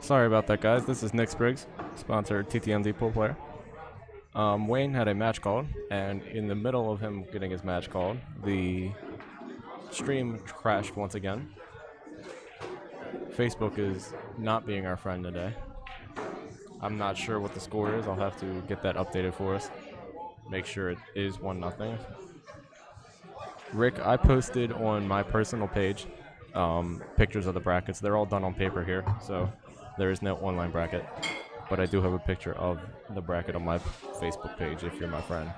Sorry about that, guys. This is Nick Spriggs, sponsor TTMZ pool player. Wayne had a match called, and in the middle of him getting his match called, the stream crashed once again. Facebook is not being our friend today. I'm not sure what the score is. I'll have to get that updated for us. Make sure it is 1-0. Rick, I posted on my personal page pictures of the brackets. They're all done on paper here, so there is no online bracket. But I do have a picture of the bracket on my Facebook page if you're my friend.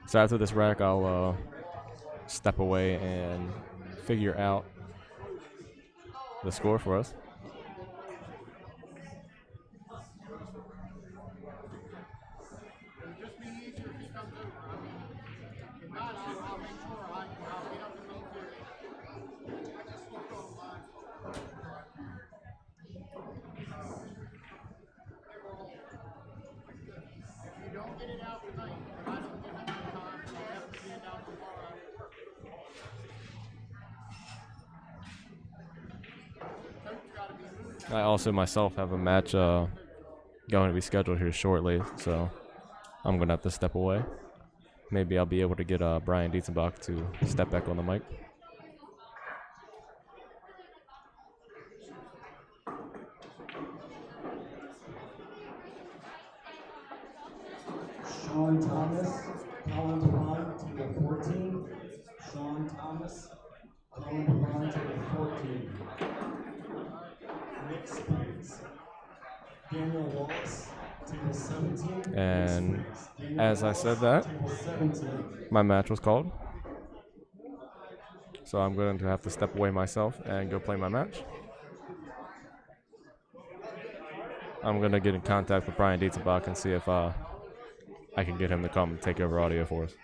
So after this rack, I'll step away and figure out the score for us. I also myself have a match going to be scheduled here shortly, so I'm going to have to step away. Maybe I'll be able to get Brian Dietzenbach to step back on the mic. Sean Thomas, Colin Devon, table 14. Sean Thomas, Colin Devon, table 14. Nick Spriggs, Daniel Wallace, table 17. And as I said that, my match was called. So I'm going to have to step away myself and go play my match. I'm going to get in contact with Brian Dietzenbach and see if I can get him to come take over audio for us.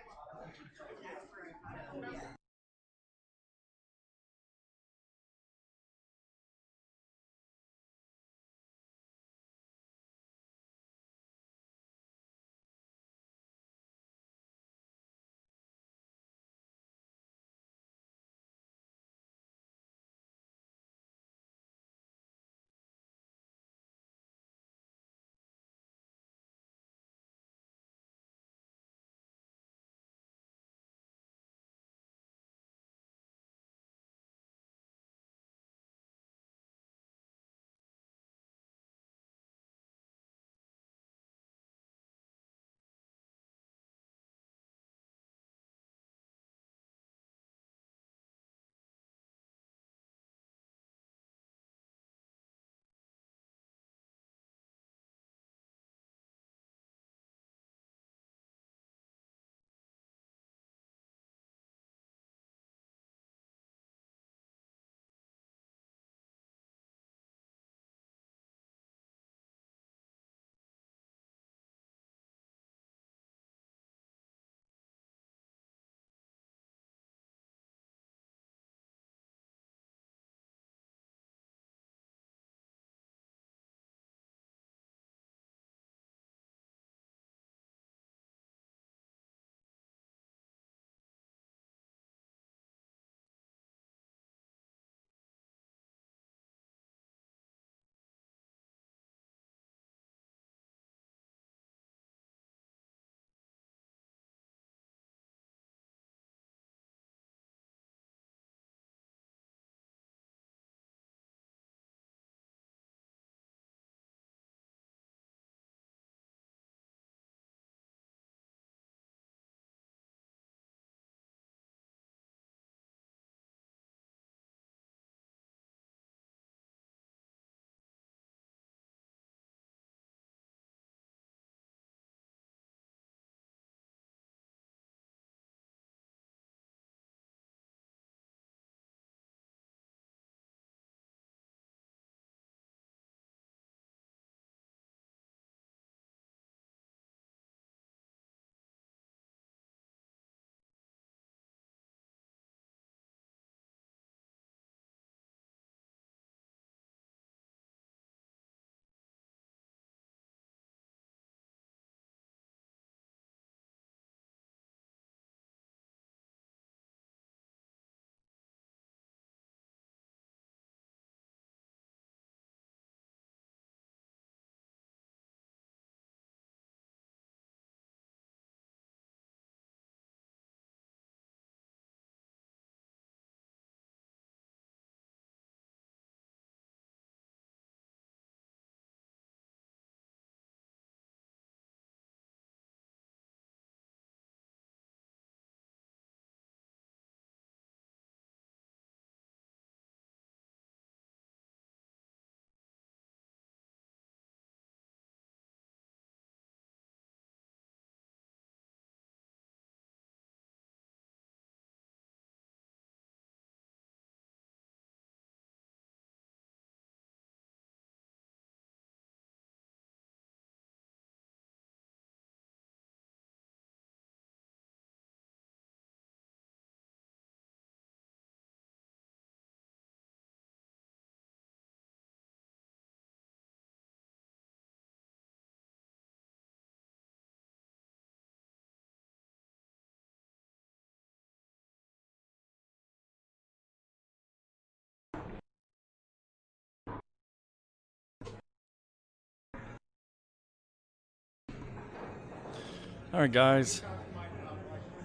All right, guys.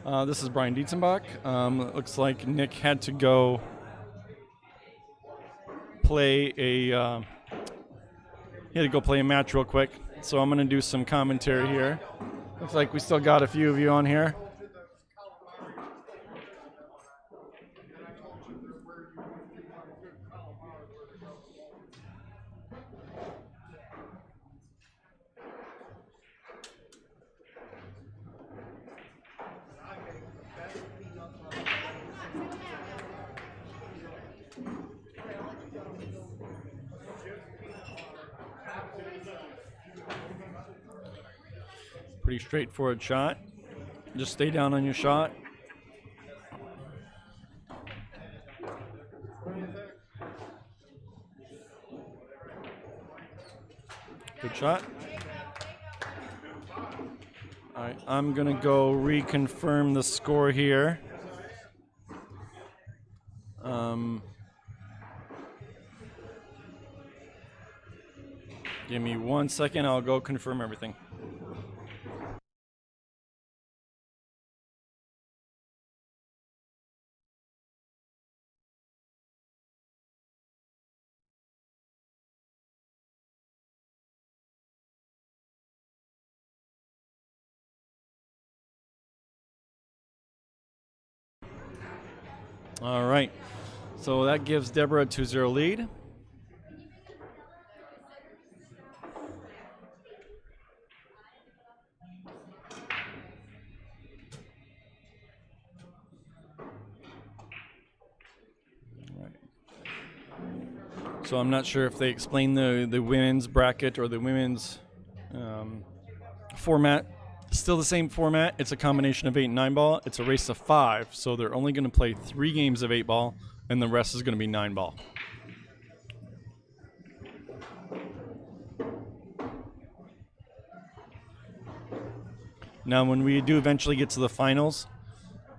This is Brian Dietzenbach. It looks like Nick had to go play a match real quick. So I'm gonna do some commentary here. Looks like we still got a few of you on here. Pretty straightforward shot. Just stay down on your shot. Good shot. All right, I'm gonna go reconfirm the score here. Give me 1 second. I'll go confirm everything. All right. So that gives Deborah a 2-0 lead. So I'm not sure if they explain the women's bracket or the women's format. Still the same format. It's a combination of 8 and 9 ball. It's a race of 5, so they're only going to play 3 games of 8 ball, and the rest is going to be 9 ball. Now, when we do eventually get to the finals,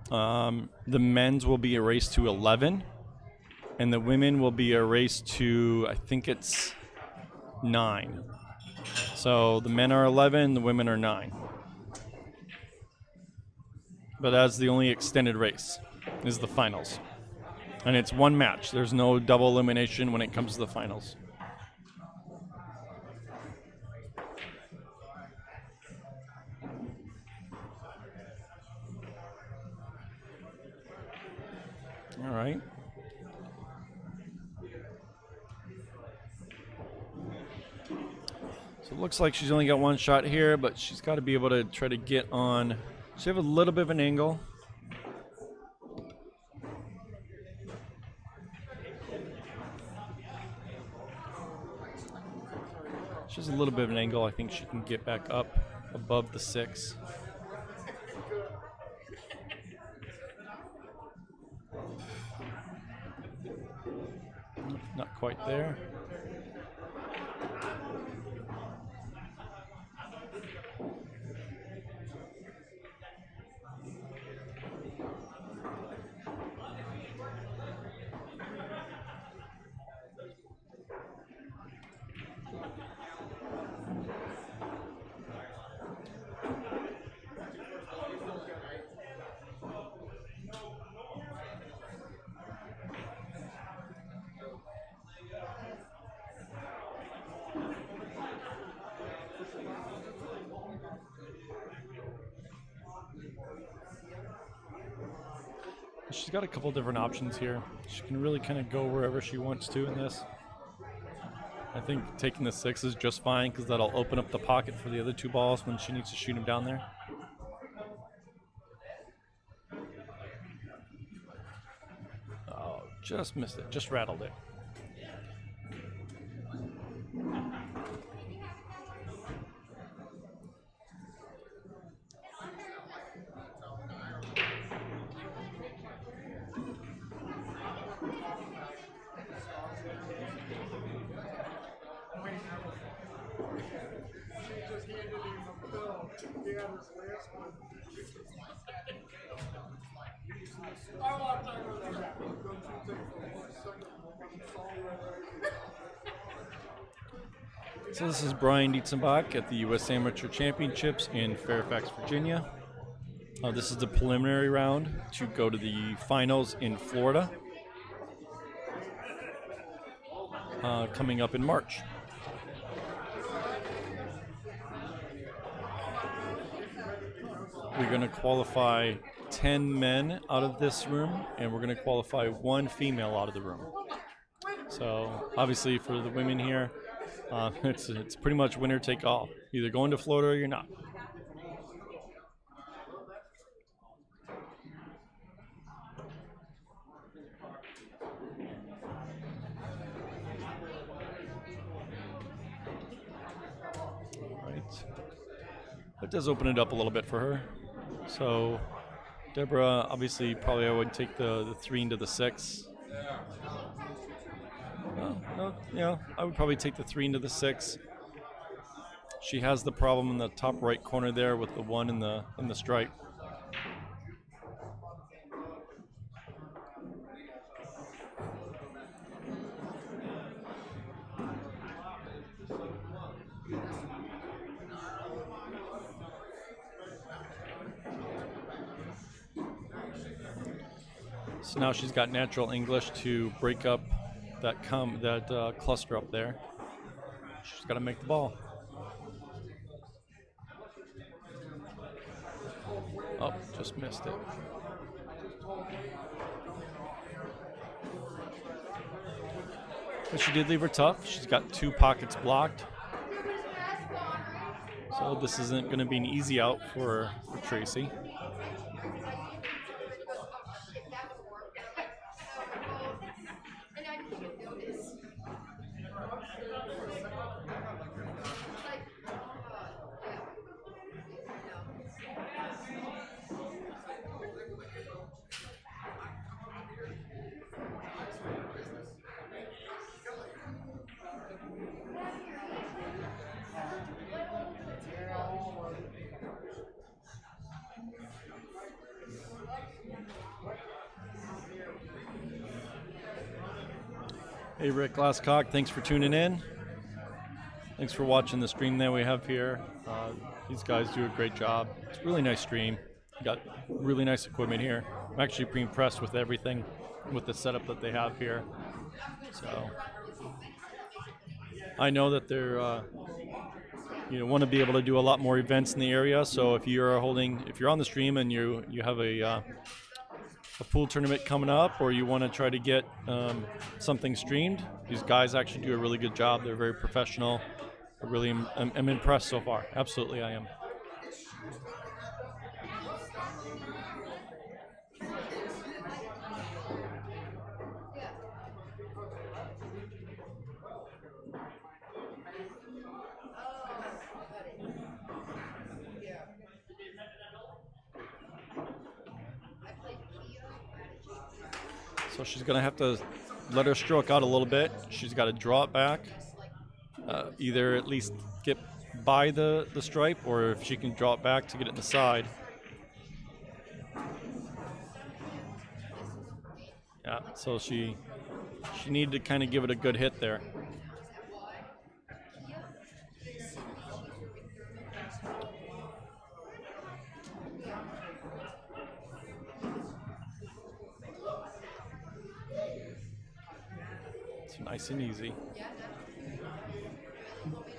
the men's will be a race to 11, and the women will be a race to, I think it's 9. So the men are 11, the women are 9. But that's the only extended race, is the finals. And it's one match. There's no double elimination when it comes to the finals. All right. So it looks like she's only got one shot here, but she's got to be able to try to get on. She have a little bit of an angle. She has a little bit of an angle. I think she can get back up above the 6. Not quite there. She's got a couple different options here. She can really kind of go wherever she wants to in this. I think taking the 6 is just fine because that'll open up the pocket for the other 2 balls when she needs to shoot them down there. Oh, just missed it. Just rattled it. So this is Brian Dietzenbach at the U.S. Amateur Championships in Fairfax, Virginia. This is the preliminary round to go to the finals in Florida, coming up in March. We're going to qualify 10 men out of this room, and we're going to qualify 1 female out of the room. So obviously for the women here, it's pretty much winner take all. Either going to Florida or you're not. Right. That does open it up a little bit for her. So Deborah, obviously, probably I would take the 3 into the 6. No, I would probably take the 3 into the 6. She has the problem in the top right corner there with the 1 in the stripe. So now she's got natural English to break up that cluster up there. She's got to make the ball. Oh, just missed it. But she did leave her tough. She's got 2 pockets blocked. So this isn't going to be an easy out for Tracy. Hey, Rick Glasscock, thanks for tuning in. Thanks for watching the stream that we have here. These guys do a great job. It's a really nice stream. Got really nice equipment here. I'm actually pretty impressed with everything, with the setup that they have here. So I know that they're want to be able to do a lot more events in the area. So if you're on the stream and you have a pool tournament coming up, or you want to try to get something streamed, these guys actually do a really good job. They're very professional. I'm impressed so far. Absolutely, I am. So she's going to have to let her stroke out a little bit. She's got to draw it back, either at least get by the stripe, or if she can draw it back to get it in the side. Yeah, so she needed to kind of give it a good hit there. It's nice and easy.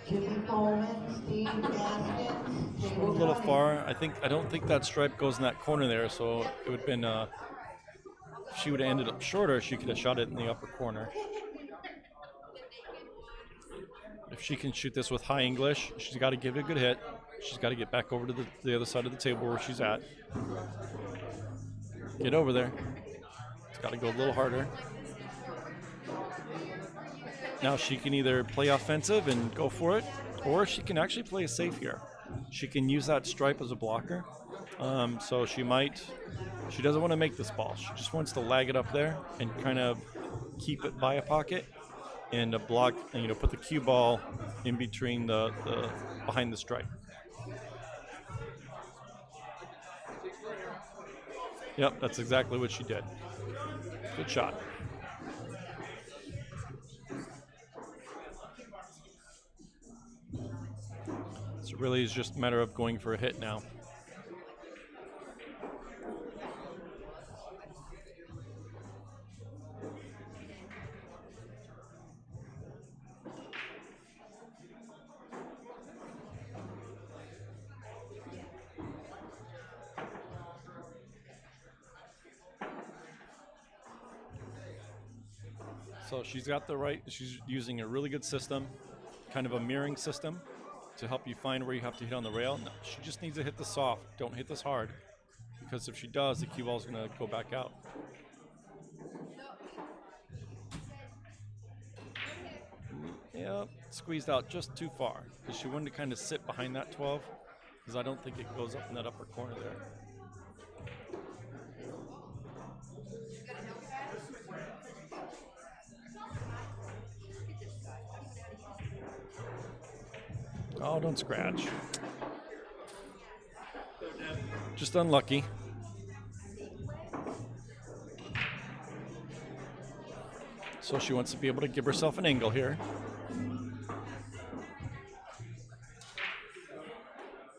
A little far. I don't think that stripe goes in that corner there, so it would have been if she would have ended up shorter, she could have shot it in the upper corner. If she can shoot this with high English, she's got to give it a good hit. She's got to get back over to the other side of the table where she's at. Get over there. It's got to go a little harder. Now she can either play offensive and go for it, or she can actually play it safe here. She can use that stripe as a blocker. So she doesn't want to make this ball. She just wants to lag it up there and kind of keep it by a pocket and a block, and put the cue ball in between the behind the stripe. Yep, that's exactly what she did. Good shot. So it really is just a matter of going for a hit now. So she's using a really good system, kind of a mirroring system to help you find where you have to hit on the rail. No, she just needs to hit this soft. Don't hit this hard, because if she does, the cue ball is going to go back out. Yep, squeezed out just too far because she wanted to kind of sit behind that 12 because I don't think it goes up in that upper corner there. Oh, don't scratch. Just unlucky. So she wants to be able to give herself an angle here.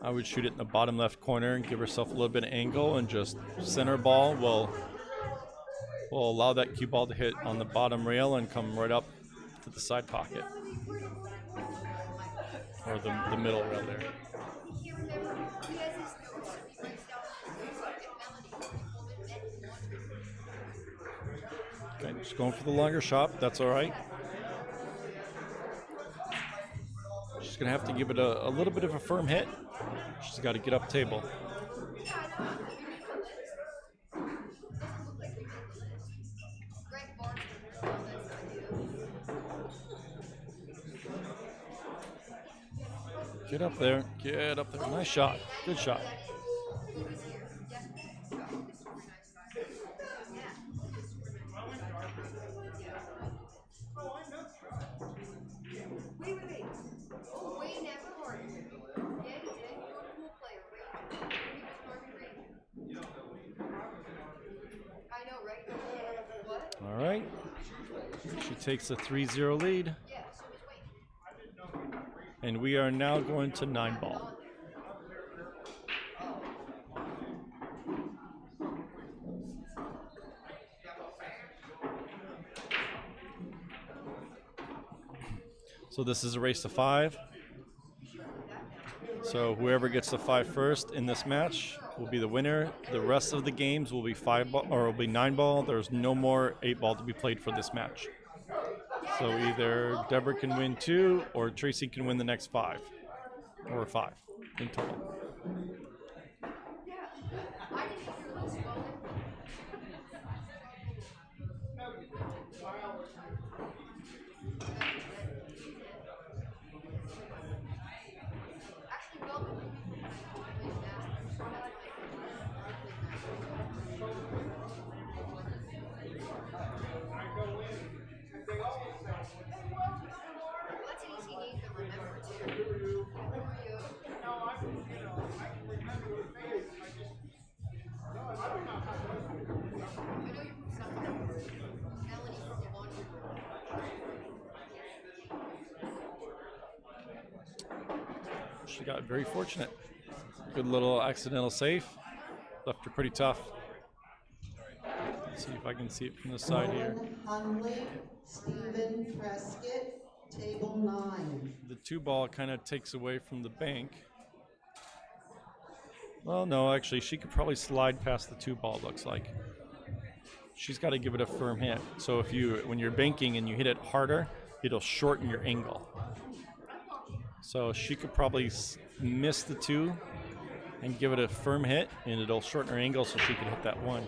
I would shoot it in the bottom left corner and give herself a little bit of angle, and just center ball will allow that cue ball to hit on the bottom rail and come right up to the side pocket. Or the middle rail there. Okay, just going for the longer shot. That's all right. She's going to have to give it a little bit of a firm hit. She's got to get up table. Get up there. Get up there. Nice shot. Good shot. All right. She takes a 3-0 lead. And we are now going to 9-ball. So this is a race to 5. So whoever gets to 5 first in this match will be the winner. The rest of the games will be 5-ball or will be 9-ball. There's no more 8-ball to be played for this match. So either Deborah can win 2 or Tracy can win the next 5, or 5 in total. She got very fortunate. Good little accidental safe. Left her pretty tough. Let's see if I can see it from the side here. Hunley, Stephen Prescott, table 9. The 2-ball kind of takes away from the bank. Well, no, actually, she could probably slide past the 2-ball, looks like. She's got to give it a firm hit. So when you're banking and you hit it harder, it'll shorten your angle. So she could probably miss the 2 and give it a firm hit, and it'll shorten her angle so she can hit that 1.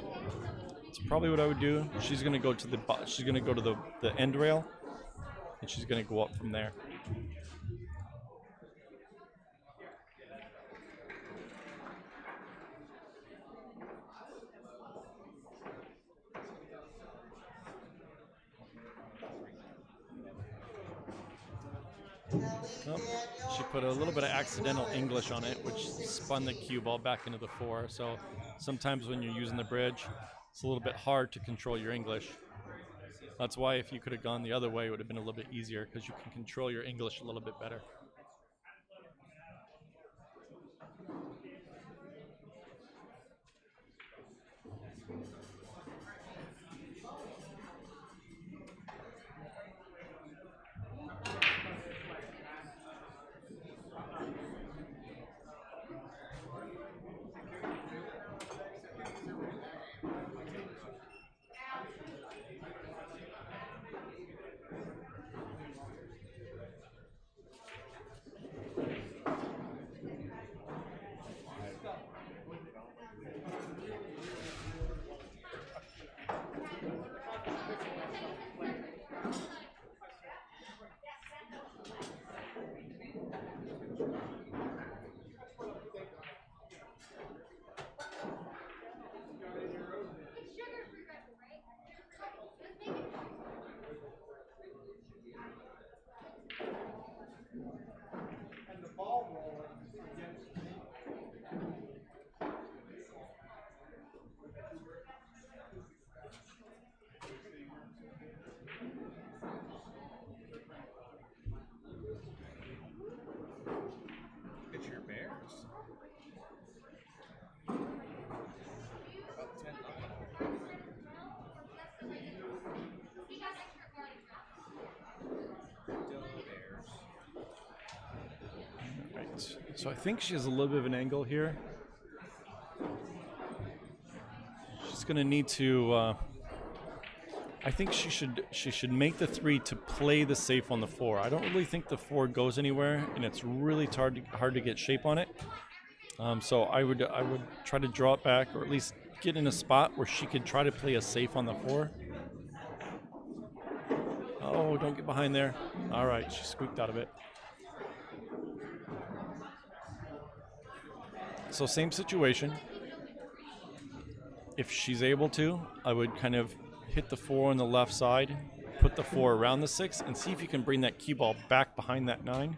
That's probably what I would do. She's going to go to the end rail, and she's going to go up from there. Oh, she put a little bit of accidental English on it, which spun the cue ball back into the 4. So sometimes when you're using the bridge, it's a little bit hard to control your English. That's why if you could have gone the other way, it would have been a little bit easier because you can control your English a little bit better. So I think she has a little bit of an angle here. She's going to need to. I think she should make the 3 to play the safe on the 4. I don't really think the 4 goes anywhere, and it's really hard to get shape on it. So I would try to draw it back, or at least get in a spot where she could try to play a safe on the 4. Oh, don't get behind there. All right, she squeaked out of it. So same situation. If she's able to, I would kind of hit the 4 on the left side, put the 4 around the 6, and see if you can bring that cue ball back behind that 9.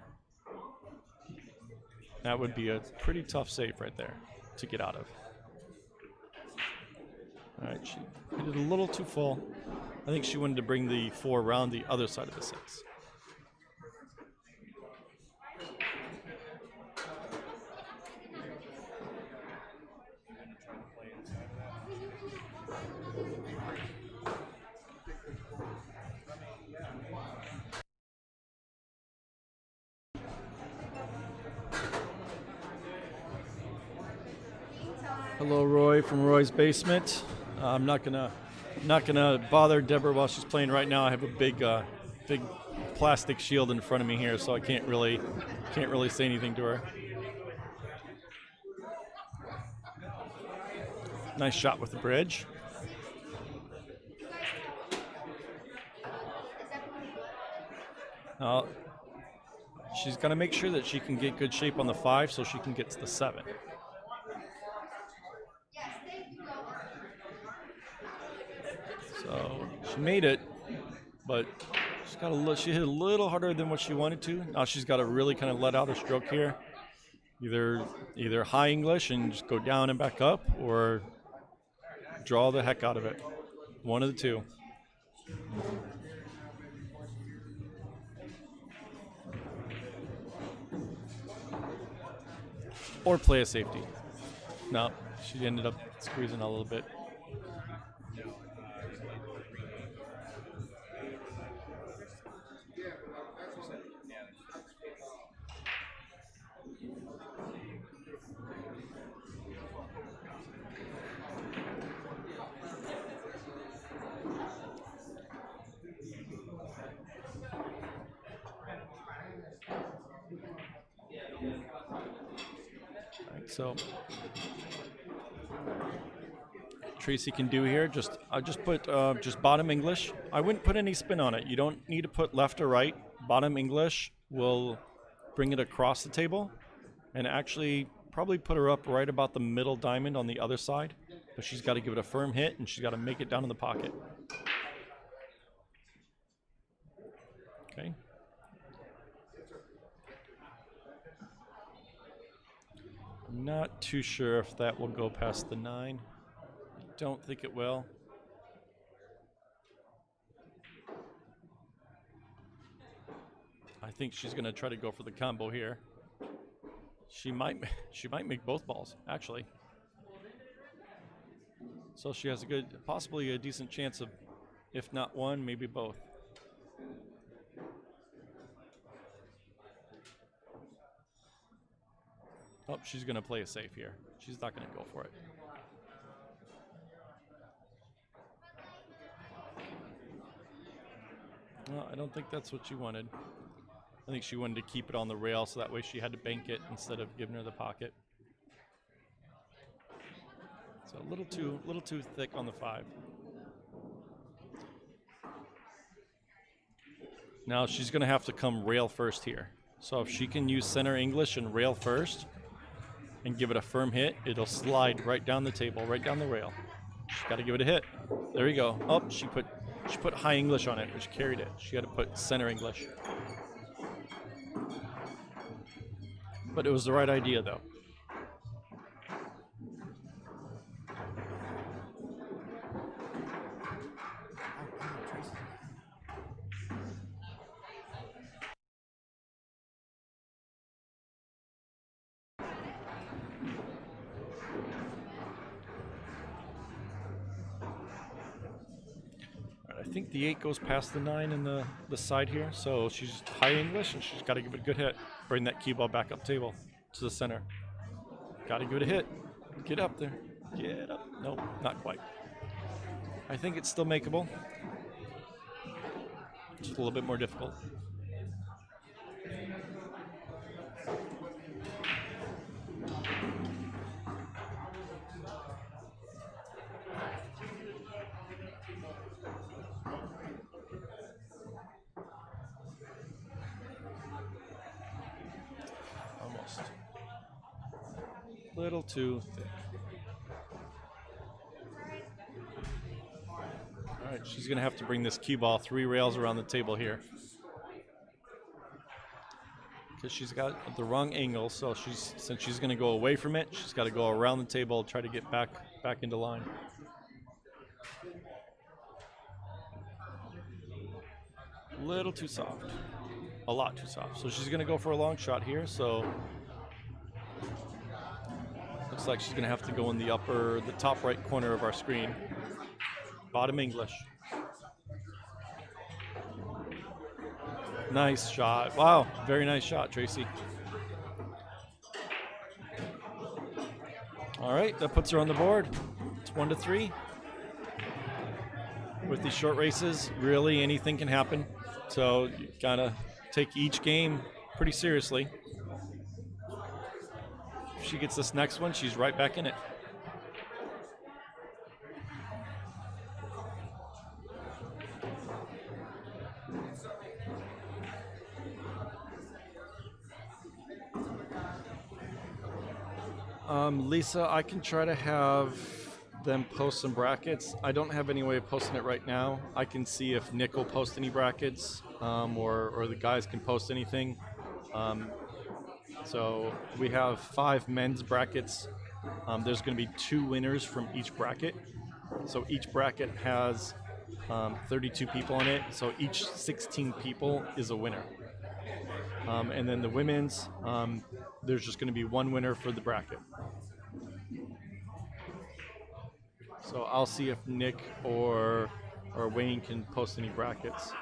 That would be a pretty tough save right there to get out of. All right, she hit it a little too full. I think she wanted to bring the 4 around the other side of the 6. Hello, Roy from Roy's basement. I'm not gonna bother Deborah while she's playing right now. I have a big plastic shield in front of me here, so I can't really say anything to her. Nice shot with the bridge. She's got to make sure that she can get good shape on the 5 so she can get to the 7. So she made it, but she hit a little harder than what she wanted to. Now she's got to really kind of let out her stroke here. Either high English and just go down and back up, or draw the heck out of it. One of the two. Or play a safety. No, she ended up squeezing a little bit. So Tracy can do here. I just put just bottom English. I wouldn't put any spin on it. You don't need to put left or right. Bottom English will bring it across the table, and actually probably put her up right about the middle diamond on the other side. But she's got to give it a firm hit, and she's got to make it down in the pocket. Okay. Not too sure if that will go past the 9. I don't think it will. I think she's going to try to go for the combo here. She might make both balls, actually. So she has possibly a decent chance of, if not one, maybe both. Oh, she's going to play it safe here. She's not going to go for it. No, I don't think that's what she wanted. I think she wanted to keep it on the rail, so that way she had to bank it instead of giving her the pocket. So a little too thick on the 5. Now she's going to have to come rail first here. So if she can use center English and rail first and give it a firm hit, it'll slide right down the table, right down the rail. She's got to give it a hit. There you go. Oh, she put high English on it, which carried it. She had to put center English. But it was the right idea, though. I think the 8 goes past the 9 in the side here, so she's high English, and she's got to give it a good hit. Bring that cue ball back up table. to the center. Got to give it a hit. Get up there. Get up. Nope, not quite. I think it's still makeable. Just a little bit more difficult. Almost. Little too thick. All right, she's going to have to bring this cue ball 3 rails around the table here. Because she's got the wrong angle, so since she's going to go away from it, she's got to go around the table, try to get back into line. A little too soft. A lot too soft. So she's going to go for a long shot here, so looks like she's going to have to go in the top right corner of our screen. Bottom English. Nice shot. Wow, very nice shot, Tracy. All right, that puts her on the board. It's 1-3. With these short races, really anything can happen. So you gotta take each game pretty seriously. If she gets this next one, she's right back in it. Lisa, I can try to have them post some brackets. I don't have any way of posting it right now. I can see if Nick will post any brackets, or the guys can post anything. So we have 5 men's brackets. There's going to be 2 winners from each bracket. So each bracket has 32 people in it. So each 16 people is a winner. And then the women's, there's just going to be 1 winner for the bracket. So I'll see if Nick or Wayne can post any brackets.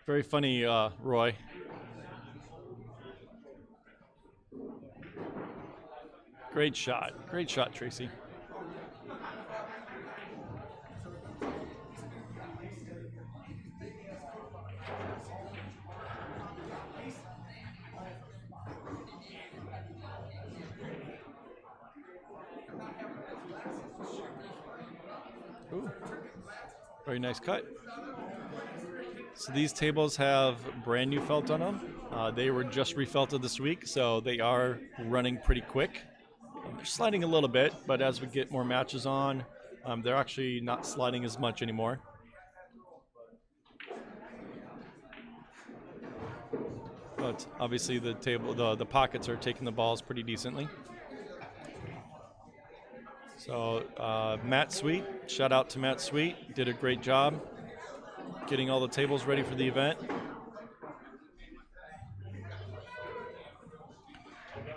Very funny, Roy. Great shot, Tracy. Ooh. Very nice cut. So these tables have brand new felt on them. They were just refelted this week, so they are running pretty quick. They're sliding a little bit, but as we get more matches on, they're actually not sliding as much anymore. But obviously the pockets are taking the balls pretty decently. So Matt Sweet, shout out to Matt Sweet, did a great job getting all the tables ready for the event.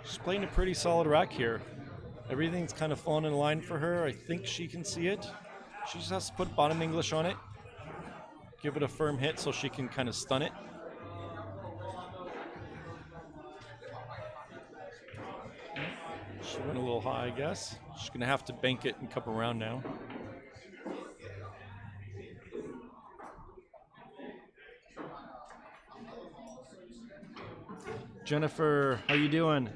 She's playing a pretty solid rack here. Everything's kind of fallen in line for her. I think she can see it. She just has to put bottom English on it, give it a firm hit so she can kind of stun it. She went a little high, I guess. She's going to have to bank it and come around now. Jennifer, how you doing?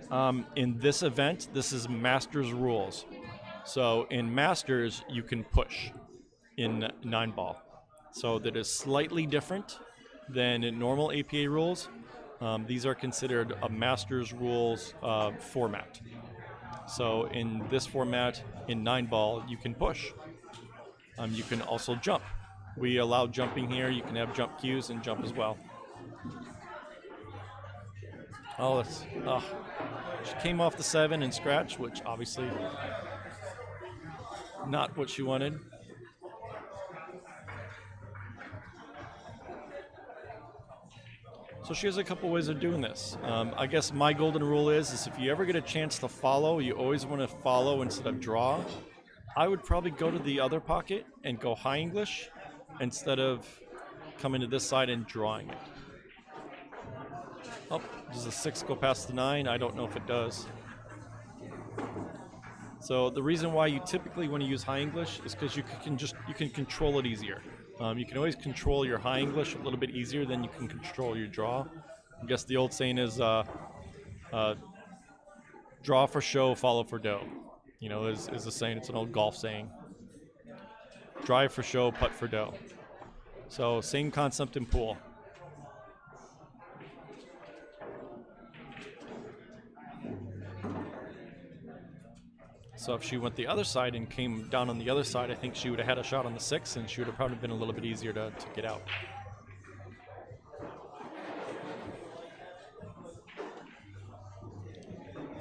In this event, this is Masters rules. So in Masters, you can push in 9-ball. So that is slightly different than in normal APA rules. These are considered a Masters rules format. So in this format, in 9-ball, you can push. You can also jump. We allow jumping here. You can have jump cues and jump as well. Oh, she came off the 7 and scratch, which obviously not what she wanted. So she has a couple ways of doing this. I guess my golden rule is if you ever get a chance to follow, you always want to follow instead of draw. I would probably go to the other pocket and go high English instead of coming to this side and drawing it. Oh, does the 6 go past the 9? I don't know if it does. So the reason why you typically want to use high English is because you can control it easier. You can always control your high English a little bit easier than you can control your draw. I guess the old saying is draw for show, follow for dough. You know, is the saying. It's an old golf saying. Drive for show, putt for dough. So same concept in pool. So if she went the other side and came down on the other side, I think she would have had a shot on the 6, and she would have probably been a little bit easier to get out.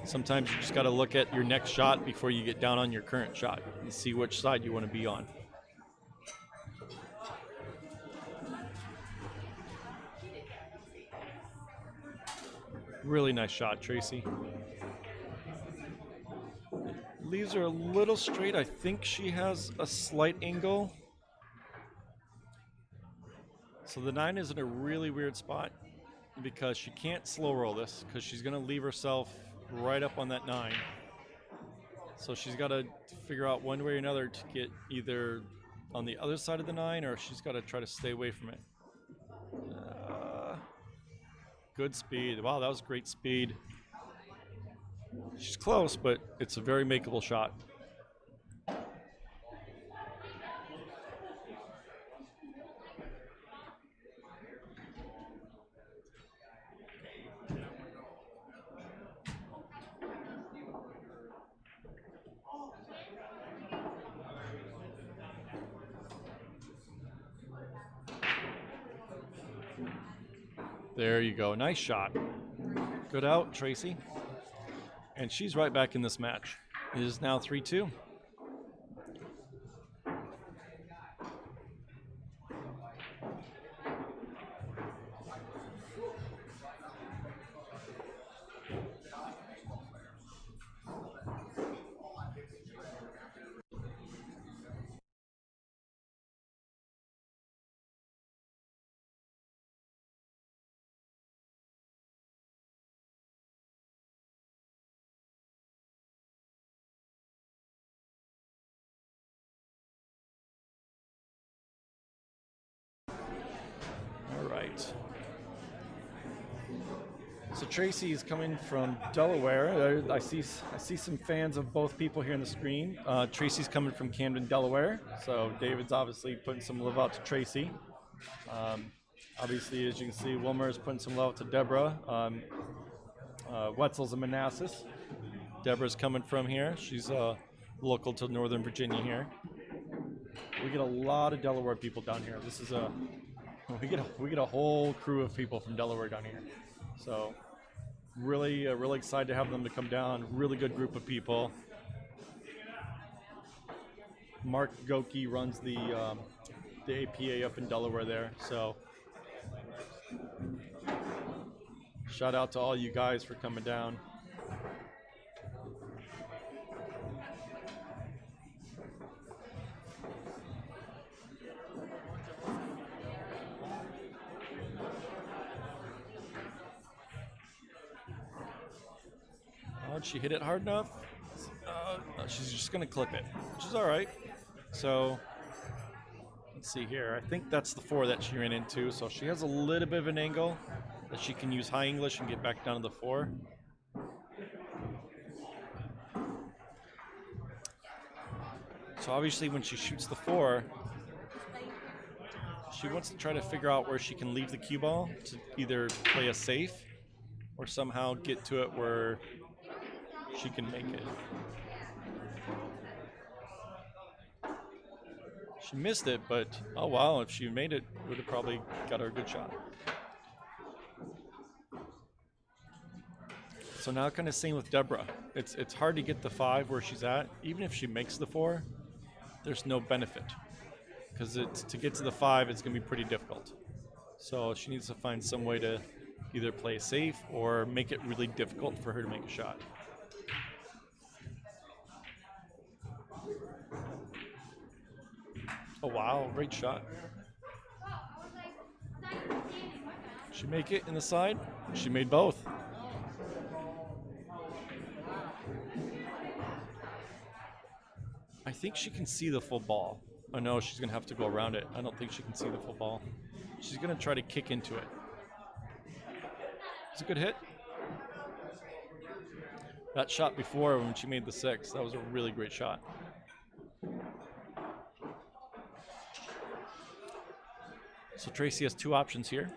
Sometimes you just got to look at your next shot before you get down on your current shot and see which side you want to be on. Really nice shot, Tracy. Leaves are a little straight. I think she has a slight angle. So the 9 is in a really weird spot because she can't slow roll this because she's going to leave herself right up on that 9. So she's got to figure out one way or another to get either on the other side of the 9 or she's got to try to stay away from it. Good speed. Wow, that was great speed. She's close, but it's a very makeable shot. There you go. Nice shot. Good out, Tracy. And she's right back in this match. It is now 3-2. All right. So Tracy is coming from Delaware. I see some fans of both people here on the screen. Tracy's coming from Camden, Delaware. So David's obviously putting some love out to Tracy. Obviously, as you can see, Wilmer is putting some love out to Deborah. Wetzel's in Manassas. Deborah's coming from here. She's local to Northern Virginia here. We get a lot of Delaware people down here. This is we get a whole crew of people from Delaware down here. So really excited to have them to come down. Really good group of people. Mark Goki runs the APA up in Delaware there. So shout out to all you guys for coming down. She hit it hard enough. She's just going to clip it, which is all right. So let's see here. I think that's the 4 that she ran into. So she has a little bit of an angle that she can use high English and get back down to the 4. So obviously when she shoots the 4, she wants to try to figure out where she can leave the cue ball to either play a safe or somehow get to it where she can make it. She missed it, but oh wow, if she made it, would have probably got her a good shot. So now kind of same with Deborah. It's hard to get the 5 where she's at. Even if she makes the 4, there's no benefit because to get to the 5, it's going to be pretty difficult. So she needs to find some way to either play safe or make it really difficult for her to make a shot. Oh wow, great shot. She make it in the side? She made both. I think she can see the full ball. Oh no, she's gonna have to go around it. I don't think she can see the full ball. She's gonna try to kick into it. It's a good hit. That shot before when she made the 6, that was a really great shot. So Tracy has 2 options here.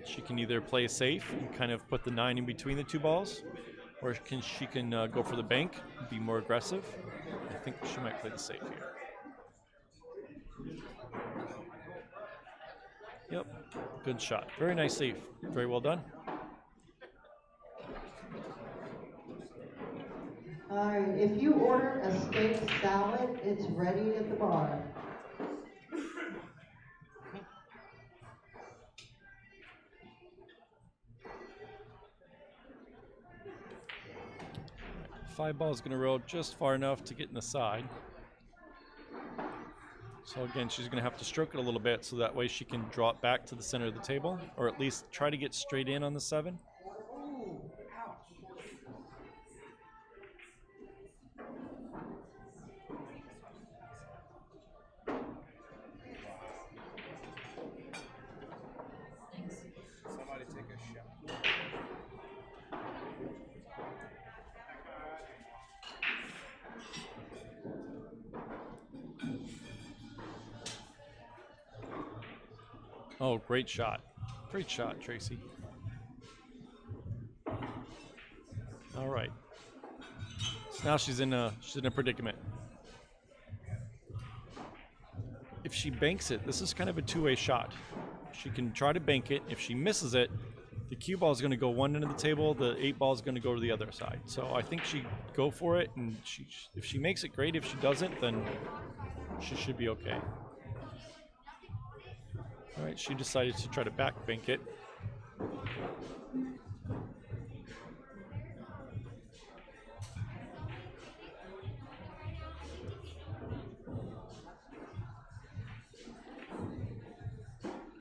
She can either play safe and kind of put the 9 in between the 2 balls, or she can go for the bank and be more aggressive. I think she might play the safe here. Yep, good shot. Very nice save. Very well done. All right, if you order a steak salad, it's ready at the bar. Five ball is going to roll just far enough to get in the side. So again, she's going to have to stroke it a little bit so that way she can draw it back to the center of the table, or at least try to get straight in on the 7. Somebody take a shot. Oh, great shot. Great shot, Tracy. All right. So now she's in a predicament. If she banks it, this is kind of a two-way shot. She can try to bank it. If she misses it, the cue ball is going to go one end of the table, the 8 ball is going to go to the other side. So I think she go for it, and if she makes it, great. If she doesn't, then she should be okay. All right, she decided to try to back bank it.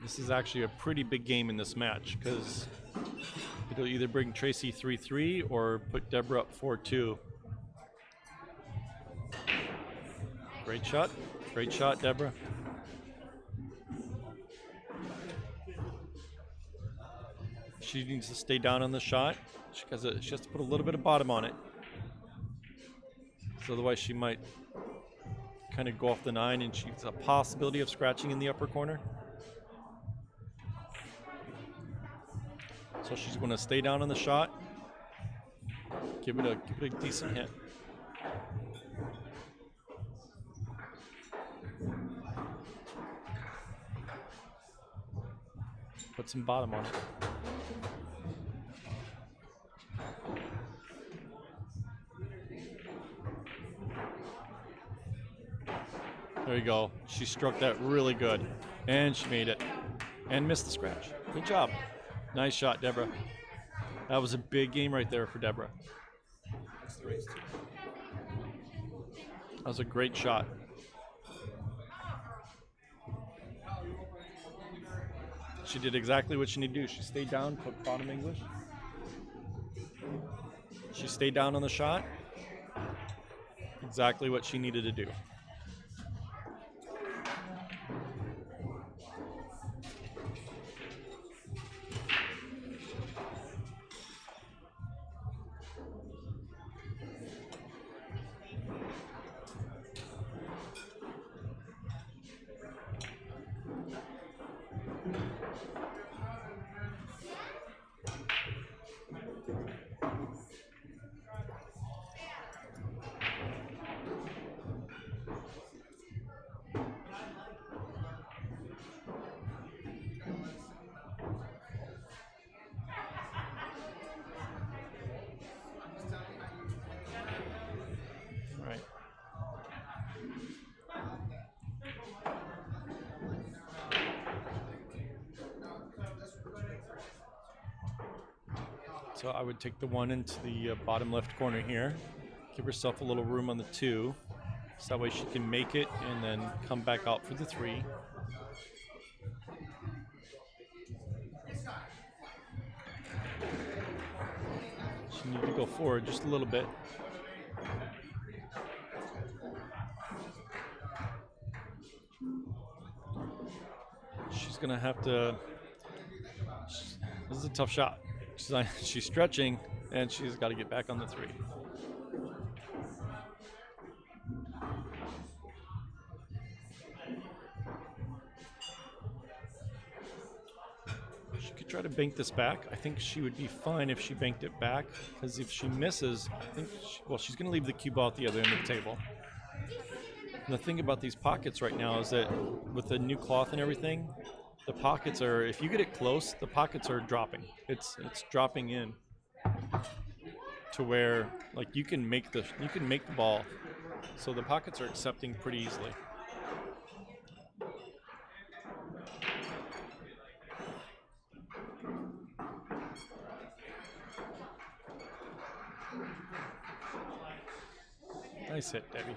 This is actually a pretty big game in this match because it'll either bring Tracy 3-3 or put Deborah up 4-2. Great shot. Great shot, Deborah. She needs to stay down on the shot. She has to put a little bit of bottom on it. So otherwise she might kind of go off the 9 and she's a possibility of scratching in the upper corner. So she's going to stay down on the shot. Give it a decent hit. Put some bottom on it. There you go. She struck that really good. And she made it. And missed the scratch. Good job. Nice shot, Deborah. That was a big game right there for Deborah. That was a great shot. She did exactly what she needed to do. She stayed down, put bottom English. She stayed down on the shot. Exactly what she needed to do. So I would take the 1 into the bottom left corner here. Give herself a little room on the 2. So that way she can make it and then come back out for the 3. She need to go forward just a little bit. She's gonna have to. This is a tough shot. She's stretching, and she's got to get back on the 3. She could try to bank this back. I think she would be fine if she banked it back, because if she misses, I think she's going to leave the cue ball at the other end of the table. And the thing about these pockets right now is that with the new cloth and everything, the pockets are, if you get it close, the pockets are dropping. It's dropping in to where like you can make the ball. So the pockets are accepting pretty easily. Nice hit, Debbie.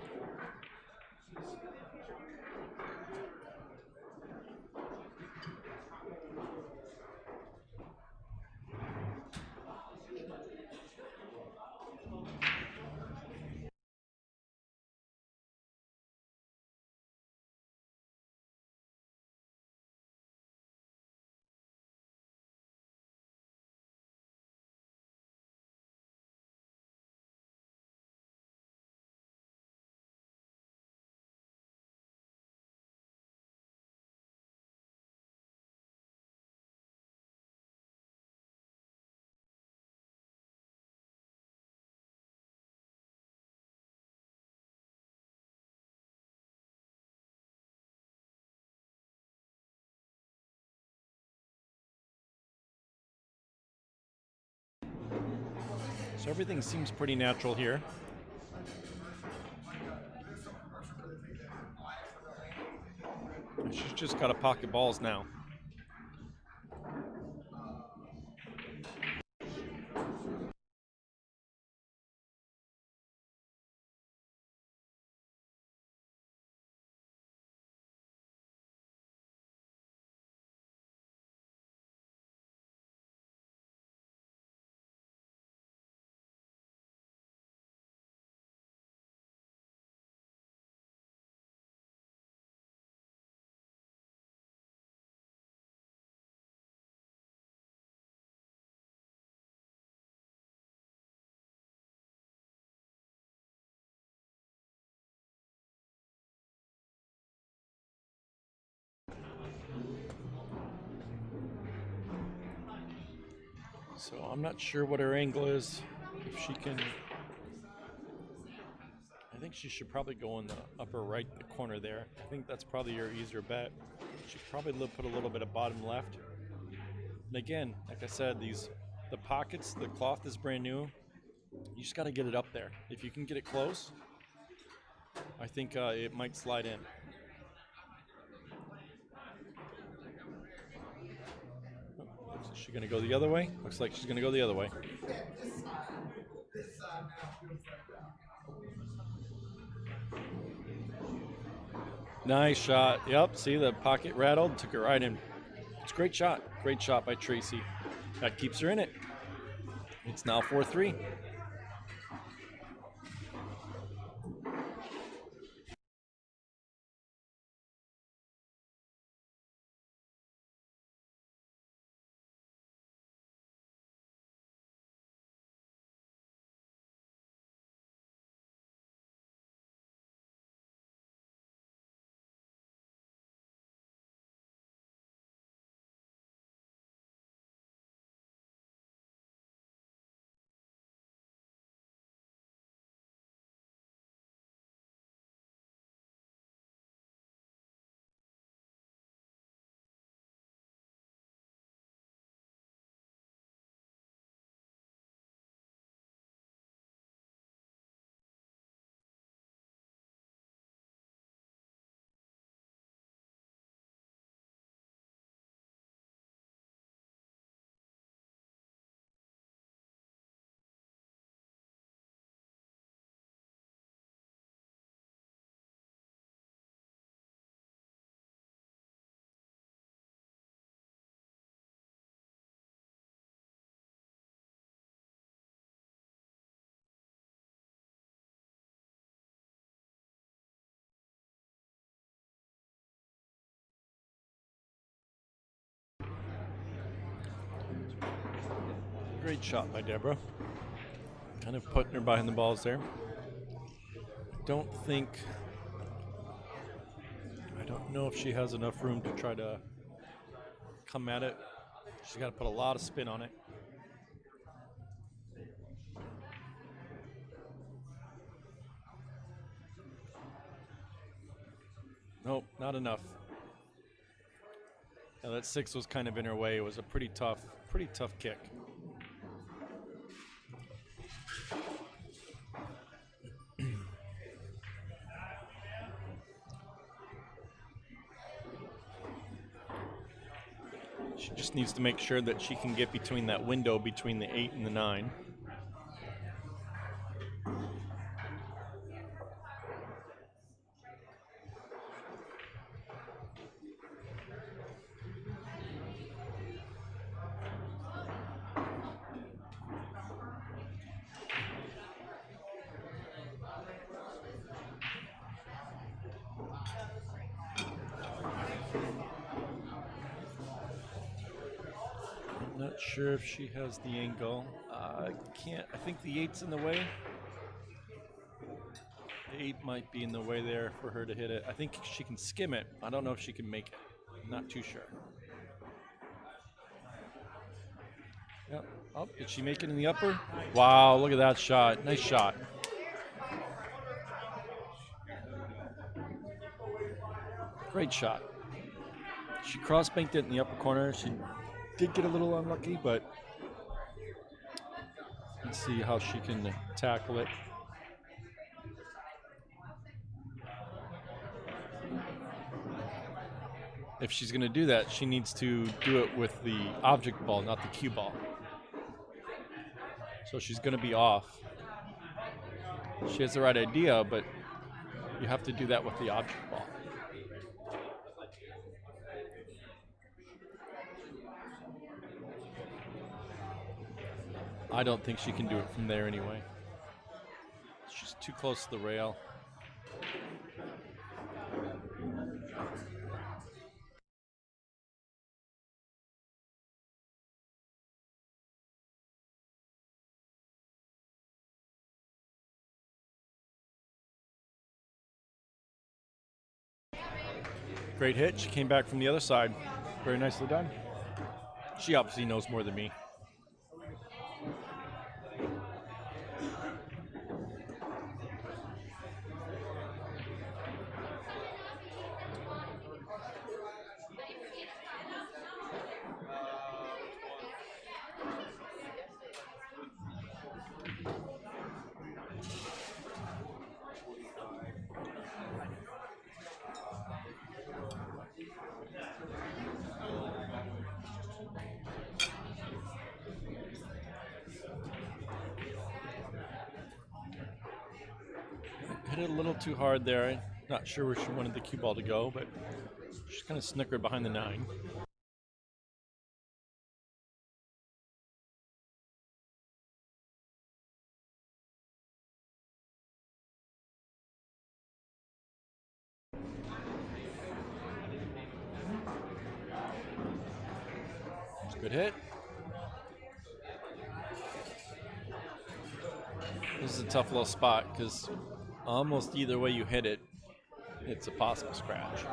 So everything seems pretty natural here. She's just got to pocket balls now. So I'm not sure what her angle is. If she can, I think she should probably go in the upper right corner there. I think that's probably your easier bet. She probably put a little bit of bottom left. And again, like I said, the pockets, the cloth is brand new. You just got to get it up there. If you can get it close, I think it might slide in. Is she going to go the other way? Looks like she's going to go the other way. Nice shot. Yep, see the pocket rattled, took it right in. It's a great shot. Great shot by Tracy. That keeps her in it. It's now 4-3. Great shot by Deborah. Kind of putting her behind the balls there. I don't know if she has enough room to try to come at it. She's got to put a lot of spin on it. Nope, not enough. Yeah, that 6 was kind of in her way. It was a pretty tough kick. She just needs to make sure that she can get between that window between the 8 and the 9. Not sure if she has the angle. I think the 8's in the way. The 8 might be in the way there for her to hit it. I think she can skim it. I don't know if she can make it. I'm not too sure. Yep. Oh, did she make it in the upper? Wow, look at that shot. Nice shot. Great shot. She cross-banked it in the upper corner. She did get a little unlucky, but let's see how she can tackle it. If she's going to do that, she needs to do it with the object ball, not the cue ball. So she's going to be off. She has the right idea, but you have to do that with the object ball. I don't think she can do it from there anyway. She's too close to the rail. Great hit. She came back from the other side. Very nicely done. She obviously knows more than me. Hit it a little too hard there. I'm not sure where she wanted the cue ball to go, but she's kind of snickered behind the 9. It's a good hit. This is a tough little spot because almost either way you hit it, it's a possible scratch.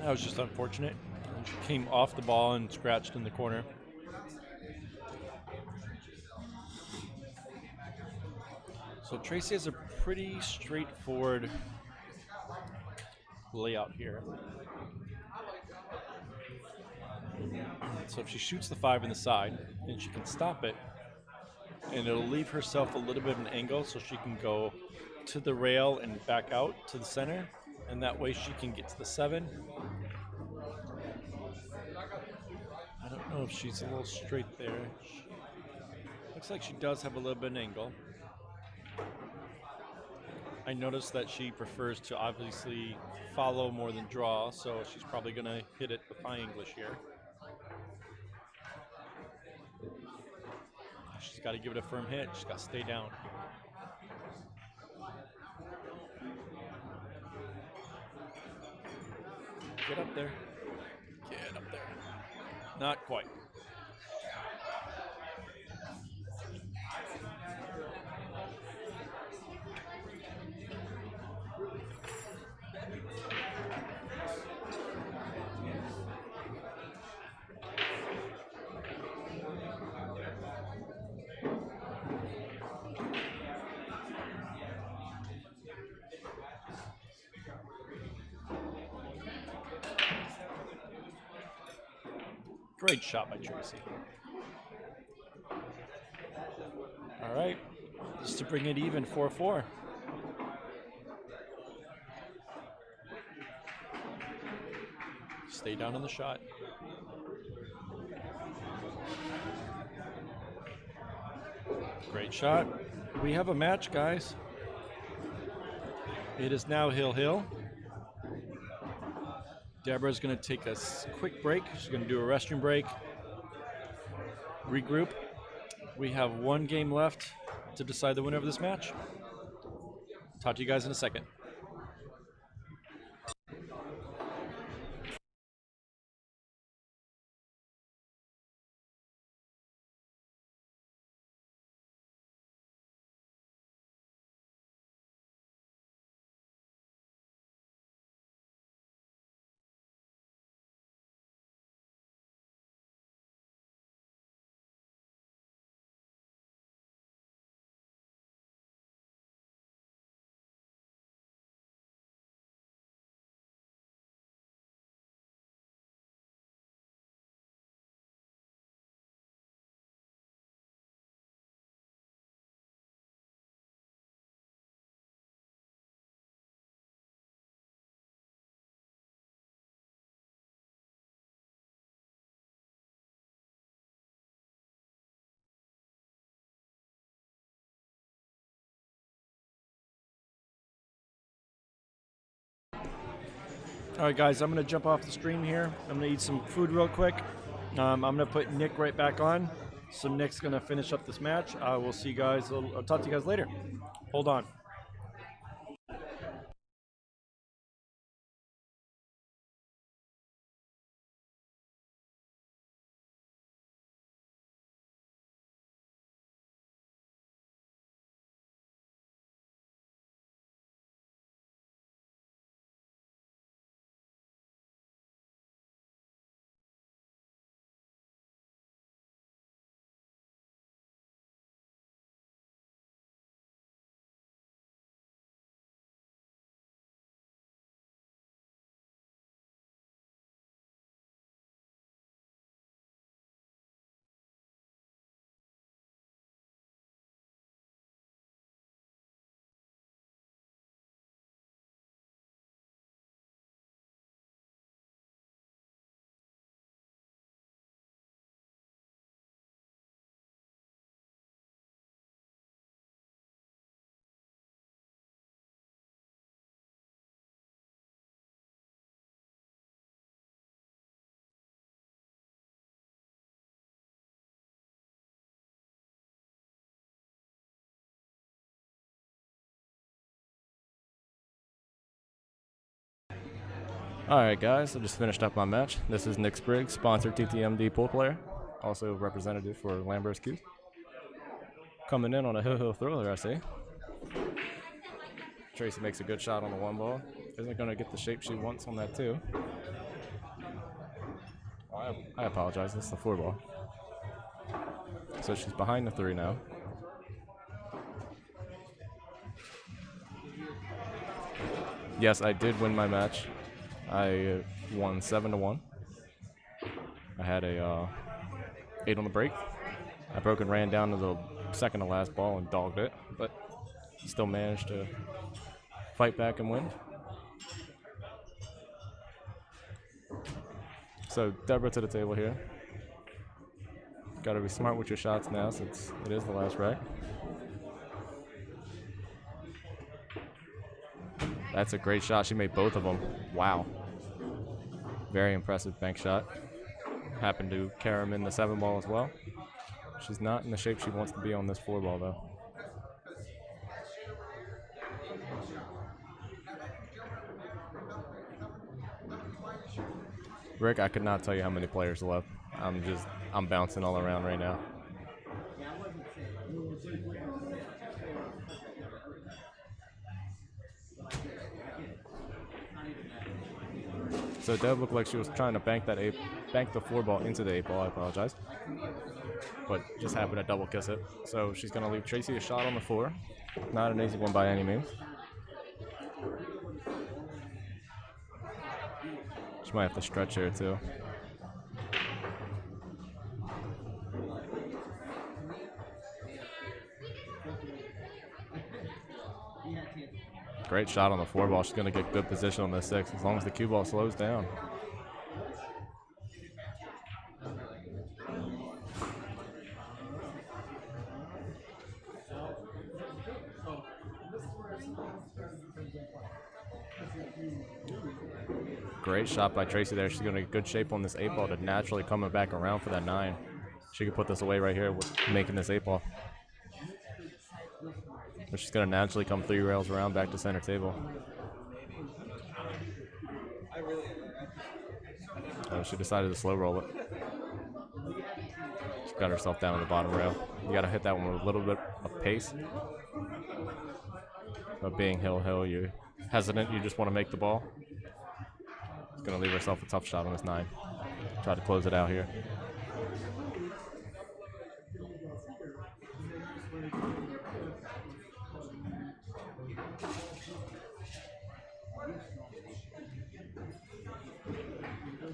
That was just unfortunate. And she came off the ball and scratched in the corner. So Tracy has a pretty straightforward layout here. So if she shoots the 5 in the side, then she can stop it, and it'll leave herself a little bit of an angle so she can go to the rail and back out to the center, and that way she can get to the 7. I don't know if she's a little straight there. Looks like she does have a little bit of an angle. I noticed that she prefers to obviously follow more than draw, so she's probably going to hit it with high English here. She's got to give it a firm hit. She's got to stay down. Get up there. Get up there. Not quite. Great shot by Tracy. All right, just to bring it even, 4-4. Stay down on the shot. Great shot. We have a match, guys. It is now hill-hill. Deborah's going to take a quick break. She's going to do a restroom break, regroup. We have one game left to decide the winner of this match. Talk to you guys in a second. All right, guys, I'm going to jump off the stream here. I'm going to eat some food real quick. I'm going to put Nick right back on. So Nick's going to finish up this match. I will see you guys. I'll talk to you guys later. Hold on. Alright guys, I just finished up my match. This is Nick Spriggs, sponsored TTMD pool player, also representative for Lambert's Q. Coming in on a hill-hill thriller, I see. Tracy makes a good shot on the 1 ball. Isn't going to get the shape she wants on that 2. I apologize. This is the 4 ball. So she's behind the 3 now. Yes, I did win my match. I won 7-1. I had a 8 on the break. I broke and ran down to the second to last ball and dogged it, but still managed to fight back and win. So Deborah to the table here. Got to be smart with your shots now since it is the last rack. That's a great shot. She made both of them. Wow. Very impressive bank shot. Happened to carry him in the 7 ball as well. She's not in the shape she wants to be on this 4 ball though. Rick, I could not tell you how many players left. I'm bouncing all around right now. So Deb looked like she was trying to bank the 4 ball into the 8 ball. I apologize, but just happened to double kiss it. So she's gonna leave Tracy a shot on the 4. Not an easy one by any means. She might have to stretch here too. Great shot on the 4 ball. She's gonna get good position on the 6 as long as the cue ball slows down. Great shot by Tracy there. She's gonna get good shape on this 8 ball to naturally coming back around for that 9. She could put this away right here with making this 8 ball. But she's gonna naturally come 3 rails around back to center table. Oh, she decided to slow roll it. She got herself down on the bottom rail. You gotta hit that one with a little bit of pace. But being hill, you're hesitant. You just want to make the ball. She's gonna leave herself a tough shot on this 9. Try to close it out here.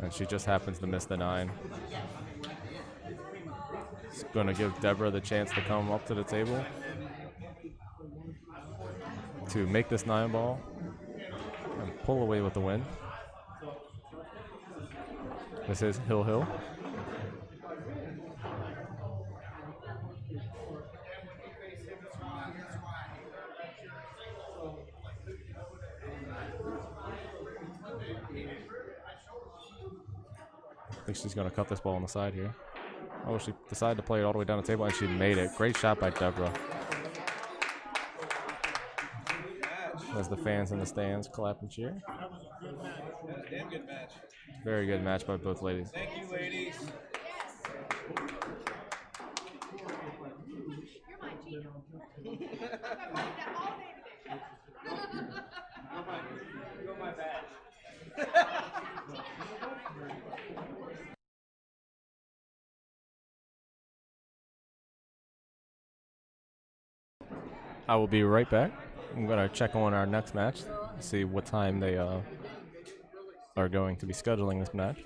And she just happens to miss the 9. It's going to give Deborah the chance to come up to the table to make this 9 ball and pull away with the win. This is Hill. I think she's going to cut this ball on the side here. Oh, she decided to play it all the way down the table, and she made it. Great shot by Deborah. As the fans in the stands clap and cheer. Damn good match. Very good match by both ladies. Thank you, ladies. You're my badge. I will be right back. I'm going to check on our next match, see what time they are going to be scheduling this match.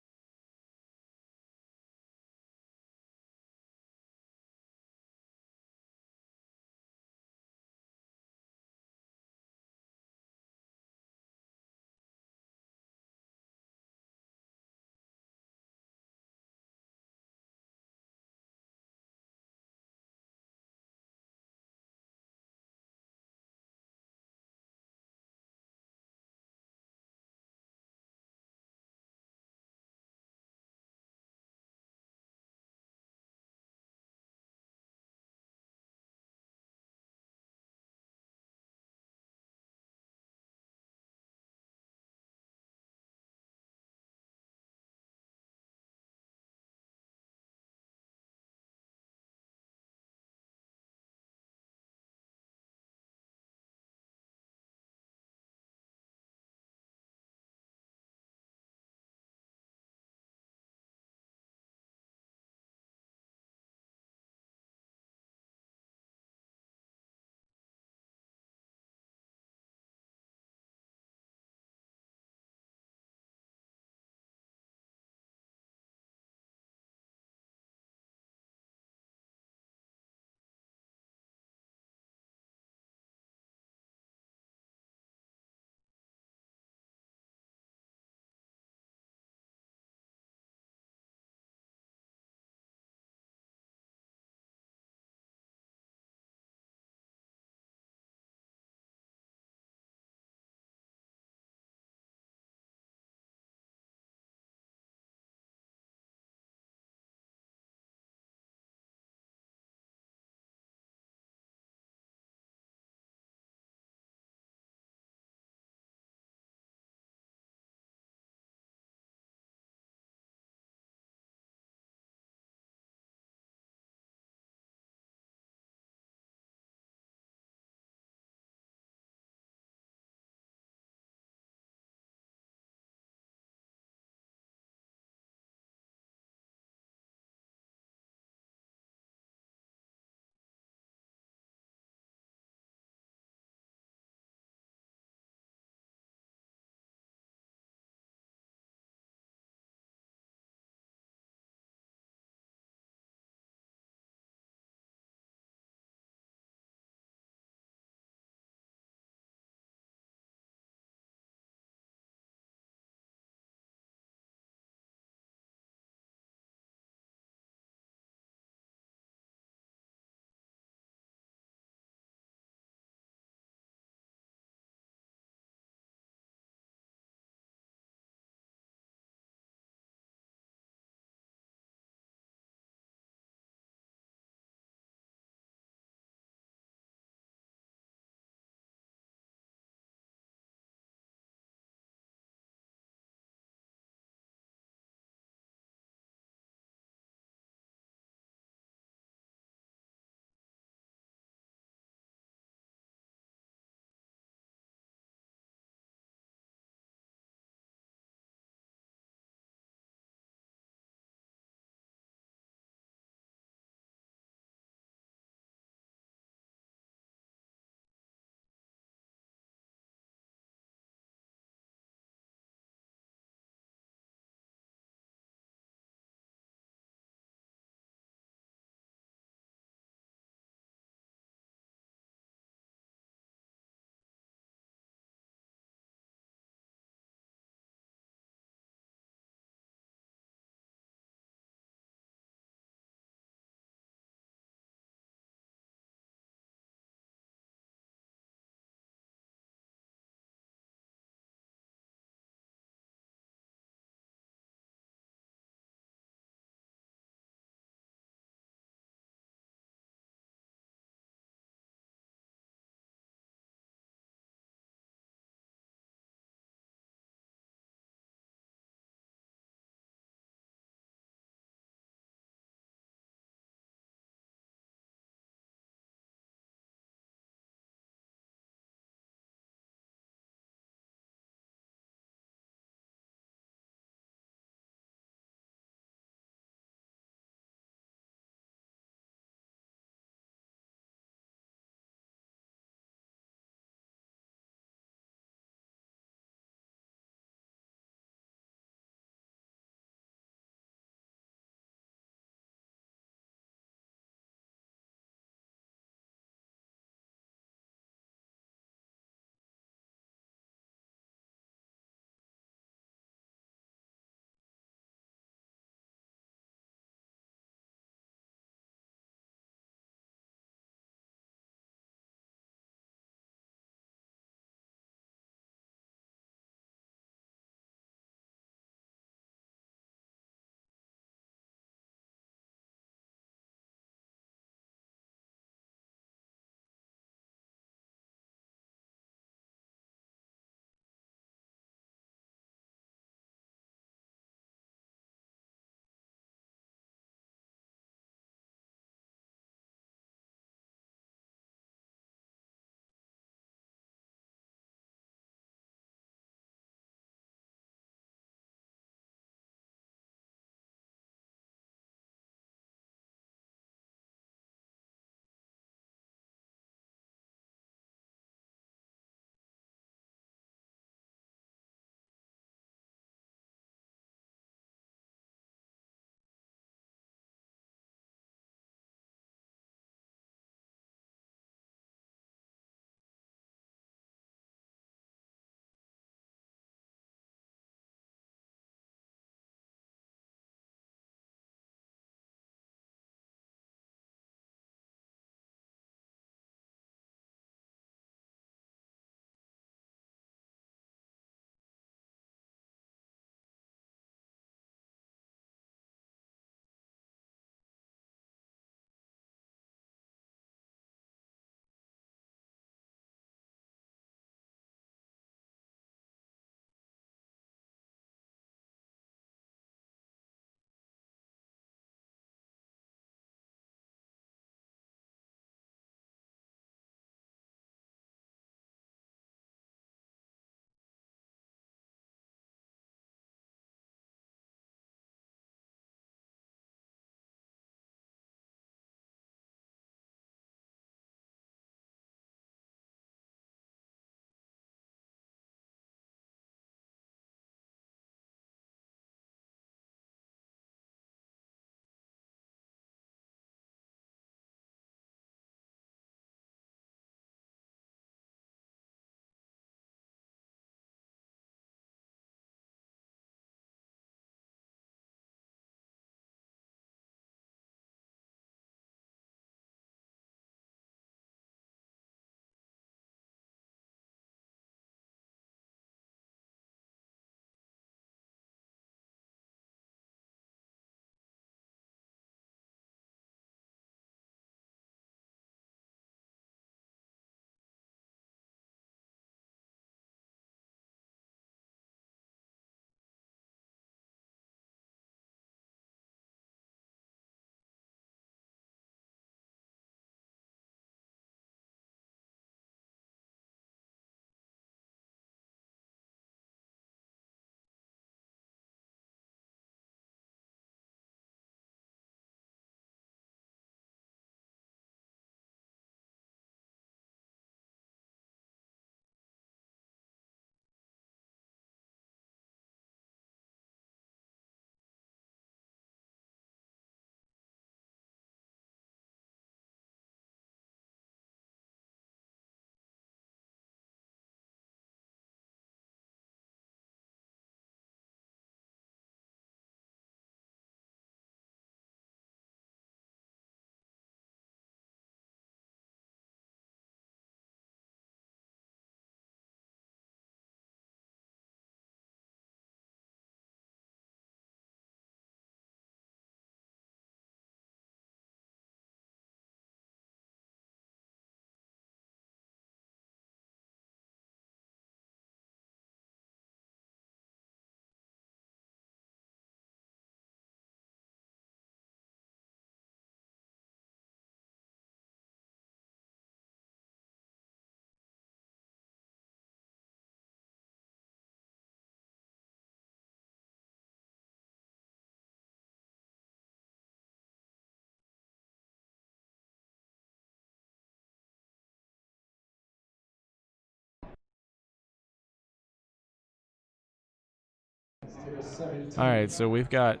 table 17. All right, so we've got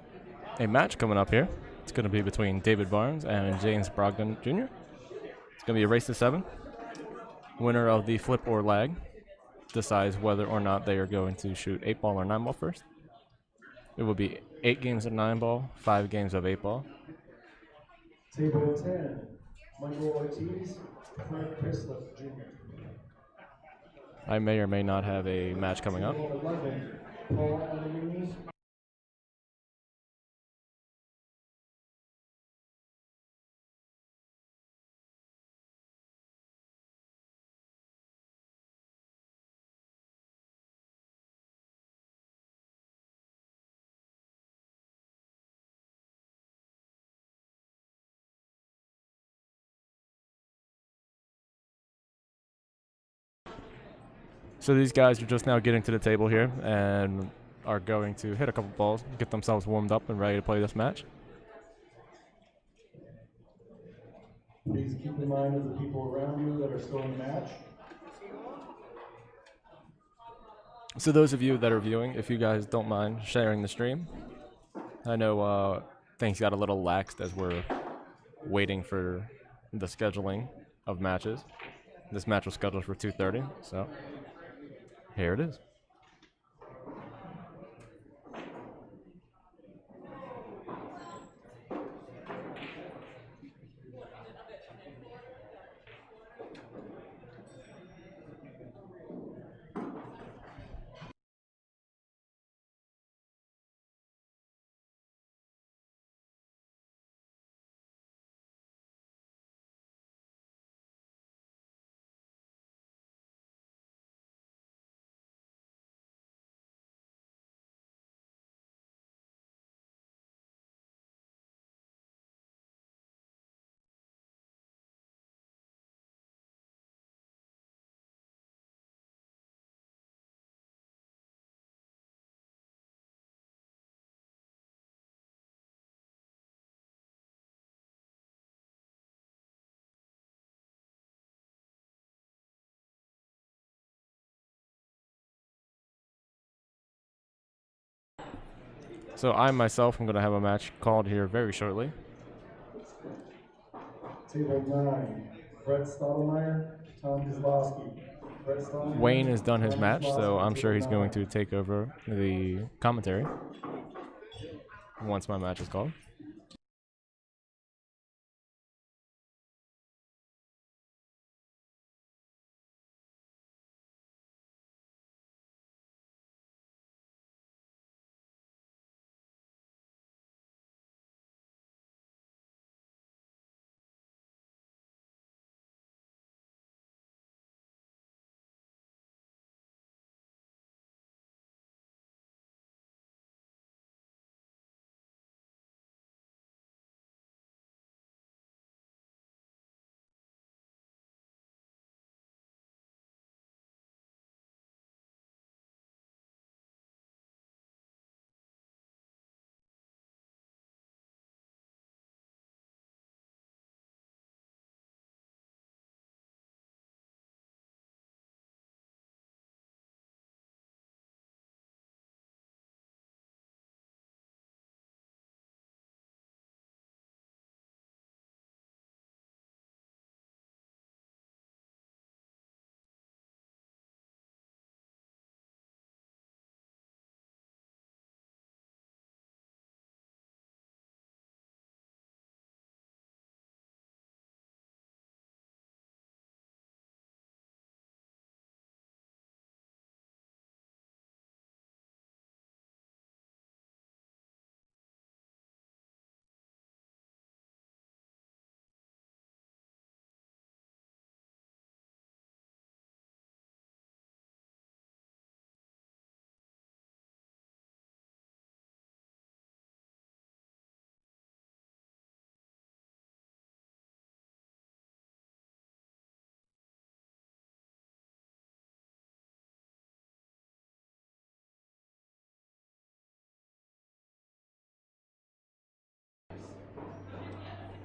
a match coming up here. It's going to be between David Barnes and James Brogdon Jr. It's going to be a race to 7. Winner of the flip or lag decides whether or not they are going to shoot 8 ball or 9 ball first. It will be 8 games of 9 ball, 5 games of 8 ball. Table 10, Michael Ortiz, Fred Chrislip Jr. I may or may not have a match coming up. Table 11, Paul Bernadine. So these guys are just now getting to the table here and are going to hit a couple balls, get themselves warmed up and ready to play this match. Please keep in mind of the people around you that are still in the match. So those of you that are viewing, if you guys don't mind sharing the stream, I know things got a little laxed as we're waiting for the scheduling of matches. This match was scheduled for 2:30, so here it is. So I myself am going to have a match called here very shortly. Table 9, Brett Stottlemyre, Tom Kozlowski. Brett Stottlemyre, Wayne has done his Tom match, so Kozlowski, I'm sure table he's going 9. to take over the commentary once my match is called.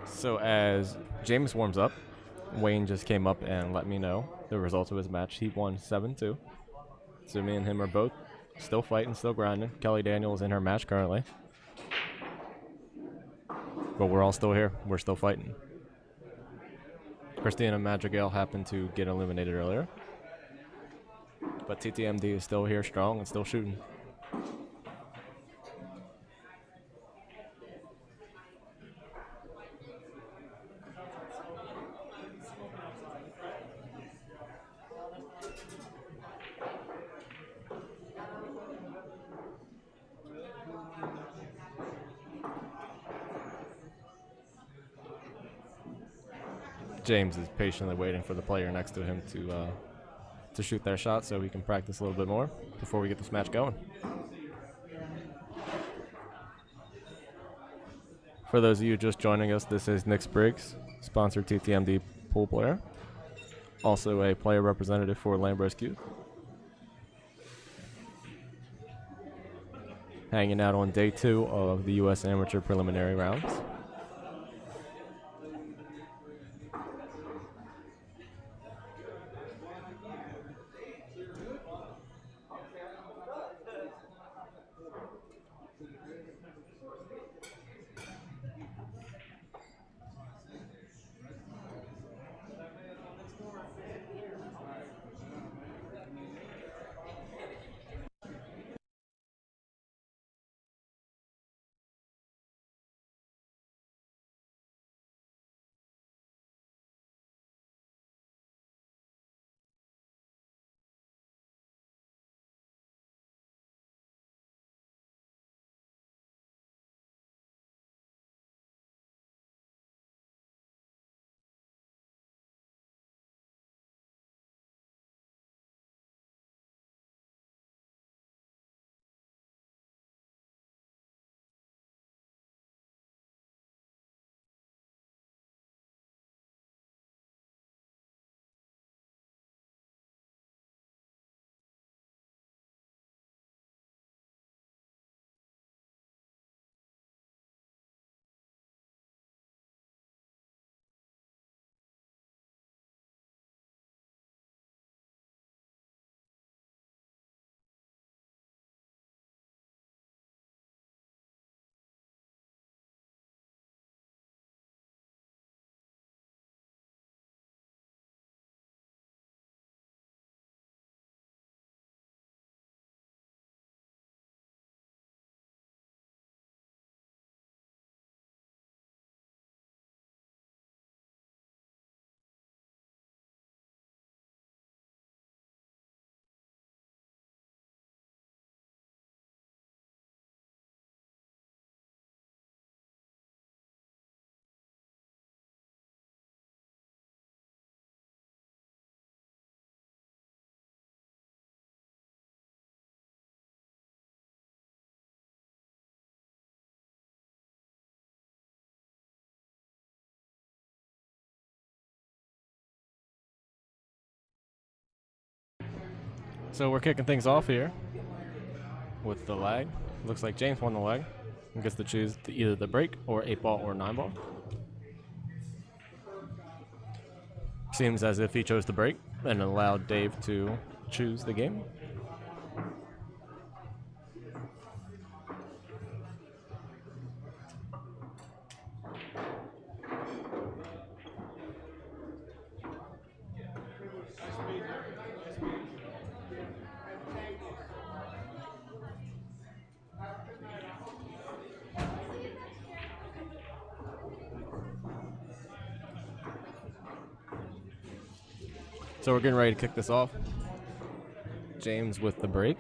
So as James warms up, Wayne just came up and let me know the results of his match. He won 7-2. So me and him are both Still fighting, still grinding. Kelly Daniel is in her match currently. But we're all still here. We're still fighting. Christina Madrigal happened to get eliminated earlier. But TTMD is still here strong and still shooting. James is patiently waiting for the player next to him to shoot their shot so he can practice a little bit more before we get this match going. For those of you just joining us, this is Nick Spriggs, sponsored TTMD pool player, also a player representative for Lambrosque. Hanging out on day 2 of the U.S. Amateur Preliminary rounds. So we're kicking things off here with the leg. Looks like James won the leg. He gets to choose either the break or 8-ball or 9-ball. Seems as if he chose the break and allowed Dave to choose the game. So we're getting ready to kick this off. James with the break.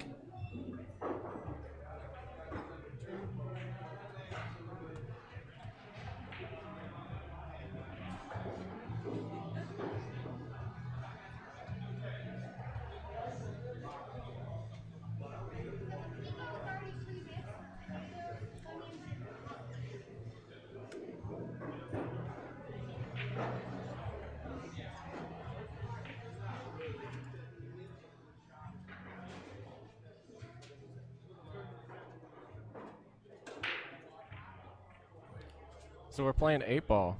So we're playing 8-ball,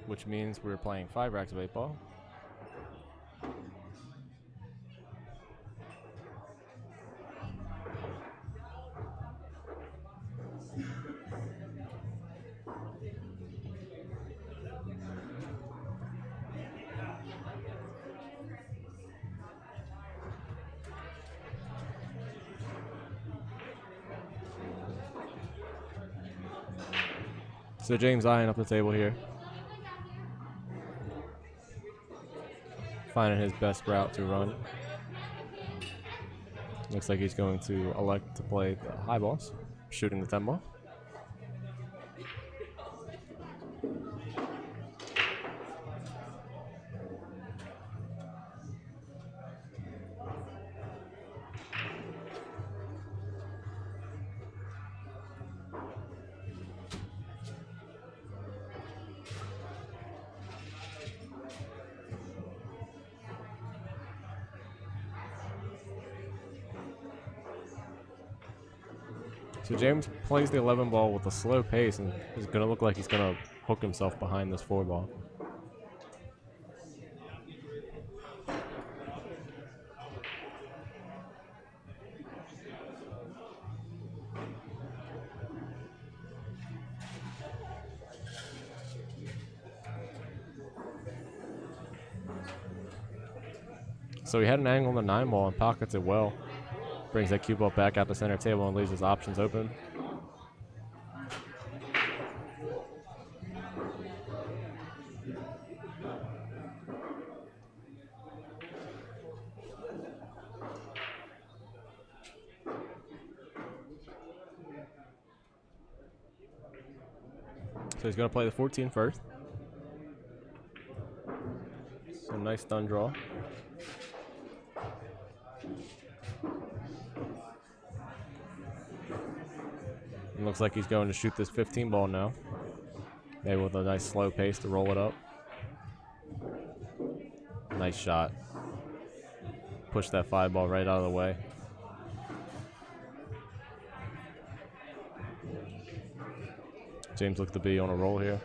which means we're playing 5 racks of 8-ball. So James eyeing up the table here. Finding his best route to run. Looks like he's going to elect to play the high balls, shooting the 10 ball. So James plays the 11 ball with a slow pace and is going to look like he's going to hook himself behind this 4 ball. So he had an angle on the 9 ball and pockets it well. Brings that cue ball back out the center table and leaves his options open. So he's going to play the 14 first. So nice stun draw. And looks like he's going to shoot this 15 ball now. Maybe with a nice slow pace to roll it up. Nice shot. Push that 5 ball right out of the way. James looks to be on a roll here.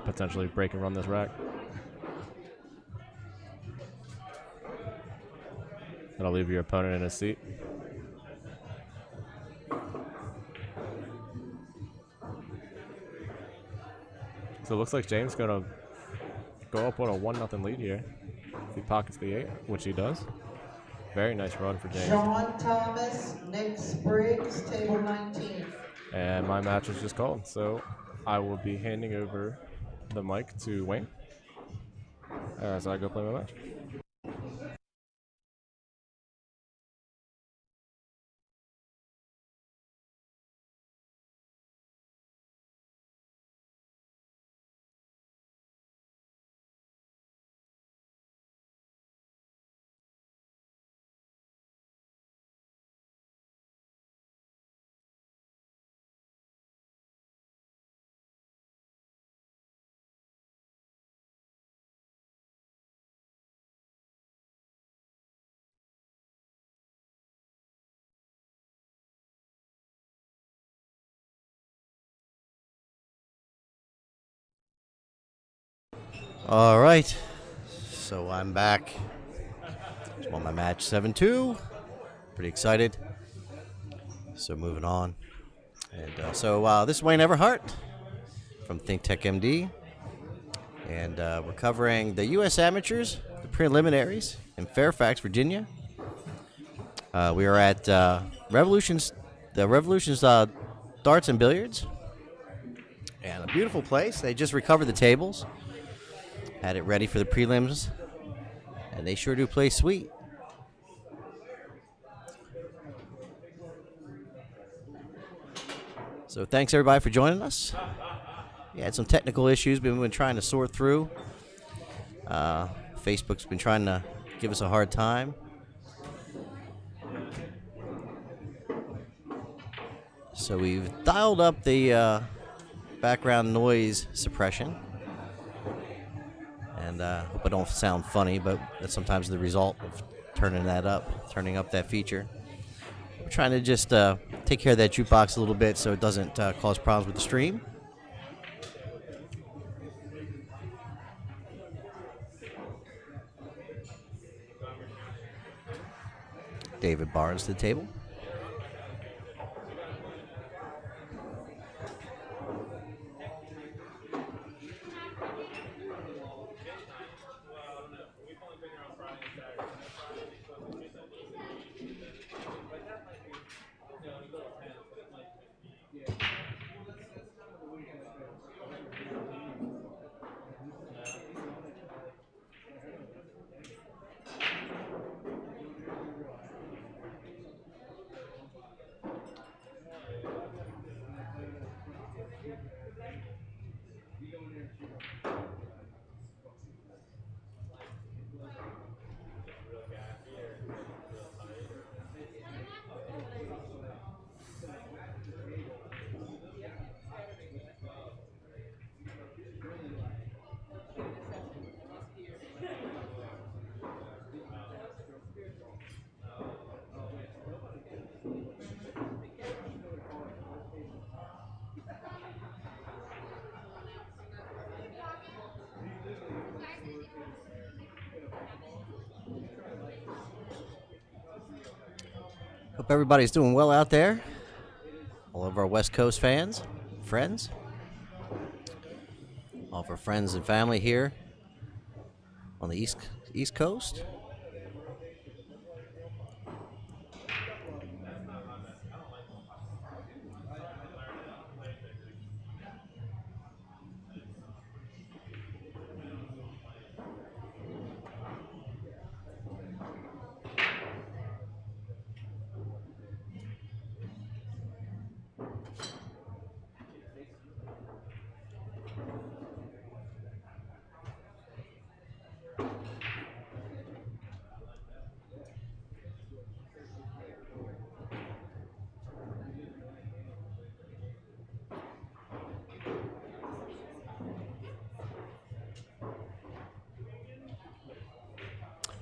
Potentially break and run this rack. That'll leave your opponent in his seat. So it looks like James is going to go up on a 1-0 lead here. If he pockets the 8, which he does. Very nice run for James. Sean Thomas, Nick Spriggs, table 19. And my match was just called, so I will be handing over the mic to Wayne as I go play my match. All right, so I'm back. Just won my match 7-2. Pretty excited. So moving on. And this is Wayne Everhart from ThinkTech MD. And we're covering the U.S. Amateurs, the Preliminaries in Fairfax, Virginia. We are at Revolution's Darts and Billiards. And a beautiful place. They just recovered the tables. Had it ready for the prelims. And they sure do play sweet. So thanks everybody for joining us. We had some technical issues we've been trying to sort through. Facebook's been trying to give us a hard time. So we've dialed up the background noise suppression. And hope I don't sound funny, but that's sometimes the result of turning up that feature. We're trying to just take care of that jukebox a little bit so it doesn't cause problems with the stream. David Barnes to the table. Hope everybody's doing well out there. All of our West Coast fans, friends, all of our friends and family here on the East Coast.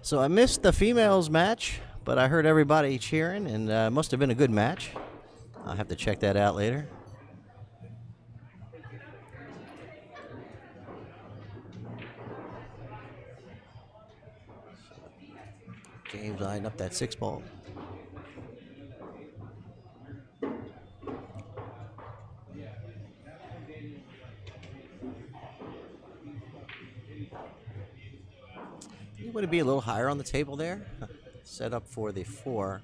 So I missed the females match, but I heard everybody cheering, and it must have been a good match. I'll have to check that out later. James lined up that 6 ball. You want to be a little higher on the table there. Set up for the 4.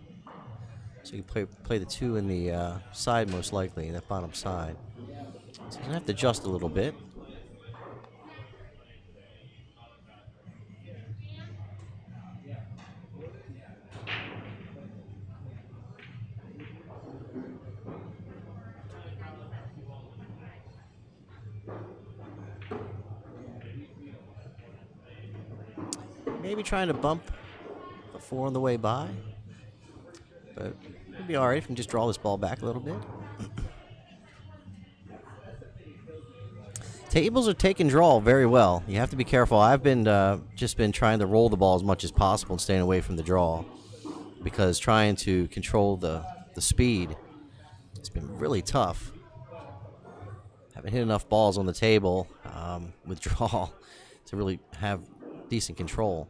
So you play the 2 in the side most likely, that bottom side. So you're going to have to adjust a little bit. Maybe trying to bump the 4 on the way by. But it'll be all right if you can just draw this ball back a little bit. Tables are take and draw very well. You have to be careful. I've been just been trying to roll the ball as much as possible and staying away from the draw, because trying to control the speed, it's been really tough. Haven't hit enough balls on the table with draw to really have decent control.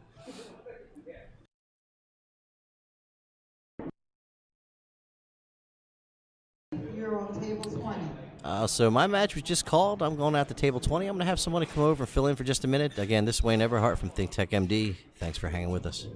You're on table 20. So my match was just called. I'm going out to table 20. I'm going to have someone come over and fill in for just a minute. Again, this is Wayne Everhart from Think Tech MD. Thanks for hanging with us.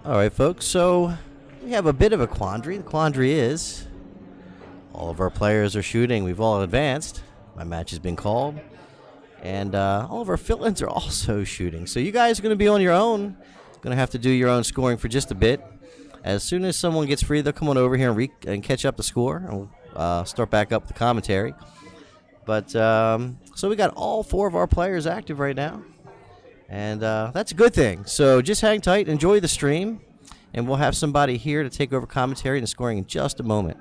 All right, folks. So we have a bit of a quandary. The quandary is all of our players are shooting. We've all advanced. My match has been called. And all of our fill-ins are also shooting. So you guys are going to be on your own. Going to have to do your own scoring for just a bit. As soon as someone gets free, they'll come on over here and catch up the score. And we'll start back up the commentary. But so we got all 4 of our players active right now. And that's a good thing. So just hang tight, enjoy the stream, and we'll have somebody here to take over commentary and scoring in just a moment.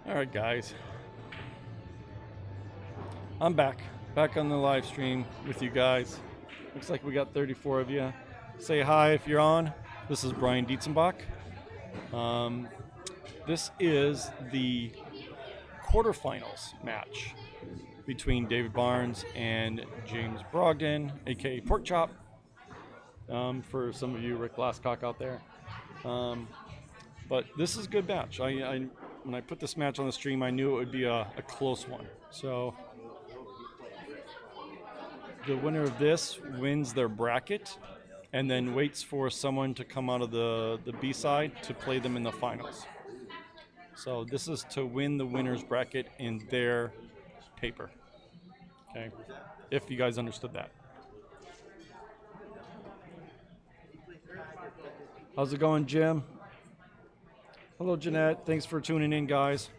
All right, guys. I'm back on the live stream with you guys. Looks like we got 34 of you. Say hi if you're on. This is Brian Dietzenbach. This is the quarterfinals match between David Barnes and James Brogdon, aka Pork Chop. For some of you Rick Glasscock out there. But this is a good match. When I put this match on the stream, I knew it would be a close one. So the winner of this wins their bracket and then waits for someone to come out of the B side to play them in the finals. So this is to win the winner's bracket in their paper. Okay, if you guys understood that. How's it going, Jim? Hello, Jeanette. Thanks for tuning in, guys.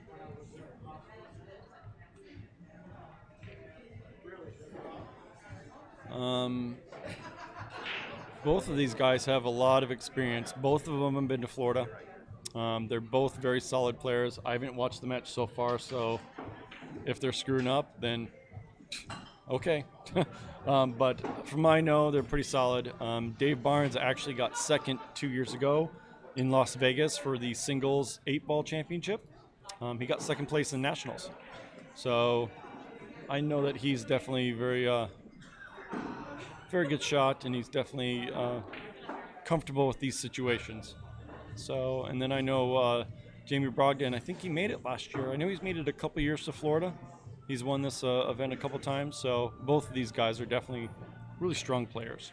Both of these guys have a lot of experience. Both of them have been to Florida. They're both very solid players. I haven't watched the match so far, so if they're screwing up, then okay. But from I know, they're pretty solid. Dave Barnes actually got second 2 years ago in Las Vegas for the singles 8-ball championship. He got second place in nationals. So I know that he's definitely very good shot, and he's definitely comfortable with these situations. So, and then I know Jamie Brogdon, I think he made it last year. I know he's made it a couple years to Florida. He's won this event a couple times. So both of these guys are definitely really strong players.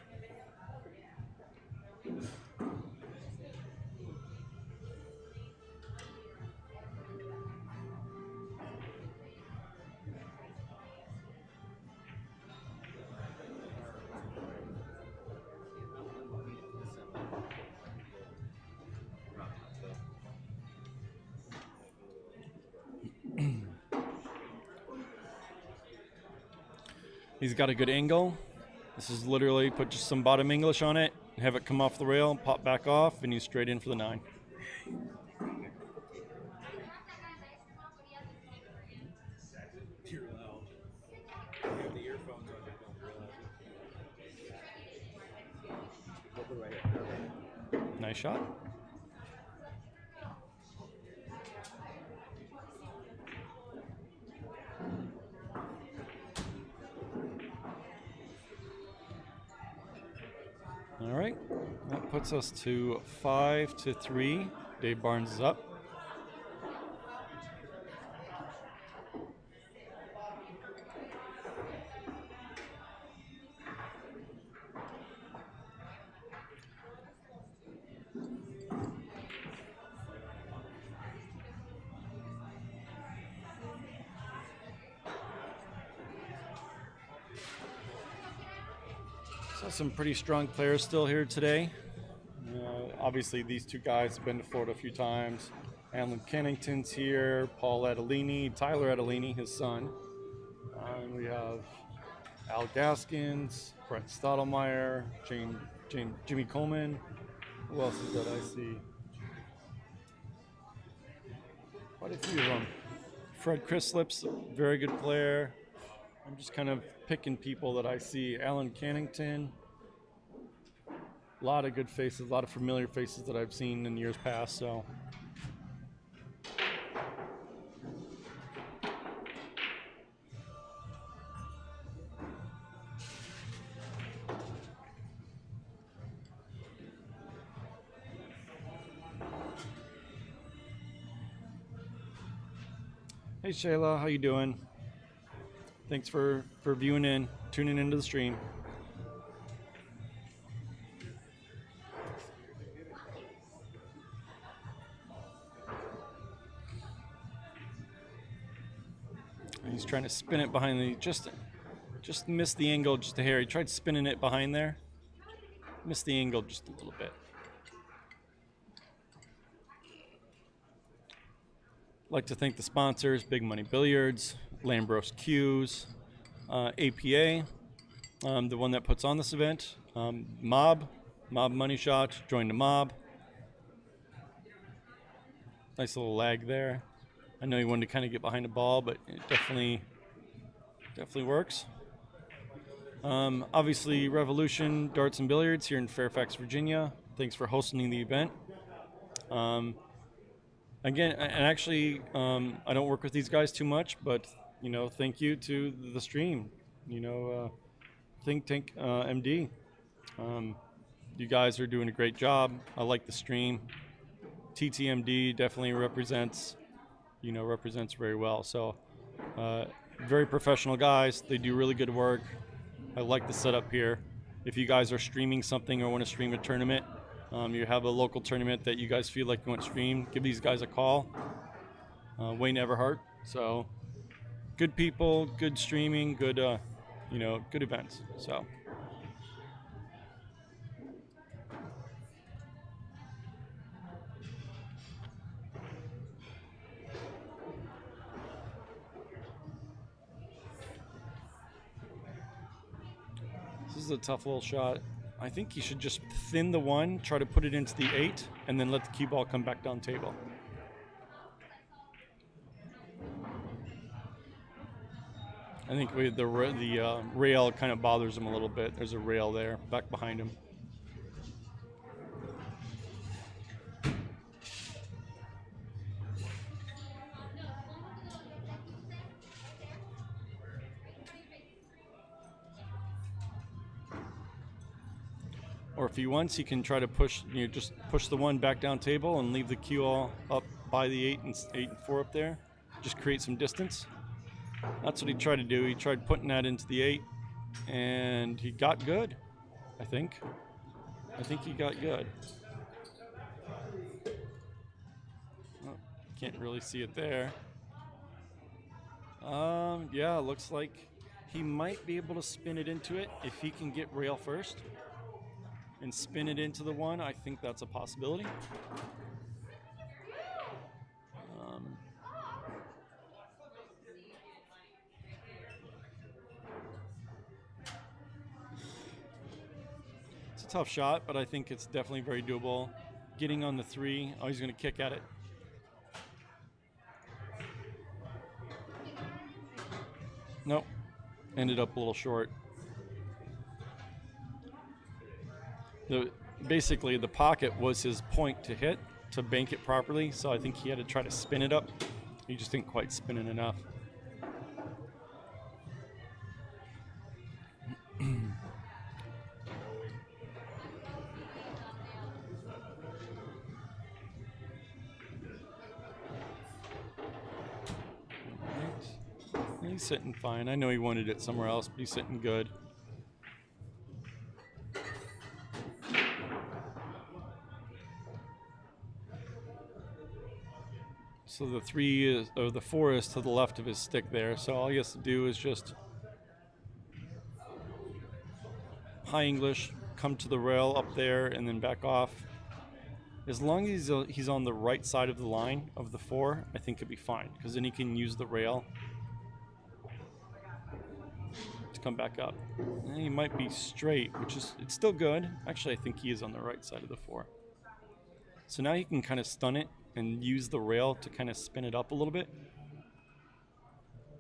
He's got a good angle. This is literally put just some bottom English on it, have it come off the rail, pop back off, and he's straight in for the 9. Nice shot. All right, that puts us to 5-3. Dave Barnes is up. So some pretty strong players still here today. Obviously, these two guys have been to Florida a few times. Alan Kennington's here, Paul Adelini, Tyler Adelini, his son. And we have Al Gaskins, Brent Stottlemyre, Jimmy Coleman. Who else is that I see? Quite a few of them. Fred Chrislip's a very good player. I'm just kind of picking people that I see. Alan Cannington. A lot of good faces, a lot of familiar faces that I've seen in years past, so. Hey Shayla, how you doing? Thanks for viewing in, tuning into the stream. He's trying to spin it behind the, just missed the angle just a hair. He tried spinning it behind there. Missed the angle just a little bit. Like to thank the sponsors, Big Money Billiards, Lambros Cues, APA, the one that puts on this event, Mob Money Shot, join the Mob. Nice little lag there. I know he wanted to kind of get behind the ball, but it definitely works. Obviously, Revolution Darts and Billiards here in Fairfax, Virginia. Thanks for hosting the event. Again, and actually, I don't work with these guys too much, but thank you to the stream. Think Tank MD. You guys are doing a great job. I like the stream. TTMD definitely represents very well. So, very professional guys. They do really good work. I like the setup here. If you guys are streaming something or want to stream a tournament, you have a local tournament that you guys feel like you want to stream, give these guys a call. Wayne Everhart. So, good people, good streaming, good, good events. So. This is a tough little shot. I think he should just thin the 1, try to put it into the 8, and then let the cue ball come back down table. I think the rail kind of bothers him a little bit. There's a rail there, back behind him. Or if he wants, he can try to just push the 1 back down table and leave the cue all up by the 8 and 4 up there. Just create some distance. That's what he tried to do. He tried putting that into the 8, and he got good, I think. I think he got good. Oh, can't really see it there. Yeah, looks like he might be able to spin it into it if he can get rail first and spin it into the 1. I think that's a possibility. It's a tough shot, but I think it's definitely very doable. Getting on the 3. Oh, he's going to kick at it. Nope. Ended up a little short. Basically, the pocket was his point to hit, to bank it properly, so I think he had to try to spin it up. He just didn't quite spin it enough. He's sitting fine. I know he wanted it somewhere else, but he's sitting good. So the 3 is, or the 4 is to the left of his stick there. So all he has to do is just high English, come to the rail up there, and then back off. As long as he's on the right side of the line of the 4, I think it'd be fine, because then he can use the rail to come back up. And he might be straight, it's still good. Actually, I think he is on the right side of the 4. So now he can kind of stun it and use the rail to kind of spin it up a little bit.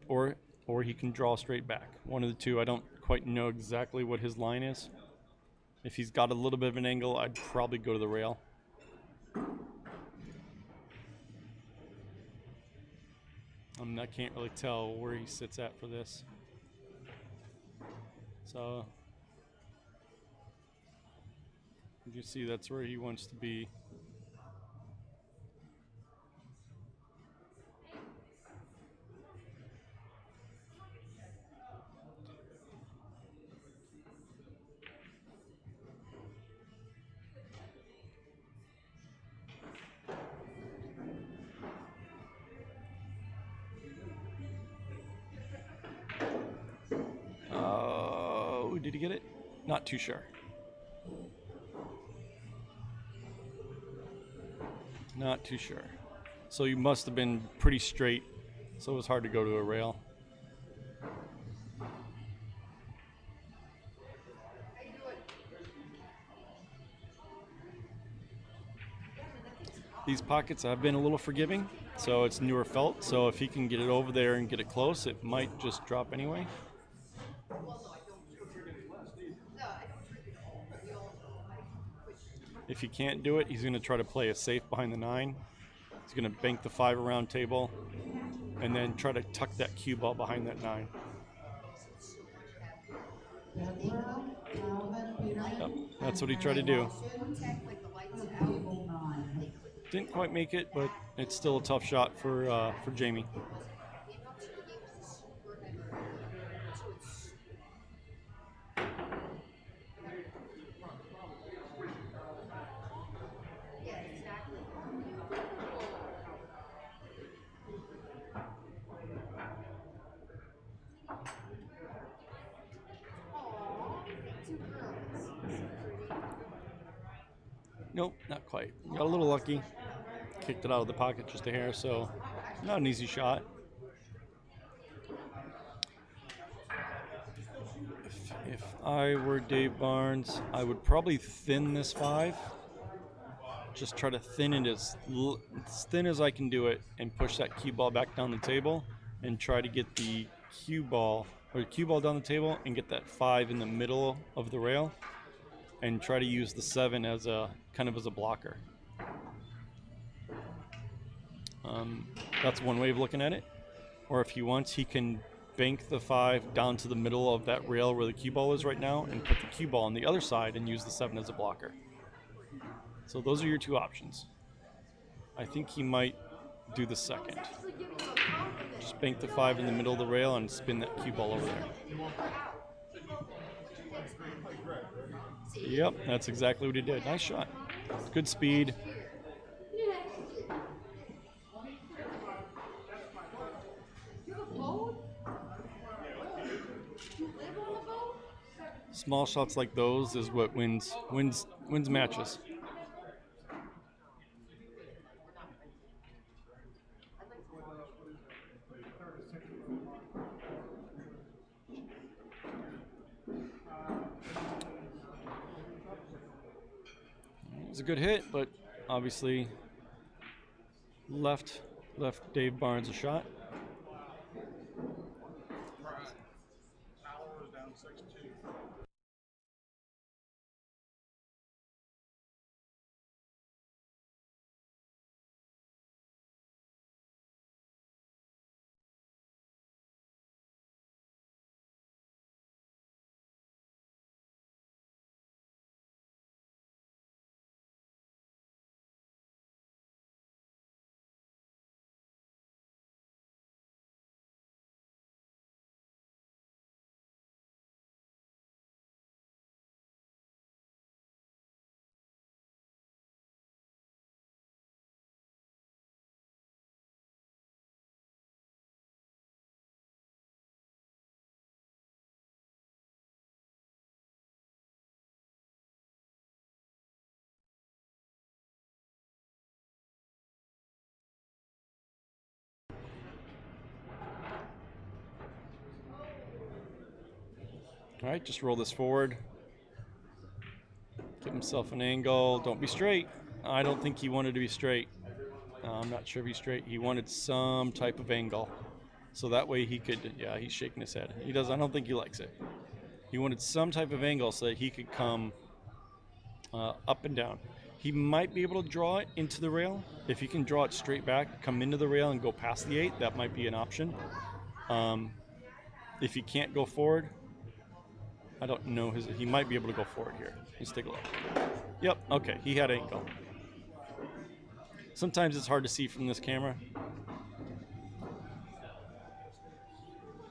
Or he can draw straight back. One of the two. I don't quite know exactly what his line is. If he's got a little bit of an angle, I'd probably go to the rail. I can't really tell where he sits at for this. So, you see that's where he wants to be. Oh, did he get it? Not too sure. Not too sure. So you must have been pretty straight, so it was hard to go to a rail. These pockets have been a little forgiving, so it's newer felt. So if he can get it over there and get it close, it might just drop anyway. If he can't do it, he's going to try to play it safe behind the 9. He's going to bank the 5 around table and then try to tuck that cue ball behind that 9. Deborah, Calvin, Peterman, Yep, that's what he and tried to do. Watkins of table 9. Didn't quite make it, but it's still a tough shot for Jamie. Nope, not quite. Got a little lucky. Kicked it out of the pocket just a hair, so not an easy shot. If I were Dave Barnes, I would probably thin this 5. Just try to thin it as thin as I can do it and push that cue ball back down the table and try to get the cue ball down the table and get that 5 in the middle of the rail and try to use the 7 as a kind of as a blocker. That's one way of looking at it. Or if he wants, he can bank the 5 down to the middle of that rail where the cue ball is right now and put the cue ball on the other side and use the 7 as a blocker. So those are your 2 options. I think he might do the second. Just bank the 5 in the middle of the rail and spin that cue ball over there. Yep, that's exactly what he did. Nice shot. Good speed. Small shots like those is what wins matches. It was a good hit, but obviously left Dave Barnes a shot. All right, just roll this forward. Give himself an angle. Don't be straight. I don't think he wanted to be straight. I'm not sure if he's straight. He wanted some type of angle. So that way he could, yeah, he's shaking his head. He does, I don't think he likes it. He wanted some type of angle so that he could come up and down. He might be able to draw it into the rail. If he can draw it straight back, come into the rail and go past the 8, that might be an option. If he can't go forward, I don't know, he might be able to go forward here. Let's take a look. Yep, okay, he had angle. Sometimes it's hard to see from this camera.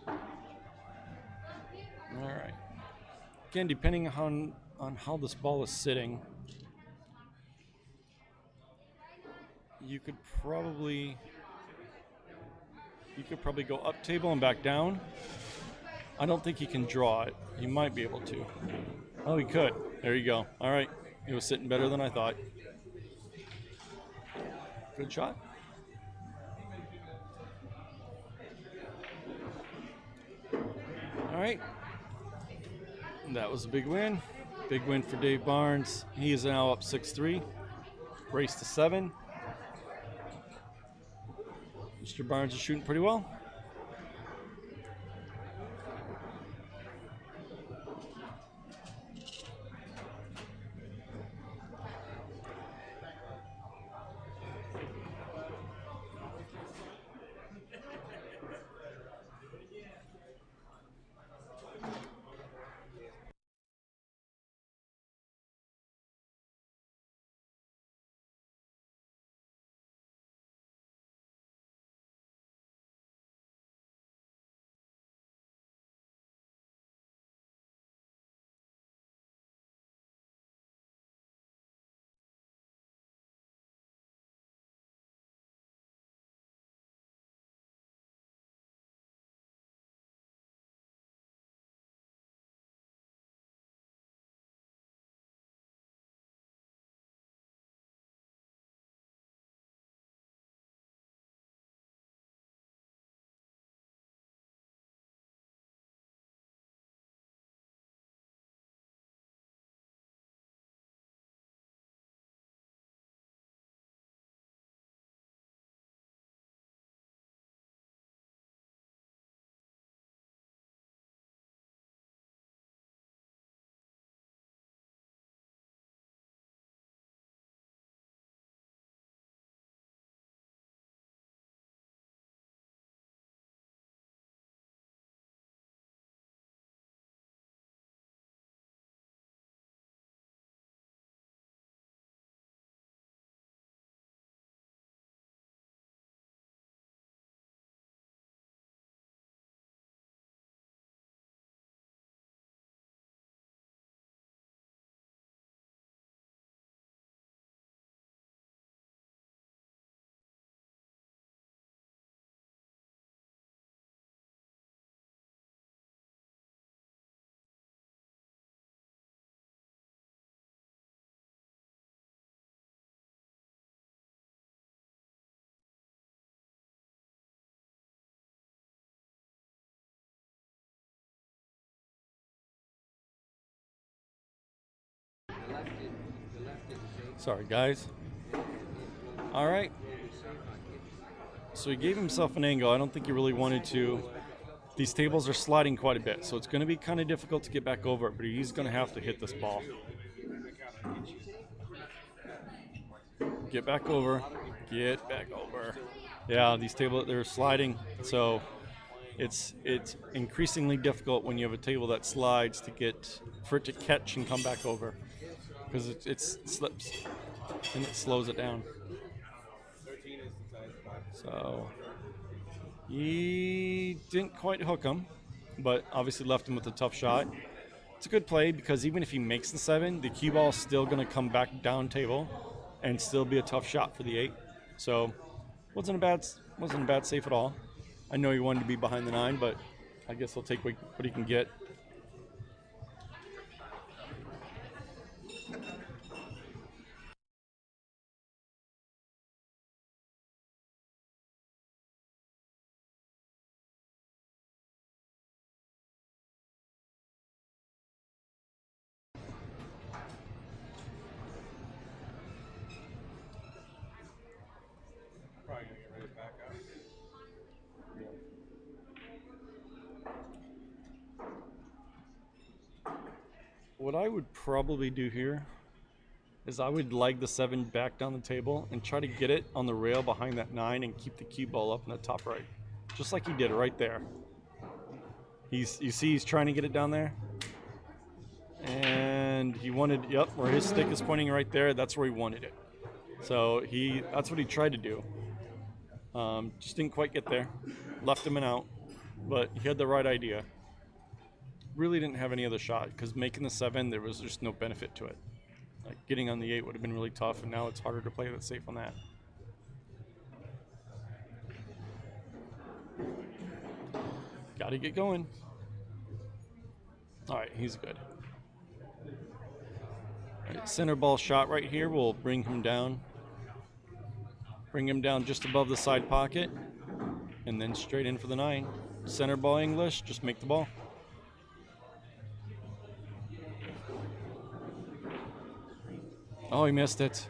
All right. Again, depending on how this ball is sitting, you could probably go up table and back down. I don't think he can draw it. He might be able to. Oh, he could. There you go. All right. It was sitting better than I thought. Good shot. All right. That was a big win. Big win for Dave Barnes. He is now up 6-3. Race to 7. Mr. Barnes is shooting pretty well. Sorry, guys. All right. So he gave himself an angle. I don't think he really wanted to. These tables are sliding quite a bit, so it's going to be kind of difficult to get back over it, but he's going to have to hit this ball. Get back over. Get back over. Yeah, these tables, they're sliding, so it's increasingly difficult when you have a table that slides for it to catch and come back over, because it slips and it slows it down. So he didn't quite hook him, but obviously left him with a tough shot. It's a good play because even if he makes the 7, the cue ball is still going to come back down table and still be a tough shot for the 8. So wasn't a bad save at all. I know he wanted to be behind the 9, but I guess he'll take what he can get. Probably gonna get ready to back up. What I would probably do here is I would leg the 7 back down the table and try to get it on the rail behind that 9 and keep the cue ball up in the top right. Just like he did right there. You see he's trying to get it down there? And he wanted, yep, where his stick is pointing right there, that's where he wanted it. So that's what he tried to do. Just didn't quite get there. Left him and out, but he had the right idea. Really didn't have any other shot because making the 7, there was just no benefit to it. Like getting on the 8 would have been really tough, and now it's harder to play that safe on that. Got to get going. All right, he's good. All right, center ball shot right here will bring him down. Bring him down just above the side pocket, and then straight in for the 9. Center ball English, just make the ball. Oh, he missed it.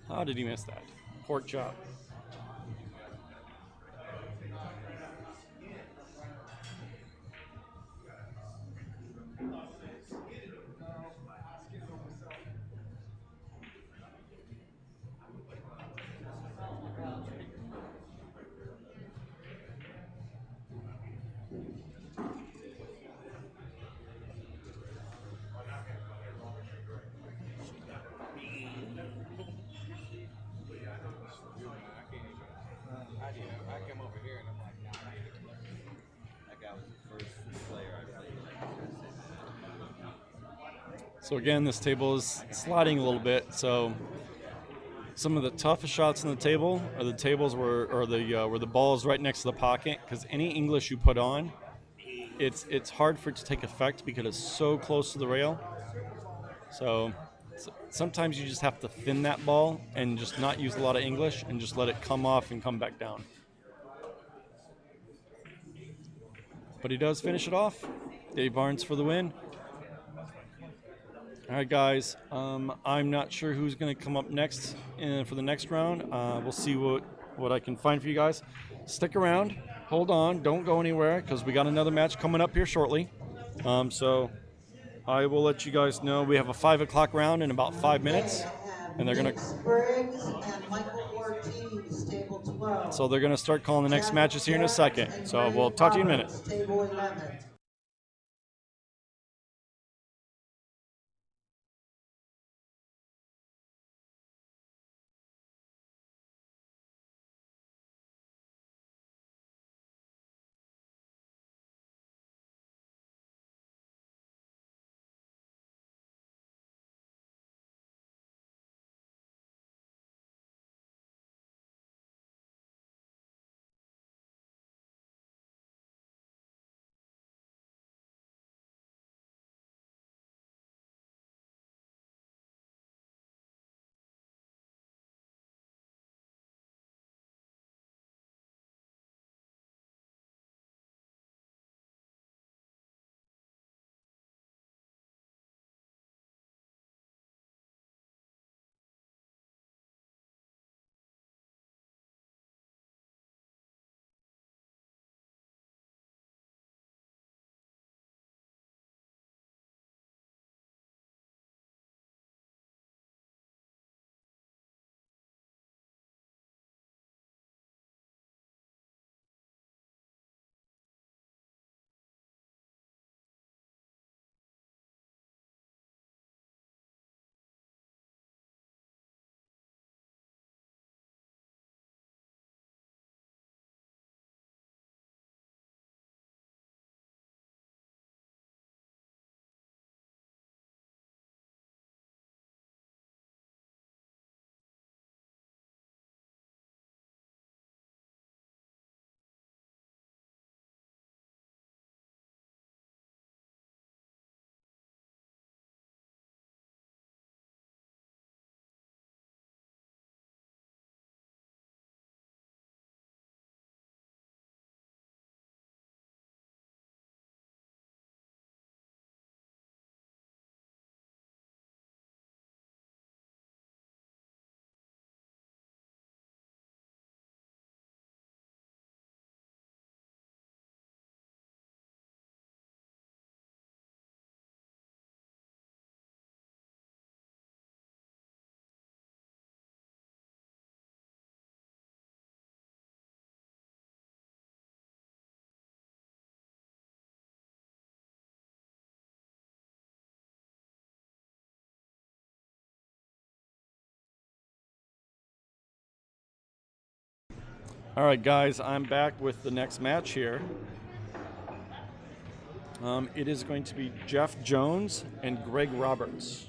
How did he miss that? pork chop. I come over here and I'm like, nah, I can't even look. That guy was the first player I played. So again, this table is sliding a little bit. So some of the toughest shots on the table are the tables where the ball is right next to the pocket, because any English you put on, it's hard for it to take effect because it's so close to the rail. So sometimes you just have to thin that ball and just not use a lot of English and just let it come off and come back down. But he does finish it off. Dave Barnes for the win. All right, guys. I'm not sure who's going to come up next for the next round. We'll see what I can find for you guys. Stick around. Hold on. Don't go anywhere because we got another match coming up here shortly. So I will let you guys know. We have a 5 o'clock round in about 5 minutes. And they're going to... Spriggs and Michael Ortiz, table 12. So they're going to start calling the next matches here in a second. So we'll talk to you in a minute. Table 11. All right, guys, I'm back with the next match here. It is going to be Jeff Jones and Greg Roberts.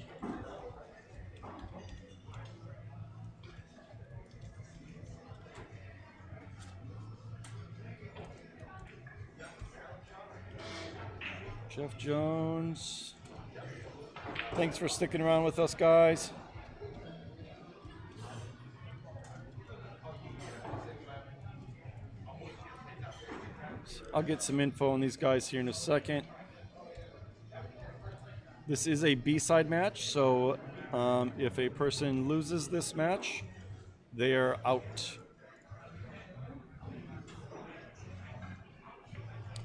Jeff Jones. Thanks for sticking around with us, guys. I'll get some info on these guys here in a second. This is a B-side match, so if a person loses this match, They are out.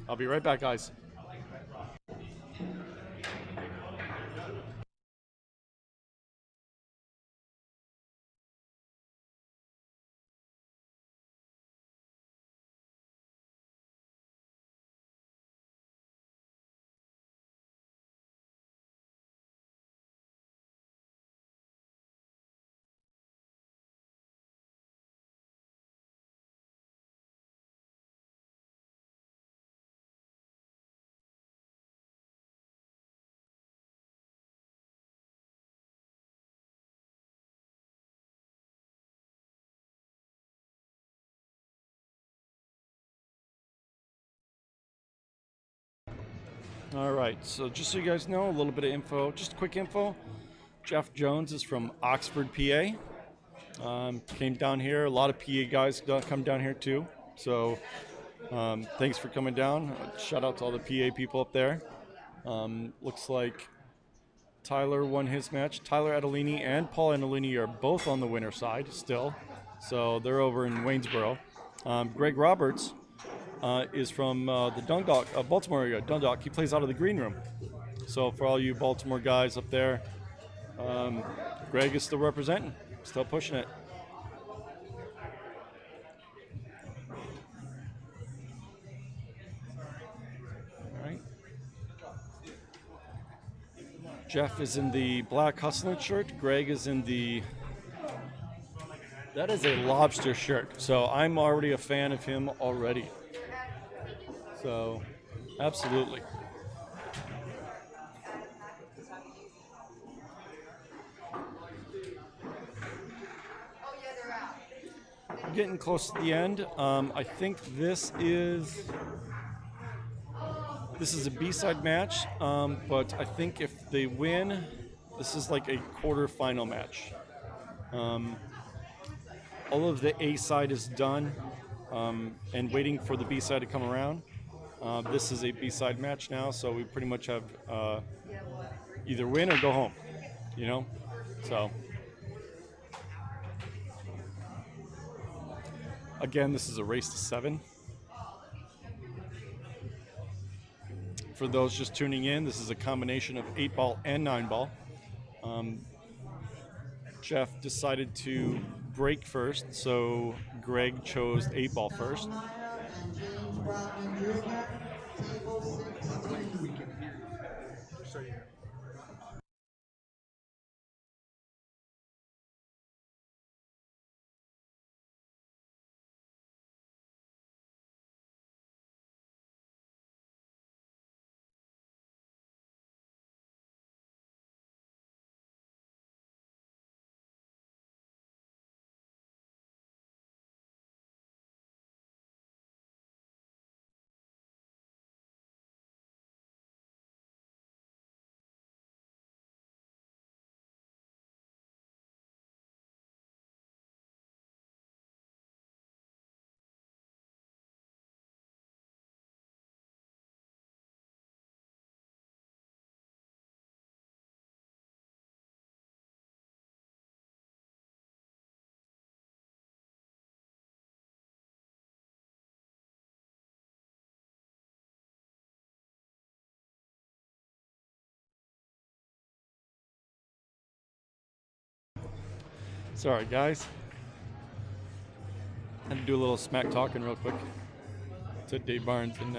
I'll be right back, guys. All right, so just so you guys know, a little bit of info, just quick info. Jeff Jones is from Oxford, PA. Came down here. A lot of PA guys come down here too. So thanks for coming down. Shout out to all the PA people up there. Looks like Tyler won his match. Tyler Adelini and Paul Adelini are both on the winner side still. So they're over in Waynesboro. Greg Roberts is from the Dundalk, Baltimore area, Dundalk. He plays out of the green room. So for all you Baltimore guys up there, Greg is still representing, still pushing it. All right. Jeff is in the black hustling shirt. Greg is in the, that is a lobster shirt. So I'm already a fan of him already. So absolutely. Getting close to the end. I think this is a B-side match, but I think if they win, this is like a quarterfinal match. All of the A side is done, and waiting for the B side to come around. This is a B side match now, so we pretty much have either win or go home, you know? So, again, this is a race to 7. For those just tuning in, this is a combination of 8-ball and 9-ball. Jeff decided to break first, so Greg chose 8-ball first. Meyer and James Brockman Jr., table 16. Sorry, guys. Had to do a little smack talking real quick to Dave Barnes and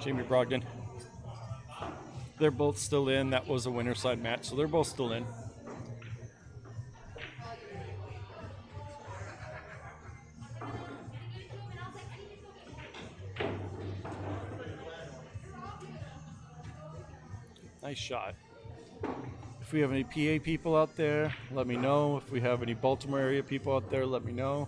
Jamie Brogdon. They're both still in. That was a winner side match, so they're both still in. Nice shot. If we have any PA people out there, let me know. If we have any Baltimore area people out there, let me know.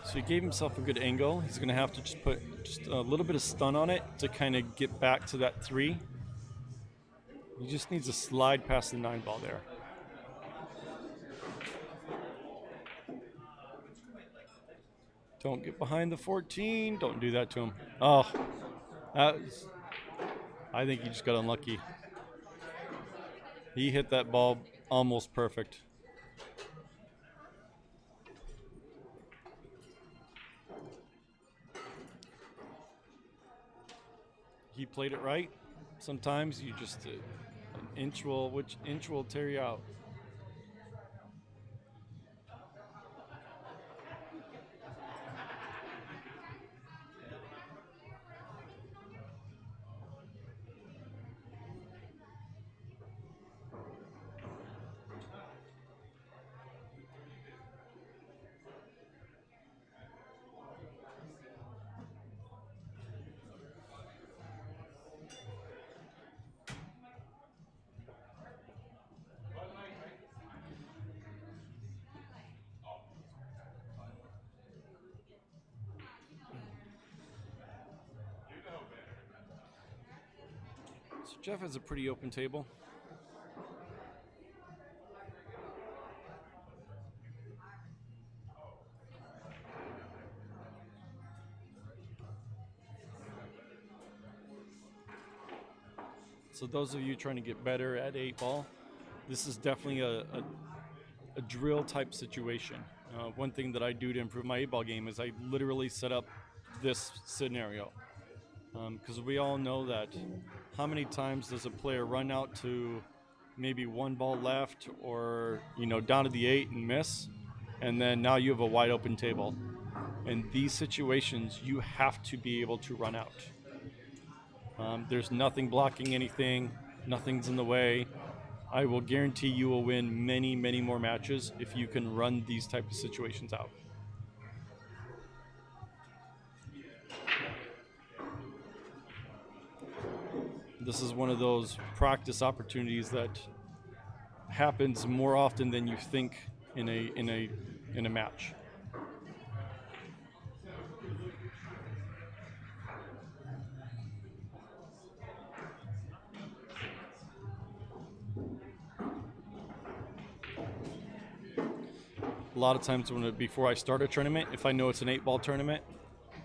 So he gave himself a good angle. He's going to have to just put just a little bit of stun on it to kind of get back to that 3. He just needs to slide past the 9-ball there. Don't get behind the 14. Don't do that to him. Oh, I think he just got unlucky. He hit that ball almost perfect. He played it right. Sometimes you just which inch will tear you out. So Jeff has a pretty open table. So those of you trying to get better at 8-ball, this is definitely a drill type situation. One thing that I do to improve my 8-ball game is I literally set up this scenario. Because we all know that how many times does a player run out to maybe one ball left or, down to the 8 and miss, and then now you have a wide open table. In these situations, you have to be able to run out. There's nothing blocking anything, nothing's in the way. I will guarantee you will win many, many more matches if you can run these type of situations out. This is one of those practice opportunities that happens more often than you think in a match. A lot of times before I start a tournament, if I know it's an 8-ball tournament,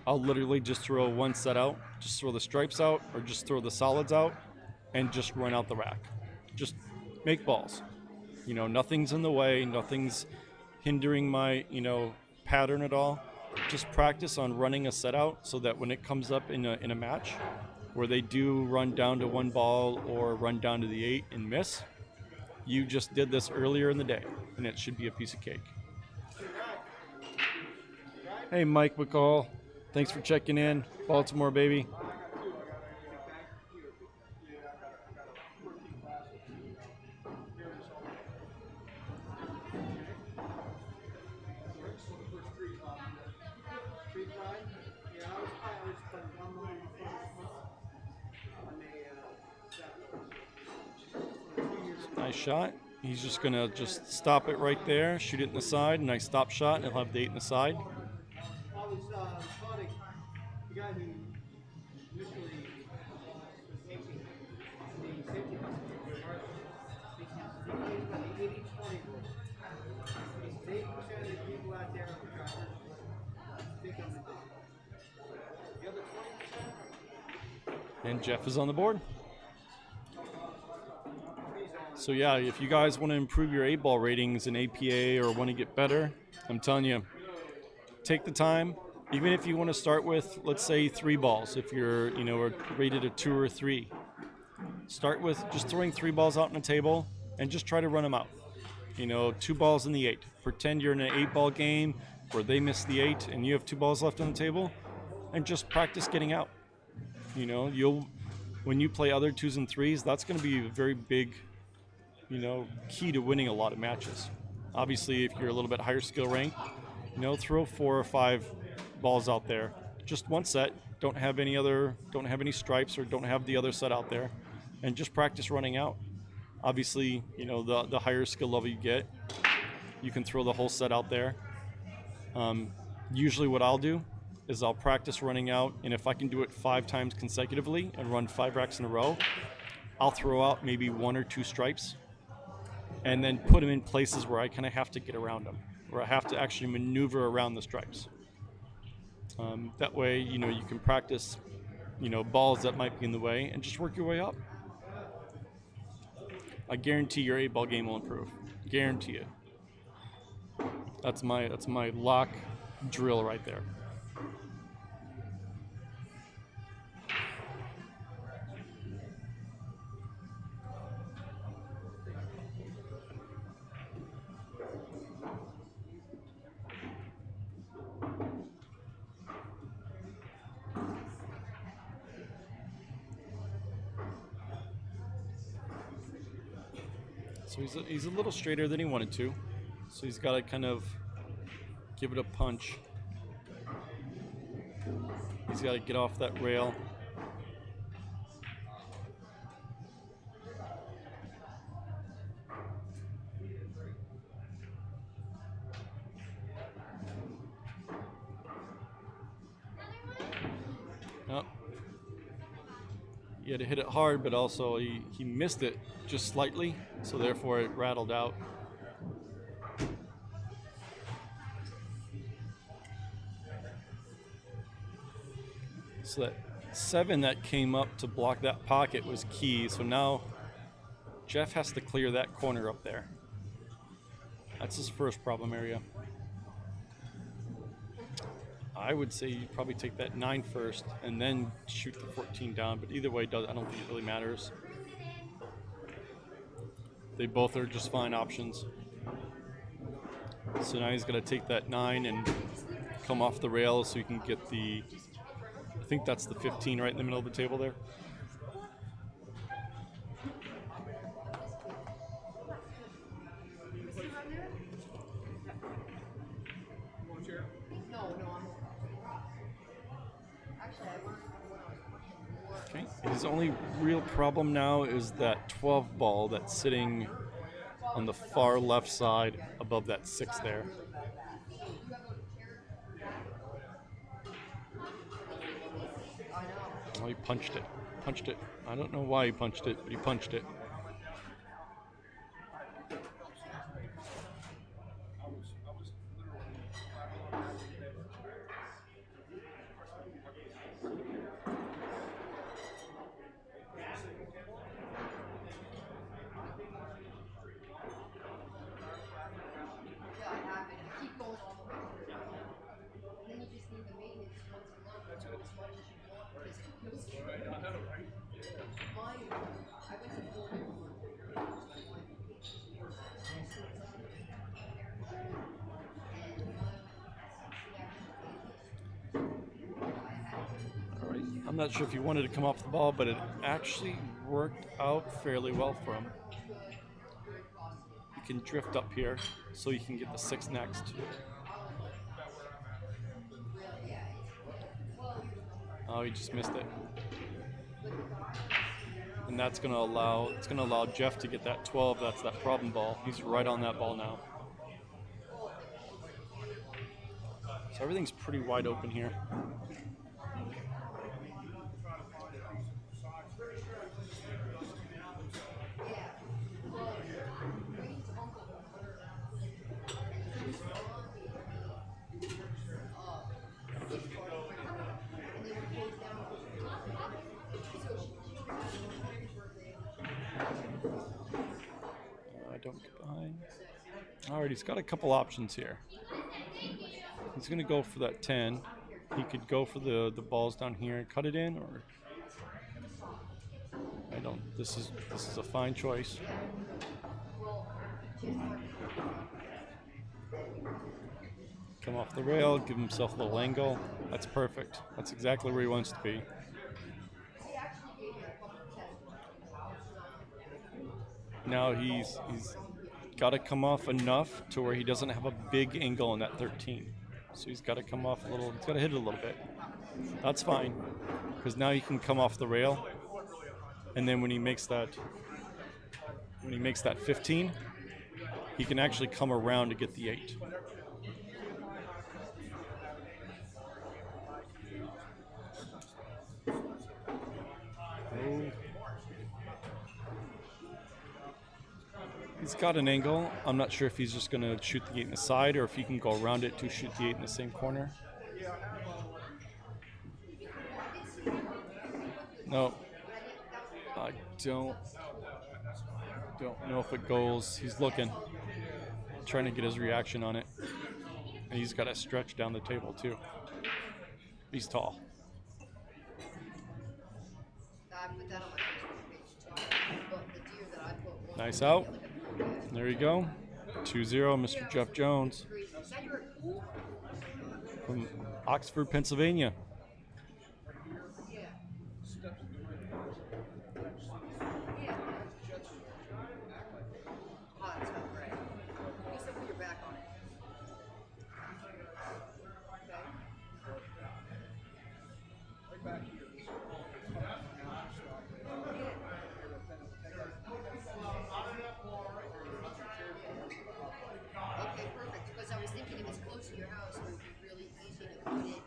I'll literally just throw one set out, just throw the stripes out, or just throw the solids out, and just run out the rack. Just make balls. Nothing's in the way, nothing's hindering my, pattern at all. Just practice on running a set out so that when it comes up in a match where they do run down to one ball or run down to the 8 and miss, you just did this earlier in the day, and it should be a piece of cake. Hey, Mike McCall. Thanks for checking in. Baltimore, baby. Nice shot. He's just going to stop it right there, shoot it in the side. Nice stop shot, and he'll have the 8 in the side. The guy who initially was taking the safety bus he plays by the 80-20 rule. He says 80% of the people out there on the trackers think I'm the dick. The other 20%. And Jeff is on the board. So yeah, if you guys want to improve your 8-ball ratings in APA or want to get better, I'm telling you, take the time. Even if you want to start with, let's say, 3 balls, if you're, rated a 2 or 3, start with just throwing 3 balls out on the table and just try to run them out. 2 balls in the 8. Pretend you're in an 8-ball game where they miss the 8 and you have 2 balls left on the table, and just practice getting out. When you play other 2s and 3s, that's going to be a very big, key to winning a lot of matches. Obviously, if you're a little bit higher skill rank, throw 4 or 5 balls out there. Just one set. Don't have any stripes, or don't have the other set out there, and just practice running out. Obviously, the higher skill level you get, you can throw the whole set out there. Usually what I'll do is I'll practice running out, and if I can do it 5 times consecutively and run 5 racks in a row, I'll throw out maybe 1 or 2 stripes and then put them in places where I kind of have to get around them, where I have to actually maneuver around the stripes. That way, you can practice balls that might be in the way, and just work your way up. I guarantee your 8-ball game will improve. Guarantee it. That's my lock drill right there. So he's a little straighter than he wanted to. So he's got to kind of give it a punch. He's got to get off that rail. Oh. He had to hit it hard, but also he missed it just slightly, so therefore it rattled out. So that 7 that came up to block that pocket was key. So now Jeff has to clear that corner up there. That's his first problem area. I would say you probably take that 9 first and then shoot the 14 down, but either way, I don't think it really matters. They both are just fine options. So now he's got to take that 9 and come off the rail so you can get the, I think that's the 15 right in the middle of the table there. Okay. His only real problem now is that 12 ball that's sitting on the far left side above that 6 there. Oh, he punched it. Punched it. I don't know why he punched it, but he punched it. I'm not sure if he wanted to come off the ball, but it actually worked out fairly well for him. He can drift up here so he can get the 6 next. Oh, he just missed it. And that's going to allow Jeff to get that 12. That's that problem ball. He's right on that ball now. So everything's pretty wide open here. Don't get behind. All right, he's got a couple options here. He's going to go for that 10. He could go for the balls down here and cut it in, or I don't. This is a fine choice. Come off the rail, give himself a little angle. That's perfect. That's exactly where he wants to be. Now he's got to come off enough to where he doesn't have a big angle in that 13. So he's got to come off a little. He's got to hit it a little bit. That's fine, because now he can come off the rail, and then when he makes that 15, he can actually come around to get the 8. He's got an angle. I'm not sure if he's just going to shoot the 8 in the side or if he can go around it to shoot the 8 in the same corner. No, I don't know if it goes. He's looking, trying to get his reaction on it. And he's got to stretch down the table too. He's tall. Nice out. There you go. 2-0, Mr. Jeff Jones from Oxford, Pennsylvania. Okay, perfect. Because I was thinking if it's close to your house, it would be really easy to put it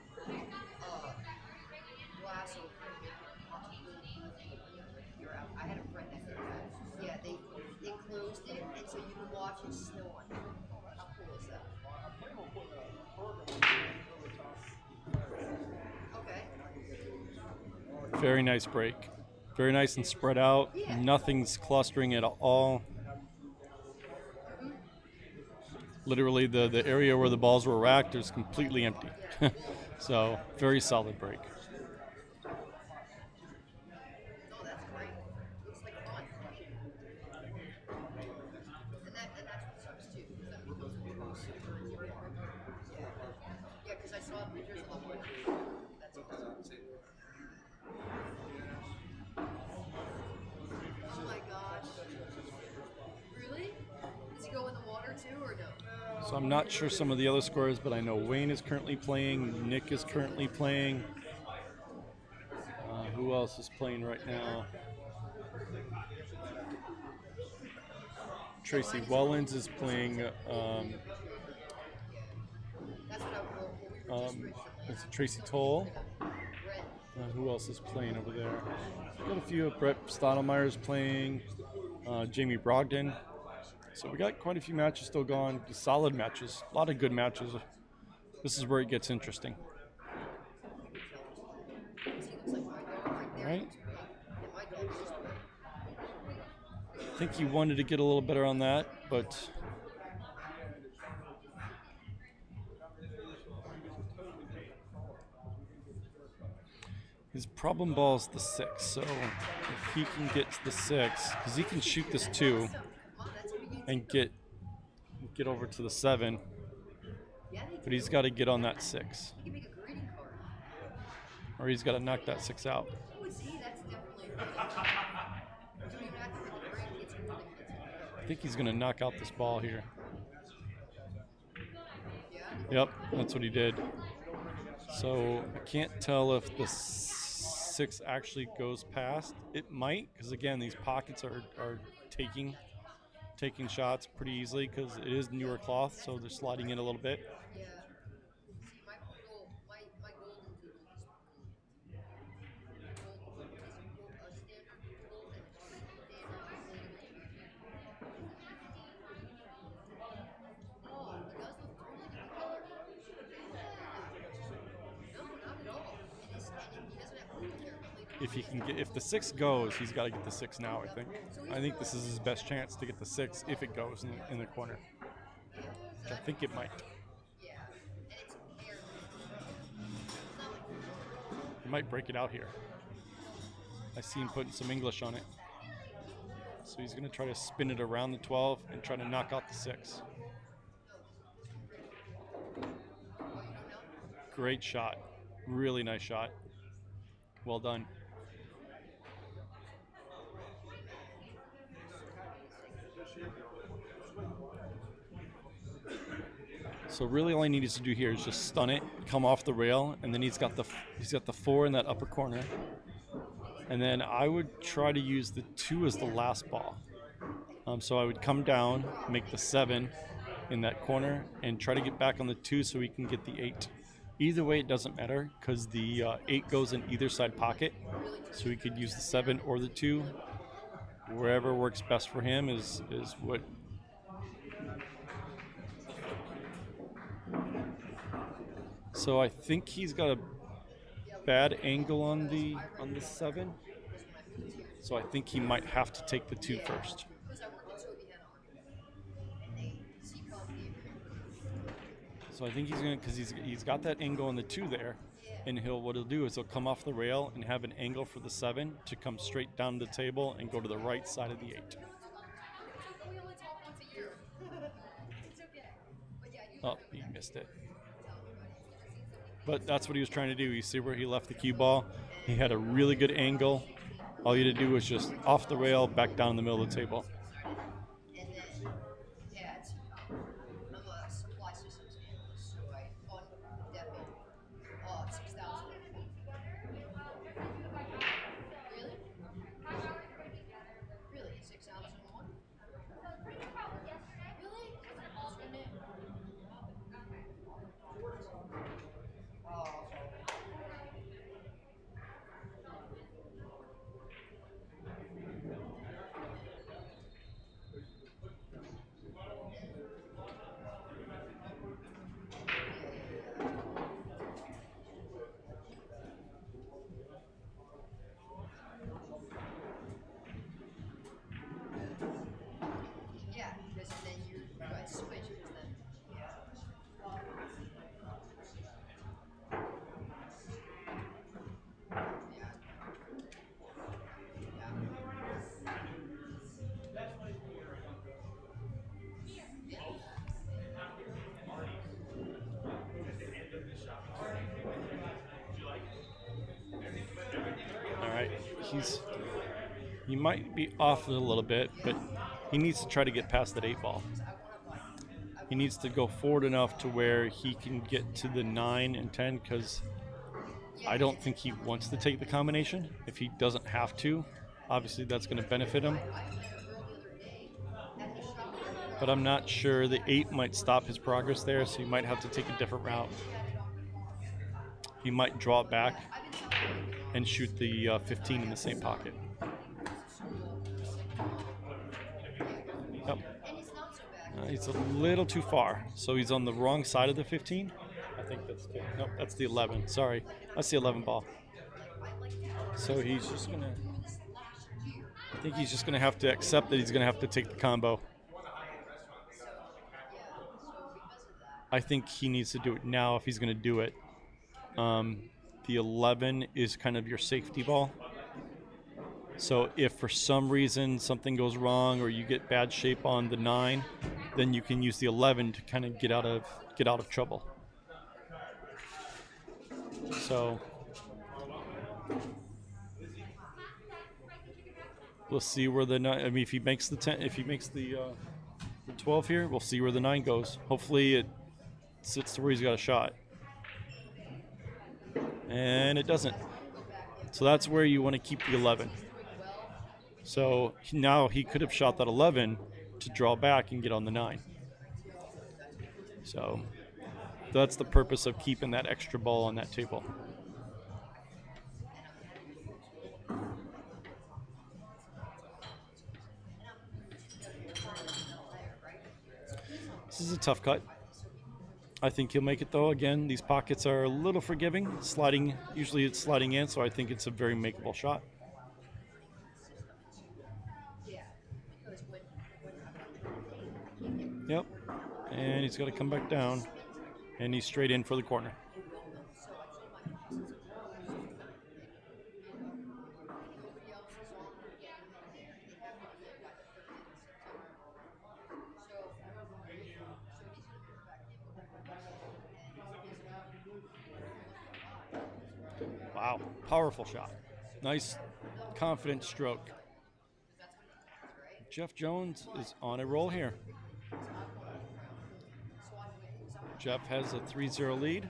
glass over it. You're out. I had a friend that did that. Yeah, they closed it, and so you can watch it snow on it. How cool is that? Okay. Very nice break. Very nice and spread out. Nothing's clustering at all. Literally, the area where the balls were racked is completely empty. So, very solid break. Oh, that's great. Looks like fun. And that's what sucks too. Because that means those are cross super and you're yeah, because I saw pictures of the whole. That's awesome. Oh my gosh. Really? Does he go in the water too or no? So I'm not sure some of the other scores, but I know Wayne is currently playing. Nick is currently playing. Who else is playing right now? Tracy Wellens is playing. That's what I It's Tracy Toll. Who else is playing over there? Got a few. Brett Stottlemeyer's playing. Jamie Brogdon. So we got quite a few matches still going. Solid matches. A lot of good matches. This is where it gets interesting. All right. I think he wanted to get a little better on that, but his problem ball is the 6. So if he can get to the 6, because he can shoot this 2 and get over to the 7, but he's got to get on that 6, or he's got to knock that 6 out. I think he's going to knock out this ball here. Yep, that's what he did. So I can't tell if the 6 actually goes past. It might, because again, these pockets are taking shots pretty easily because it is newer cloth, so they're sliding in a little bit. If the 6 goes, he's got to get the 6 now. I think this is his best chance to get the 6 if it goes in the corner. Which I think it might. He might break it out here. I see him putting some English on it. So he's going to try to spin it around the 12 and try to knock out the 6. Great shot. Really nice shot. Well done. So really all he needs to do here is just stun it, come off the rail, and then he's got the 4 in that upper corner. And then I would try to use the 2 as the last ball. So I would come down, make the 7 in that corner, and try to get back on the 2 so he can get the 8. Either way, it doesn't matter because the 8 goes in either side pocket. So he could use the 7 or the 2. Wherever works best for him is what. So I think he's got bad angle on the 7, so I think he might have to take the 2 first. Because I worked at Toby Head on, and they CCOM gave him. So I think he's gonna, because he's got that angle on the 2 there, and what he'll do is he'll come off the rail and have an angle for the 7 to come straight down the table and go to the right side of the 8. We only talk once a year. It's okay. But yeah, you Oh, he missed it. But that's what he was trying to do. You see where he left the cue ball? He had a really good angle. All you had to do was just off the rail, back down the middle of the table. And then, yeah, it's, I'm a supply systems analyst, so I on depot 6,000. Really? Really? 6,001? Really? Shouldn't it? Yeah, because then you guys switch, because then, yeah. Yeah. All right, he might be off it a little bit, but he needs to try to get past that 8 ball. He needs to go forward enough to where he can get to the 9 and 10, because I don't think he wants to take the combination. If he doesn't have to, obviously that's going to benefit him. But I'm not sure. The 8 might stop his progress there, so he might have to take a different route. He might draw it back and shoot the 15 in the same pocket. Yep. He's a little too far, so he's on the wrong side of the 15. I think that's 10. Nope, that's the 11. Sorry, that's the 11 ball. So he's just gonna. I think he's just gonna have to accept that he's gonna have to take the combo. I think he needs to do it now if he's gonna do it. The 11 is kind of your safety ball. So if for some reason something goes wrong or you get bad shape on the 9, then you can use the 11 to kind of get out of trouble. So we'll see where the 9. I mean, if he makes the 10, if he makes the 12 here, we'll see where the 9 goes. Hopefully it sits to where he's got a shot, and it doesn't. So that's where you want to keep the 11. So now he could have shot that 11 to draw back and get on the 9. So that's the purpose of keeping that extra ball on that table. This is a tough cut. I think he'll make it though. Again, these pockets are a little forgiving. Sliding, usually it's sliding in, so I think it's a very makeable shot. Yep. And he's got to come back down. And he's straight in for the corner. Wow, powerful shot. Nice, confident stroke. Jeff Jones is on a roll here. Jeff has a 3-0 lead.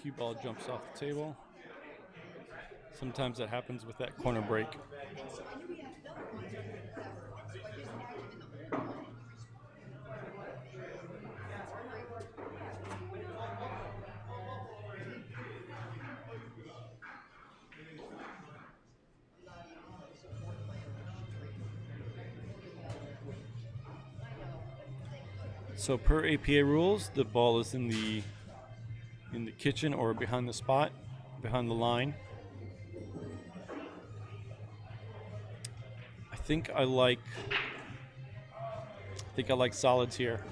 Cue ball jumps off the table. Sometimes that happens with that corner break. And so I knew we had another one, whatever. And so I just tagged him in the old one, and he responded. That's great. Not even support player stream. I know, but they could. So per APA rules, the ball is in the kitchen or behind the spot, behind the line. I think I like solids here.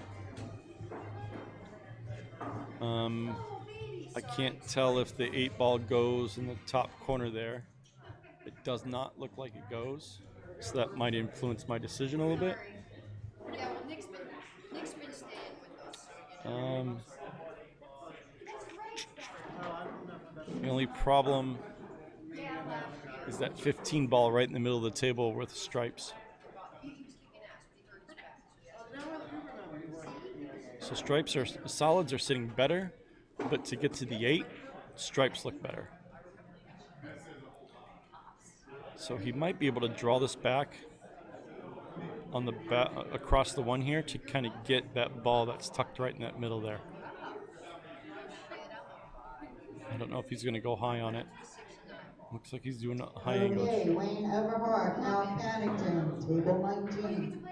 I can't tell if the 8-ball goes in the top corner there. It does not look like it goes, so that might influence my decision a little bit. Yeah, well, Nick's been staying with us. The only problem is that 15 ball right in the middle of the table with stripes. He was kicking ass, but he hurt his back. So solids are sitting better, but to get to the 8, stripes look better. So he might be able to draw this back on the across the 1 here to kind of get that ball that's tucked right in that middle there. I don't know if he's going to go high on it. Looks like he's doing a high angle. Okay, Wayne Everhart, Al Cannington, table 19.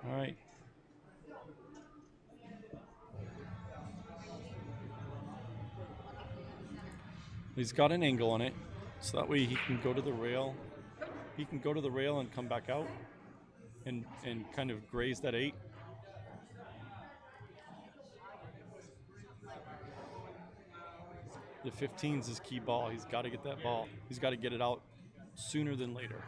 All right. He's got an angle on it, so that way he can go to the rail. He can go to the rail and come back out and kind of graze that 8. The 15's his key ball. He's got to get that ball. He's got to get it out sooner than later.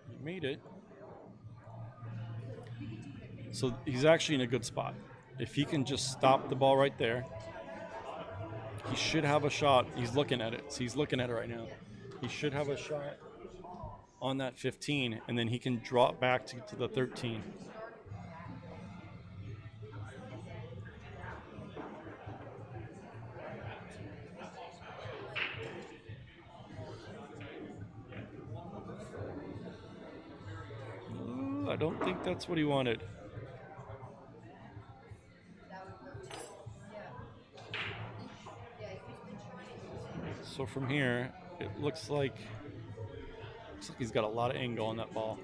He made it. So he's actually in a good spot. If he can just stop the ball right there, he should have a shot. He's looking at it. So he's looking at it right now. He should have a shot on that 15, and then he can draw it back to the 13. Ooh, I don't think that's what he wanted. So from here, it looks like he's got a lot of angle on that ball.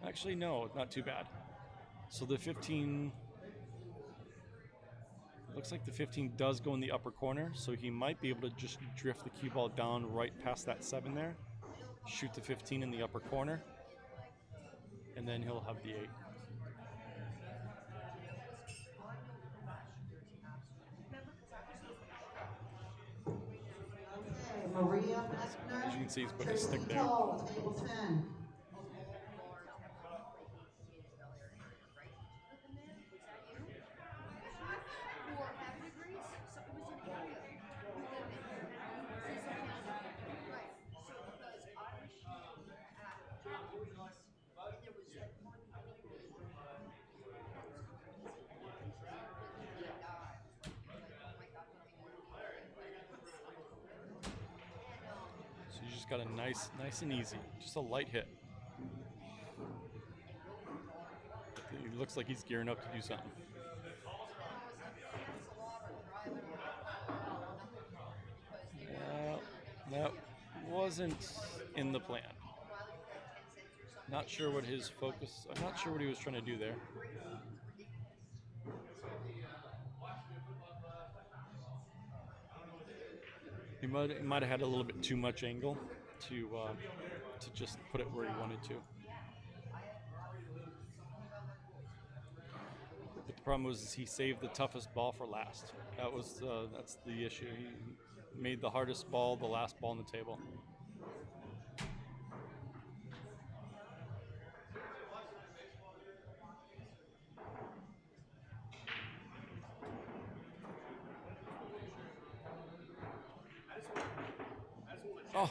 Actually, no, not too bad. So the 15, it looks like the 15 does go in the upper corner, so he might be able to just drift the cue ball down right past that 7 there, shoot the 15 in the upper corner, and then he'll have the 8. Okay, Maria Beckner, As you can see, he's putting his Tristan stick there. Tull, table 10. So you just got a nice and easy, just a light hit. It looks like he's gearing up to do something. That wasn't in the plan. Not sure what his focus, I'm not sure what he was trying to do there. He might have had a little bit too much angle to just put it where he wanted to. But the problem was he saved the toughest ball for last. That's the issue. He made the hardest ball the last ball on the table.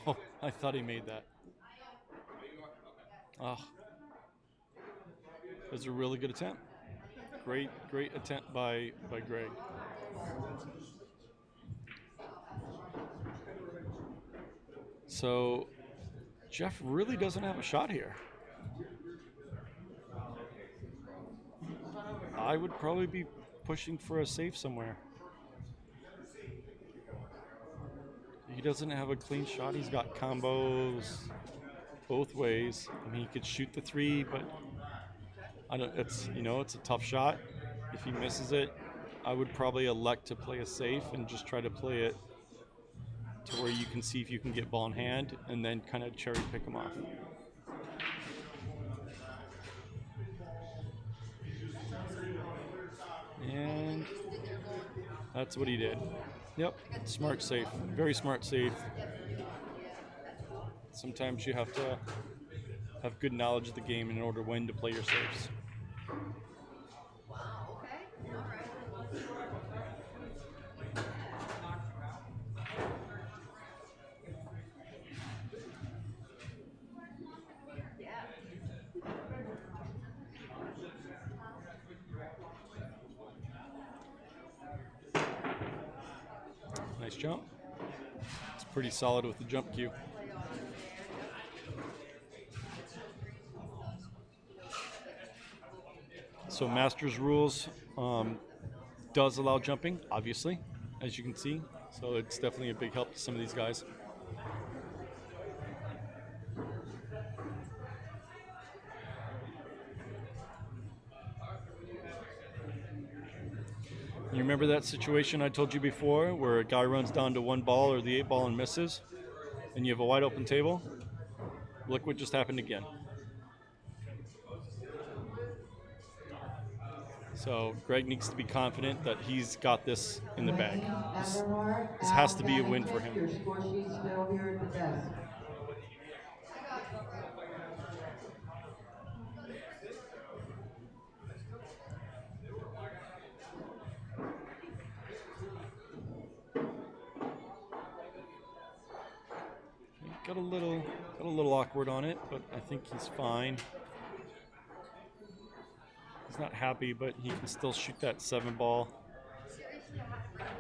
Oh, I thought he made that. Oh, that was a really good attempt. Great attempt by Greg. So Jeff really doesn't have a shot here. I would probably be pushing for a safe somewhere. He doesn't have a clean shot. He's got combos both ways. I mean, he could shoot the 3, but I don't. It's it's a tough shot. If he misses it, I would probably elect to play a safe and just try to play it to where you can see if you can get ball in hand and then kind of cherry pick him off. And that's what he did. Yep, smart safe. Very smart safe. Sometimes you have to have good knowledge of the game in order when to play your safes. Wow, okay. All right. Yeah. Nice jump. It's pretty solid with the jump cue. So Masters rules does allow jumping, obviously, as you can see. So it's definitely a big help to some of these guys. You remember that situation I told you before where a guy runs down to 1 ball or the 8 ball and misses, and you have a wide open table? Look what just happened again. So Greg needs to be confident that he's got this in the bag. This has to be a win for him. Your score sheet's still here at the desk. Got a little awkward on it, but I think he's fine. He's not happy, but he can still shoot that 7 ball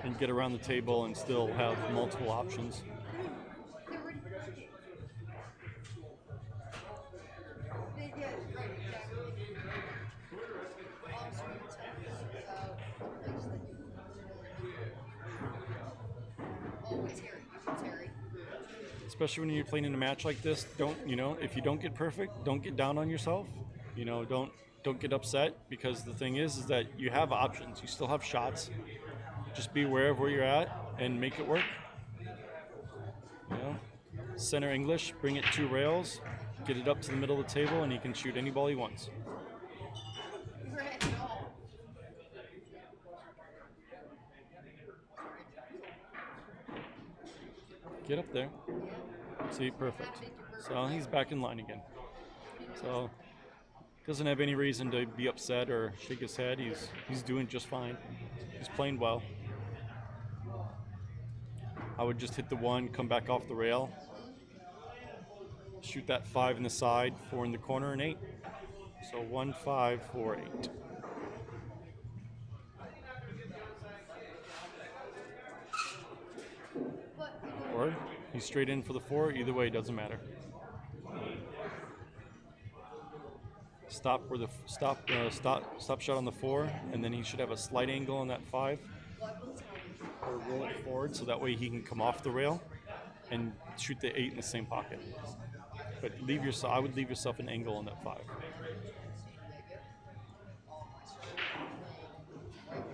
and get around the table and still have multiple options. Especially when you're playing in a match like this, if you don't get perfect, don't get down on yourself. Don't get upset, because the thing is that you have options. You still have shots. Just be aware of where you're at and make it work. Center English, bring it 2 rails, get it up to the middle of the table, and he can shoot any ball he wants. Get up there. See, perfect. So he's back in line again. So doesn't have any reason to be upset or shake his head. He's doing just fine. He's playing well. I would just hit the 1, come back off the rail, shoot that 5 in the side, 4 in the corner, and 8. So 1, 5, 4, 8. Or he's straight in for the 4. Either way, doesn't matter. Stop shot on the 4, and then he should have a slight angle on that 5, or roll it forward so that way he can come off the rail and shoot the 8 in the same pocket. But I would leave yourself an angle on that 5.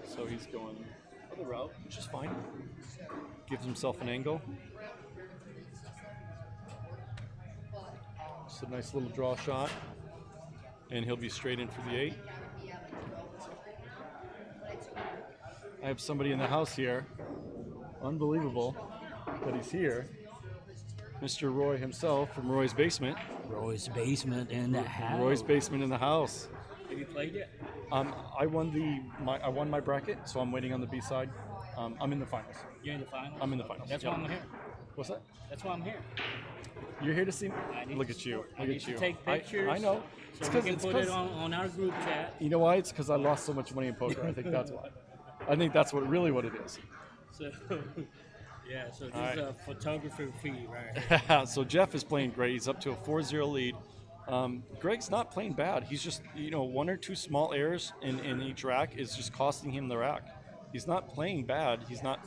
So he's going other route, which is fine. Gives himself an angle. Just a nice little draw shot. And he'll be straight in for the 8. I have somebody in the house here. Unbelievable that he's here. Mr. Roy himself from Roy's Basement. Roy's Basement in the house. Roy's Basement in the house. Have you played it? I won my bracket, so I'm waiting on the B side. I'm in the finals. You're in the finals? I'm in the finals. That's why I'm here. What's that? That's why I'm here. You're here to see me. I need Look to at you. support- I Look need at to you. take pictures. I know. So we 'cause- can put 'cause- it on our group chat. You know why? It's because I lost so much money in poker. I think that's why. I think that's really what it is. So yeah, so this Alright. is a photographer fee, right? So Jeff is playing great. He's up to a 4-0 lead. Greg's not playing bad. He's just, one or two small errors in each rack is just costing him the rack. He's not playing bad. He's not,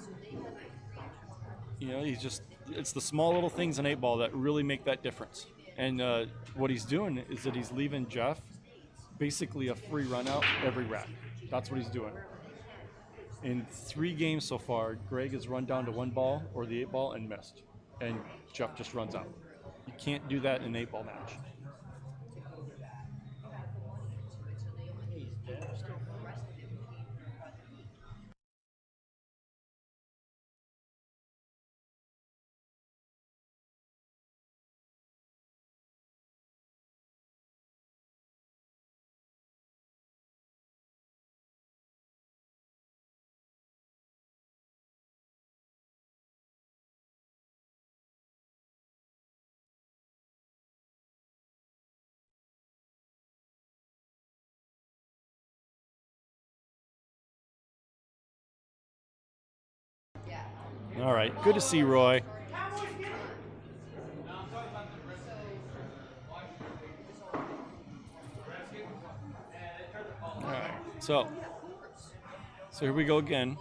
he's just, it's the small little things in 8-ball that really make that difference. And what he's doing is that he's leaving Jeff basically a free run out every rack. That's what he's doing. In 3 games so far, Greg has run down to 1 ball or the 8-ball and missed. And Jeff just runs out. You can't do that in an 8-ball match. All right, good to see Roy. All right, so here we go again.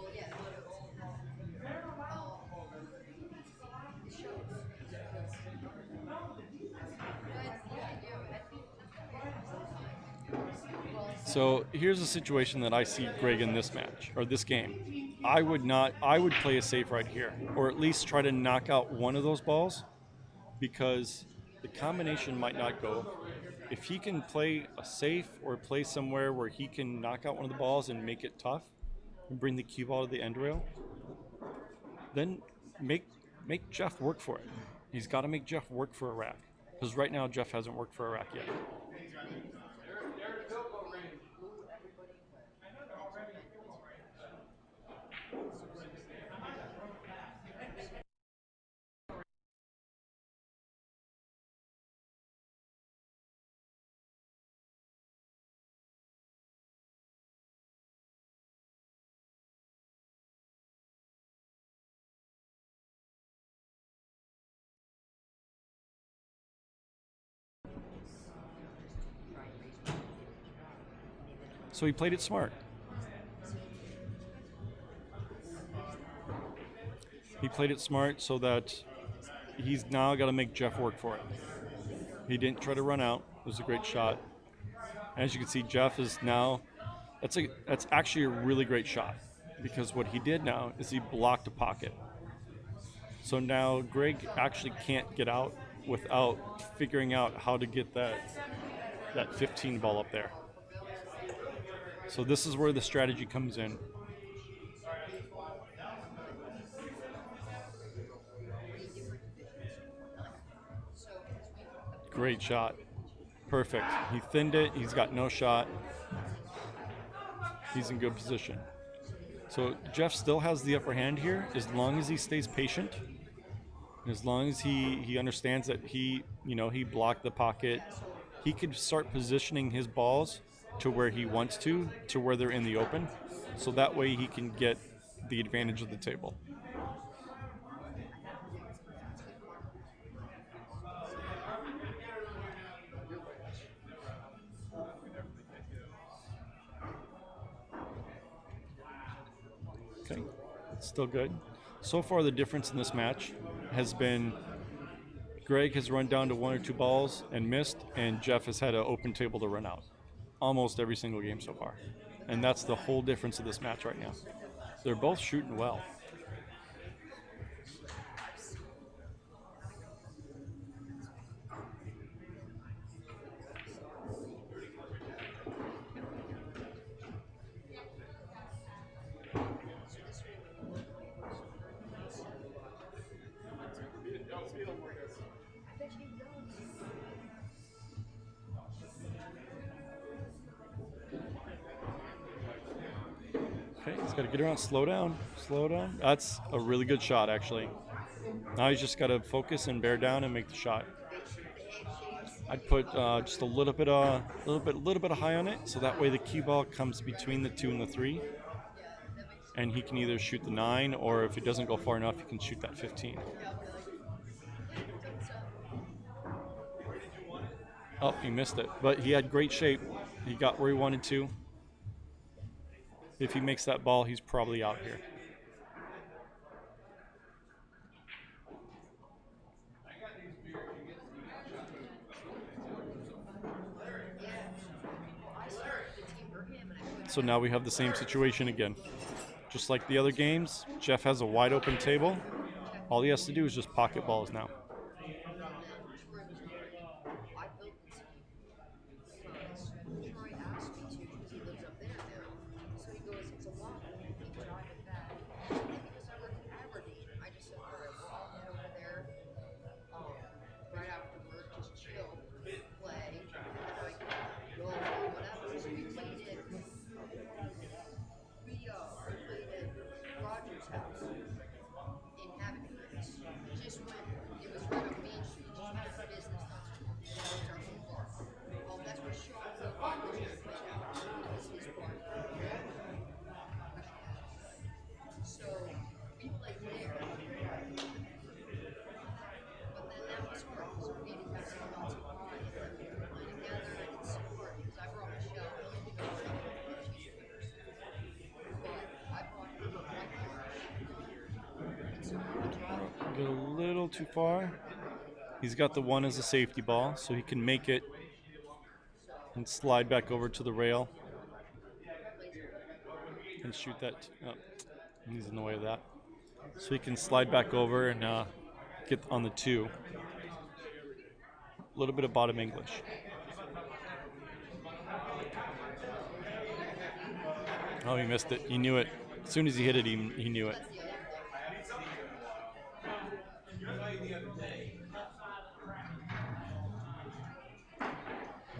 So here's a situation that I see Greg in this match or this game. I would play a safe right here, or at least try to knock out one of those balls, because the combination might not go. If he can play a safe or play somewhere where he can knock out one of the balls and make it tough and bring the cue ball to the end rail, then make Jeff work for it. He's got to make Jeff work for a rack, because right now Jeff hasn't worked for a rack yet. So he played it smart. He played it smart so that he's now got to make Jeff work for it. He didn't try to run out. It was a great shot. As you can see, Jeff is now, that's actually a really great shot, because what he did now is he blocked a pocket. So now Greg actually can't get out without figuring out how to get that 15 ball up there. So this is where the strategy comes in. Great shot. Perfect. He thinned it. He's got no shot. He's in good position. So Jeff still has the upper hand here as long as he stays patient. As long as he understands that he blocked the pocket. He could start positioning his balls to where he wants to where they're in the open. So that way he can get the advantage of the table. Okay, it's still good. So far, the difference in this match has been Greg has run down to 1 or 2 balls and missed, and Jeff has had an open table to run out almost every single game so far. And that's the whole difference of this match right now. They're both shooting well. Okay, he's got to get around. Slow down. Slow down. That's a really good shot, actually. Now he's just got to focus and bear down and make the shot. I'd put just a little bit of high on it, so that way the cue ball comes between the 2 and the 3, and he can either shoot the 9, or if it doesn't go far enough, he can shoot that 15. Oh, he missed it, but he had great shape. He got where he wanted to. If he makes that ball, he's probably out here. So now we have the same situation again. Just like the other games, Jeff has a wide open table. All he has to do is just pocket balls now. Get a little too far. He's got the 1 as a safety ball, so he can make it and slide back over to the rail and shoot that. Oh, he's in the way of that. So he can slide back over and get on the 2. A little bit of bottom English. Oh, he missed it. He knew it. As soon as he hit it, he knew it.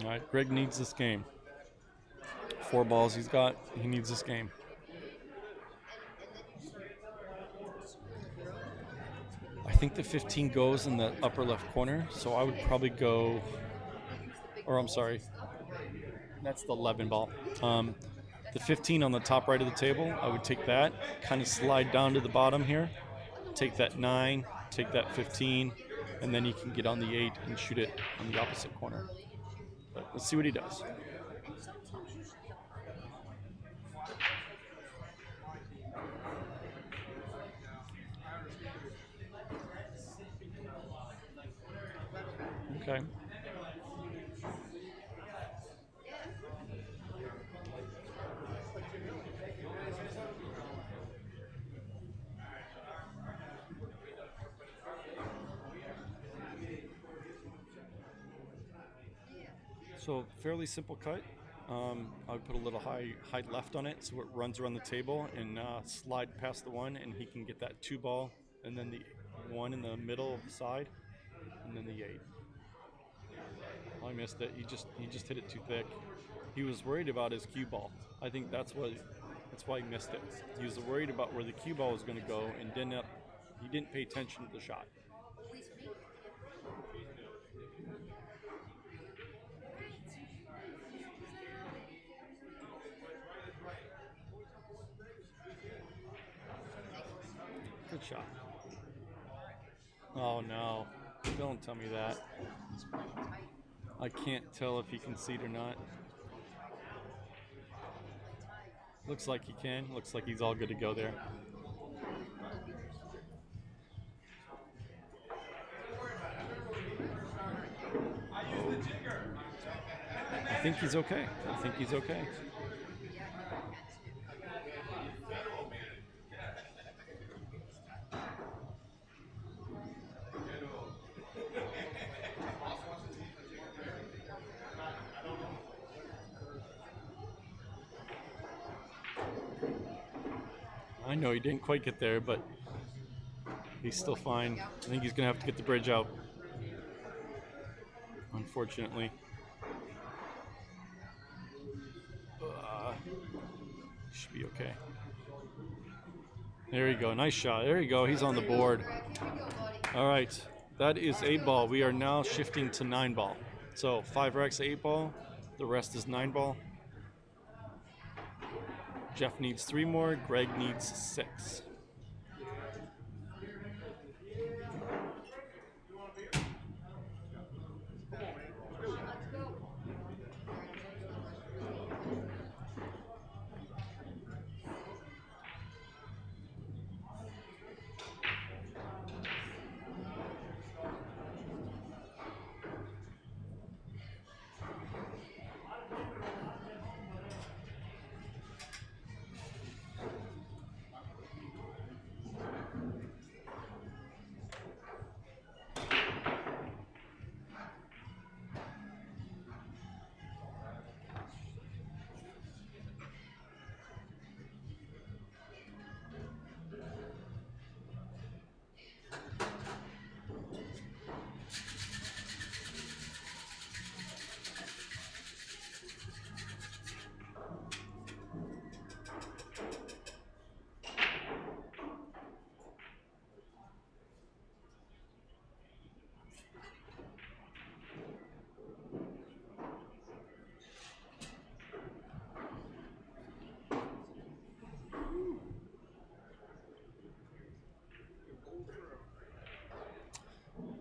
All right, Greg needs this game. 4 balls he's got. He needs this game. I think the 15 goes in the upper left corner, so I would probably go, or I'm sorry, that's the 11 ball. The 15 on the top right of the table, I would take that, kind of slide down to the bottom here, take that 9, take that 15, and then he can get on the 8 and shoot it on the opposite corner. But let's see what he does. Okay. So fairly simple cut. I would put a little high left on it so it runs around the table and slide past the 1, and he can get that 2 ball, and then the 1 in the middle of the side, and then the 8. Oh, I missed it. He just hit it too thick. He was worried about his cue ball. I think that's why he missed it. He was worried about where the cue ball was going to go, and he didn't pay attention to the shot. Good shot. Oh no, don't tell me that. I can't tell if he can see it or not. Looks like he can. Looks like he's all good to go there. I think he's okay. I know he didn't quite get there, but he's still fine. I think he's going to have to get the bridge out, unfortunately. Should be okay. There you go. Nice shot. There you go. He's on the board. All right, that is 8 ball. We are now shifting to 9 ball. So 5 racks 8 ball, the rest is 9 ball. Jeff needs 3 more, Greg needs 6.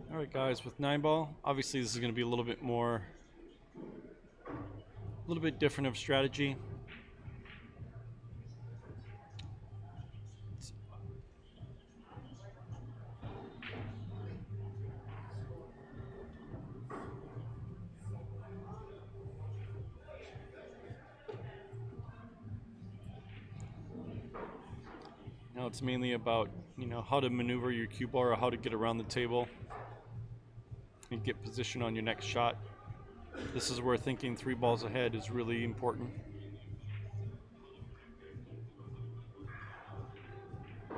All right, guys, with 9 ball, obviously this is going to be a little bit different of strategy. Now it's mainly about, how to maneuver your cue ball or how to get around the table and get position on your next shot. This is where thinking 3 balls ahead is really important. It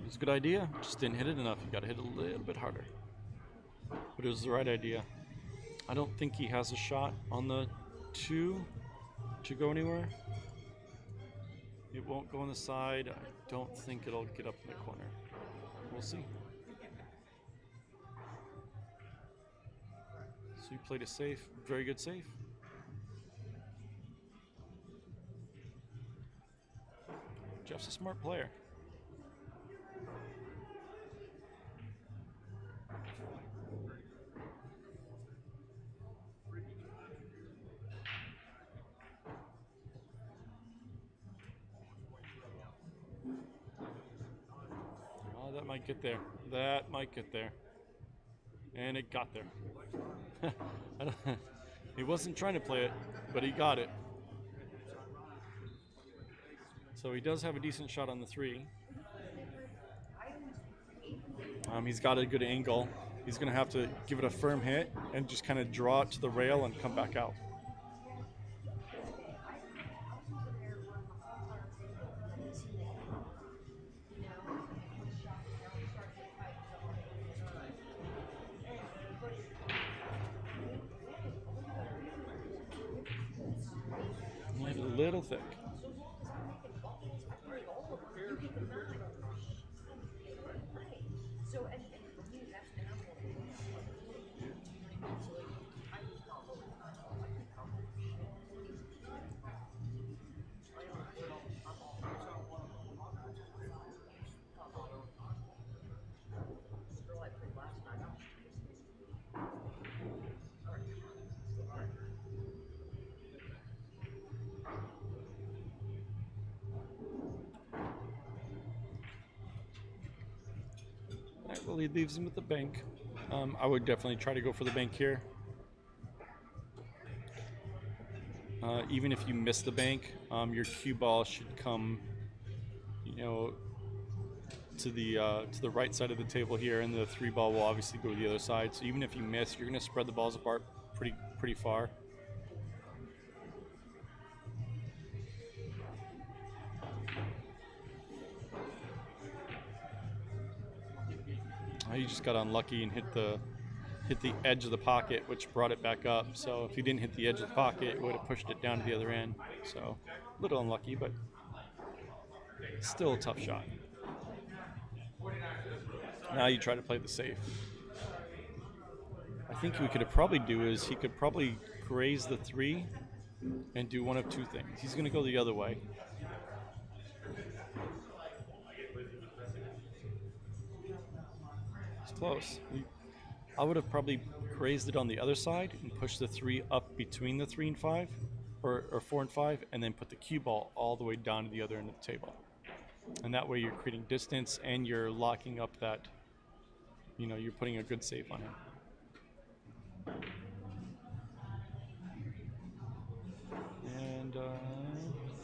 was a good idea, just didn't hit it enough. You got to hit it a little bit harder. But it was the right idea. I don't think he has a shot on the 2 to go anywhere. It won't go on the side. I don't think it'll get up in the corner. We'll see. So he played a safe, very good save. Jeff's a smart player. Oh, that might get there. That might get there. And it got there. He wasn't trying to play it, but he got it. So he does have a decent shot on the 3. He's got a good angle. He's going to have to give it a firm hit and just kind of draw it to the rail and come back out. A little thick. All right, well, he leaves him with the bank. I would definitely try to go for the bank here. Even if you miss the bank, your cue ball should come, to the right side of the table here, and the 3 ball will obviously go to the other side. So even if you miss, you're going to spread the balls apart pretty far. He just got unlucky and hit the edge of the pocket, which brought it back up. So if he didn't hit the edge of the pocket, it would have pushed it down to the other end. So a little unlucky, but still a tough shot. All Now you try to play the safe. I think we could probably do is he could probably graze the 3 and do one of 2 things. He's going to go the other way. It's close. I would have probably grazed it on the other side and pushed the 3 up between the 3 and 5, or 4 and 5, and then put the cue ball all the way down to the other end of the table. And that way you're creating distance and you're locking up that, you're putting a good save on him. And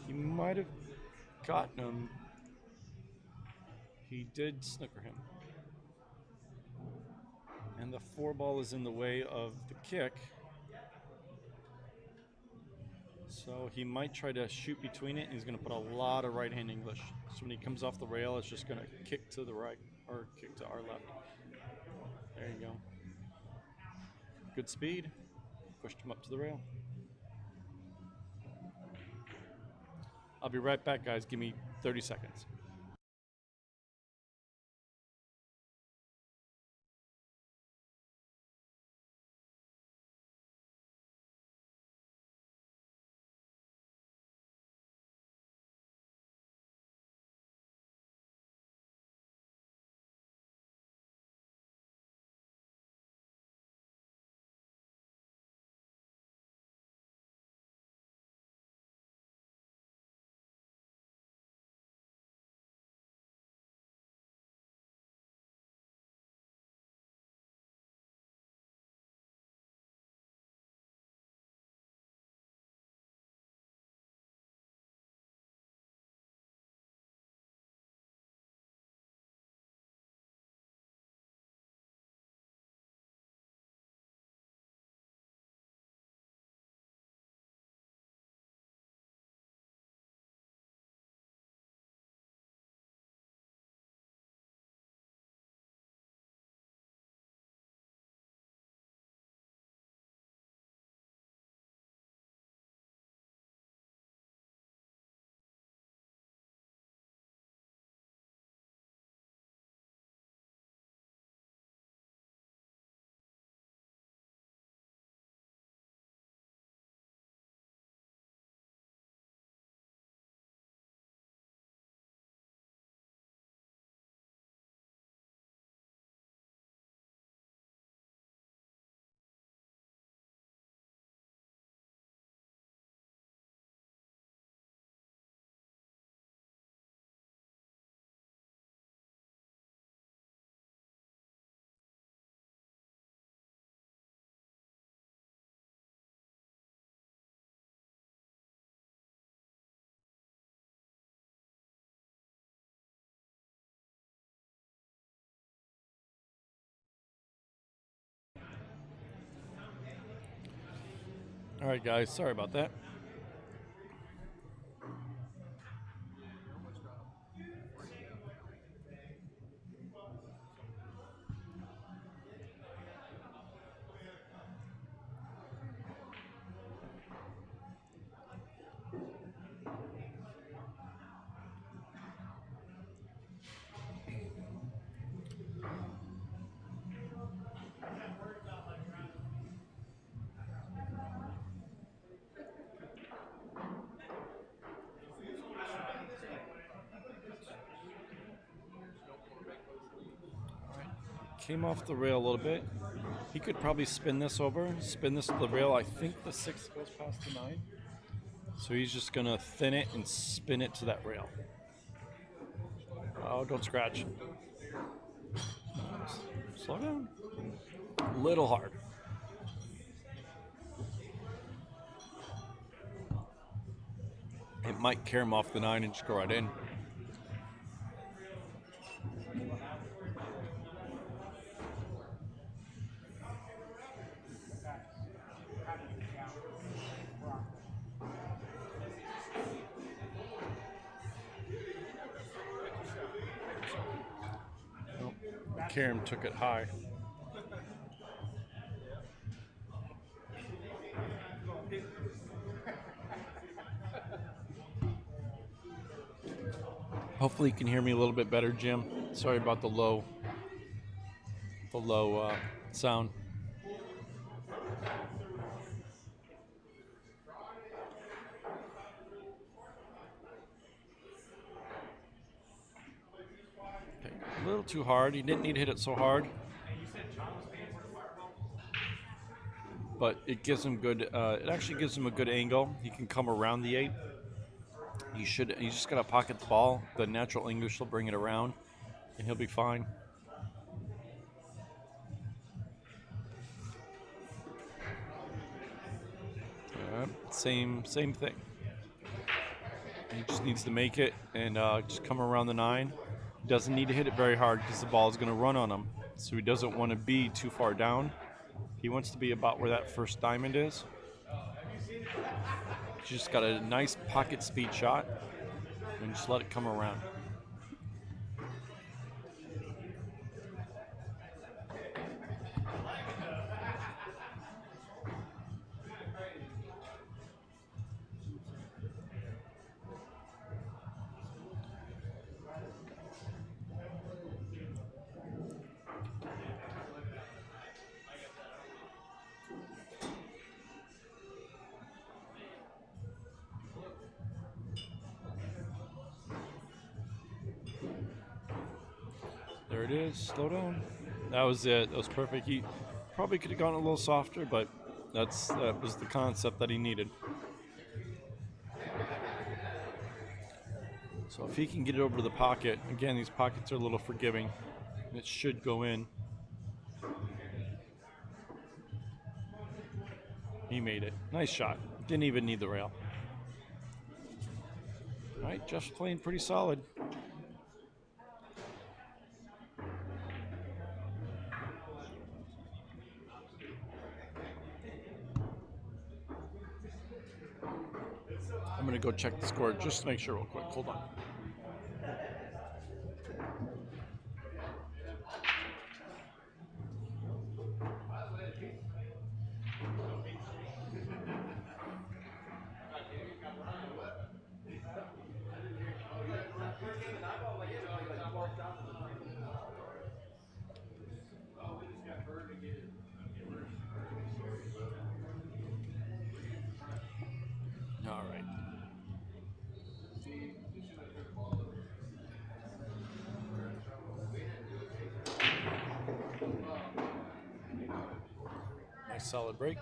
he might have gotten him. He did snooker him. And the 4 ball is in the way of the kick. So he might try to shoot between it, and he's going to put a lot of right-hand English. So when he comes off the rail, it's just going to kick to the right, or kick to our left. There you go. Good speed. Pushed him up to the rail. I'll be right back, guys. Give me 30 seconds. All right, guys. Sorry about that. Came off the rail a little bit. He could probably spin this over, spin this to the rail. I think the 6 goes past the 9. So he's just going to thin it and spin it to that rail. Oh, don't scratch. Slow down. Little hard. It might carry him off the 9 and just go right in. Nope. Karam took it high. Hopefully you can hear me a little bit better, Jim. Sorry about the low the low sound. Okay, a little too hard. He didn't need to hit it so hard. But it gives him good. It actually gives him a good angle. He can come around the 8. He should. He's just gotta pocket the ball. The natural English will bring it around, and he'll be fine. Same thing. He just needs to make it and just come around the 9. He doesn't need to hit it very hard because the ball is going to run on him. So he doesn't want to be too far down. He wants to be about where that first diamond is. He's just got a nice pocket speed shot and just let it come around. There it is. Slow down. That was it. That was perfect. He probably could have gone a little softer, but that was the concept that he needed. So if he can get it over to the pocket, again, these pockets are a little forgiving. It should go in. He made it. Nice shot. Didn't even need the rail. All right, Jeff's playing pretty solid. I'm going to go check the score just to make sure real quick. Hold on. All right. Nice solid break.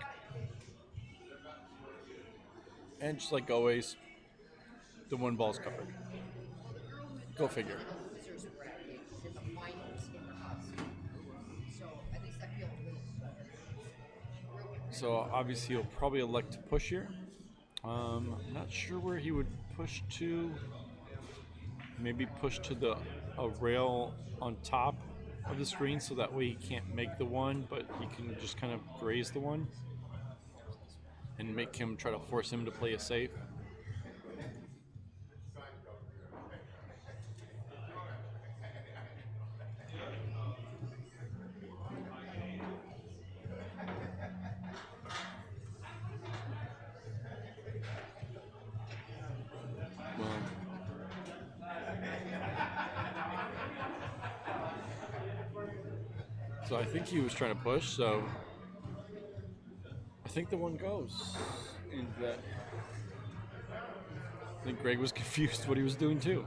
And just like always, the 1 ball's covered. Go figure. The losers bracket is in the finals in the house. So at least I feel good. So obviously he'll probably elect to push here. I'm not sure where he would push to. Maybe push to a rail on top of the screen so that way he can't make the 1, but he can just kind of graze the 1 and make him try to force him to play a safe. So I think he was trying to push, so I think the 1 goes. And that I think Greg was confused what he was doing too.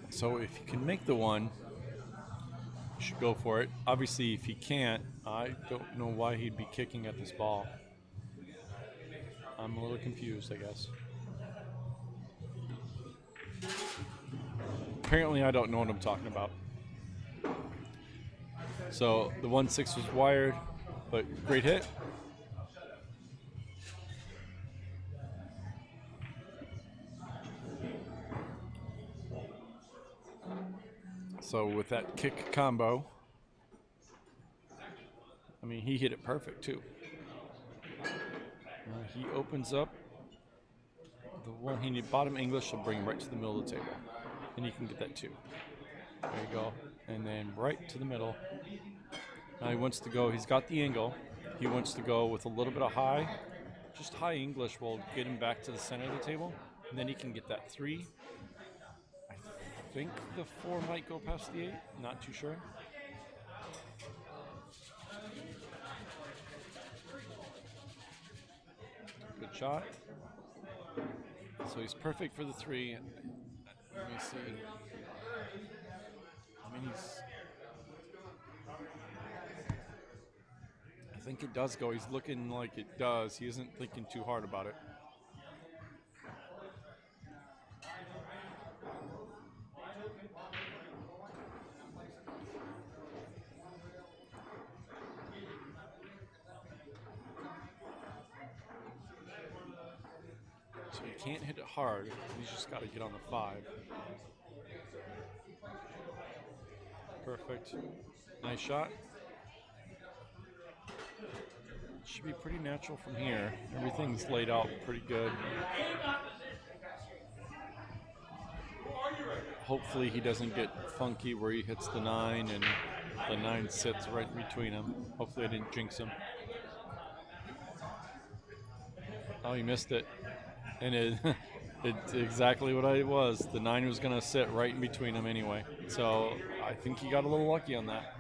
So if you can make the 1, you should go for it. Obviously, if he can't, I don't know why he'd be kicking at this ball. I'm a little confused, I guess. Apparently, I don't know what I'm talking about. So the 1-6 was wired, but great hit. So with that kick combo, I mean, he hit it perfect too. He opens up the one he need bottom English will bring him right to the middle of the table, and he can get that too. There you go, and then right to the middle. Now he wants to go. He's got the angle. He wants to go with a little bit of high. Just high English will get him back to the center of the table, and then he can get that 3. I think the 4 might go past the 8. Not too sure. Good shot. So he's perfect for the 3. Let me see. I mean, I think it does go. He's looking like it does. He isn't thinking too hard about it. So he can't hit it hard. He's just got to get on the 5. Perfect. Nice shot. Should be pretty natural from here. Everything's laid out pretty good. Hopefully he doesn't get funky where he hits the 9 and the 9 sits right in between them. Hopefully I didn't jinx him. Oh, he missed it. And it's exactly what it was. The 9 was going to sit right in between them anyway. So I think he got a little lucky on that.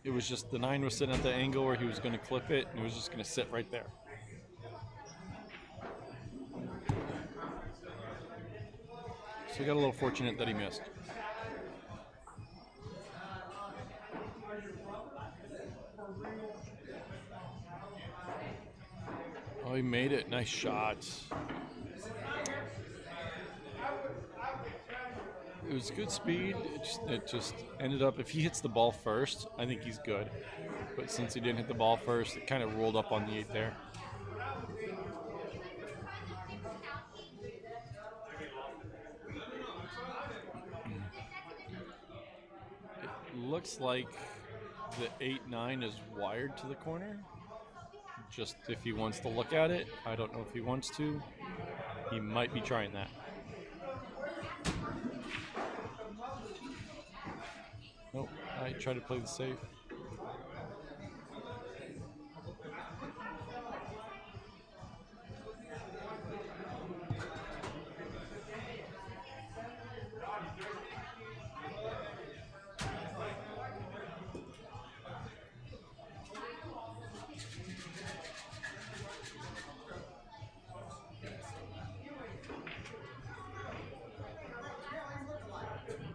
It was just the 9 was sitting at the angle where he was going to clip it, and it was just going to sit right there. So he got a little fortunate that he missed. Oh, he made it. Nice shot. It was good speed. It just ended up, if he hits the ball first, I think he's good. But since he didn't hit the ball first, it kind of rolled up on the 8 there. It looks like the 8-9 is wired to the corner. Just if he wants to look at it. I don't know if he wants to. He might be trying that. Nope, I try to play the safe.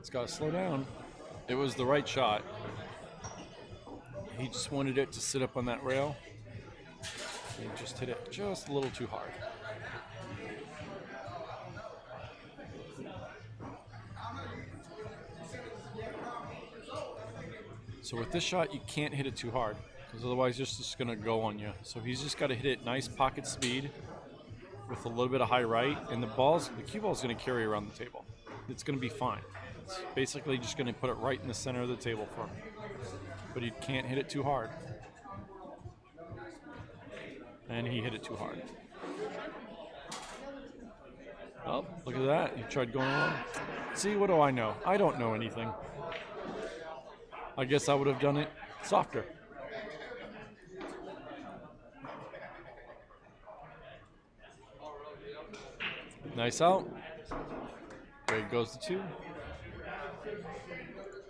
It's got to slow down. It was the right shot. He just wanted it to sit up on that rail. He just hit it just a little too hard. So with this shot, you can't hit it too hard because otherwise it's just going to go on you. So he's just got to hit it nice pocket speed with a little bit of high right, and the cue ball is going to carry around the table. It's going to be fine. It's basically just going to put it right in the center of the table for him. But he can't hit it too hard. And he hit it too hard. Oh, look at that. He tried going on. See, what do I know? I don't know anything. I guess I would have done it softer. Nice out. Greg goes to 2.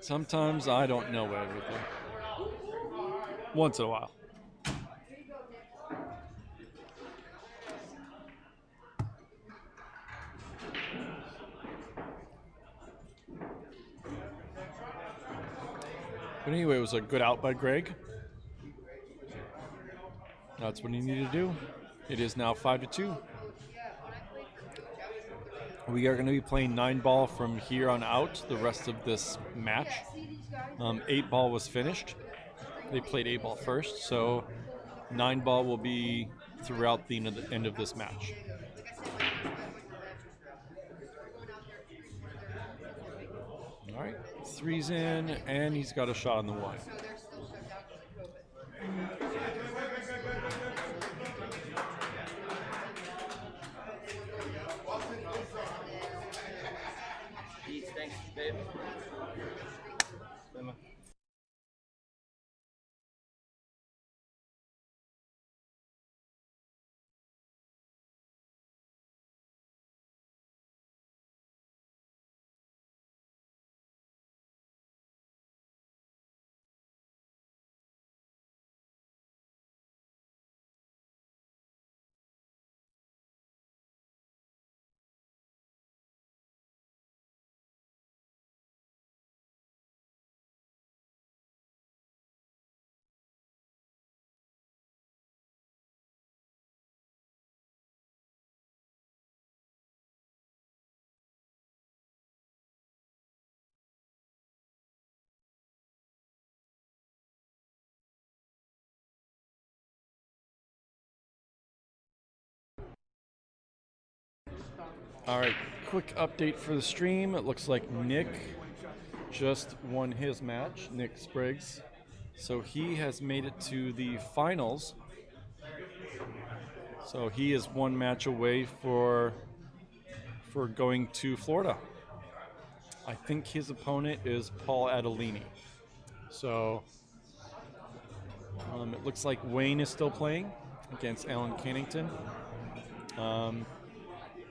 Sometimes I don't know everything. Once in a while. But anyway, it was a good out by Greg. That's what he needed to do. It is now 5-2. Yeah, when I played for coach, I was the We are going to be playing 9-ball from here on out the rest of this match. see these guys? 8-ball was finished. They played 8-ball first, so 9-ball will be throughout the end of this match. Like I said, my matches are out there. We're going out there to three there. All right, 3's in, and he's got a shot on the 1. So they're still shut down because of COVID. Thanks, babe. All right, quick update for the stream. It looks like Nick just won his match, Nick Spriggs. So he has made it to the finals. So he is one match away for going to Florida. I think his opponent is Paul Adelini. So it looks like Wayne is still playing against Alan Cannington.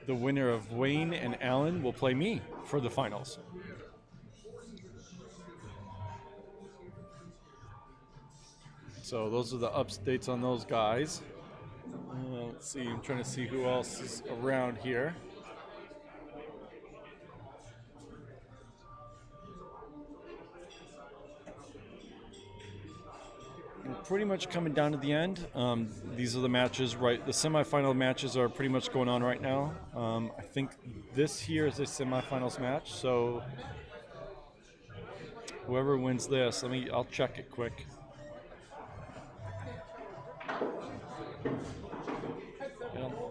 The winner of Wayne and Alan will play me for the finals. So those are the updates on those guys. Let's see, I'm trying to see who else is around here. We're pretty much coming down to the end. These are the matches, right? The semifinal matches are pretty much going on right now. I think this here is a semifinals match, so whoever wins this, I'll check it quick.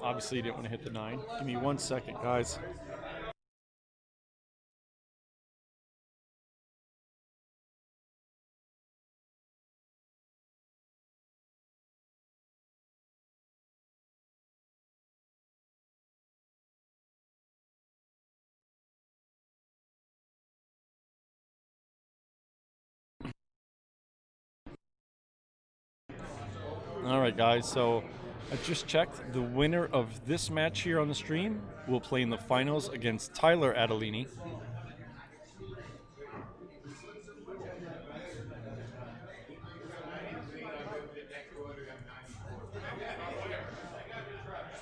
Obviously, you didn't want to hit the 9. Give me 1 second, guys. All right, guys, so I just checked. The winner of this match here on the stream will play in the finals against Tyler Adelini.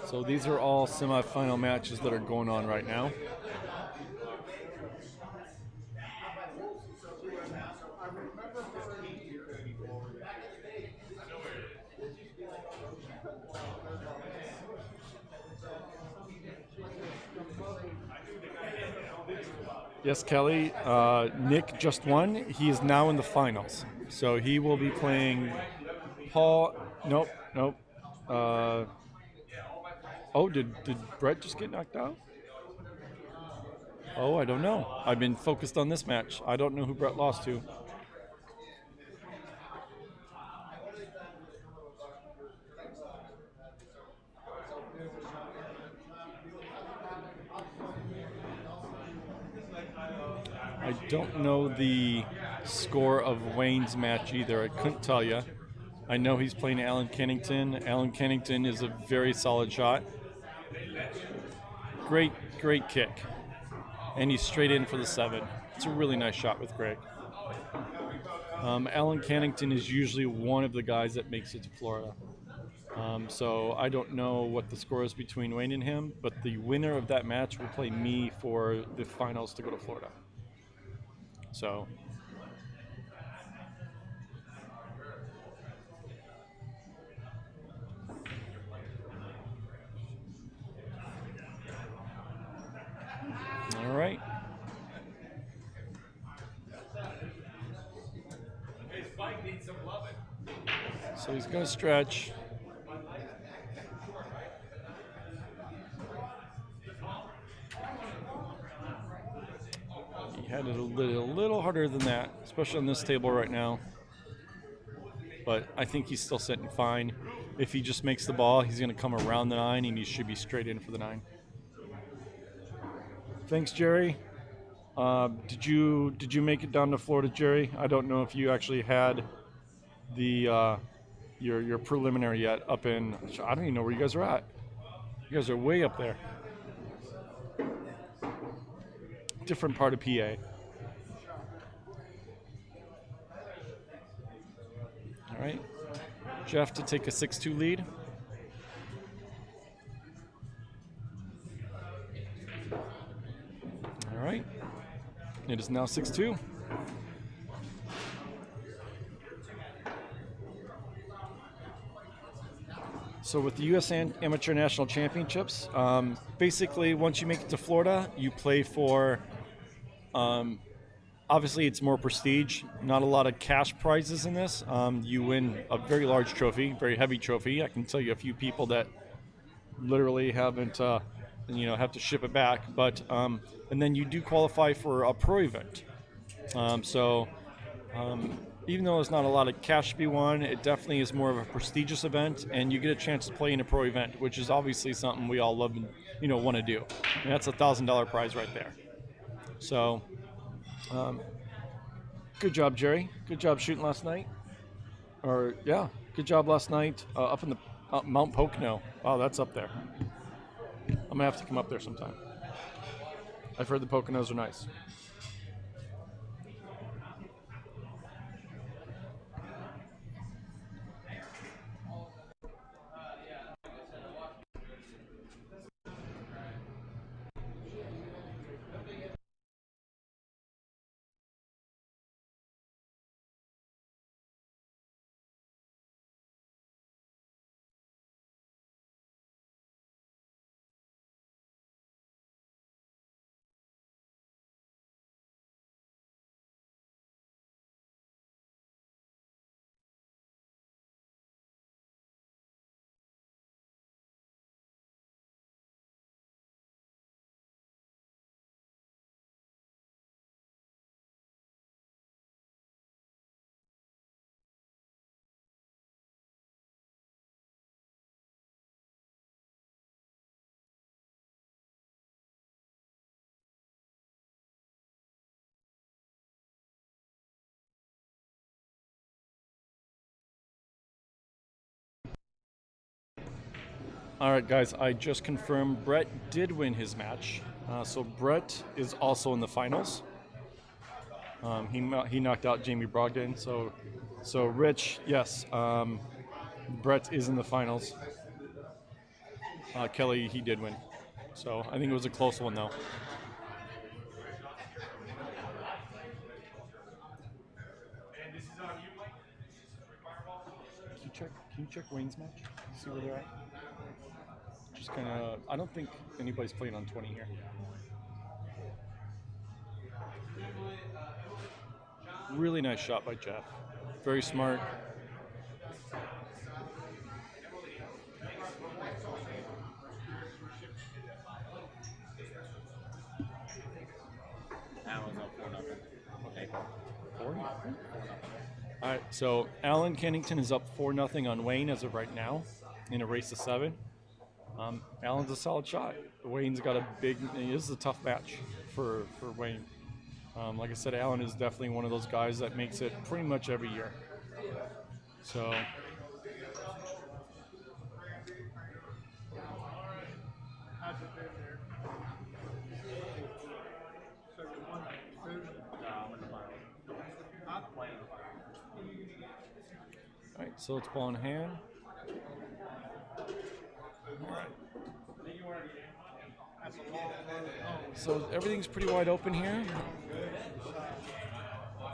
So these are all semifinal matches that are going on right now. Yes, Kelly. Nick just won. He is now in the finals. So he will be playing Paul. Nope. Did Brett just get knocked out? Oh, I don't know. I've been focused on this match. I don't know who Brett lost to. I don't know the score of Wayne's match either. I couldn't tell you. I know he's playing Alan Cannington. Alan Cannington is a very solid shot. Great kick. And he's straight in for the 7. It's a really nice shot with Greg. Alan Cannington is usually one of the guys that makes it to Florida. So I don't know what the score is between Wayne and him, but the winner of that match will play me for the finals to go to Florida. So So he's going to stretch. He had it a little harder than that, especially on this table right now. But I think he's still sitting fine. If he just makes the ball, he's going to come around the 9, and he should be straight in for the 9. Thanks, Jerry. Did you make it down to Florida, Jerry? I don't know if you actually had the your preliminary yet up in. I don't even know where you guys are at. You guys are way up there. Different part of PA. All right. Jeff to take a 6-2 lead. All right. It is now 6-2. So with the U.S. Amateur National Championships, basically once you make it to Florida, you play for, obviously it's more prestige, not a lot of cash prizes in this. You win a very large trophy, very heavy trophy. I can tell you a few people that literally haven't, have to ship it back. But and then you do qualify for a pro event. Even though there's not a lot of cash to be won, it definitely is more of a prestigious event, and you get a chance to play in a pro event, which is obviously something we all love and want to do. And that's $1,000 prize right there. So, good job, Jerry. Good job shooting last night. Good job last night up in the Mount Pocono. Wow, that's up there. I'm gonna have to come up there sometime. I've heard the Poconos are nice. All right, guys, I just confirmed Brett did win his match. So Brett is also in the finals. He knocked out Jamie Brogdon. So Rich, yes, Brett is in the finals. Kelly, he did win. So I think it was a close one, though. Can you check Wayne's match? See where they're at? Just kind of, I don't think anybody's playing on 20 here. Really nice shot by Jeff. Very smart. Alan's up 4-0. Okay. 4-0. All right, so Alan Kennington is up 4-0 on Wayne as of right now in a race to 7. Alan's a solid shot. Wayne's got this is a tough match for Wayne. Like I said, Alan is definitely one of those guys that makes it pretty much every year. So, all right, so it's ball in hand. All right. So everything's pretty wide open here.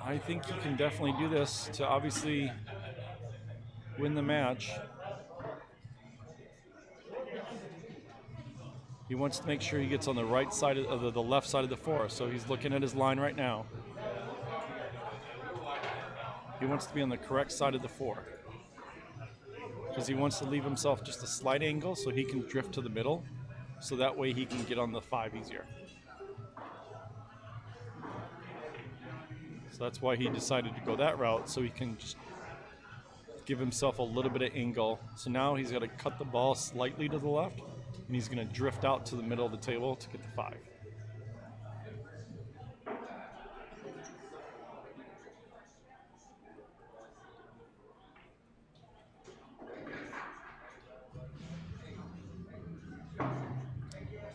I think he can definitely do this to obviously win the match. He wants to make sure he gets on the right side of the left side of the 4, so he's looking at his line right now. He wants to be on the correct side of the 4. because he wants to leave himself just a slight angle so he can drift to the middle, so that way he can get on the 5 easier. So that's why he decided to go that route, so he can just give himself a little bit of angle. So now he's got to cut the ball slightly to the left, and he's going to drift out to the middle of the table to get the 5.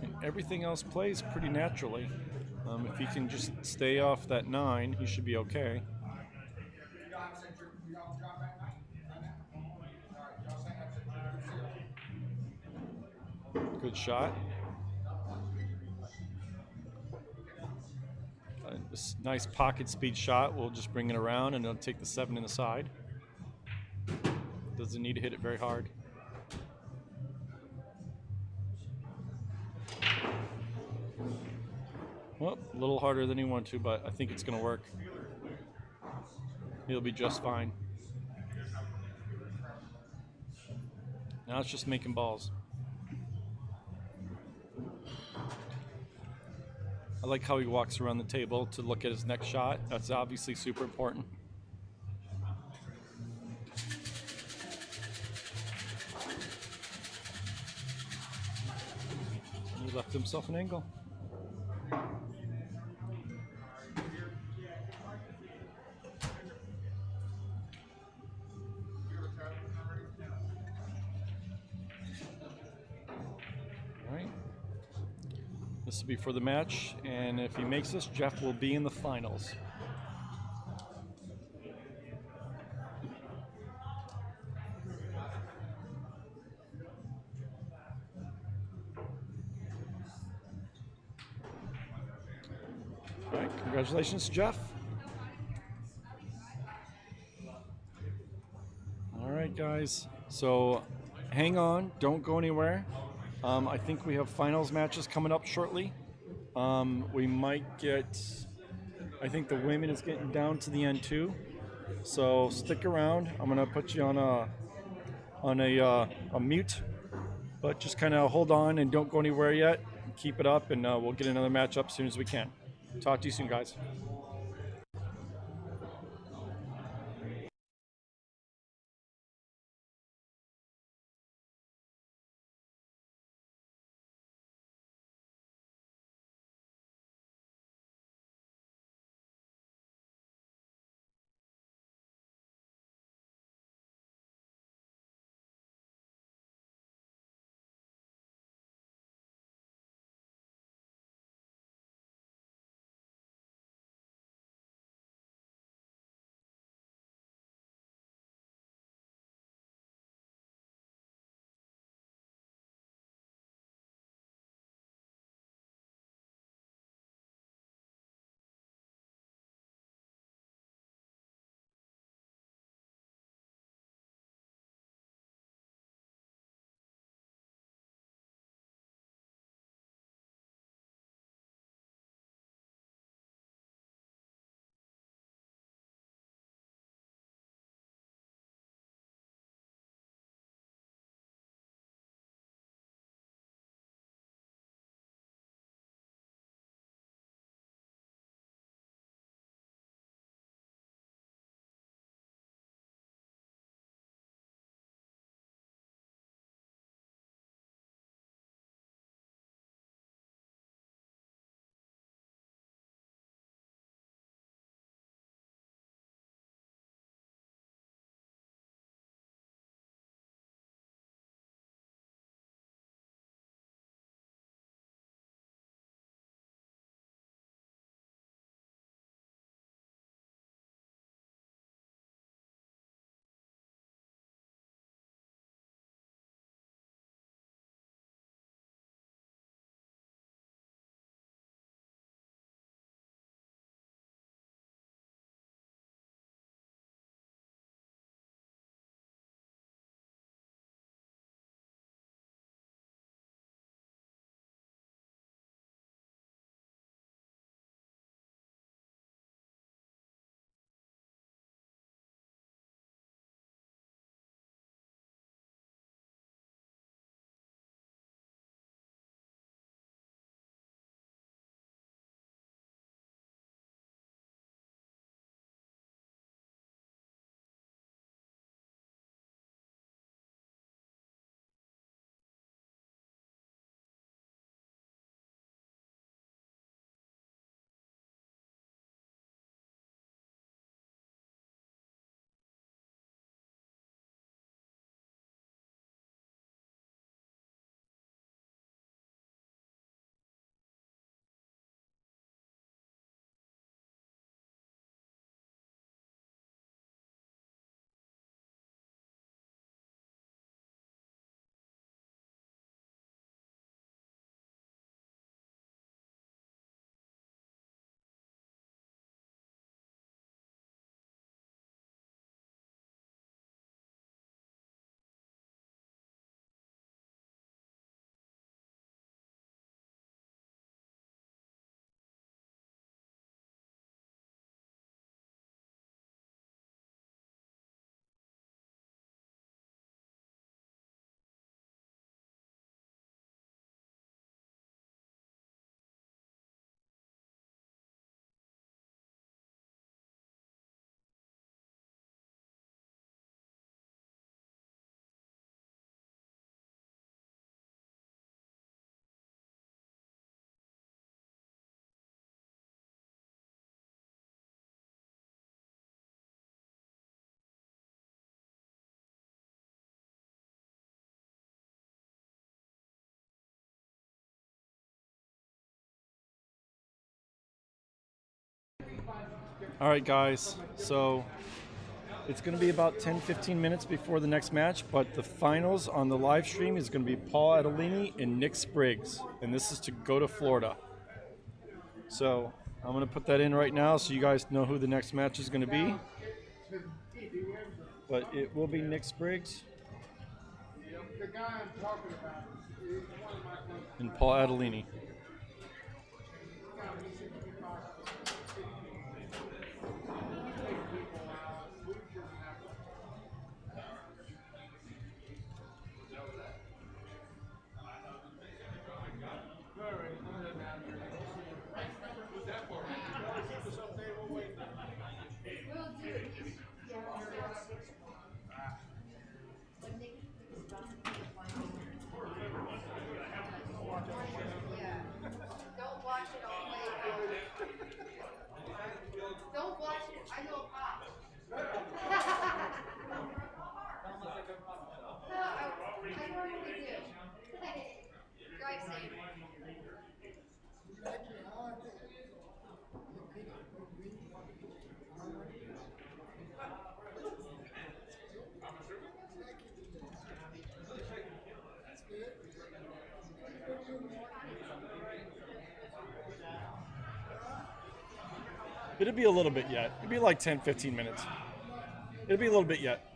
And everything else plays pretty naturally. If he can just stay off that 9, he should be okay. Good shot. This nice pocket speed shot. We'll just bring it around and it'll take the 7 in the side. Doesn't need to hit it very hard. Well, a little harder than he wanted to, but I think it's going to work. He'll be just fine. Now it's just making balls. I like how he walks around the table to look at his next shot. That's obviously super important. He left himself an angle. All right. This will be for the match, and if he makes this, Jeff will be in the finals. All right, congratulations, Jeff. All right, guys. So hang on, don't go anywhere. I think we have finals matches coming up shortly. We might get, I think the women is getting down to the end too. So stick around. I'm gonna put you on a mute, but just kind of hold on and don't go anywhere yet. Keep it up, and we'll get another match up as soon as we can. Talk to you soon, guys. All right, guys. So it's going to be about 10-15 minutes before the next match, but the finals on the live stream is going to be Paul Adelini and Nick Spriggs, and this is to go to Florida. So I'm going to put that in right now so you guys know who the next match is going to be. But it will be Nick Spriggs and Paul Adelini. Yeah. Don't watch it all the way though. Don't watch it. I know a cop. I normally do. Drive safe. It'll be a little bit yet. It'll be like 10-15 minutes. It'll be a little bit yet.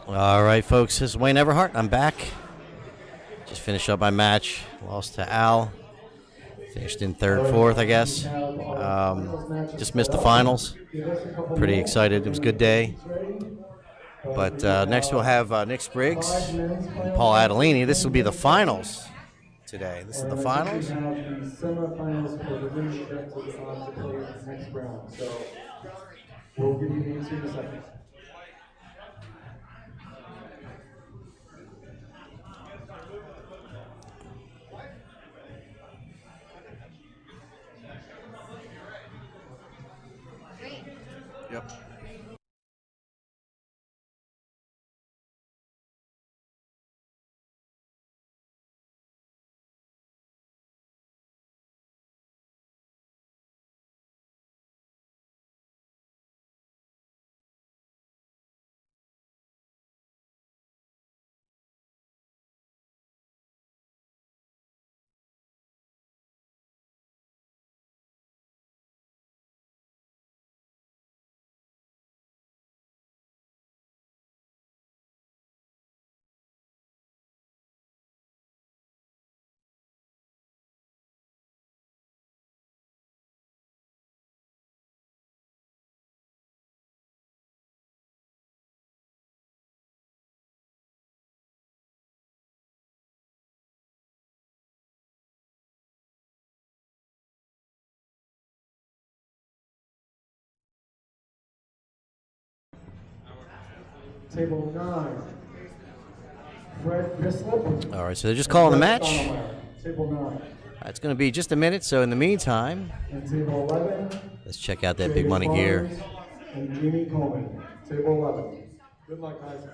All right, folks. This is Wayne Everhart. I'm back. Just finished up my match. Lost to Al. Finished in third, fourth, I guess. Just missed the finals. Pretty excited. It was a good day. But next we'll have Nick Spriggs and Paul Adelini. This will be the finals today. This is the finals. Have the semifinals for the women's event to play in the next round. So we'll give you names here in a second. Yep. Table 9. Fred Bislip. All right, so they're just calling the match. Table 9. It's going to be just a minute, so in the meantime, And table 11. let's check out that big money gear. And Jimmy Coleman. Table 11. Good luck, guys.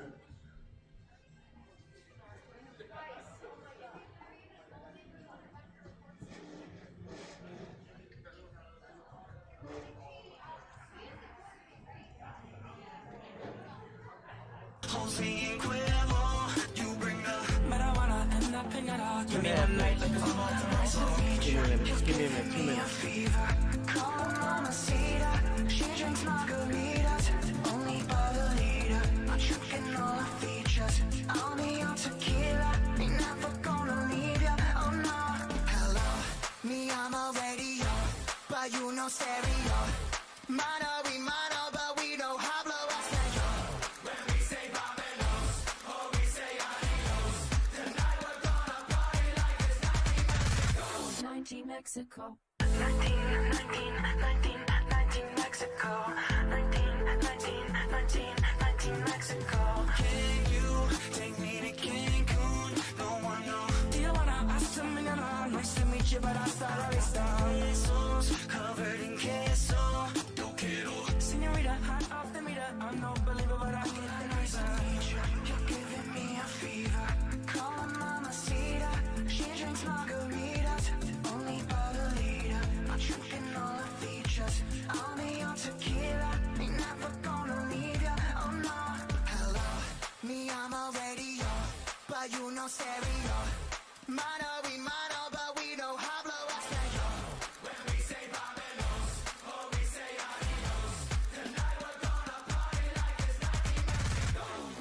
Just give me a minute, 2 minutes. You know stereo. Mono, we mono, but we know hablo español. When we say vámonos, or we say adios, tonight we're gonna party like it's 19 Mexico. 19 Mexico. 19 Mexico. Can you take me to Cancun? No one knows. Tijuana, hasta mañana. Nice to meet you, but hasta la vista. Covered in queso. Yo quiero. Señorita, hot off the meter. I'm no believer, but I get the nice feature. You're giving me a fever. Call her mamacita. She drinks margaritas. Only about a liter. I'm drinking all the features. I'll be on tequila. Ain't never gonna leave ya. Oh no. Hello, me, I'm a radio. But you know stereo. Mono, we mono, but we know hablo español. When we say vámonos, or we say adios, tonight we're gonna party like it's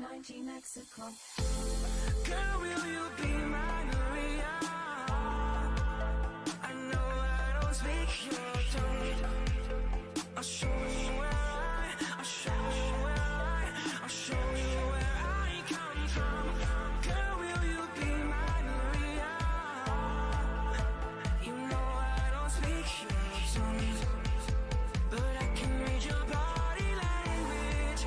19 Mexico. Girl, will you be my Maria? I know I don't speak your tongue. I'll show you I'll show you where I come from. Girl, will you be my Maria? You know I don't speak your tongue, but I can read your body language,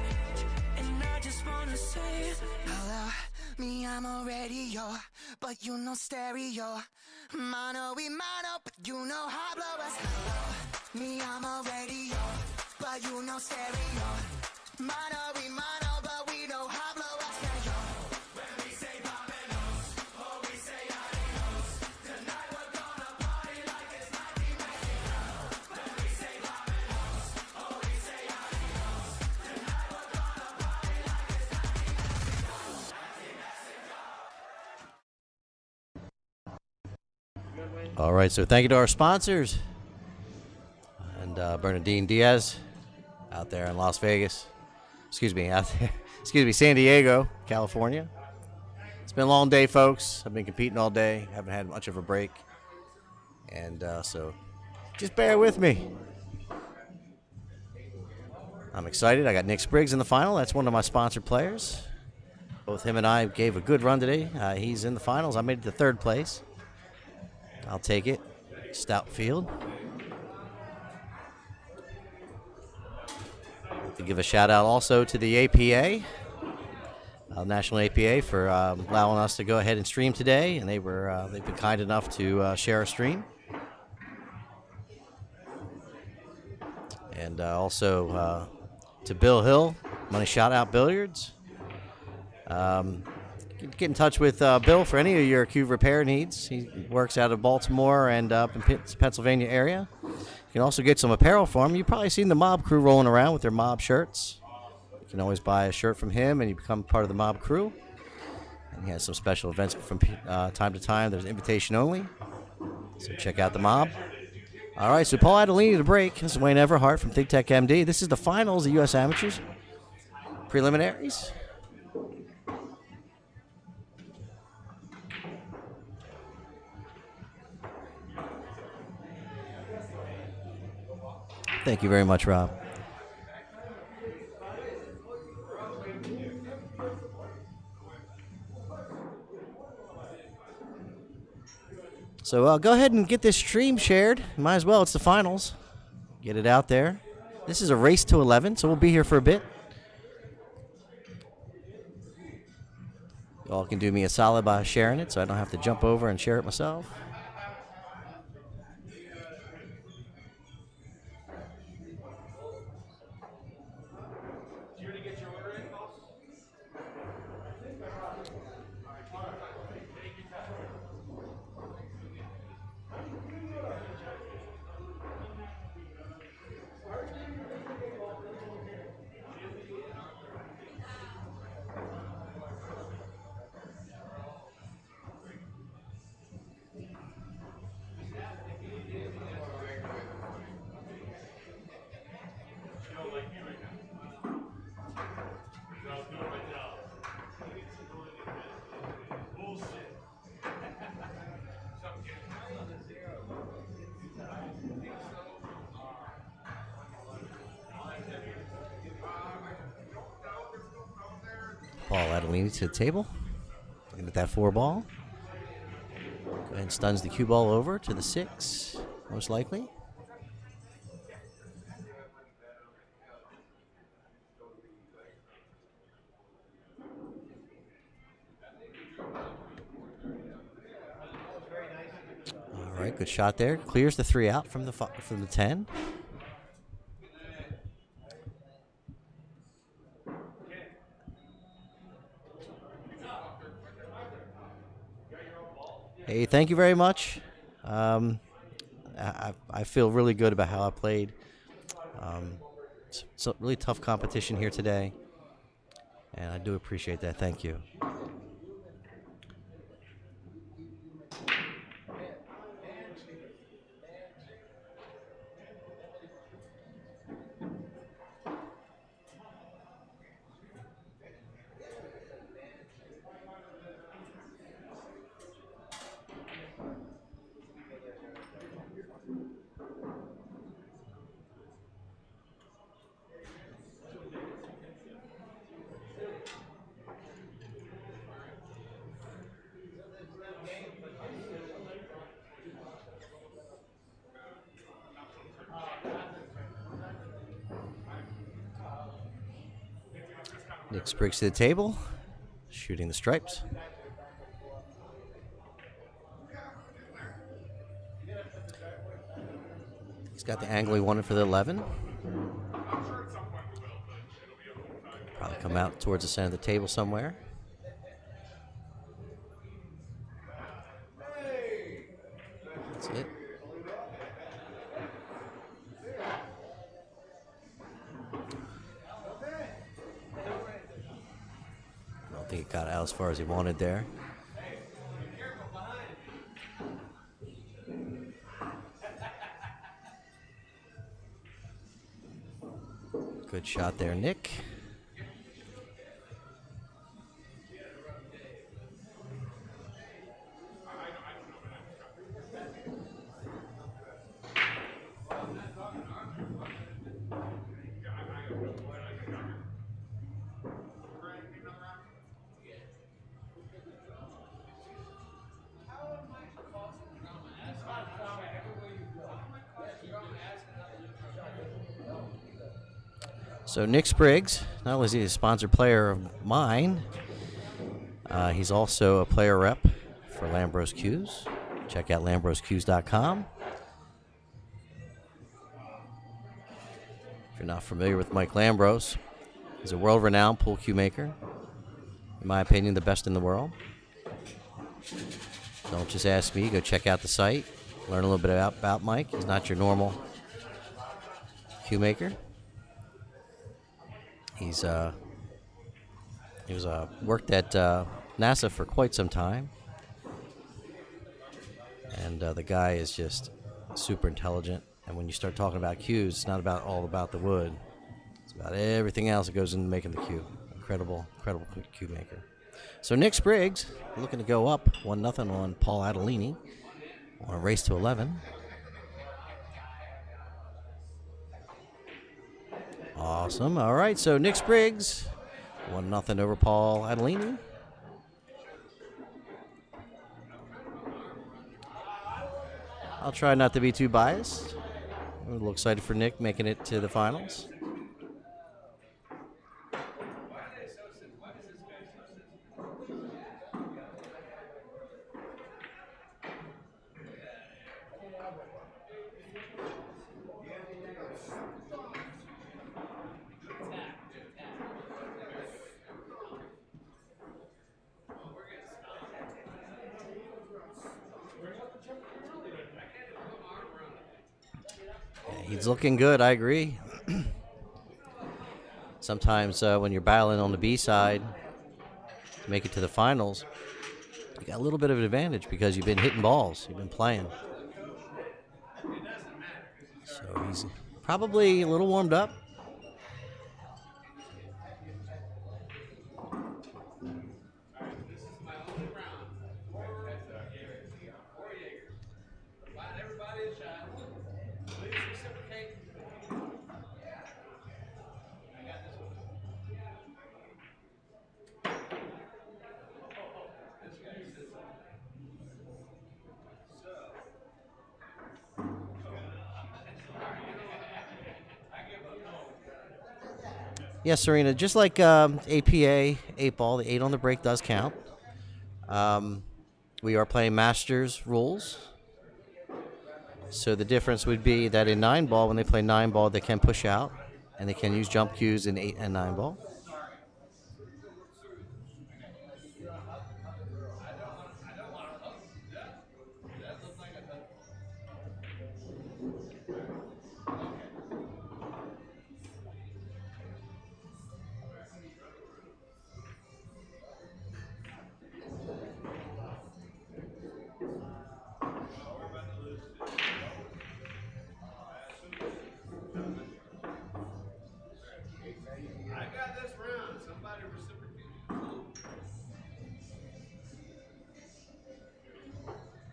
and I just wanna say, hello, me, I'm a radio, but you know stereo. Mono, we mono, but you know hablo es hello. Me, I'm a radio, but you know stereo. Mono, we mono, but we know hablo español. When we say vámonos, or we say adios, tonight we're gonna party like it's 19 Mexico. When we say vámonos, or we say adios, tonight we're gonna party like it's 19 Mexico. All right, so thank you to our sponsors. And Bernadine Diaz out there in Las Vegas. excuse me, out there. Excuse me, San Diego, California. It's been a long day, folks. I've been competing all day. Haven't had much of a break. And so just bear with me. I'm excited. I got Nick Spriggs in the final. That's one of my sponsored players. Both him and I gave a good run today. He's in the finals. I made it to third place. I'll take it. Stout field. To give a shout out also to the APA, National APA, for allowing us to go ahead and stream today, and they've been kind enough to share a stream. And also to Bill Hill, Money Shout Out Billiards. Get in touch with Bill for any of your cube repair needs. He works out of Baltimore and up in Pennsylvania area. You can also get some apparel from him. You've probably seen the mob crew rolling around with their mob shirts. You can always buy a shirt from him and you become part of the mob crew. And he has some special events from time to time. There's invitation only. So check out the mob. All right, so Paul Adelini to break. This is Wayne Everhart from Think Tech MD. This is the finals of U.S. Amateurs Preliminaries. Thank you very much, Rob. So go ahead and get this stream shared. Might as well. It's the finals. Get it out there. This is a race to 11, so we'll be here for a bit. You all can do me a solid by sharing it so I don't have to jump over and share it myself. Paul Adelini to the table. Looking at that 4-ball. Go ahead and stuns the cue ball over to the 6, most likely. All right, good shot there. Clears the 3 out from the 10. Hey, thank you very much. I feel really good about how I played. It's a really tough competition here today, and I do appreciate that. Thank you. Nick Spriggs to the table, shooting the stripes. He's got the angle he wanted for the 11. Probably come out towards the center of the table somewhere. That's it. I think it got out as far as he wanted there. Good shot there, Nick. So Nick Spriggs, not only is he a sponsored player of mine, he's also a player rep for Lambros Cues. Check out lambroscues.com. If you're not familiar with Mike Lambros, he's a world-renowned pool cue maker. In my opinion, the best in the world. Don't just ask me. Go check out the site. Learn a little bit about Mike. He's not your normal cue maker. He was worked at NASA for quite some time, and the guy is just super intelligent. And when you start talking about cues, it's not all about the wood. It's about everything else that goes into making the cue. Incredible cue maker. So Nick Spriggs looking to go up 1-0 on Paul Adelini on a race to 11. Awesome. All right, so Nick Spriggs 1-0 over Paul Adelini. I'll try not to be too biased. I'm a little excited for Nick making it to the finals. Yeah, he's looking good, I agree. Sometimes when you're battling on the B side to make it to the finals, you got a little bit of an advantage because you've been hitting balls, you've been playing. So he's probably a little warmed up. Yes, Serena, just like APA 8-ball, the 8 on the break does count. We are playing Masters rules. So the difference would be that in 9-ball, when they play 9-ball, they can push out, and they can use jump cues in 8 and 9-ball.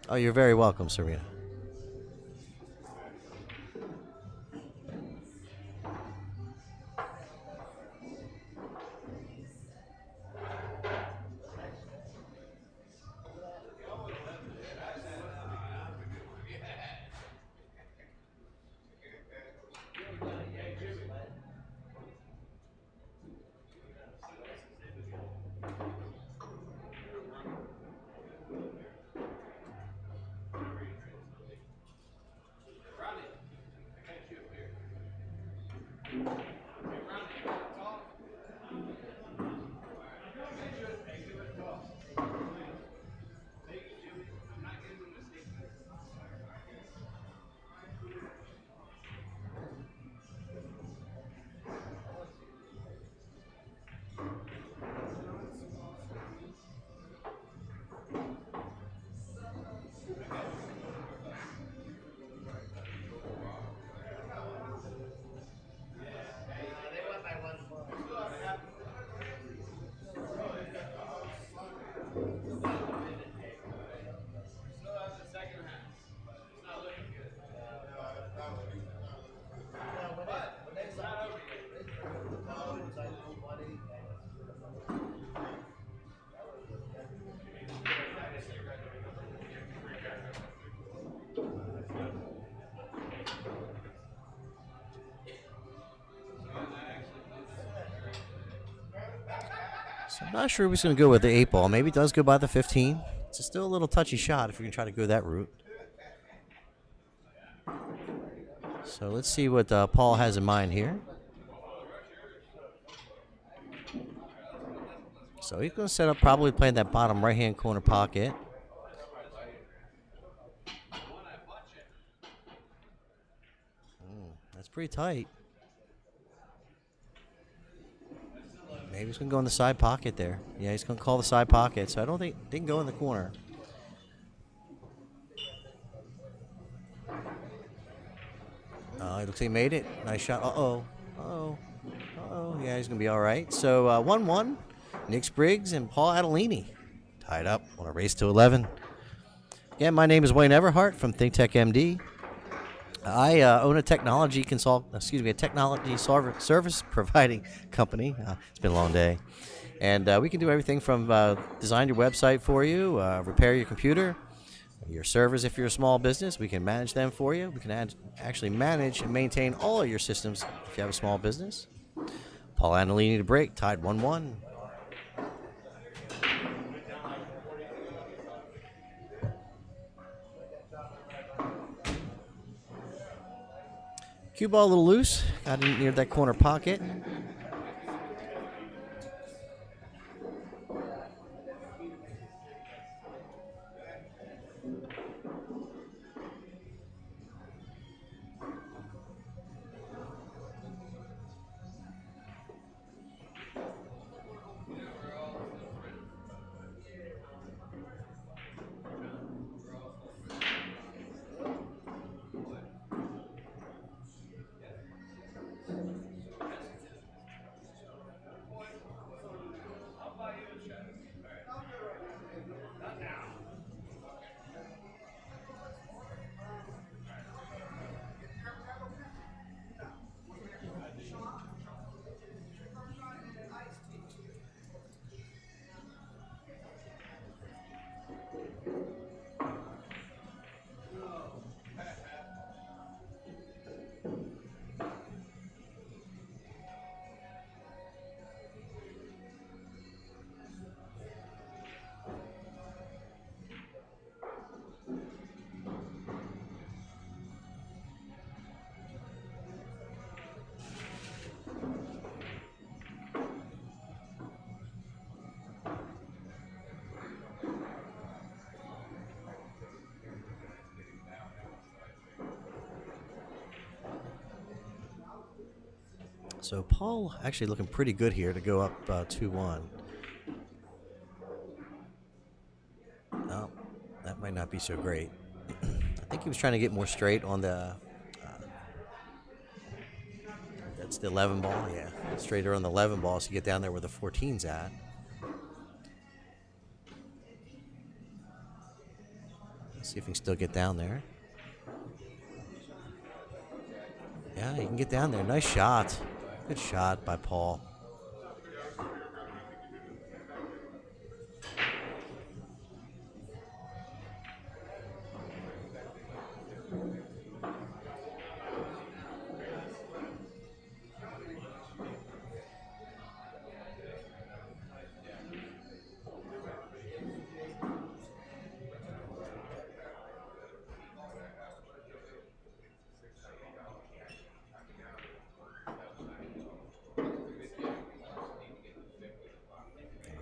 Oh, you're very welcome, Serena. So I'm not sure who's going to go with the 8 ball. Maybe it does go by the 15. It's still a little touchy shot if you're going to try to go that route. So let's see what Paul has in mind here. So he's going to set up probably playing that bottom right-hand corner pocket. That's pretty tight. Maybe he's going to go in the side pocket there. Yeah, he's going to call the side pocket. So I don't think they can go in the corner. It looks like he made it. Nice shot. Uh-oh. Uh-oh. Uh-oh. Yeah, he's going to be all right. So 1-1. Nick Spriggs and Paul Adelini tied up on a race to 11. Again, my name is Wayne Everhart from ThinkTech MD. I own a technology service providing company. It's been a long day. And we can do everything from design your website for you, repair your computer, your servers if you're a small business. We can manage them for you. We can actually manage and maintain all of your systems if you have a small business. Paul Adelini to break, tied 1-1. Cue ball a little loose. Got in near that corner pocket. So Paul actually looking pretty good here to go up 2-1. No, that might not be so great. I think he was trying to get more straight on the... that's the 11 ball, yeah. Straighter on the 11 ball so you get down there where the 14's at. Let's see if he can still get down there. Yeah, he can get down there. Nice shot. Good shot by Paul.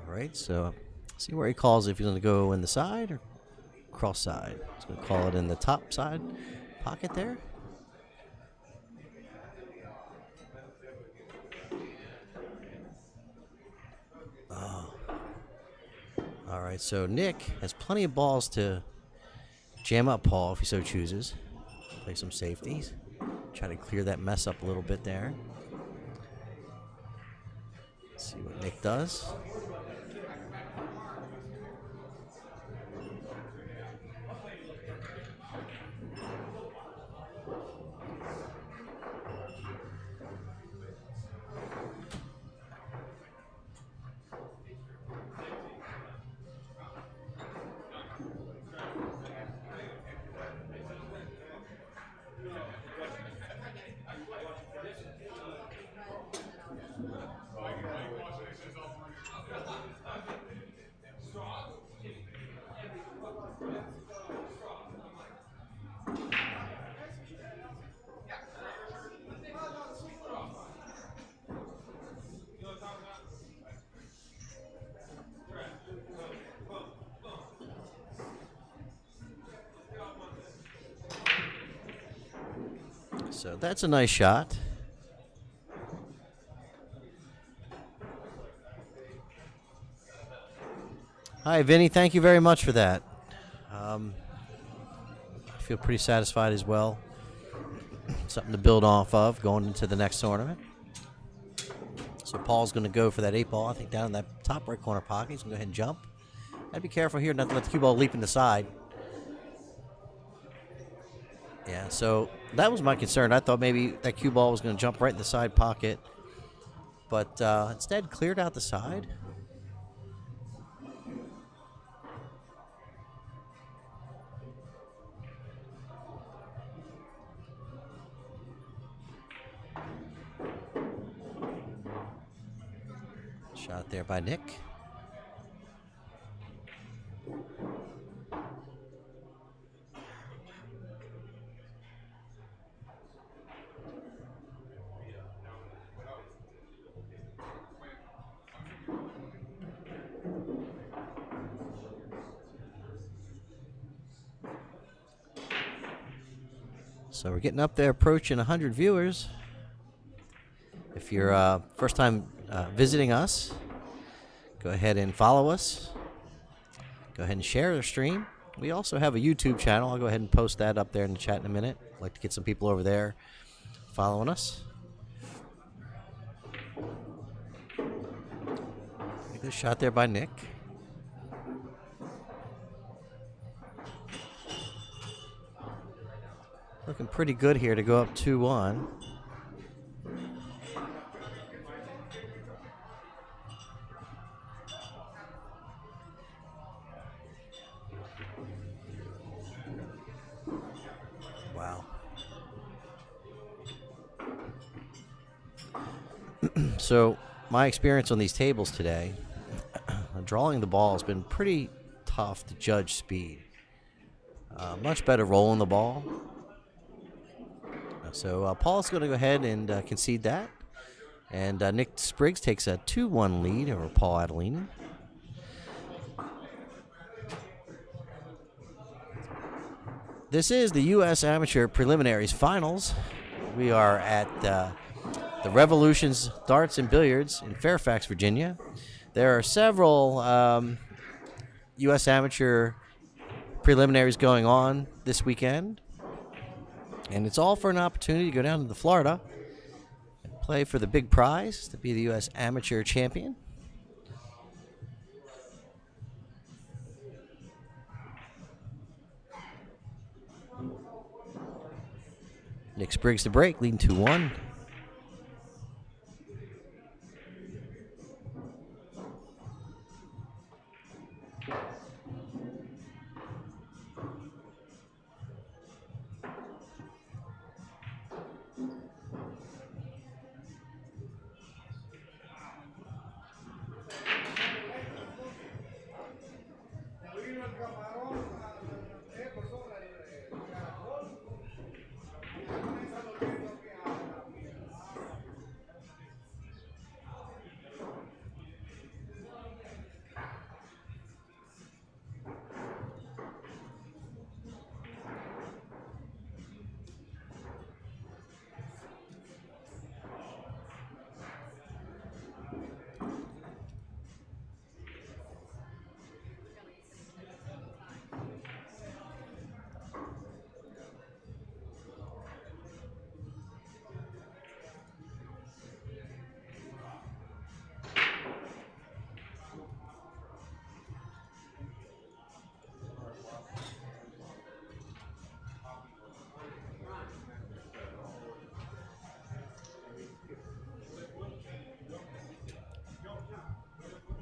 All right, so see where he calls if he's going to go in the side or cross side. He's going to call it in the top side pocket there. Oh. All right, so Nick has plenty of balls to jam up Paul if he so chooses. Play some safeties. Try to clear that mess up a little bit there. Let's see what Nick does. So that's a nice shot. Hi, Vinny. Thank you very much for that. I feel pretty satisfied as well. Something to build off of going into the next tournament. So Paul's going to go for that 8-ball, I think, down in that top right corner pocket. He's going to go ahead and jump. I'd be careful here not to let the cue ball leap in the side. Yeah, so that was my concern. I thought maybe that cue ball was going to jump right in the side pocket. But instead, cleared out the side. Shot there by Nick. So we're getting up there, approaching 100 viewers. If you're first time visiting us, go ahead and follow us. Go ahead and share the stream. We also have a YouTube channel. I'll go ahead and post that up there in the chat in a minute. I'd like to get some people over there following us. Good shot there by Nick. Looking pretty good here to go up 2-1. Wow. So my experience on these tables today, drawing the ball has been pretty tough to judge speed. Much better rolling the ball. So Paul's going to go ahead and concede that. And Nick Spriggs takes a 2-1 lead over Paul Adelini. This is the U.S. Amateur Preliminaries Finals. We are at the Revolutions Darts and Billiards in Fairfax, Virginia. There are several U.S. Amateur Preliminaries going on this weekend. And it's all for an opportunity to go down to Florida and play for the big prize to be the U.S. Amateur Champion. Nick Spriggs to break, leading 2-1.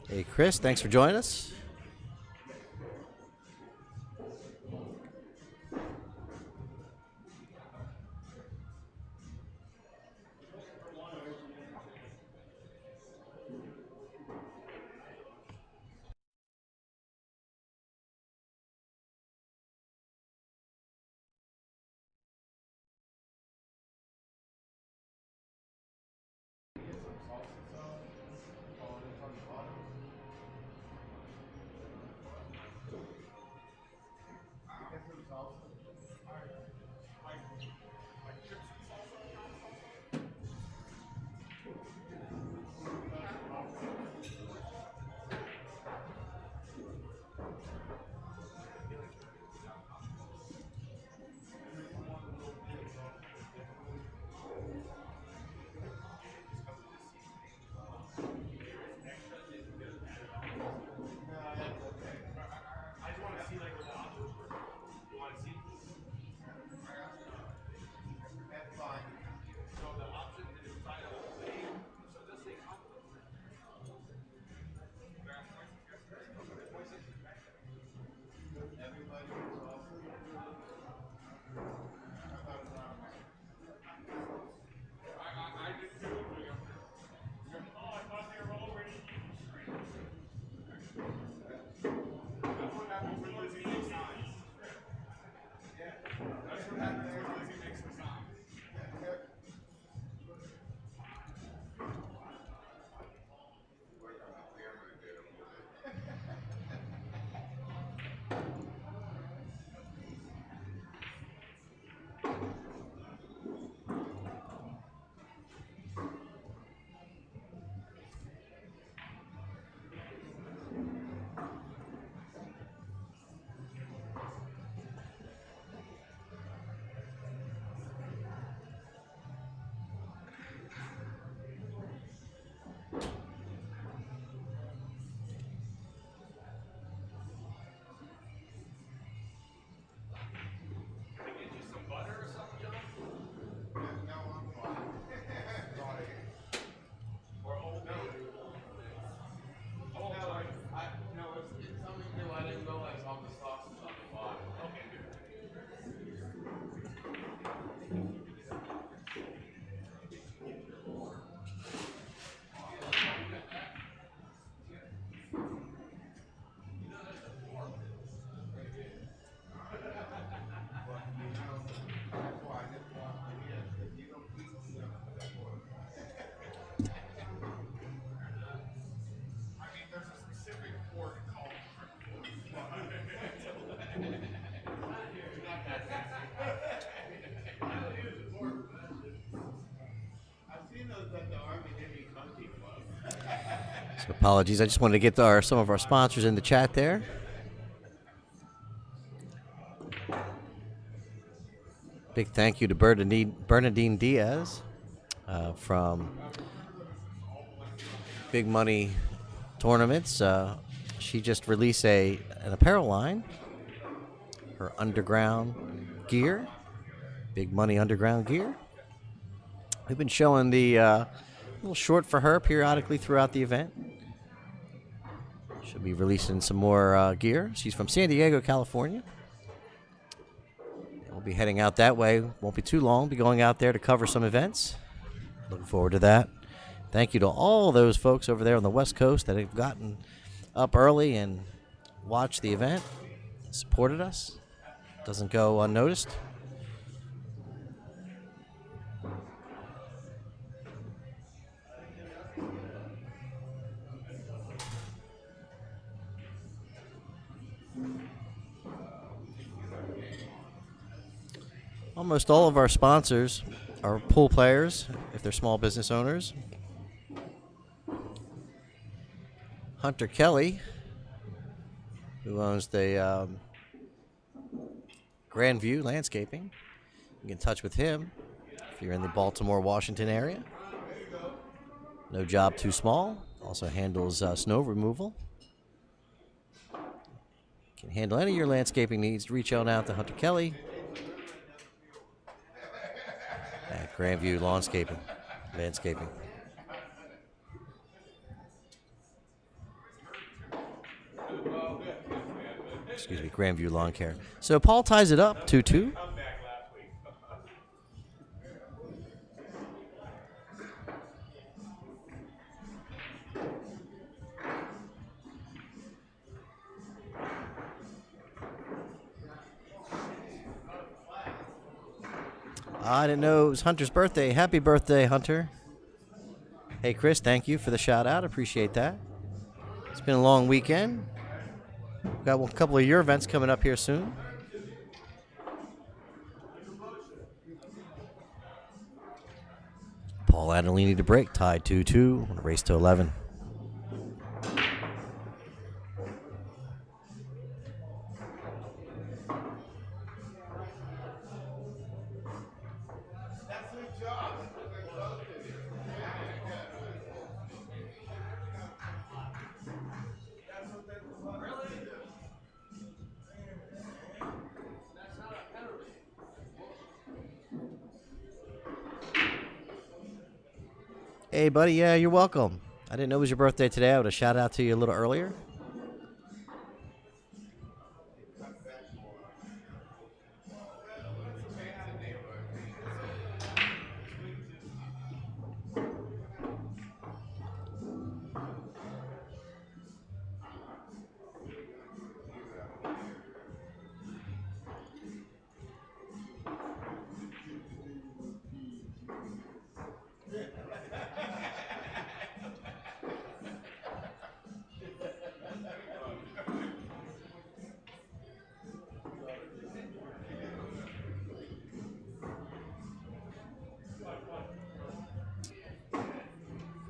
Hey, Chris, thanks for joining us. Apologies. I just wanted to get some of our sponsors in the chat there. Big thank you to Bernadine Diaz from Big Money Tournaments. She just released an apparel line, her underground gear, Big Money Underground gear. We've been showing the little short for her periodically throughout the event. She'll be releasing some more gear. She's from San Diego, California. We'll be heading out that way. Won't be too long. Be going out there to cover some events. Looking forward to that. Thank you to all those folks over there on the West Coast that have gotten up early and watched the event, supported us. Doesn't go unnoticed. Almost all of our sponsors are pool players, if they're small business owners. Hunter Kelly, who owns the GandView Landscaping. You can get in touch with him if you're in the Baltimore, Washington area. No job too small. Also handles snow removal. Can handle any of your landscaping needs. Reach on out to Hunter Kelly at GandView Landscaping. Excuse me, GandView Lawncare. So Paul ties it up 2-2. I didn't know it was Hunter's birthday. Happy birthday, Hunter. Hey, Chris, thank you for the shout out. Appreciate that. It's been a long weekend. Got a couple of your events coming up here soon. Paul Adelini to break, tied 2-2 on a race to 11. Hey, buddy. Yeah, you're welcome. I didn't know it was your birthday today. I would have shouted out to you a little earlier.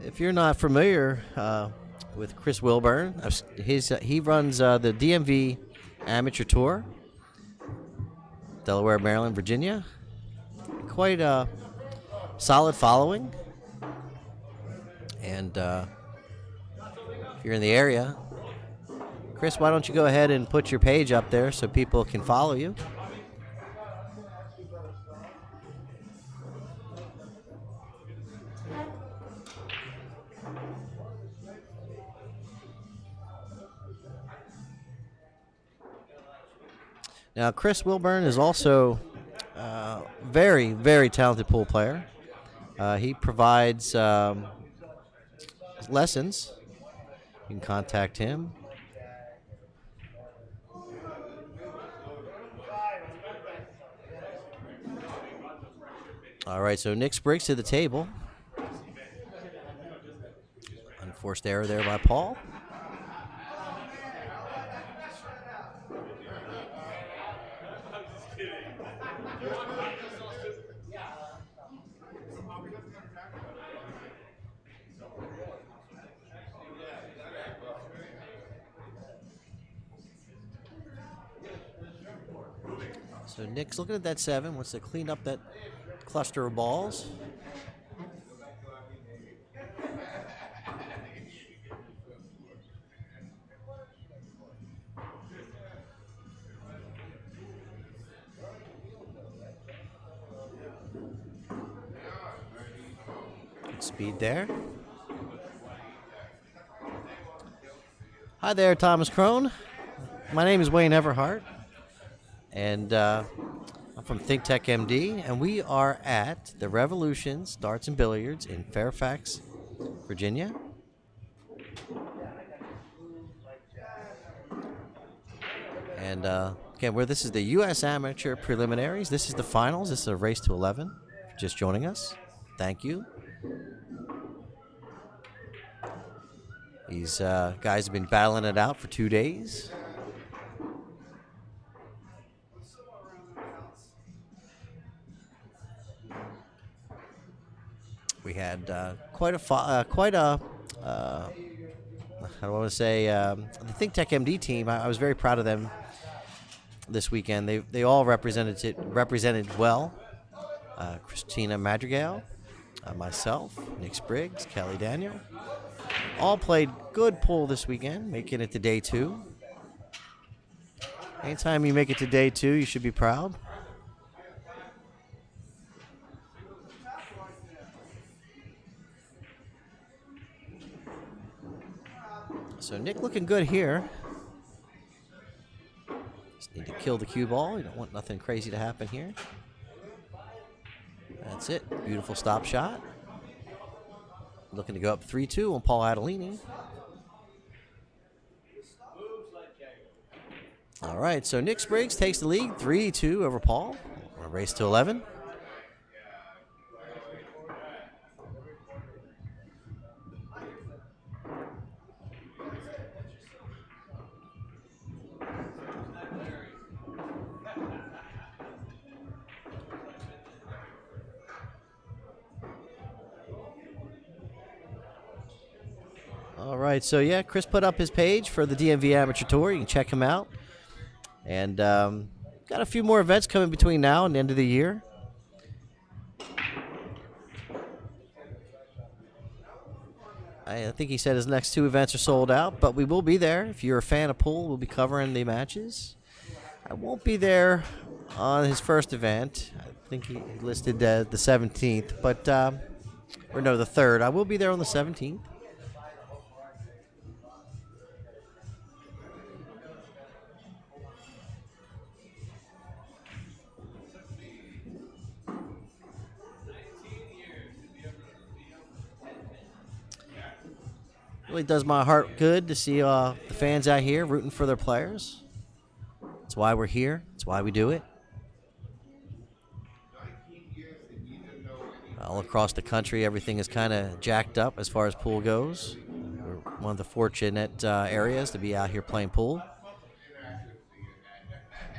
If you're not familiar with Chris Wilburn, he runs the DMV Amateur Tour, Delaware, Maryland, Virginia. Quite a solid following. And if you're in the area, Chris, why don't you go ahead and put your page up there so people can follow you? Now, Chris Wilburn is also a very, very talented pool player. He provides lessons. You can contact him. All right, so Nick Spriggs to the table. Unforced error there by Paul. So Nick's looking at that 7, wants to clean up that cluster of balls. Good speed there. Hi there, Thomas Crone. My name is Wayne Everhart, and I'm from ThinkTech MD, and we are at the Revolution Darts and Billiards in Fairfax, Virginia. And again, this is the U.S. Amateur Preliminaries. This is the finals. This is a race to 11. If you're just joining us, thank you. These guys have been battling it out for 2 days. We had quite a how do I want to say, the ThinkTech MD team. I was very proud of them this weekend. They all represented well. Christina Madrigal, myself, Nick Spriggs, Kelly Daniel, all played good pool this weekend, making it to day 2. Anytime you make it to day 2, you should be proud. So Nick looking good here. Just need to kill the cue ball. You don't want nothing crazy to happen here. That's it. Beautiful stop shot. Looking to go up 3-2 on Paul Adelini. All right, so Nick Spriggs takes the lead, 3-2 over Paul. We're gonna race to 11. All right, so yeah, Chris put up his page for the DMV Amateur Tour. You can check him out. And got a few more events coming between now and the end of the year. I think he said his next 2 events are sold out, but we will be there. If you're a fan of pool, we'll be covering the matches. I won't be there on his first event. I think he listed the 17th, but or no, the 3rd. I will be there on the 17th. Really does my heart good to see the fans out here rooting for their players. That's why we're here. That's why we do it. All across the country, everything is kind of jacked up as far as pool goes. We're one of the fortunate areas to be out here playing pool.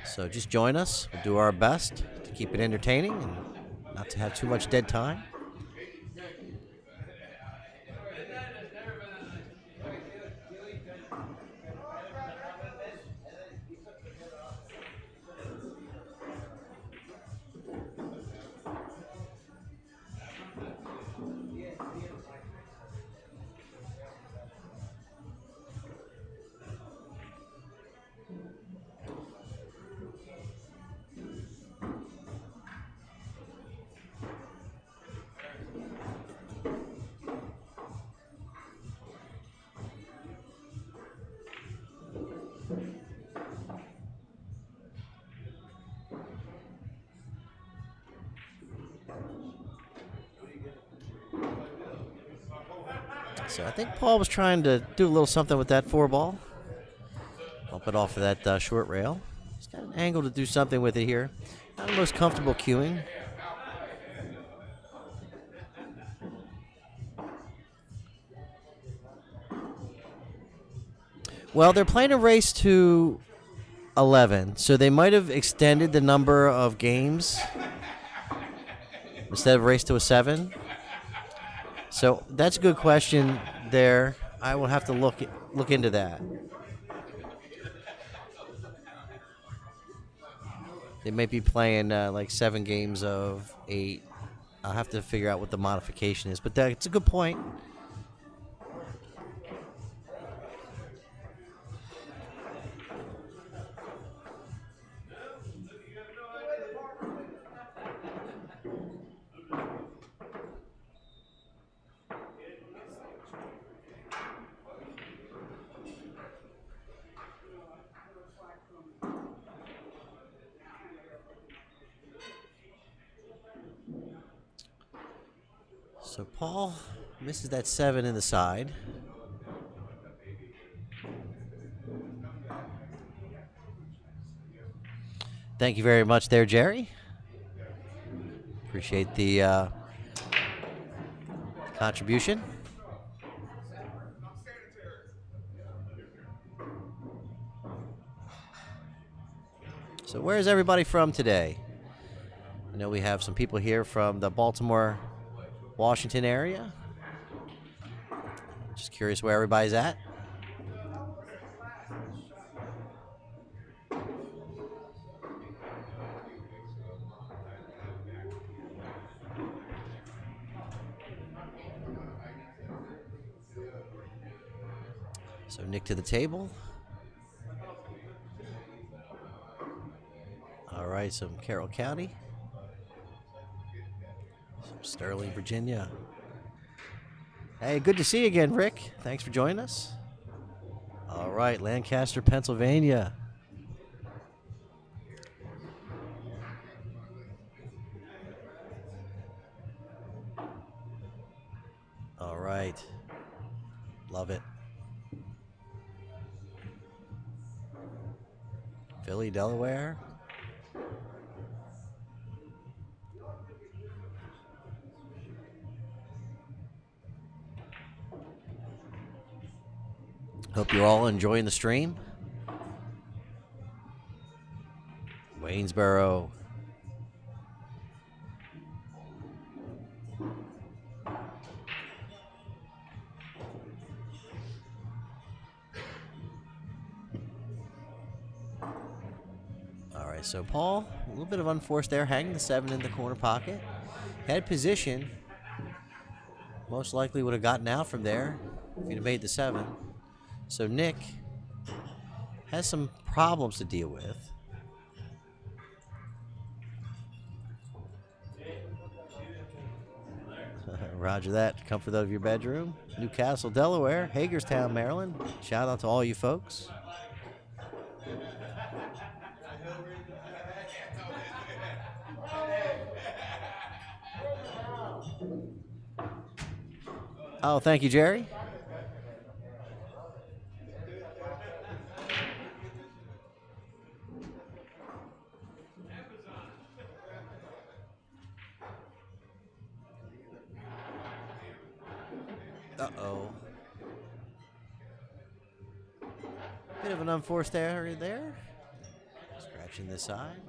So just join us. We'll do our best to keep it entertaining and not to have too much dead time. So I think Paul was trying to do a little something with that 4-ball. Bump it off of that short rail. He's got an angle to do something with it here. Not the most comfortable cueing. Well, they're playing a race to 11, so they might have extended the number of games instead of race to a 7. So that's a good question there. I will have to look into that. They might be playing like 7 games of 8. I'll have to figure out what the modification is, but it's a good point. So Paul misses that 7 in the side. Thank you very much there, Jerry. Appreciate the contribution. So where is everybody from today? I know we have some people here from the Baltimore, Washington area. Just curious where everybody's at. So Nick to the table. All right, some Carroll County. Some Sterling, Virginia. Hey, good to see you again, Rick. Thanks for joining us. All right, Lancaster, Pennsylvania. All right. Love it. Philly, Delaware. Hope you're all enjoying the stream. Waynesboro. All right, so Paul, a little bit of unforced there, hanging the 7 in the corner pocket. Had position. Most likely would have gotten out from there if he'd have made the 7. So Nick has some problems to deal with. Roger that. Comfort of your bedroom. Newcastle, Delaware. Hagerstown, Maryland. Shout out to all you folks. Oh, thank you, Jerry. Uh-oh. Bit of an unforced error there. Scratching this side.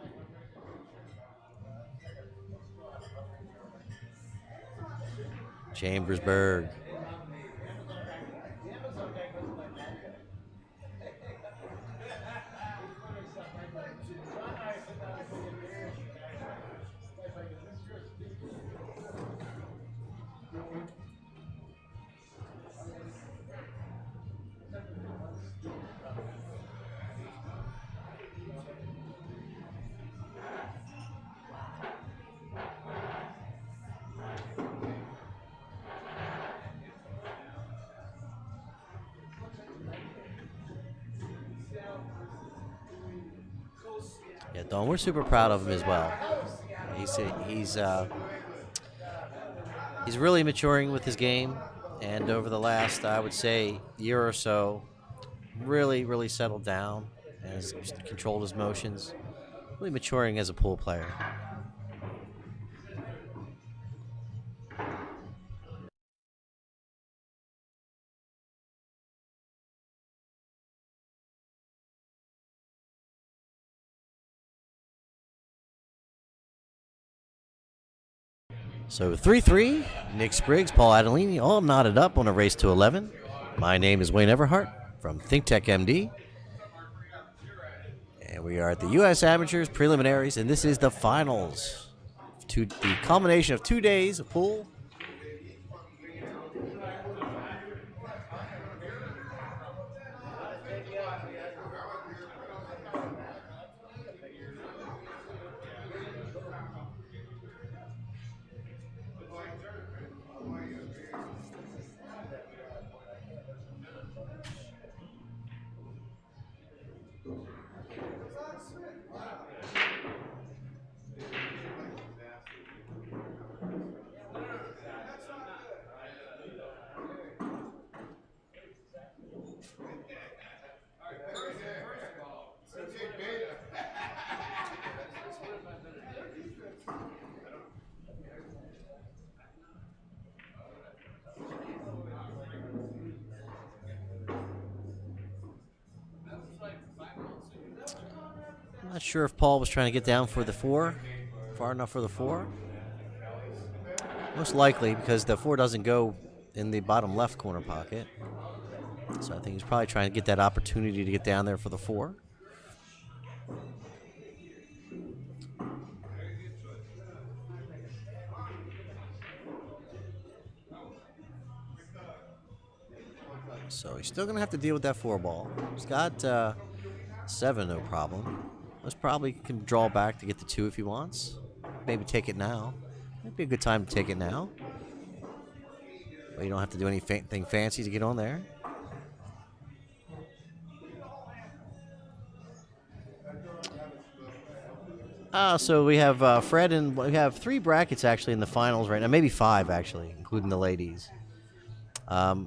Chambersburg. Yeah, Don, we're super proud of him as well. He's really maturing with his game, and over the last, I would say, year or so, really settled down and has controlled his motions. Really maturing as a pool player. So 3-3, Nick Spriggs, Paul Adelini, all knotted up on a race to 11. My name is Wayne Everhart from ThinkTech MD. And we are at the U.S. Amateurs Preliminaries, and this is the finals. The culmination of 2 days of pool. I'm not sure if Paul was trying to get down for the 4, far enough for the 4. Most likely, because the 4 doesn't go in the bottom left corner pocket. So I think he's probably trying to get that opportunity to get down there for the 4. So he's still going to have to deal with that 4 ball. He's got 7, no problem. Most probably can draw back to get the 2 if he wants. Maybe take it now. Might be a good time to take it now. But you don't have to do anything fancy to get on there. So we have Fred, and we have 3 brackets actually in the finals right now. Maybe 5 actually, including the ladies.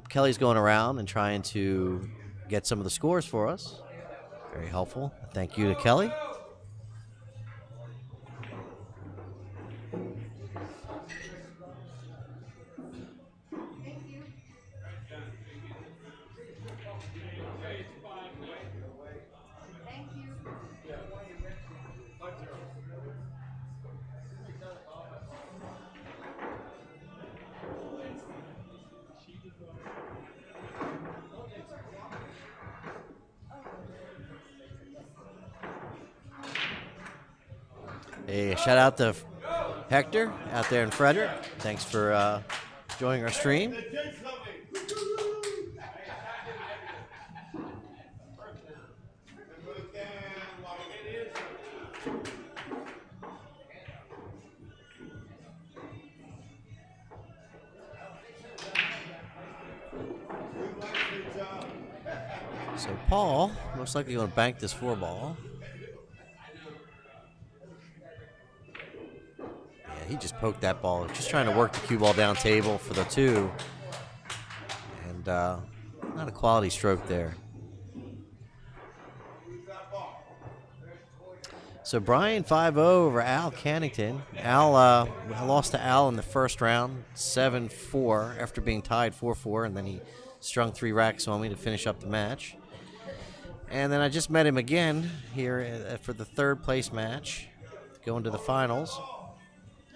Kelly's going around and trying to get some of the scores for us. Very helpful. Thank you to Kelly. Hey, shout out to Hector out there in Frederick. Thanks for joining our stream. So Paul, most likely going to bank this 4 ball. Yeah, he just poked that ball. Just trying to work the cue ball down table for the 2. And not a quality stroke there. So Brian 5-0 over Al Cannington. Al lost to Al in the first round, 7-4, after being tied 4-4, and then he strung 3 racks on me to finish up the match. And then I just met him again here for the 3rd place match, going to the finals.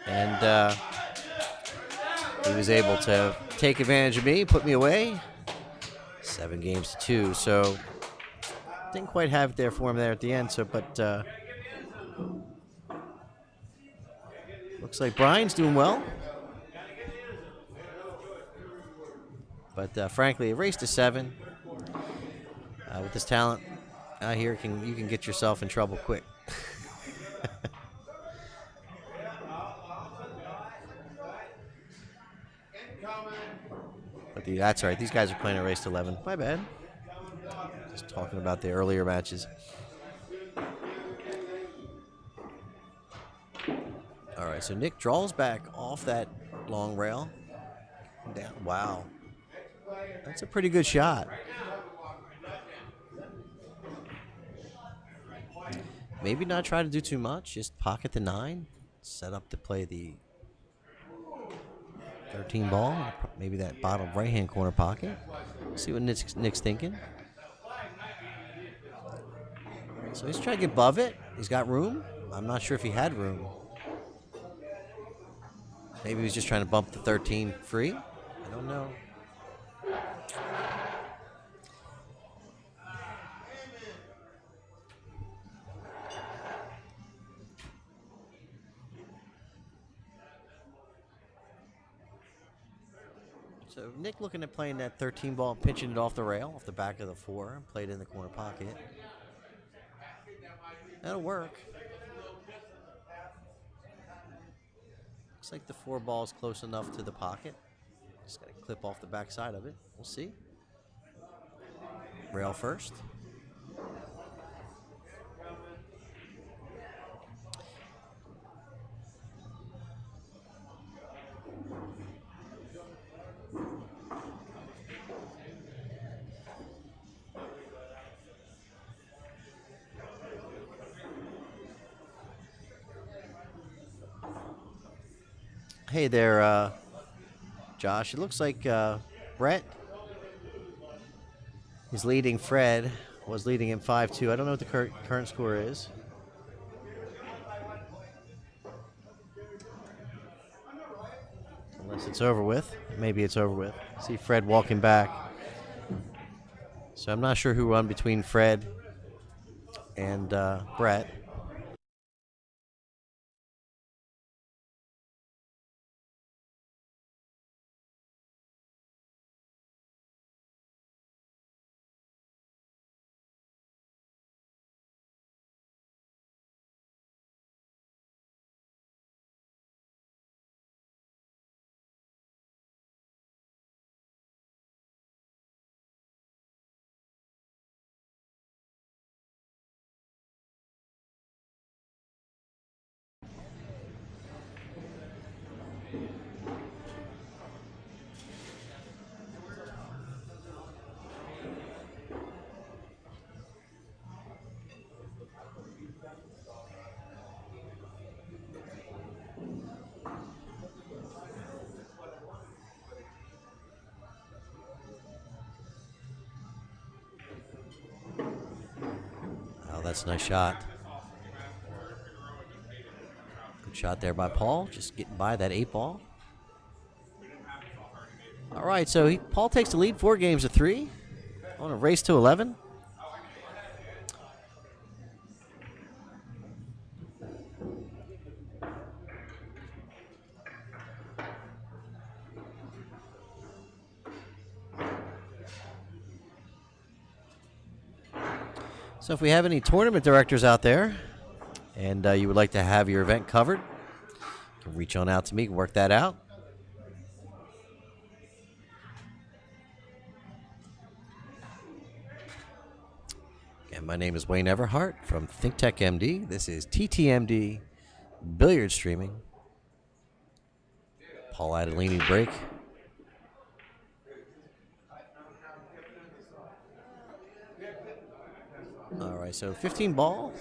And he was able to take advantage of me, put me away. 7 games to 2, so didn't quite have it there for him there at the end. So, but looks like Brian's doing well. But frankly, a race to 7 with this talent out here, you can get yourself in trouble quick. But that's right. These guys are playing a race to 11. My bad. Just talking about the earlier matches. All right, so Nick draws back off that long rail. Down. Wow. That's a pretty good shot. Maybe not try to do too much. Just pocket the 9. Set up to play the 13 ball. Maybe that bottom right-hand corner pocket. See what Nick's thinking. So he's trying to get above it. He's got room. I'm not sure if he had room. Maybe he was just trying to bump the 13 free. I don't know. So Nick looking at playing that 13 ball and pitching it off the rail, off the back of the 4, and played in the corner pocket. That'll work. Looks like the 4 ball's close enough to the pocket. Just got to clip off the back side of it. We'll see. Rail first. Hey there, Josh. It looks like Brett is leading Fred. Was leading him 5-2. I don't know what the current score is. Unless it's over with. Maybe it's over with. See Fred walking back. So I'm not sure who won between Fred and Brett. Oh, that's a nice shot. Good shot there by Paul. Just getting by that 8 ball. All right, so Paul takes the lead 4 games to 3 on a race to 11. So if we have any tournament directors out there and you would like to have your event covered, you can reach on out to me and work that out. And my name is Wayne Everhart from ThinkTech MD. This is TTMD Billiard Streaming. Paul Adelini break. All right, so 15 ball.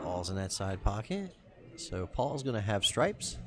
Falls in that side pocket. So Paul's going to have stripes.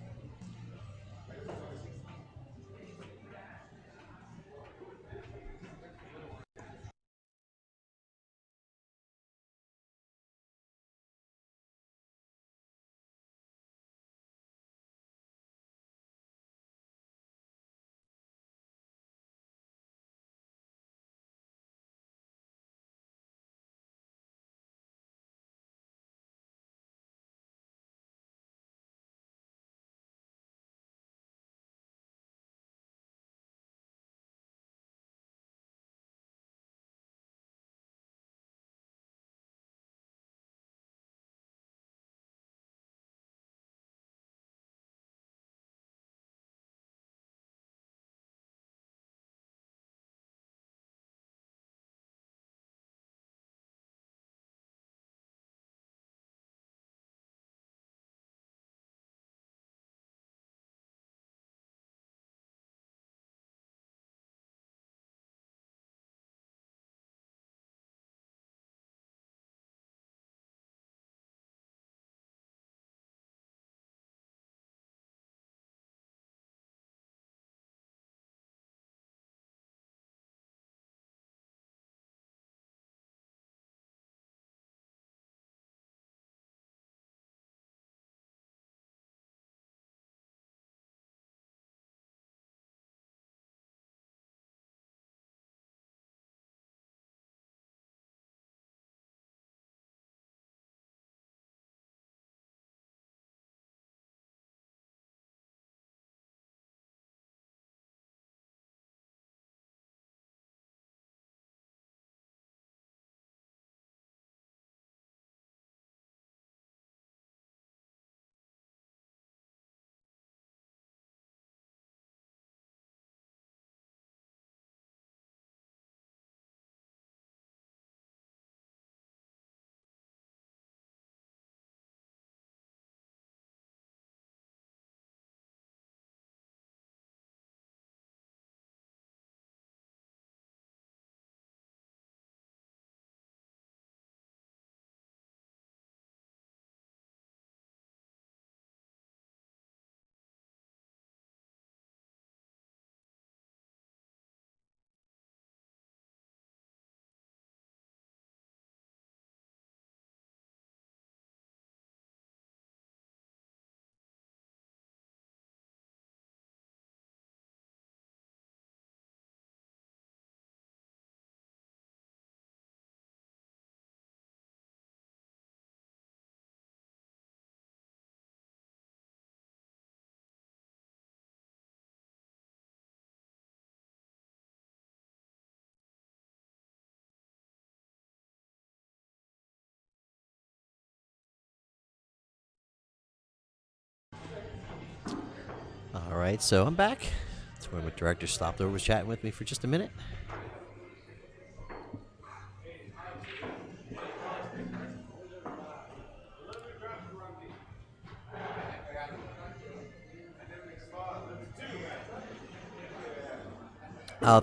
All right, so I'm back. That's where my director stopped over, was chatting with me for just a minute.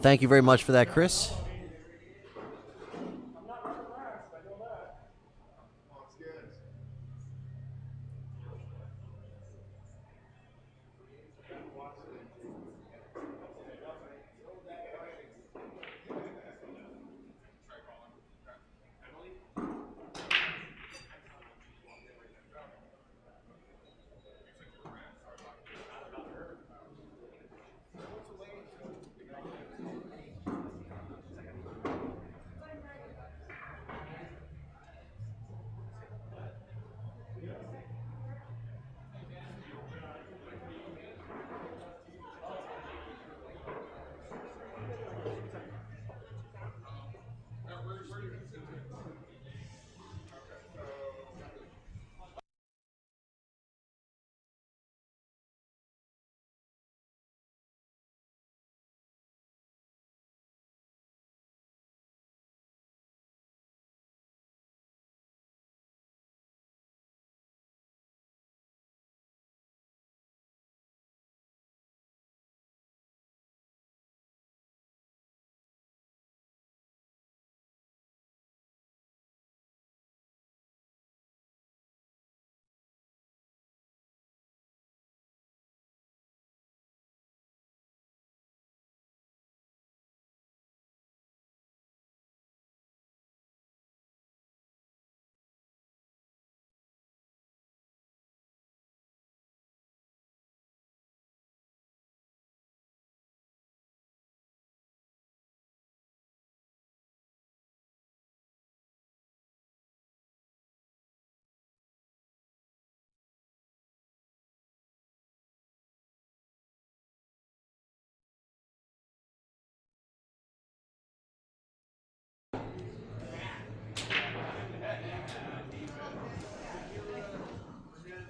Thank you very much for that, Chris.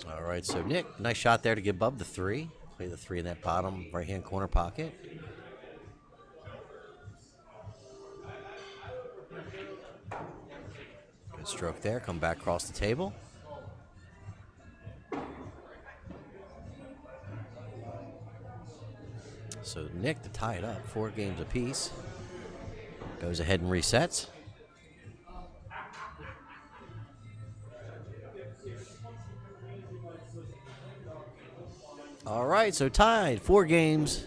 All right, so Nick, nice shot there to get above the 3. Play the 3 in that bottom right-hand corner pocket. Good stroke there. Come back across the table. So Nick, to tie it up, 4 games apiece, goes ahead and resets. All right, so tied, 4 games,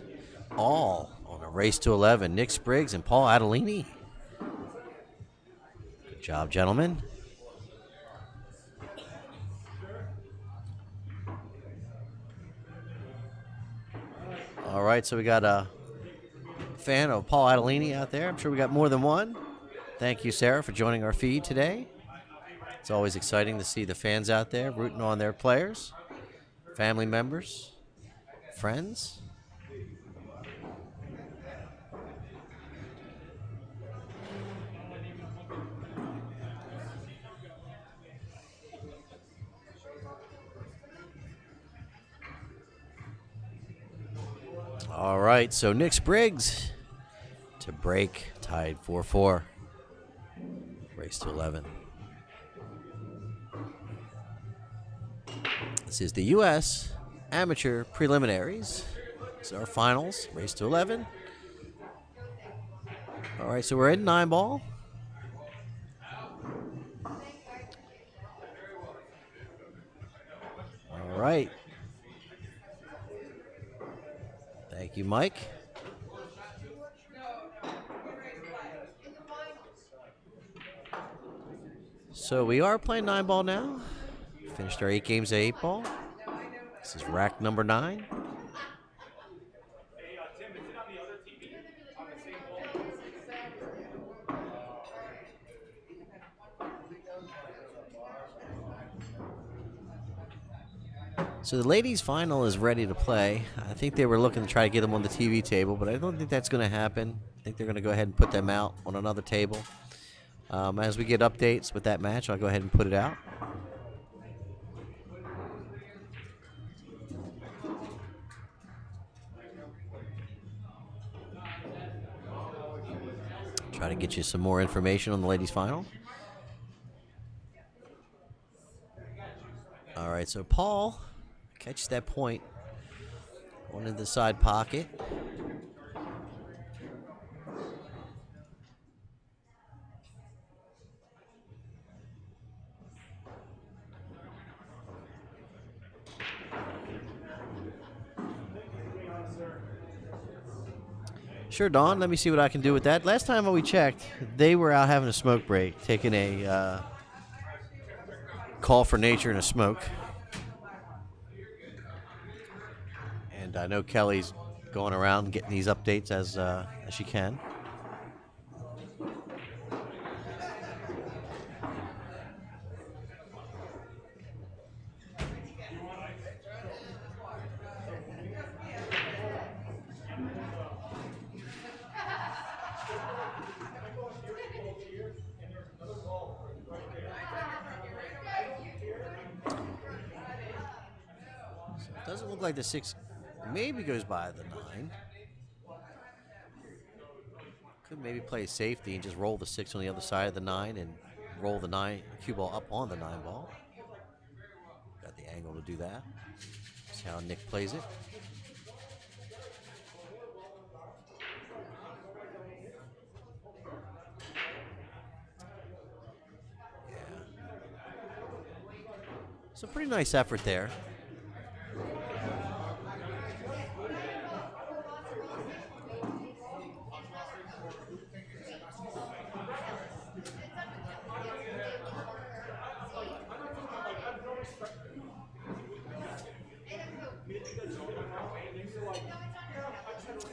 all on a race to 11. Nick Spriggs and Paul Adelini. Good job, gentlemen. All right, so we got a fan of Paul Adelini out there. I'm sure we got more than one. Thank you, Sarah, for joining our feed today. It's always exciting to see the fans out there rooting on their players, family members, friends. All right, so Nick Spriggs to break, tied 4-4. Race to 11. This is the U.S. Amateur Preliminaries. This is our finals, race to 11. All right, so we're in 9-ball. All right. Thank you, Mike. So we are playing 9-ball now. Finished our 8 games of 8-ball. This is rack number 9. So the ladies' final is ready to play. I think they were looking to try to get them on the TV table, but I don't think that's going to happen. I think they're going to go ahead and put them out on another table. As we get updates with that match, I'll go ahead and put it out. Try to get you some more information on the ladies' final. All right, so Paul catches that point. One in the side pocket. Sure, Don. Let me see what I can do with that. Last time we checked, they were out having a smoke break, taking a call for nature and a smoke. And I know Kelly's going around getting these updates as she can. It doesn't look like the 6 maybe goes by the 9. Could maybe play safety and just roll the 6 on the other side of the 9 and roll the 9 cue ball up on the 9 ball. Got the angle to do that. See how Nick plays it. Yeah. So pretty nice effort there.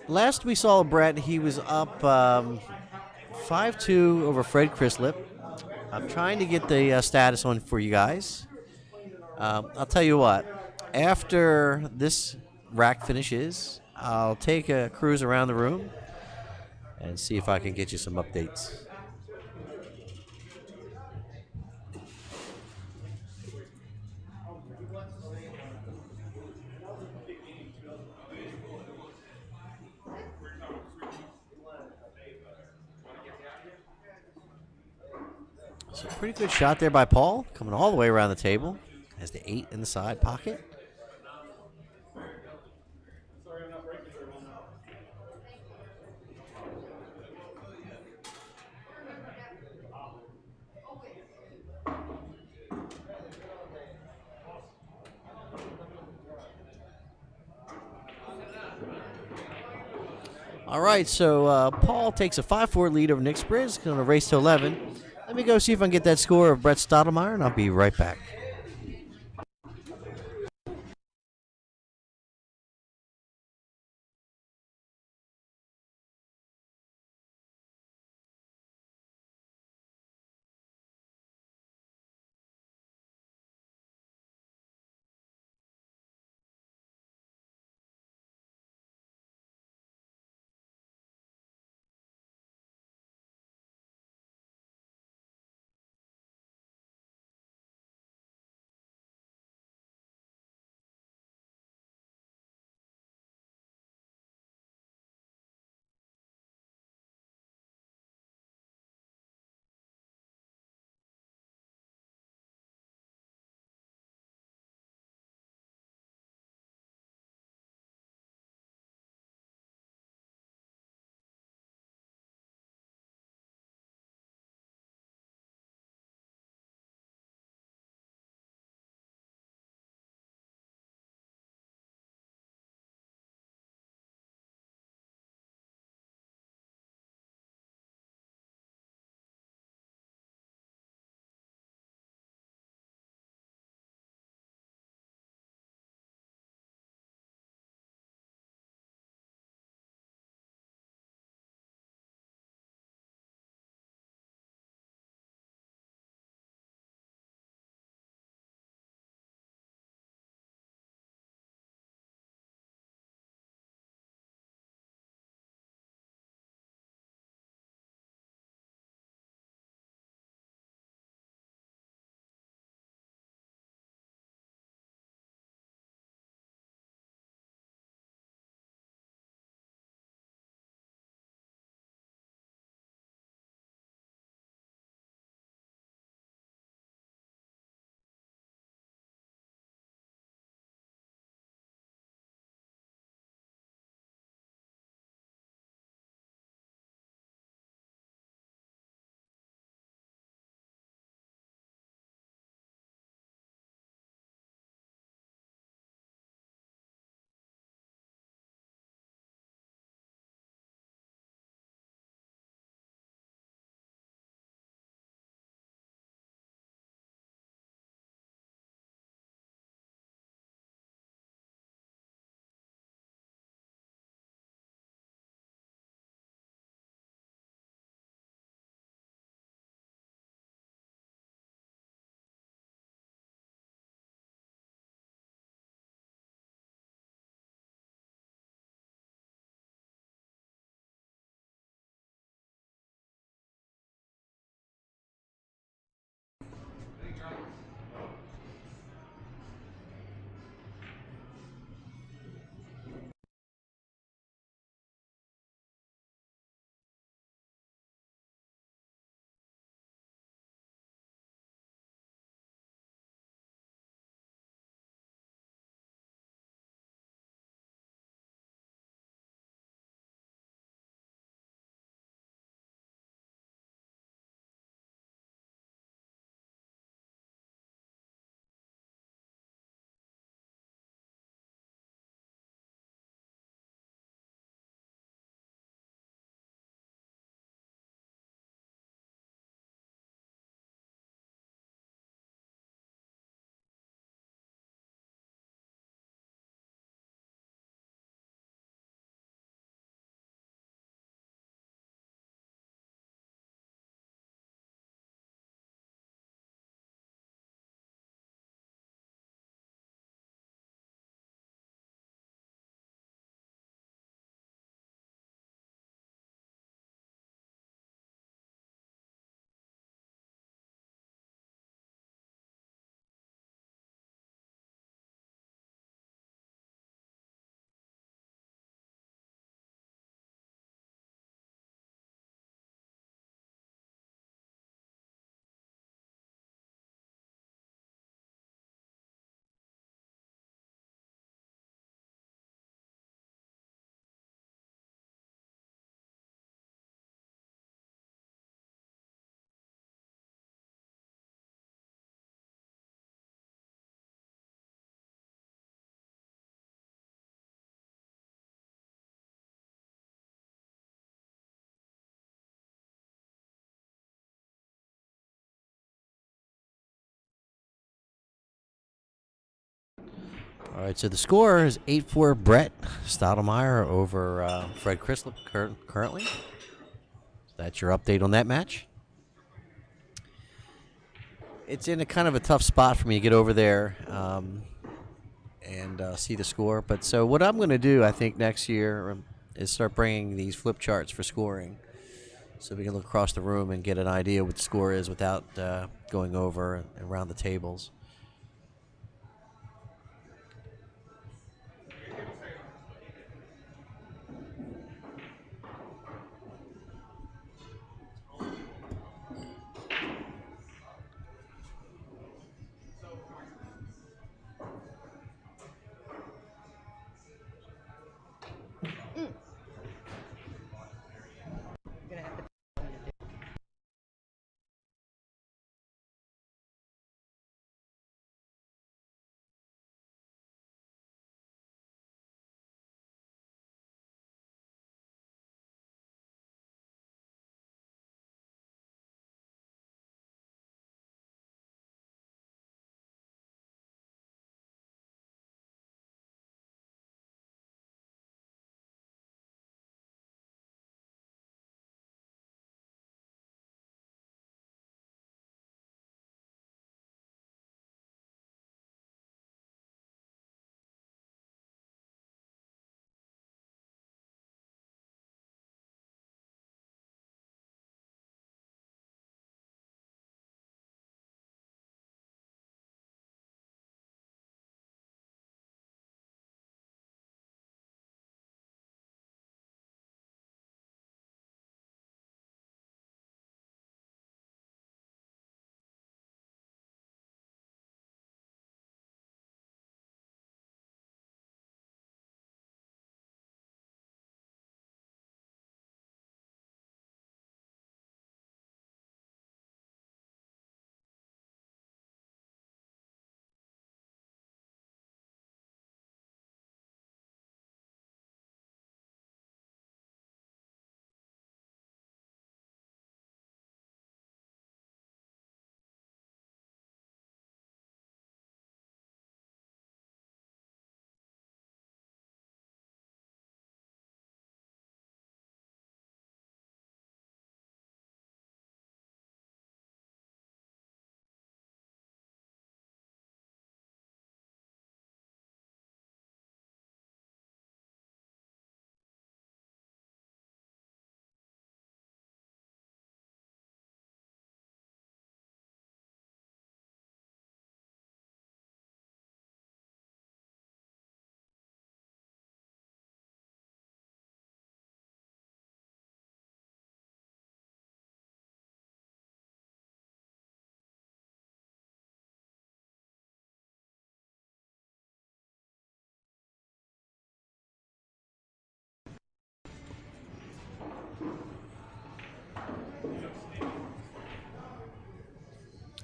Last we saw Brett, he was up 5-2 over Fred Chrislip. I'm trying to get the status on for you guys. I'll tell you what. After this rack finishes, I'll take a cruise around the room and see if I can get you some updates. So pretty good shot there by Paul, coming all the way around the table. Has the 8 in the side pocket. All right, so Paul takes a 5-4 lead over Nick Spriggs, going to race to 11. Let me go see if I can get that score of Brett Stottlemyre, and I'll be right back. All right, so the score is 8-4 Brett Stottlemyre over Fred Crislip currently. So that's your update on that match. It's in a kind of a tough spot for me to get over there and see the score. But so what I'm going to do, I think, next year is start bringing these flip charts for scoring, so we can look across the room and get an idea what the score is without going over and around the tables.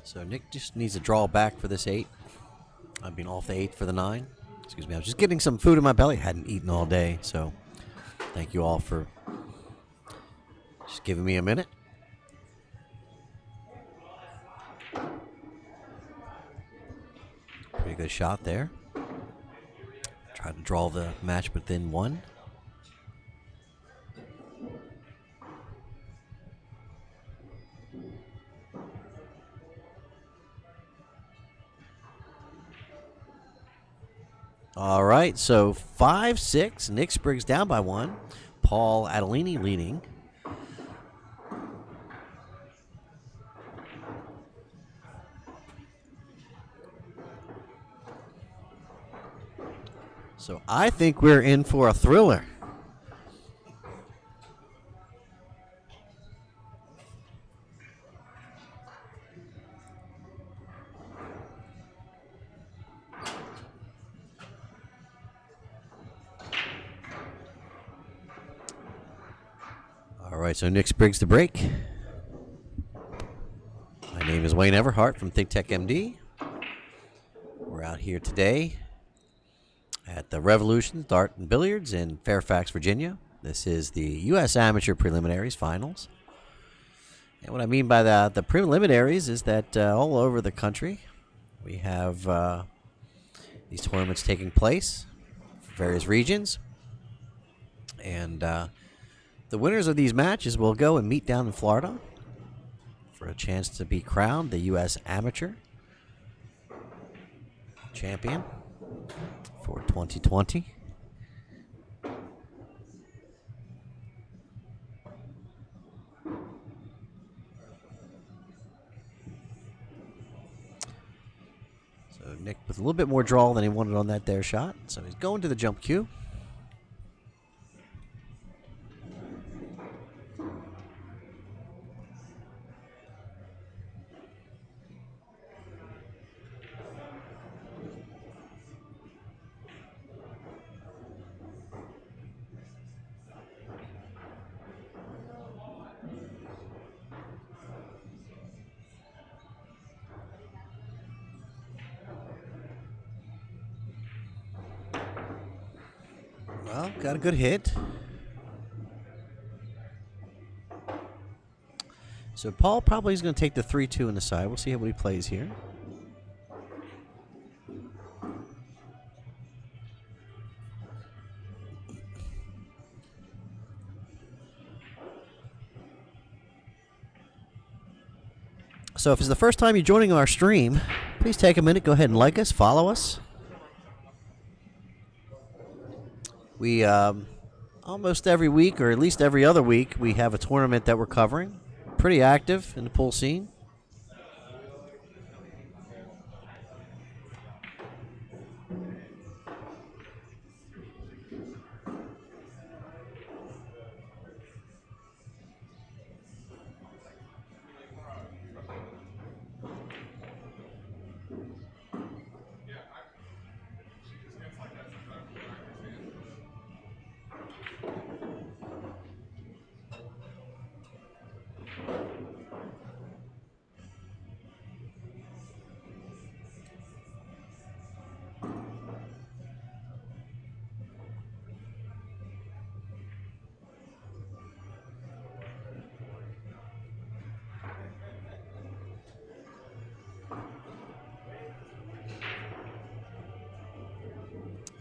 So Nick just needs to draw back for this 8. I've been off the 8 for the 9. Excuse me, I was just getting some food in my belly. I hadn't eaten all day, so thank you all for just giving me a minute. Pretty good shot there. Tried to draw the match within 1. All right, so 5-6. Nick Spriggs down by 1. Paul Adelini leading. So I think we're in for a thriller. All right, so Nick Spriggs to break. My name is Wayne Everhart from Think Tech MD. We're out here today at the Revolution Dart and Billiards in Fairfax, Virginia. This is the U.S. Amateur Preliminaries Finals. And what I mean by the preliminaries is that all over the country we have these tournaments taking place, various regions. And the winners of these matches will go and meet down in Florida for a chance to be crowned the U.S. Amateur Champion for 2020. So Nick with a little bit more draw than he wanted on that there shot. So he's going to the jump cue. Well, got a good hit. So Paul probably is going to take the 3-2 in the side. We'll see what he plays here. So if it's the first time you're joining our stream, please take a minute, go ahead and like us, follow us. We almost every week, or at least every other week, we have a tournament that we're covering. Pretty active in the pool scene.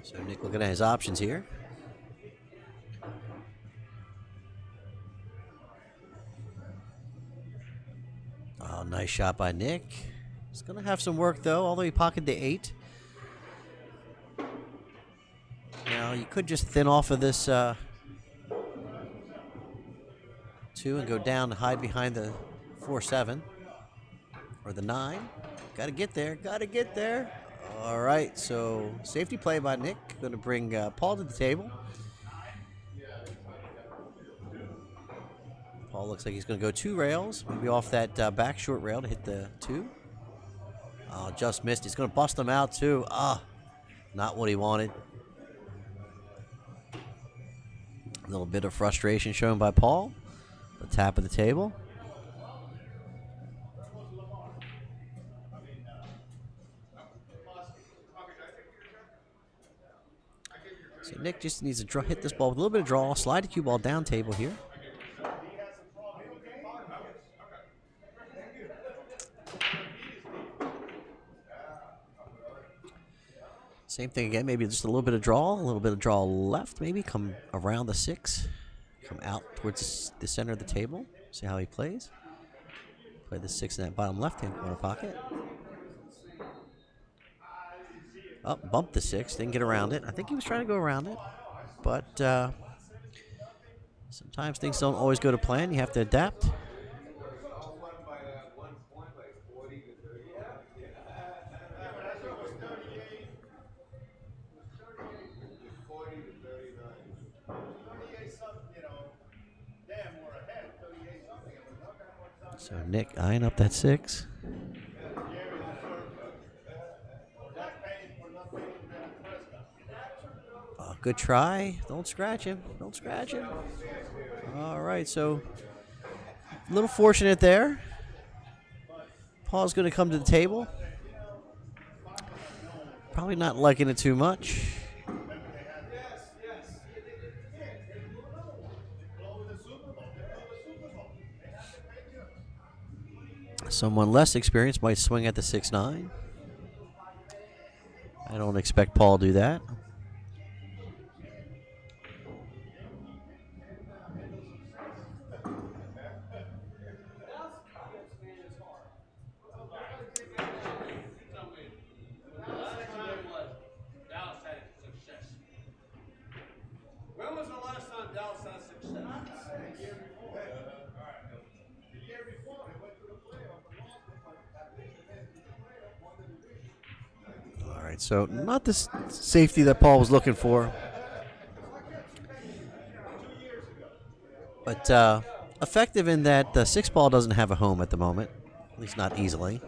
So Nick looking at his options here. Oh, nice shot by Nick. He's going to have some work, though, although he pocketed the 8. Now, you could just thin off of this 2 and go down and hide behind the 4-7 or the 9. Got to get there. Got to get there. All right, so safety play by Nick. Going to bring Paul to the table. Paul looks like he's going to go 2 rails, maybe off that back short rail to hit the 2. Oh, just missed. He's going to bust him out, too. Ah, not what he wanted. A little bit of frustration shown by Paul. The tap of the table. So Nick just needs to hit this ball with a little bit of draw, slide the cue ball down table here. Same thing again, maybe just a little bit of draw left, maybe come around the 6, come out towards the center of the table, see how he plays. Play the 6 in that bottom left-hand corner pocket. Oh, bumped the 6, didn't get around it. I think he was trying to go around it, but sometimes things don't always go to plan. You have to adapt. So Nick eyeing up that 6. Good try. Don't scratch him. Don't scratch him. All right, so a little fortunate there. Paul's going to come to the table. Probably not liking it too much. Someone less experienced might swing at the 6-9. I don't expect Paul to do that. When was the last time Dallas had success? The year before. The year before, they went to the playoffs and lost it, but that they made the playoffs, won the division. All right, so not the safety that Paul was looking for. But effective in that the 6-ball doesn't have a home at the moment, at least not easily.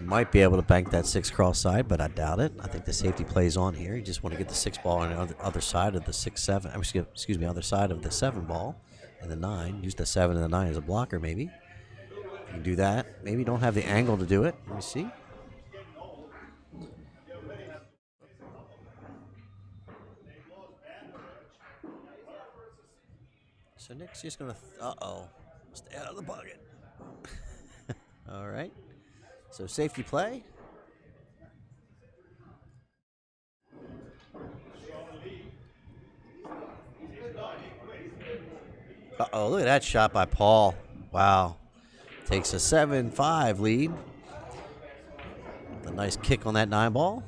Might be able to bank that 6 cross side, but I doubt it. I think the safety plays on here. You just want to get the 6-ball on the other side of the 6-7. Excuse me, other side of the 7-ball and the 9. Use the 7 and the 9 as a blocker, maybe. You can do that. Maybe you don't have the angle to do it. Let me see. So Nick's just going to, stay out of the pocket. All right. So safety play. Look at that shot by Paul. Wow. Takes a 7-5 lead. A nice kick on that 9-ball.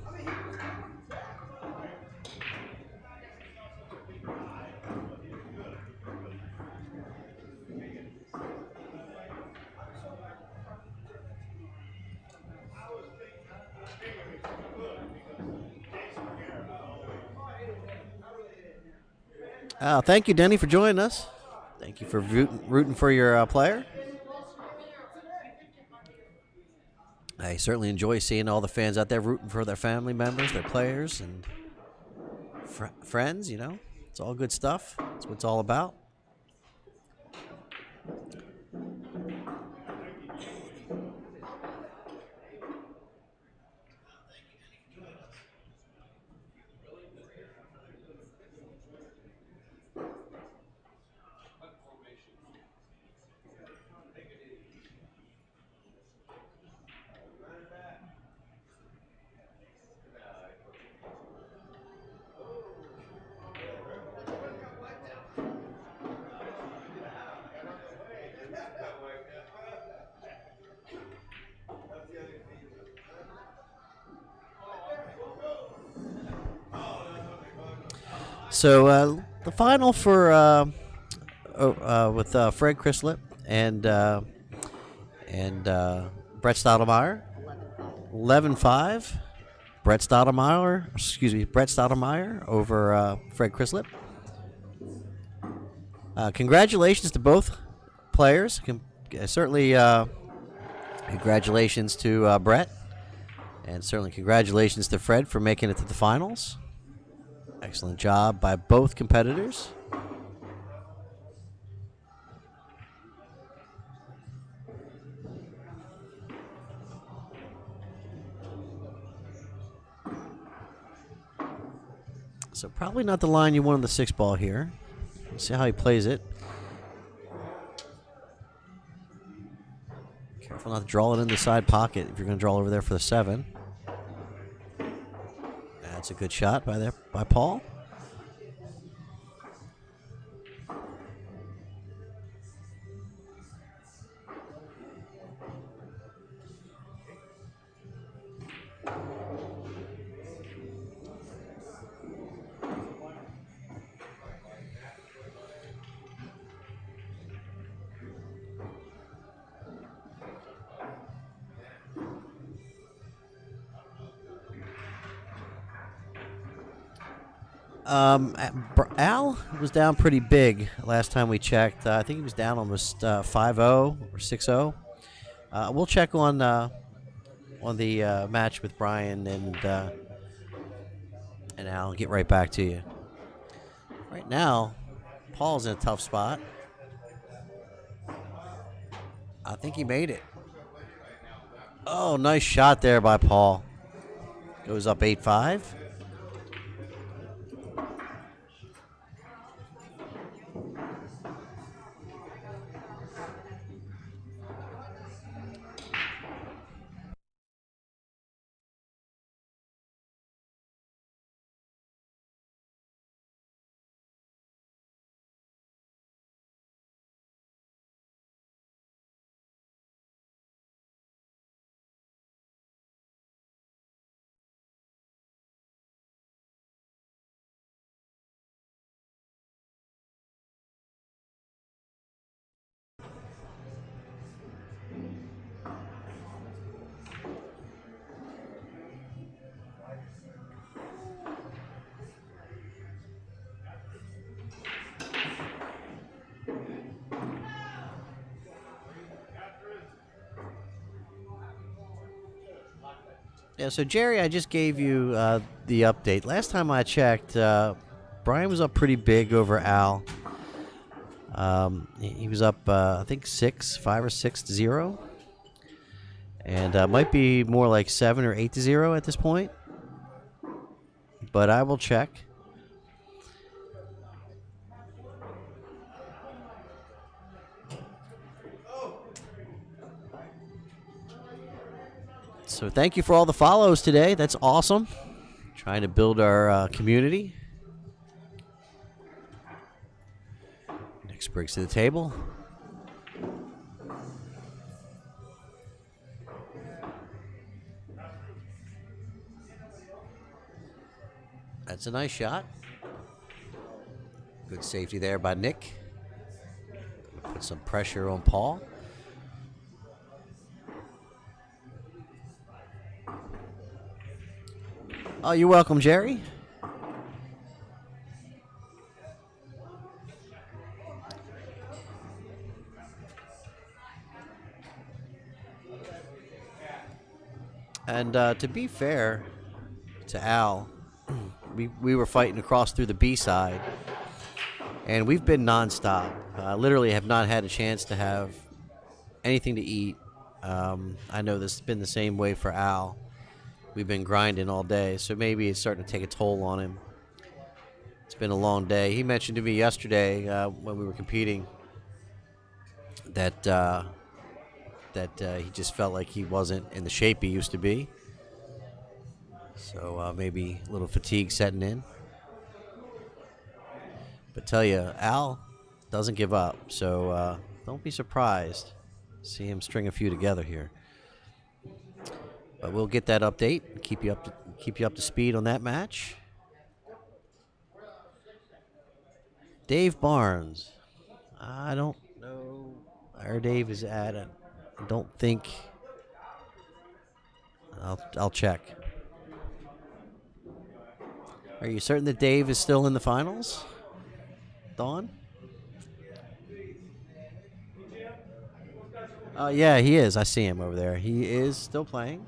Thank you, Denny, for joining us. Thank you for rooting for your player. I certainly enjoy seeing all the fans out there rooting for their family members, their players, and friends, you know. It's all good stuff. That's what it's all about. So the final for with Fred Chrislip and Brett Stottlemyre, 11-5. Brett Stottlemyre over Fred Chrislip. Congratulations to both players. Certainly, congratulations to Brett, and certainly congratulations to Fred for making it to the finals. Excellent job by both competitors. So probably not the line you want on the 6-ball here. Let's see how he plays it. Careful not to draw it in the side pocket if you're going to draw over there for the 7. That's a good shot by Paul. Al was down pretty big last time we checked. I think he was down almost 5-0 or 6-0. We'll check on the match with Brian and Al and get right back to you. Right now, Paul's in a tough spot. I think he made it. Oh, nice shot there by Paul. Goes up 8-5. Yeah, so Jerry, I just gave you the update. Last time I checked, Brian was up pretty big over Al. He was up, I think 5 or 6-0. And might be more like 7 or 8-0 at this point. But I will check. So thank you for all the follows today. That's awesome. Trying to build our community. Next brings to the table. That's a nice shot. Good safety there by Nick. Put some pressure on Paul. Oh, you're welcome, Jerry. And to be fair to Al, we were fighting across through the B side, and we've been nonstop. Literally have not had a chance to have anything to eat. I know this has been the same way for Al. We've been grinding all day, so maybe it's starting to take a toll on him. It's been a long day. He mentioned to me yesterday when we were competing that he just felt like he wasn't in the shape he used to be. So maybe a little fatigue setting in. But tell you, Al doesn't give up, so don't be surprised. See him string a few together here. But we'll get that update and keep you up to speed on that match. Dave Barnes. I don't know where Dave is at. I don't think. I'll check. Are you certain that Dave is still in the finals? Dawn? Yeah, he is. I see him over there. He is still playing.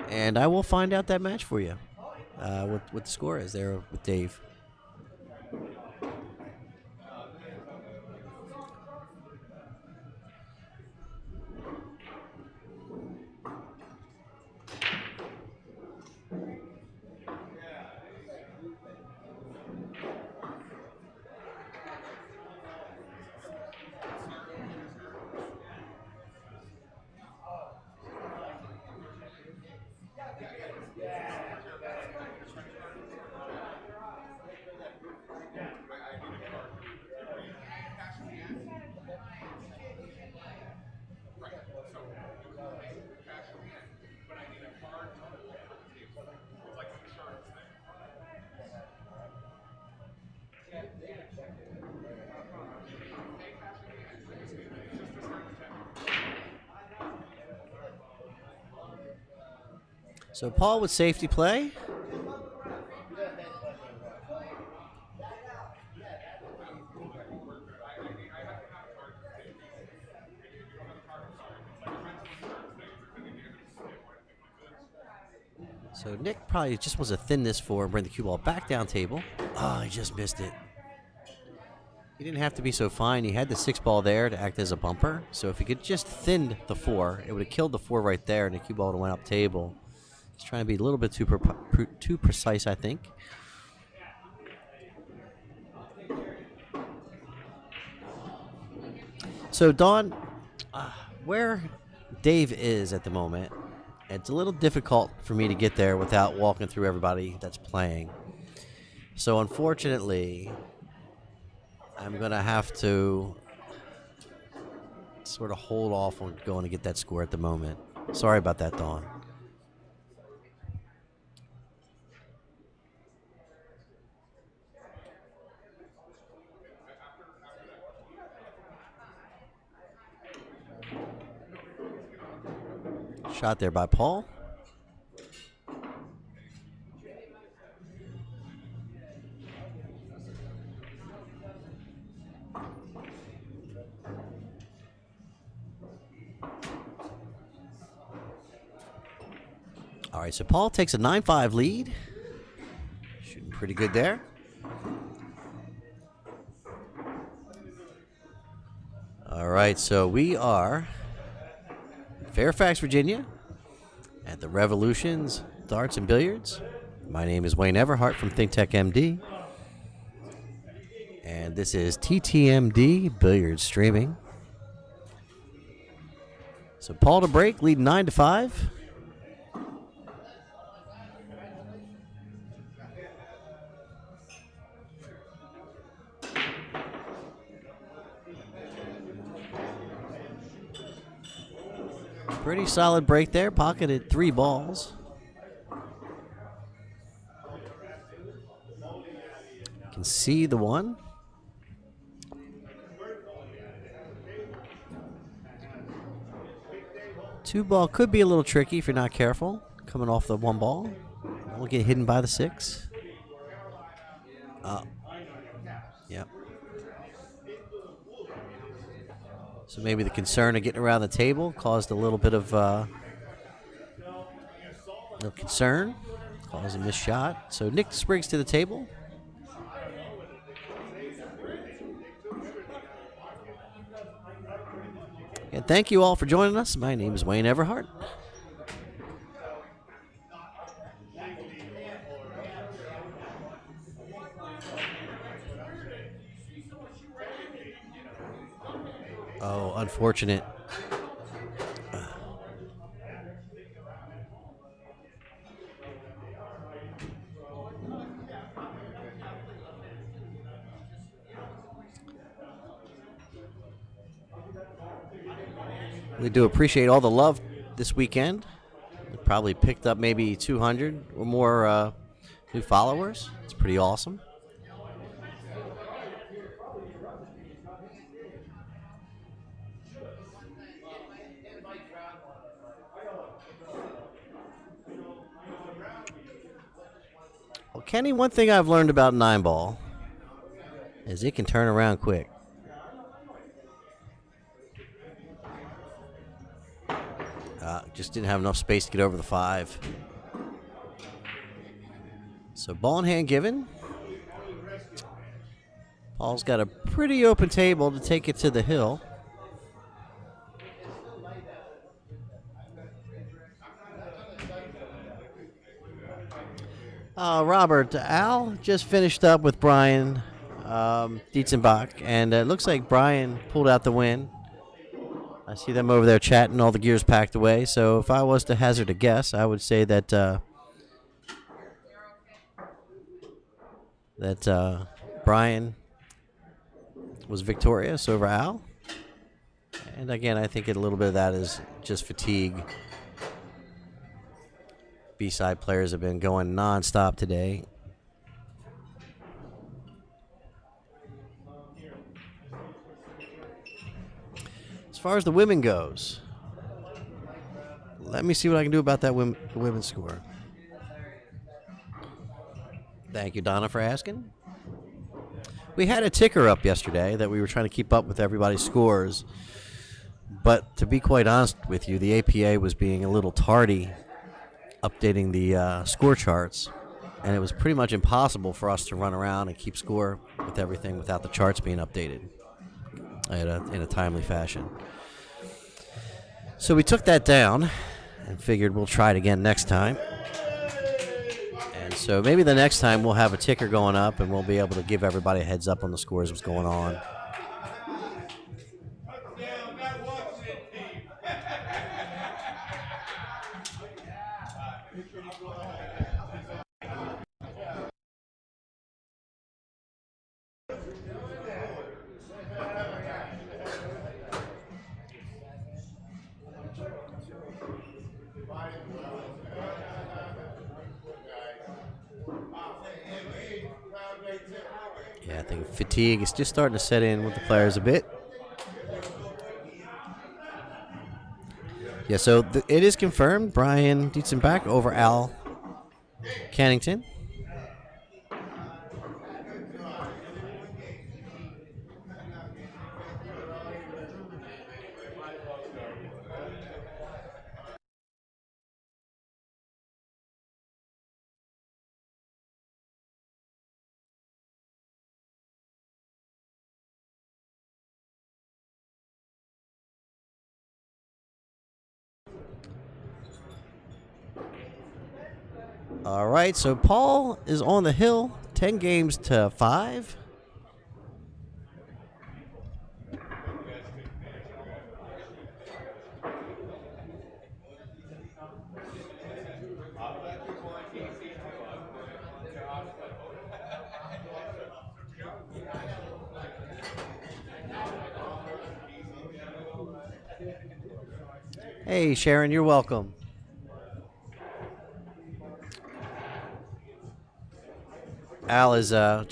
And I will find out that match for you. What the score is there with Dave. So Paul with safety play. So Nick probably just wants to thin this for and bring the cue ball back down table. Oh, he just missed it. He didn't have to be so fine. He had the 6 ball there to act as a bumper. So if he could just thin the 4, it would have killed the 4 right there, and the cue ball would have went up table. He's trying to be a little bit too precise, I think. So Dawn, where Dave is at the moment, it's a little difficult for me to get there without walking through everybody that's playing. So unfortunately, I'm going to have to sort of hold off on going to get that score at the moment. Sorry about that, Dawn. Shot there by Paul. All right, so Paul takes a 9-5 lead. Shooting pretty good there. All right, so we are in Fairfax, Virginia, at the Revolutions Darts and Billiards. My name is Wayne Everhart from ThinkTech MD. And this is TTMD Billiards Streaming. So Paul to break, lead 9-5. Pretty solid break there, pocketed 3 balls. Can see the one. Two ball could be a little tricky if you're not careful. Coming off the 1 ball. Don't get hidden by the 6. Yep. So maybe the concern of getting around the table caused a little bit of concern. Caused a missed shot. So Nick Spriggs to the table. And thank you all for joining us. My name is Wayne Everhart. Oh, unfortunate. We do appreciate all the love this weekend. We probably picked up maybe 200 or more new followers. It's pretty awesome. Well, Kenny, one thing I've learned about 9-ball is it can turn around quick. Just didn't have enough space to get over the 5. So ball in hand given. Paul's got a pretty open table to take it to the hill. Robert, Al just finished up with Brian Dietzenbach, and it looks like Brian pulled out the win. I see them over there chatting, all the gears packed away. So if I was to hazard a guess, I would say that Brian was victorious over Al. And again, I think a little bit of that is just fatigue. B-side players have been going nonstop today. As far as the women goes, let me see what I can do about that women's score. Thank you, Donna, for asking. We had a ticker up yesterday that we were trying to keep up with everybody's scores. But to be quite honest with you, the APA was being a little tardy updating the score charts. And it was pretty much impossible for us to run around and keep score with everything without the charts being updated in a timely fashion. So we took that down and figured we'll try it again next time. And so maybe the next time we'll have a ticker going up and we'll be able to give everybody a heads up on the scores, what's going on. Yeah, I think fatigue is just starting to set in with the players a bit. Yeah, so it is confirmed. Brian Dietzenbach over Al Cannington. All right, so Paul is on the hill, 10 games to 5. Hey, Sharon, you're welcome. Al is I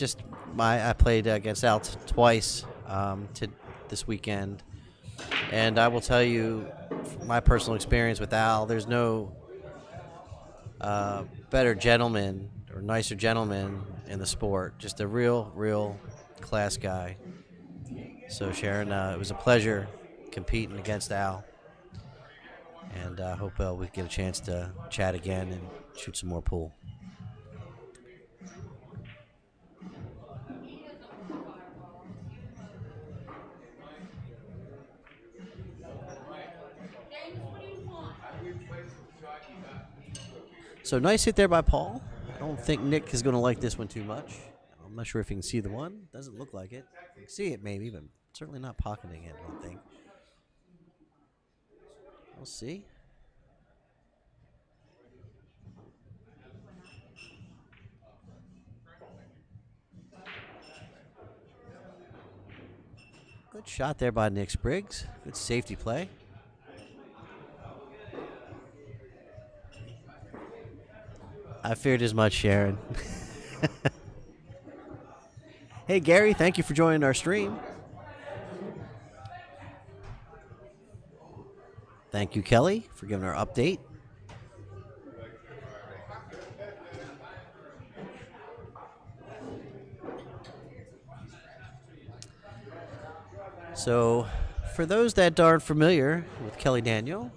played against Al twice this weekend, and I will tell you, my personal experience with Al, there's no better gentleman or nicer gentleman in the sport. Just a real class guy. So Sharon, it was a pleasure competing against Al, and I hope we get a chance to chat again and shoot some more pool. So nice hit there by Paul. I don't think Nick is going to like this one too much. I'm not sure if you can see the one. Doesn't look like it. You can see it maybe, but certainly not pocketing it, I don't think. We'll see. Good shot there by Nick Spriggs. Good safety play. I feared as much, Sharon. Hey, Gary, thank you for joining our stream. Thank you, Kelly, for giving our update. So, for those that aren't familiar with Kelly Daniel,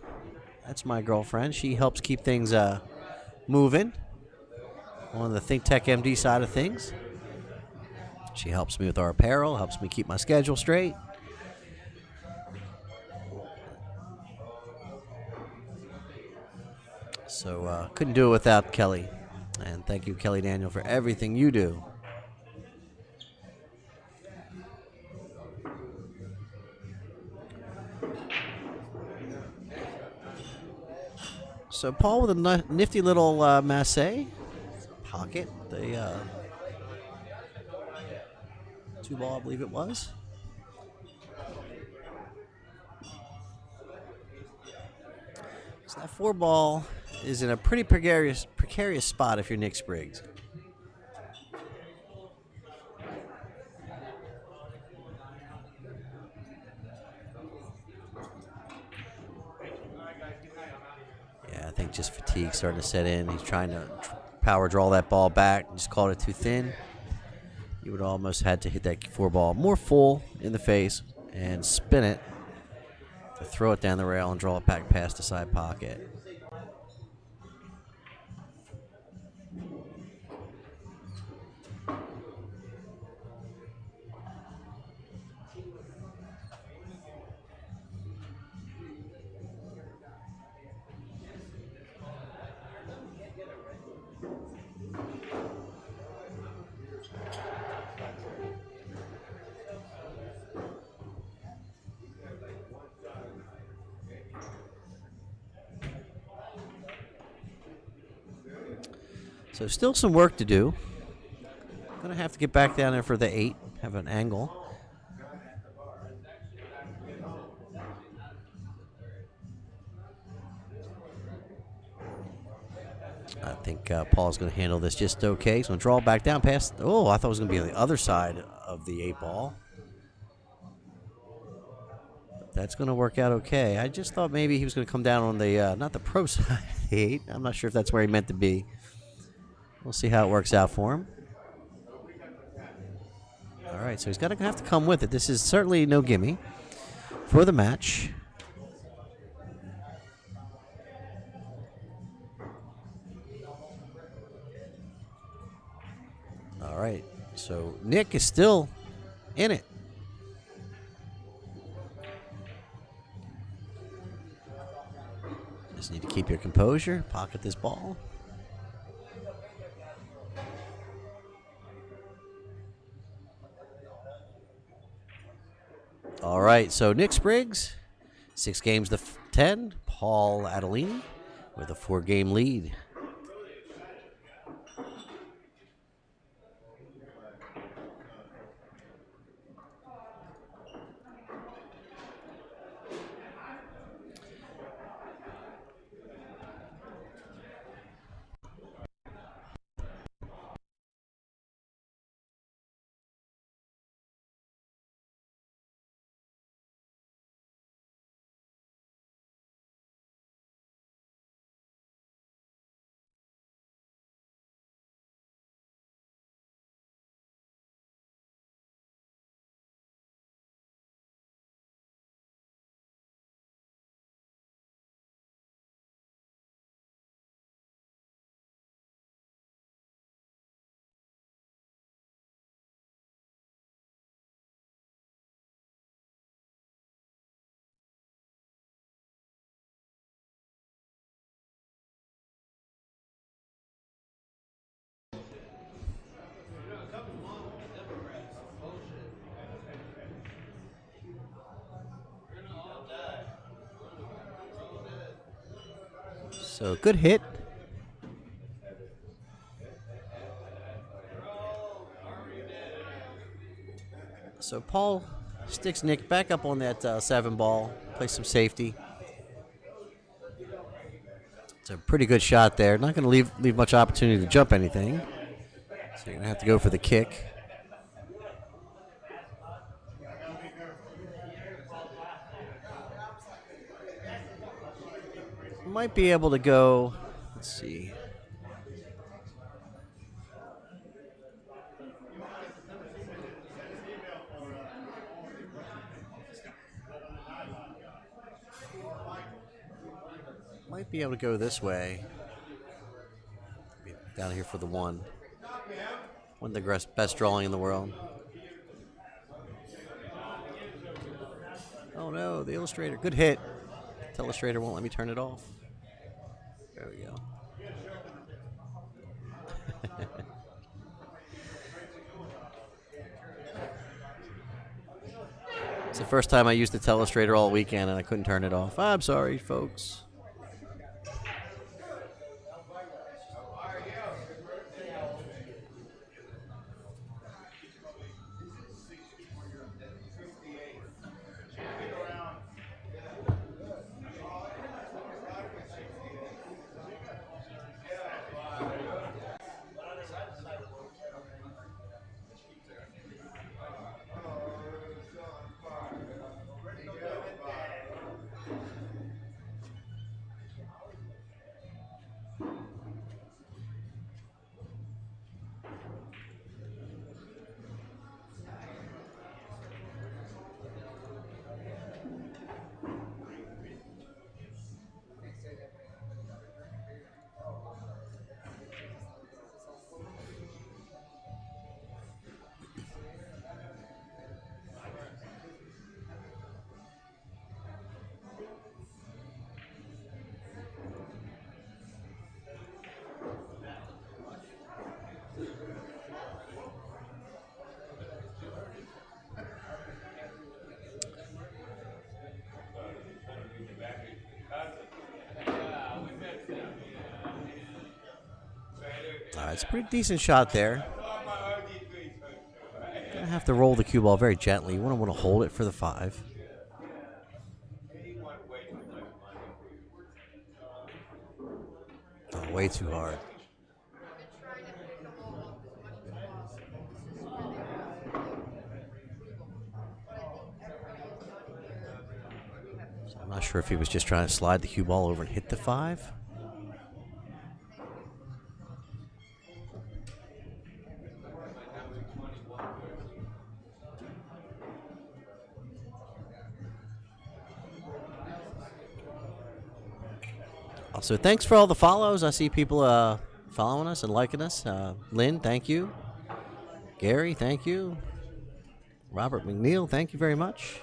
that's my girlfriend. She helps keep things moving on the Think Tech MD side of things. She helps me with our apparel, helps me keep my schedule straight. So couldn't do it without Kelly. And thank you, Kelly Daniel, for everything you do. So Paul with a nifty little masse pocket. The 2-ball, I believe it was. So that 4-ball is in a pretty precarious spot if you're Nick Spriggs. Yeah, I think just fatigue starting to set in. He's trying to power draw that ball back. Just called it too thin. You would almost had to hit that 4-ball more full in the face and spin it to throw it down the rail and draw it back past the side pocket. So still some work to do. Gonna have to get back down there for the 8, have an angle. I think Paul's going to handle this just okay. He's going to draw back down past. Oh, I thought it was going to be on the other side of the 8-ball. But that's going to work out okay. I just thought maybe he was going to come down on the, not the pro side of the 8. I'm not sure if that's where he meant to be. We'll see how it works out for him. All right, so he's going to have to come with it. This is certainly no gimme for the match. All right, so Nick is still in it. Just need to keep your composure, pocket this ball. All right, so Nick Spriggs, 6 games to 10. Paul Adelini with a 4-game lead. So good hit. So Paul sticks Nick back up on that 7 ball, plays some safety. It's a pretty good shot there. Not going to leave much opportunity to jump anything. So you're going to have to go for the kick. Might be able to go, let's see. Might be able to go this way. Down here for the 1. One of the best drawing in the world. Oh no, the illustrator. Good hit. The illustrator won't let me turn it off. There we go. It's the first time I used the telestrator all weekend and I couldn't turn it off. I'm sorry, folks. It's a pretty decent shot there. Gonna have to roll the cue ball very gently. You want to hold it for the 5. Oh, way too hard. So I'm not sure if he was just trying to slide the cue ball over and hit the 5. Also, thanks for all the follows. I see people following us and liking us. Lynn, thank you. Gary, thank you. Robert McNeil, thank you very much.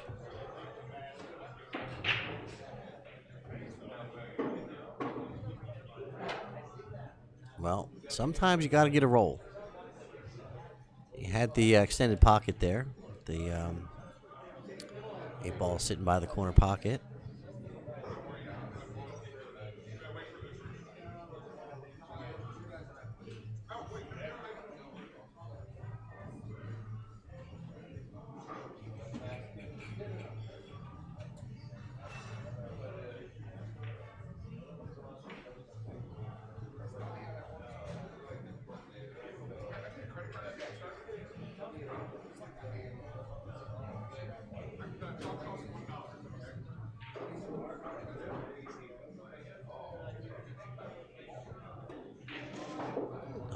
Well, sometimes you got to get a roll. He had the extended pocket there. The 8 ball sitting by the corner pocket.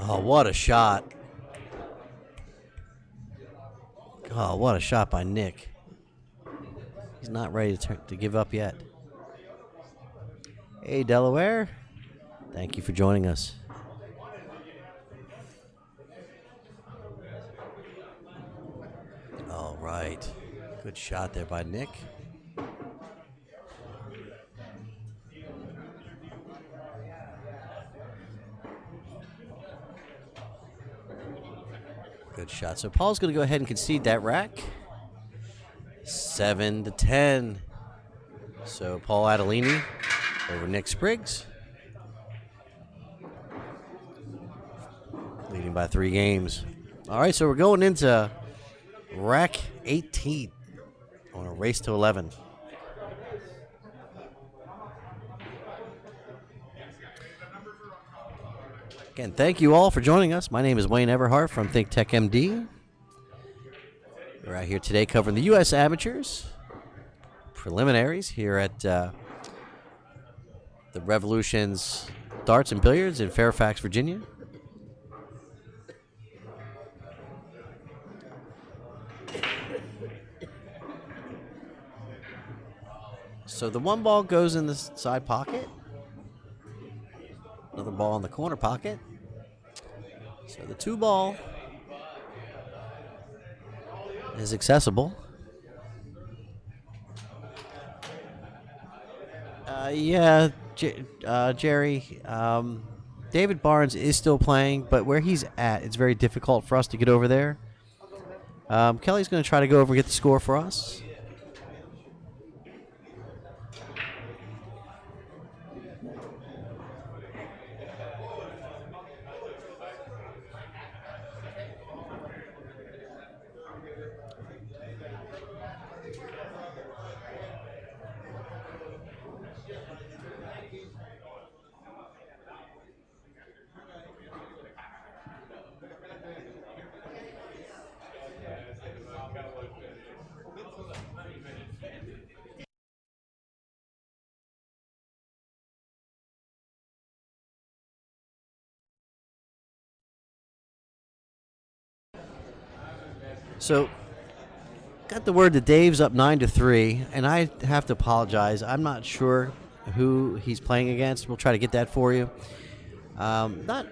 Oh, what a shot. Oh, what a shot by Nick. He's not ready to give up yet. Hey, Delaware. Thank you for joining us. All right. Good shot there by Nick. Good shot. So Paul's going to go ahead and concede that rack. 7-10. So Paul Adelini over Nick Spriggs. Leading by 3 games. All right, so we're going into rack 18 on a race to 11. Again, thank you all for joining us. My name is Wayne Everhart from Think Tech MD. We're out here today covering the U.S. Amateurs Preliminaries here at the Revolution's Darts and Billiards in Fairfax, Virginia. So the 1 ball goes in the side pocket. Another ball in the corner pocket. So the 2 ball is accessible. Yeah, Jerry. David Barnes is still playing, but where he's at, it's very difficult for us to get over there. Kelly's going to try to go over and get the score for us. So, got the word that Dave's up 9-3, and I have to apologize. I'm not sure who he's playing against. We'll try to get that for you. Not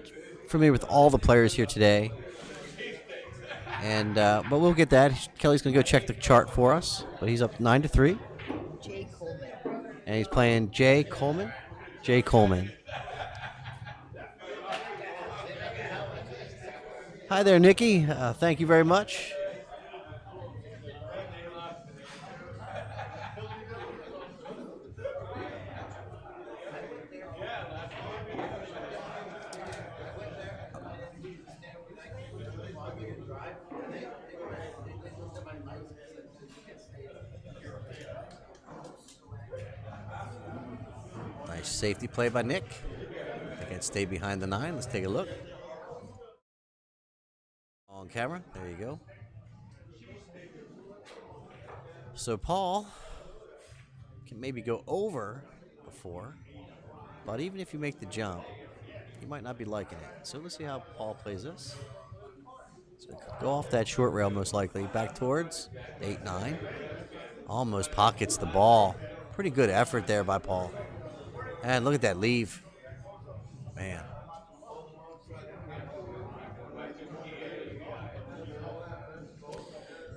familiar with all the players here today, and but we'll get that. Kelly's going to go check the chart for us, but he's up 9-3. Jay Coleman. And he's playing Jay Coleman. Jay Coleman. Hi there, Nikki. Thank you very much. Nice safety play by Nick. They can stay behind the 9. Let's take a look. On camera. There you go. So Paul can maybe go over a 4, but even if you make the jump, you might not be liking it. So let's see how Paul plays this. So go off that short rail most likely. Back towards 8-9. Almost pockets the ball. Pretty good effort there by Paul. And look at that leave. Man.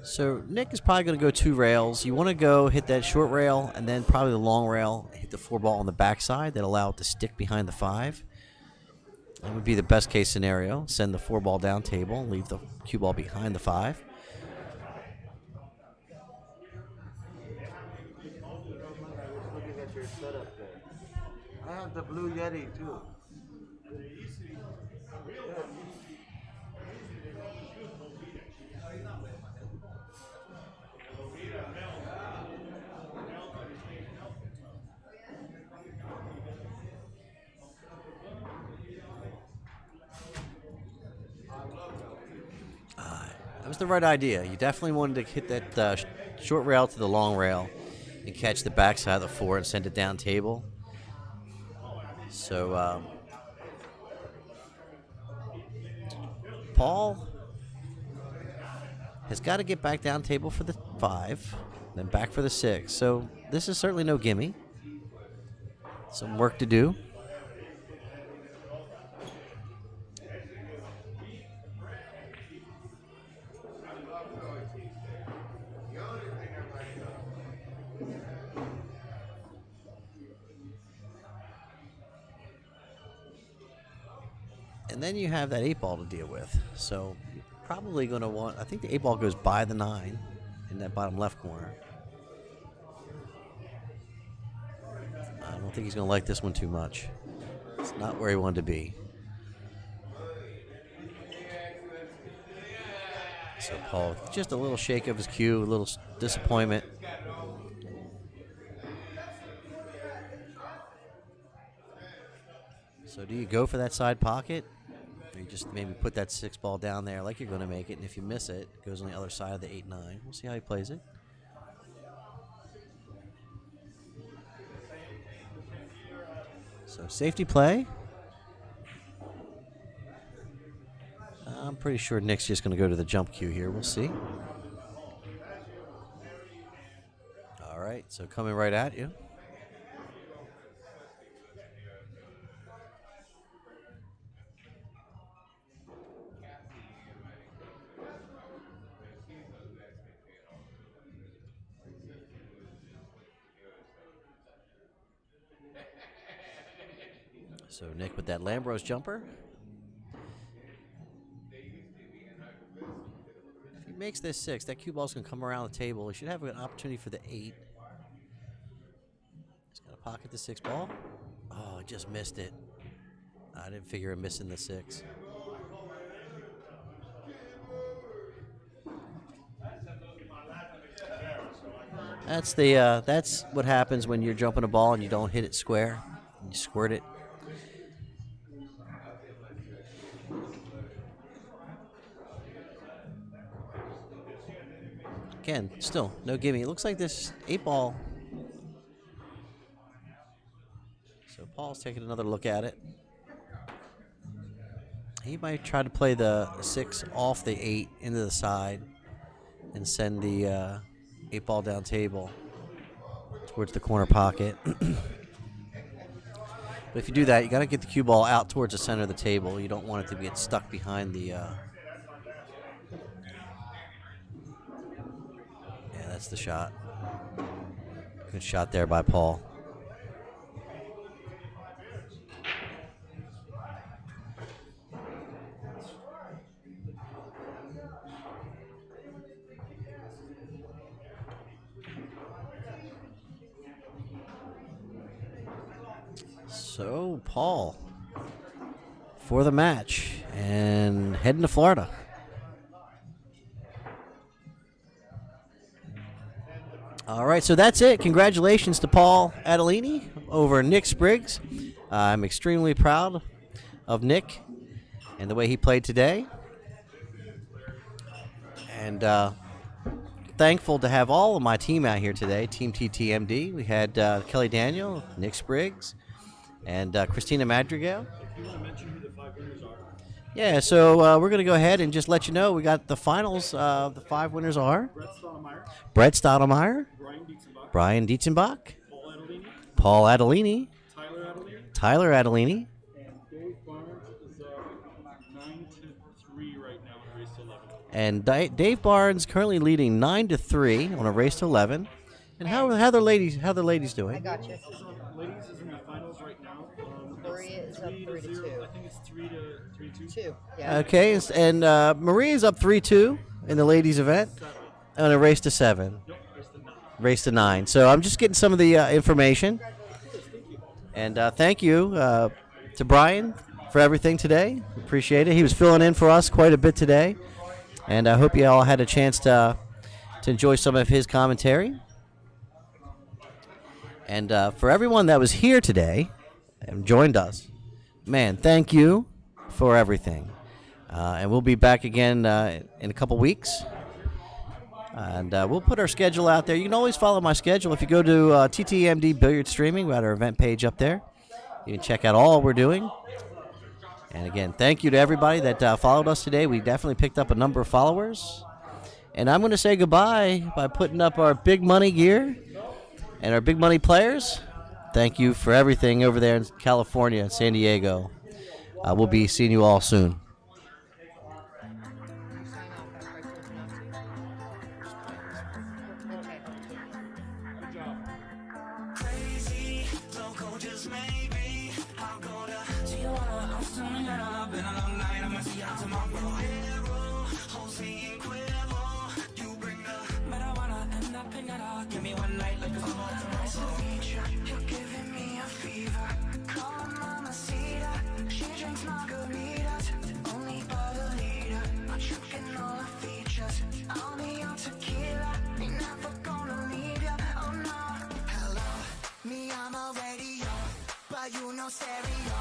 So Nick is probably going to go 2 rails. You want to go hit that short rail and then probably the long rail, hit the 4 ball on the backside that allow it to stick behind the 5. That would be the best case scenario. Send the 4 ball down table, leave the cue ball behind the 5. your setup there. I have the Blue Yeti too. That was the right idea. You definitely wanted to hit that short rail to the long rail and catch the backside of the 4 and send it down table. So Paul has got to get back down table for the 5, then back for the 6. So this is certainly no gimme. Some work to do. And then you have that 8 ball to deal with. So you're probably going to want, I think the 8 ball goes by the 9 in that bottom left corner. I don't think he's going to like this one too much. It's not where he wanted to be. So Paul, just a little shake of his cue, a little disappointment. So do you go for that side pocket? Or you just maybe put that 6 ball down there like you're going to make it, and if you miss it, it goes on the other side of the 8-9. We'll see how he plays it. So safety play. I'm pretty sure Nick's just going to go to the jump cue here. We'll see. All right, so coming right at you. So Nick with that Lambros jumper. If he makes this 6, that cue ball's going to come around the table. He should have an opportunity for the 8. He's going to pocket the 6 ball. Oh, I just missed it. I didn't figure him missing the 6. That's what happens when you're jumping a ball and you don't hit it square. You squirt it. Again, still no gimme. It looks like this 8 ball. So Paul's taking another look at it. He might try to play the 6 off the 8 into the side and send the 8 ball down table towards the corner pocket. But if you do that, you got to get the cue ball out towards the center of the table. You don't want it to get stuck behind the. Yeah, that's the shot. Good shot there by Paul. So, Paul for the match and heading to Florida. All right, so that's it. Congratulations to Paul Adelini over Nick Spriggs. I'm extremely proud of Nick and the way he played today. And thankful to have all of my team out here today, Team TTMD. We had Kelly Daniel, Nick Spriggs, and Christina Madrigal. If you want to mention who the 5 winners are. Yeah, so we're going to go ahead and just let you know we got the finals. The 5 winners are Brett Stottlemyre, Brian Dietzenbach, Paul Adelini, Tyler Adelini, And Dave Barnes is up 9-3 right now in race to 11. and Dave Barnes currently leading 9-3 on a race to 11. And how the ladies doing? I got you. Ladies is in the finals right now. Maria is up 3-2. I think it's 3-2. 2. Yeah. Okay, and Maria's up 3-2 in the ladies event on a race to 7. Nope, race to 9. Race to 9. So I'm just getting some of the information. And thank you to Brian for everything today. Appreciate it. He was filling in for us quite a bit today. And I hope you all had a chance to enjoy some of his commentary. And for everyone that was here today and joined us, man, thank you for everything. And we'll be back again in a couple weeks. And we'll put our schedule out there. You can always follow my schedule. If you go to TTMD Billiard Streaming, we got our event page up there. You can check out all we're doing. And again, thank you to everybody that followed us today. We definitely picked up a number of followers. And I'm going to say goodbye by putting up our big money gear and our big money players. Thank you for everything over there in California and San Diego. We'll be seeing you all soon. You sign off after I told you not to? Crazy, local, just maybe I'll go to Tijuana. I'm still in that. Been a long night. I'ma see you tomorrow. Hero, Jose and Cuervo. You bring the marijuana and the pinata. Give me one night like a you're giving me a fever. Call Mamacita. She drinks margaritas. Only by the liter. Not drinking all the features. I'll be on tequila. Ain't never gonna leave ya. Oh no. Hello, me, I'm already young, but you know stereo.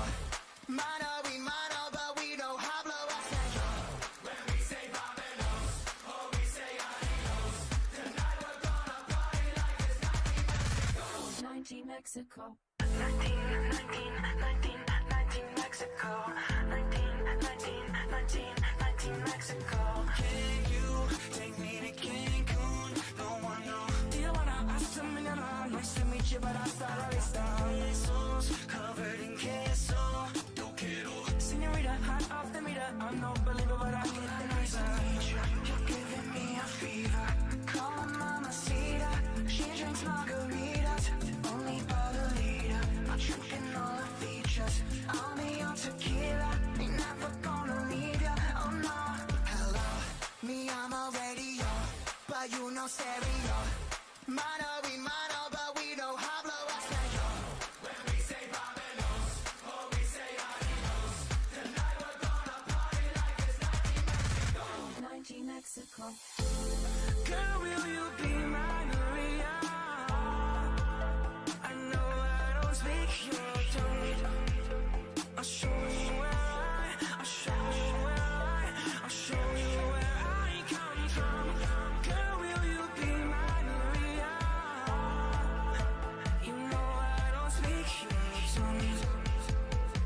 Mano, we mano, but we don't hablo español. When we say vámonos, oh, we say adios. Tonight we're gonna party like it's 19 Mexico. 19 Mexico. 19 Mexico. Can you take me to Cancun? No one knows. Tijuana, hasta mañana. Nice to meet you, but hasta la vista. Besos covered in queso. Yo quiero. Senorita, hot off the meter. I'm no believer, but I get the visa. You're giving me a fever. Call my mamacita. She drinks margaritas. Only by the liter. Not drinking all the features. I'll be on tequila. Ain't never gonna leave ya. Oh no. Hello, me, I'm already young, but you know stereo. Mano, we mano, but we don't hablo español. When we say vámonos, oh, we say adios. Tonight we're gonna party like it's 19 Mexico. Girl, will you be my Maria? I know I don't speak your tongue. I'll show you I'll show you I'll show you where I come from. Girl, will you be my Maria? You know I don't speak your tongue,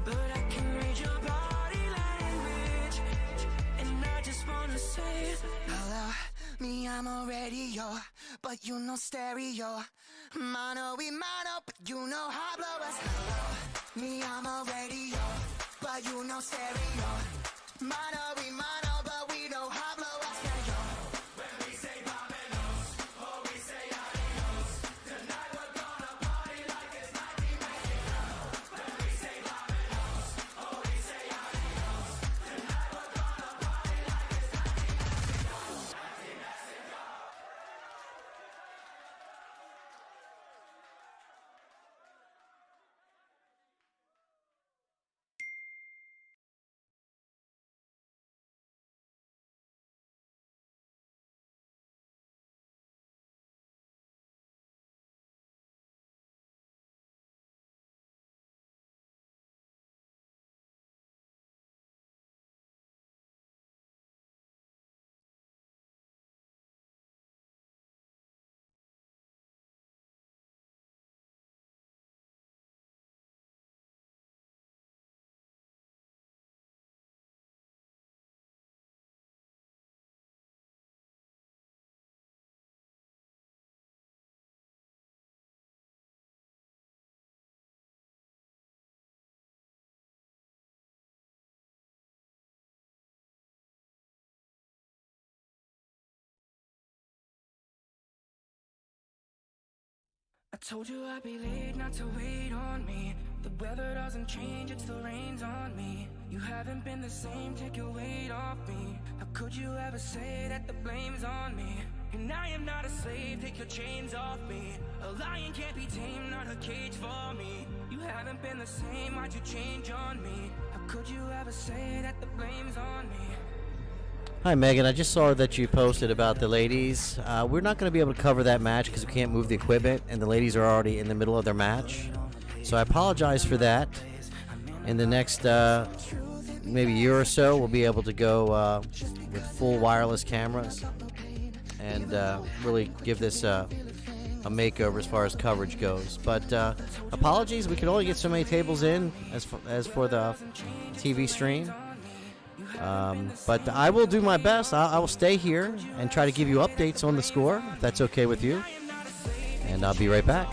but I can read your body language. And I just wanna say, hello, me, I'm already yo, but you know stereo. Mano, we mano, but you know hablo es hello. Me, I'm already yo, but you know stereo. Mano, we mano, but we don't hablo español. When we say vámonos, oh, we say adios. Tonight we're gonna party like it's 19 Mexico. When we say vámonos, oh, we say adios. Tonight we're gonna party like it's 19 Mexico. 19 Mexico. I told you I'd be late, not to wait on me. The weather doesn't change, it still rains on me. You haven't been the same, take your weight off me. How could you ever say that the blame's on me? And I am not a slave, take your chains off me. A lion can't be tamed, not a cage for me. You haven't been the same, why'd you change on me? How could you ever say that the blame's on me? Hi, Megan. I just saw that you posted about the ladies. We're not going to be able to cover that match because we can't move the equipment, and the ladies are already in the middle of their match. So I apologize for that. In the next maybe year or so, we'll be able to go with full wireless cameras and really give this a makeover as far as coverage goes. But apologies, we could only get so many tables in as for the TV stream. But I will do my best. I will stay here and try to give you updates on the score, if that's okay with you. And I'll be right back.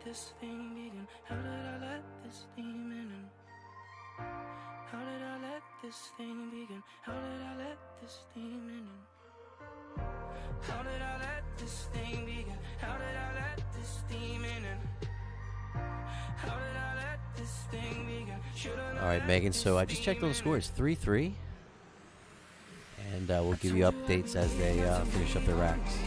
This thing begin? How did I let this demon in? How did I let this thing begin? How did I let this demon in? How did I let this thing begin? How did I let this demon in? How did I let this thing begin? All right, Megan, so I just checked on the score. It's 3-3. And we'll give you updates as they finish up their racks.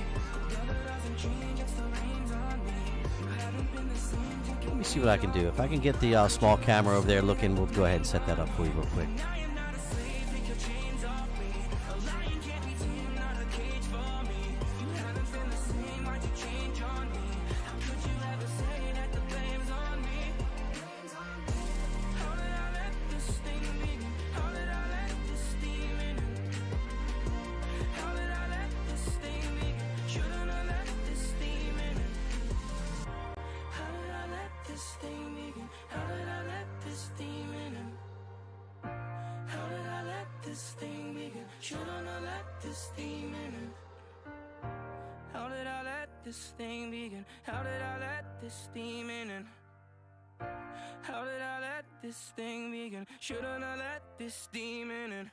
Let me see what I can do. If I can get the small camera over there looking, we'll go ahead and set that up for you real quick. Shouldn't I let this demon in?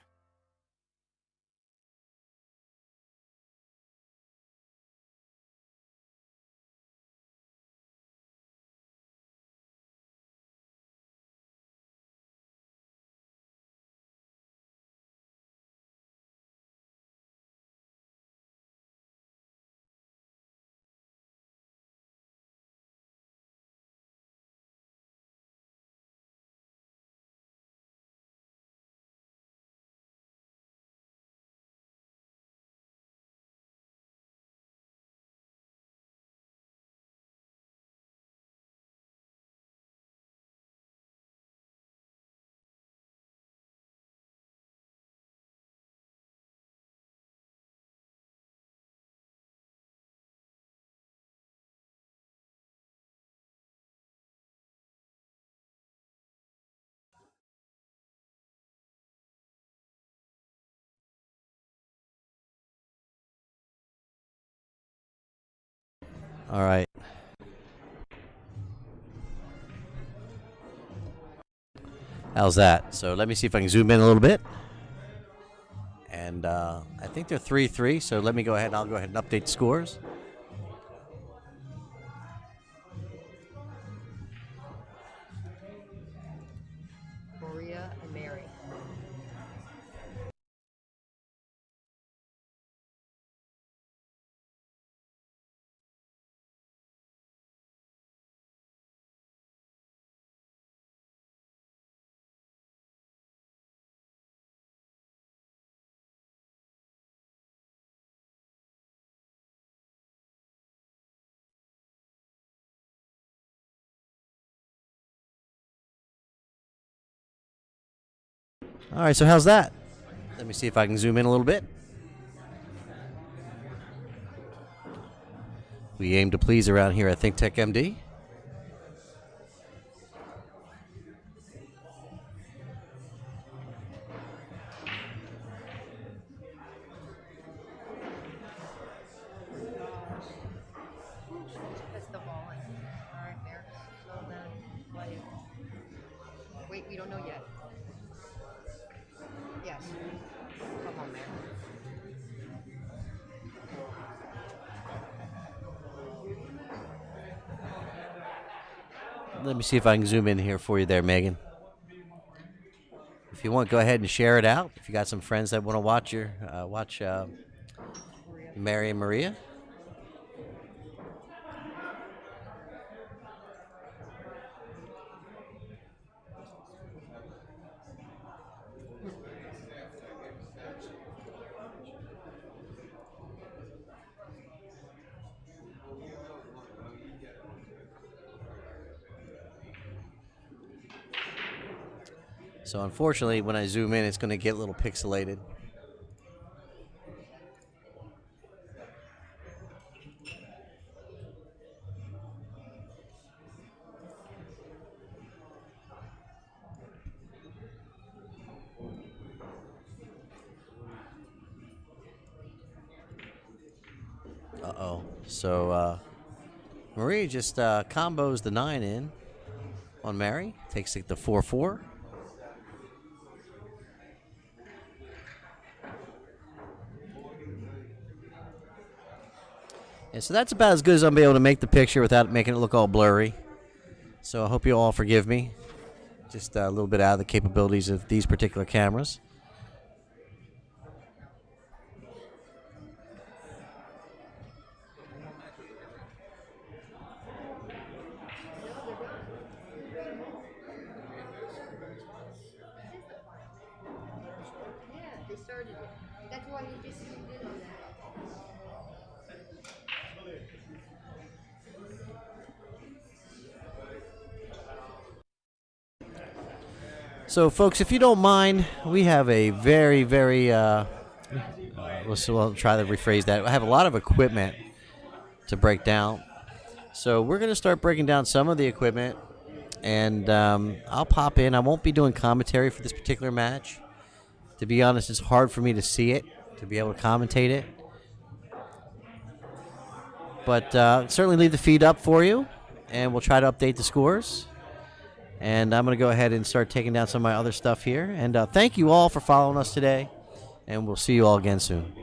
All right. How's that? So let me see if I can zoom in a little bit. And I think they're 3-3, so let me go ahead and I'll go ahead and update the scores. Maria and Mary. All right, so how's that? Let me see if I can zoom in a little bit. We aim to please around here at Think Tech MD. She just pissed the ball in. All right, Mayor. So then play it. Wait, we don't know yet. Yes. Come on, Mayor. Let me see if I can zoom in here for you there, Megan. If you want, go ahead and share it out. If you got some friends that want to watch Mary and Maria. So unfortunately, when I zoom in, it's going to get a little pixelated. Uh-oh. So Maria just combos the 9 in on Mary. Takes the 4-4. And so that's about as good as I'm able to make the picture without making it look all blurry. So I hope you all forgive me. Just a little bit out of the capabilities of these particular cameras. Yeah, they started it. That's why you just zoomed in on that. So, folks, if you don't mind, we have a very, very, we'll try to rephrase that. I have a lot of equipment to break down. So we're going to start breaking down some of the equipment, and I'll pop in. I won't be doing commentary for this particular match. To be honest, it's hard for me to see it, to be able to commentate it. But certainly leave the feed up for you, and we'll try to update the scores. And I'm going to go ahead and start taking down some of my other stuff here. And thank you all for following us today, and we'll see you all again soon.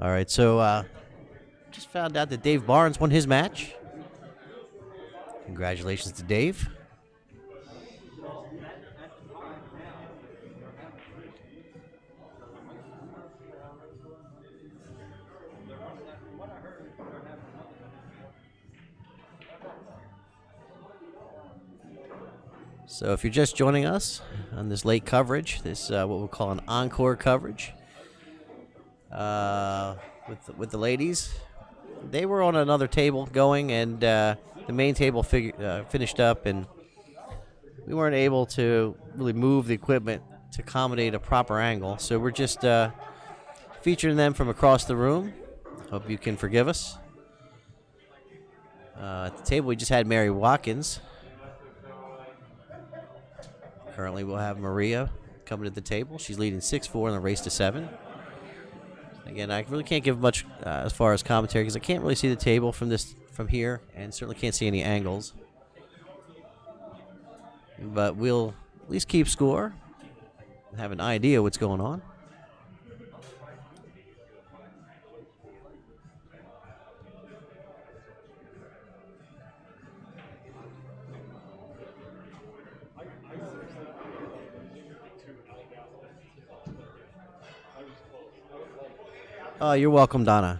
All right, so just found out that Dave Barnes won his match. Congratulations to Dave. So if you're just joining us on this late coverage, this what we'll call an encore coverage with the ladies. They were on another table going, and the main table finished up, and we weren't able to really move the equipment to accommodate a proper angle. So we're just featuring them from across the room. Hope you can forgive us. At the table, we just had Mary Watkins. Currently, we'll have Maria coming to the table. She's leading 6-4 in the race to 7. Again, I really can't give much as far as commentary because I can't really see the table from here, and certainly can't see any angles. But we'll at least keep score and have an idea what's going on. Oh, you're welcome, Donna.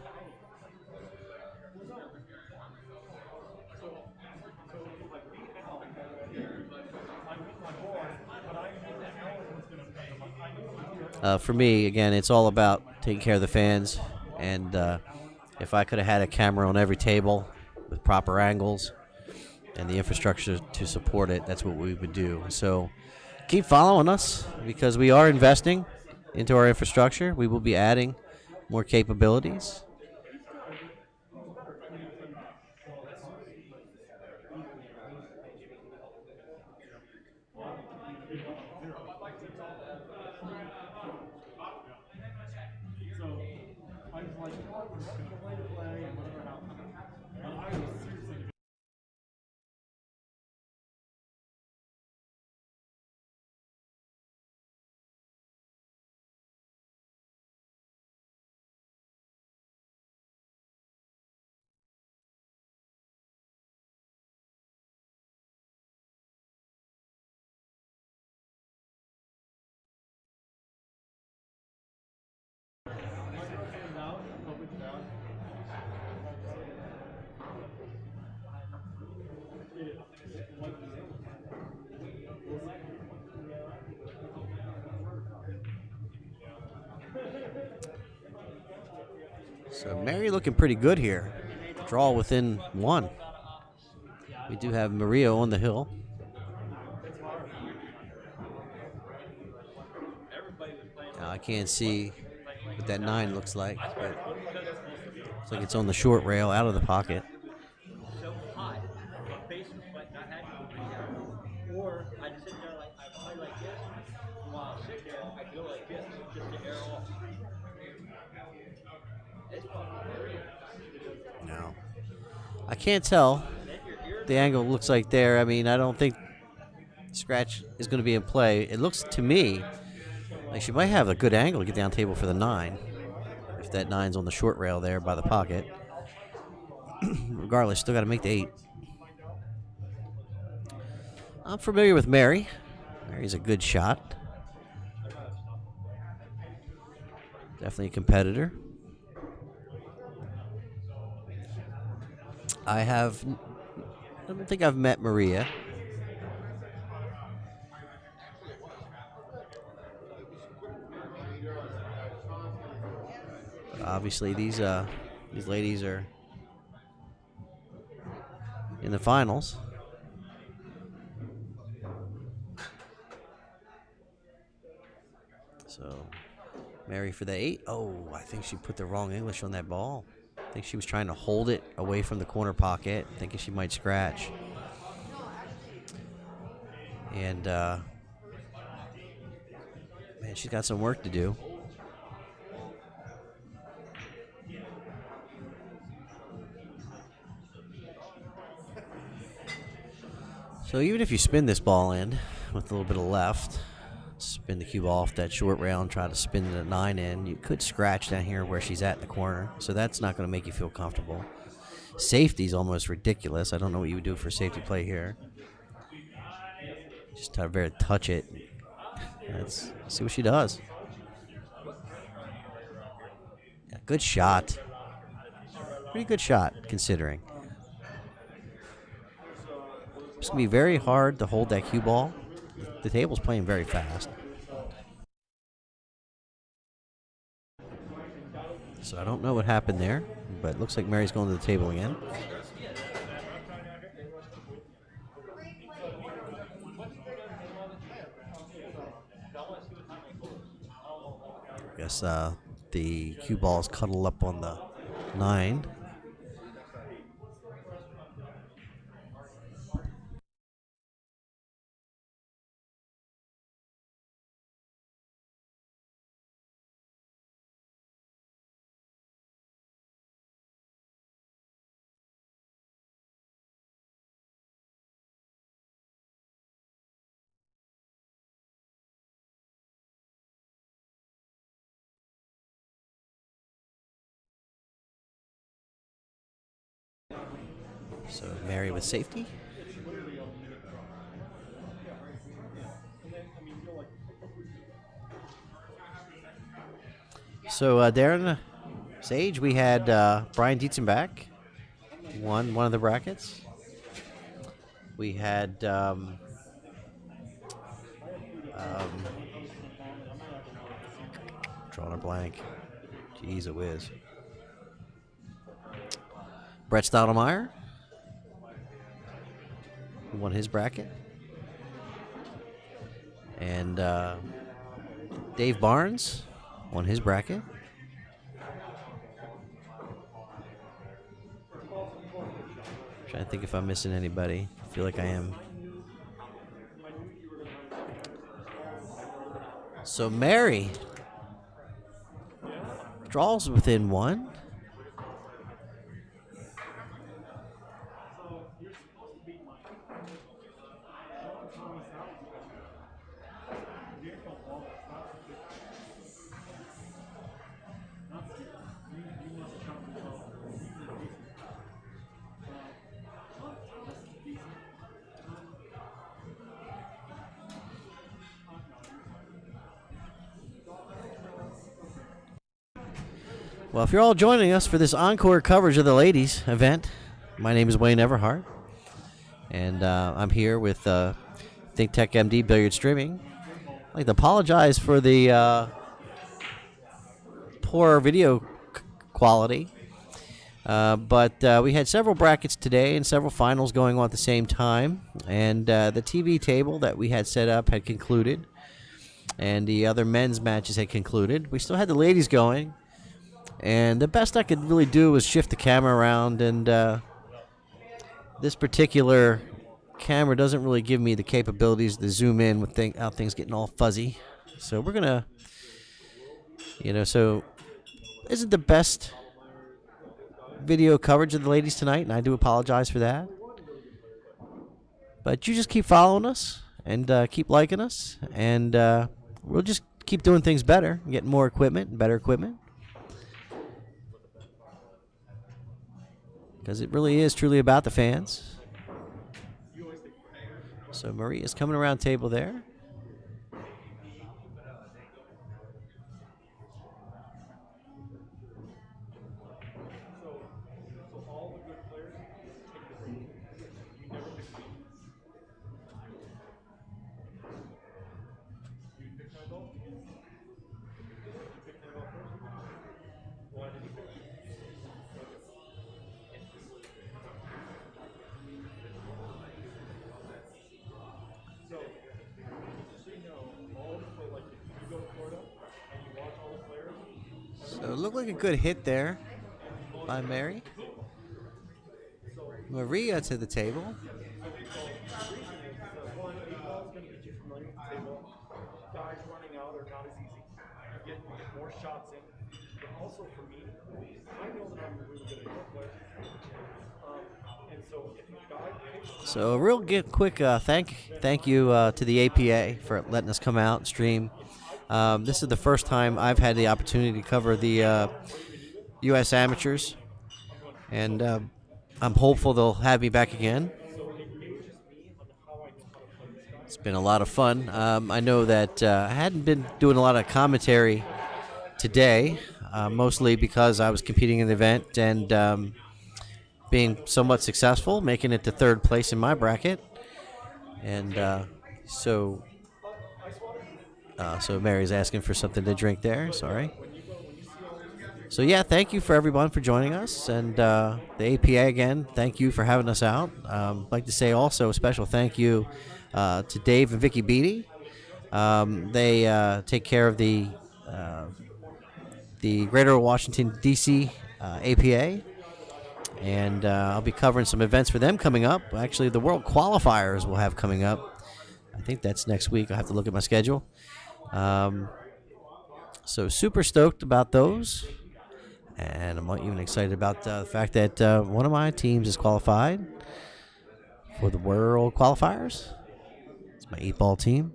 For me, again, it's all about taking care of the fans. And if I could have had a camera on every table with proper angles and the infrastructure to support it, that's what we would do. So keep following us because we are investing into our infrastructure. We will be adding more capabilities. So Mary looking pretty good here. Draw within 1. We do have Maria on the hill. Now I can't see what that 9 looks like, but looks like it's on the short rail out of the pocket. No. I can't tell. The angle looks like there. I mean, I don't think scratch is going to be in play. It looks to me like she might have a good angle to get down table for the 9. If that 9's on the short rail there by the pocket. Regardless, still got to make the 8. I'm familiar with Mary. Mary's a good shot. Definitely a competitor. I don't think I've met Maria. But obviously, these ladies are in the finals. So, Mary for the 8. Oh, I think she put the wrong English on that ball. I think she was trying to hold it away from the corner pocket, thinking she might scratch. And, man, she's got some work to do. So even if you spin this ball in with a little bit of left, spin the cue off that short rail and try to spin the 9 in. You could scratch down here where she's at in the corner, so that's not going to make you feel comfortable. Safety's almost ridiculous. I don't know what you would do for safety play here. Just have to touch it. Let's see what she does. Yeah, good shot. Pretty good shot, considering. It's going to be very hard to hold that cue ball. The table's playing very fast. So I don't know what happened there, but it looks like Mary's going to the table again. I guess the cue ball's cuddled up on the 9. So Mary with safety. So Darren, Sage, we had Brian Dietzenbach won one of the brackets. We had drawing a blank. Jeez, a whiz. Brett Stoudemire who won his bracket. And Dave Barnes won his bracket. Trying to think if I'm missing anybody. I feel like I am. So Mary draws within 1. Well, if you're all joining us for this encore coverage of the ladies event, my name is Wayne Everhart, and I'm here with Think Tech MD Billiard Streaming. I'd like to apologize for the poor video quality, but we had several brackets today and several finals going on at the same time, and the TV table that we had set up had concluded, and the other men's matches had concluded. We still had the ladies going. And the best I could really do was shift the camera around, and this particular camera doesn't really give me the capabilities to zoom in without things getting all fuzzy. So we're going to, so isn't the best video coverage of the ladies tonight, and I do apologize for that. But you just keep following us and keep liking us, and we'll just keep doing things better, getting more equipment and better equipment. Because it really is truly about the fans. So Marie is coming around table there. So it looked like a good hit there by Mary. Maria to the table. Guys running out are not as easy. You get more shots in. But also for me, I know that I'm really good at your player. And So a real quick thank you to the APA for letting us come out and stream. This is the first time I've had the opportunity to cover the U.S. amateurs, and I'm hopeful they'll have me back again. It's been a lot of fun. I know that I hadn't been doing a lot of commentary today, mostly because I was competing in the event and being somewhat successful, making it to third place in my bracket. And so Mary's asking for something to drink there. Sorry. So yeah, thank you for everyone for joining us, and the APA again. Thank you for having us out. I'd like to say also a special thank you to Dave and Vicky Beatty. They take care of the Greater Washington D.C. APA, and I'll be covering some events for them coming up. Actually, the World Qualifiers we'll have coming up. I think that's next week. I'll have to look at my schedule. So super stoked about those. And I'm even excited about the fact that one of my teams is qualified for the World Qualifiers. It's my 8-ball team.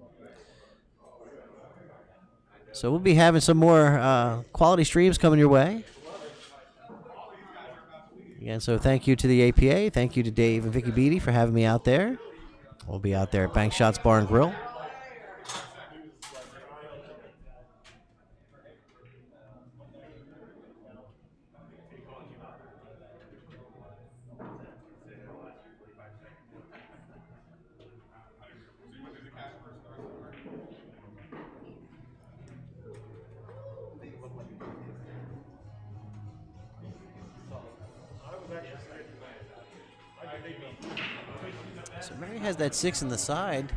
So we'll be having some more quality streams coming your way. Again, so thank you to the APA. Thank you to Dave and Vicky Beatty for having me out there. We'll be out there at Bank Shots Bar and Grill. So Mary has that 6 in the side.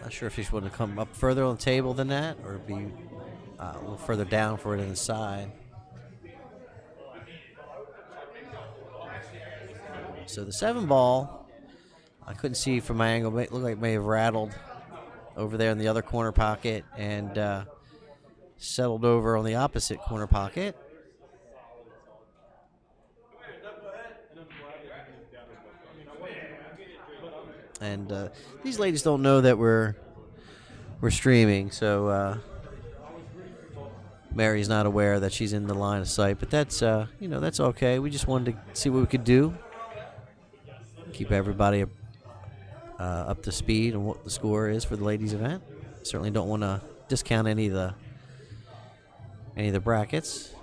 Not sure if she's going to come up further on the table than that or be a little further down for it in the side. So the 7-ball, I couldn't see from my angle, but it looked like it may have rattled over there in the other corner pocket and settled over on the opposite corner pocket. And these ladies don't know that we're streaming, so Mary's not aware that she's in the line of sight. But that's that's okay. We just wanted to see what we could do, keep everybody up to speed on what the score is for the ladies' event. Certainly don't want to discount any of the brackets.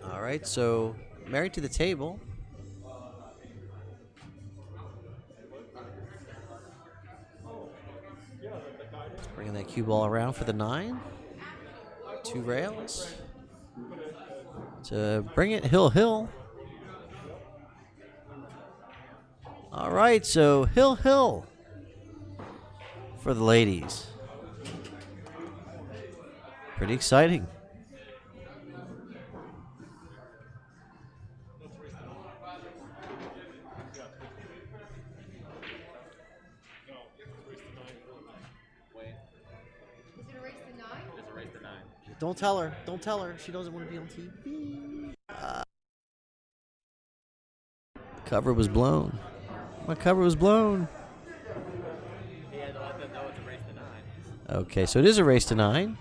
All right, so Mary to the table. Bringing that cue ball around for the 9. 2 rails. To bring it hill. All right, so hill for the ladies. Pretty exciting. Don't tell her. Don't tell her. She doesn't want to be on TV. Cover was blown. My cover was blown. He had to let them know it's a race to 9. Okay, so it is a race to 9.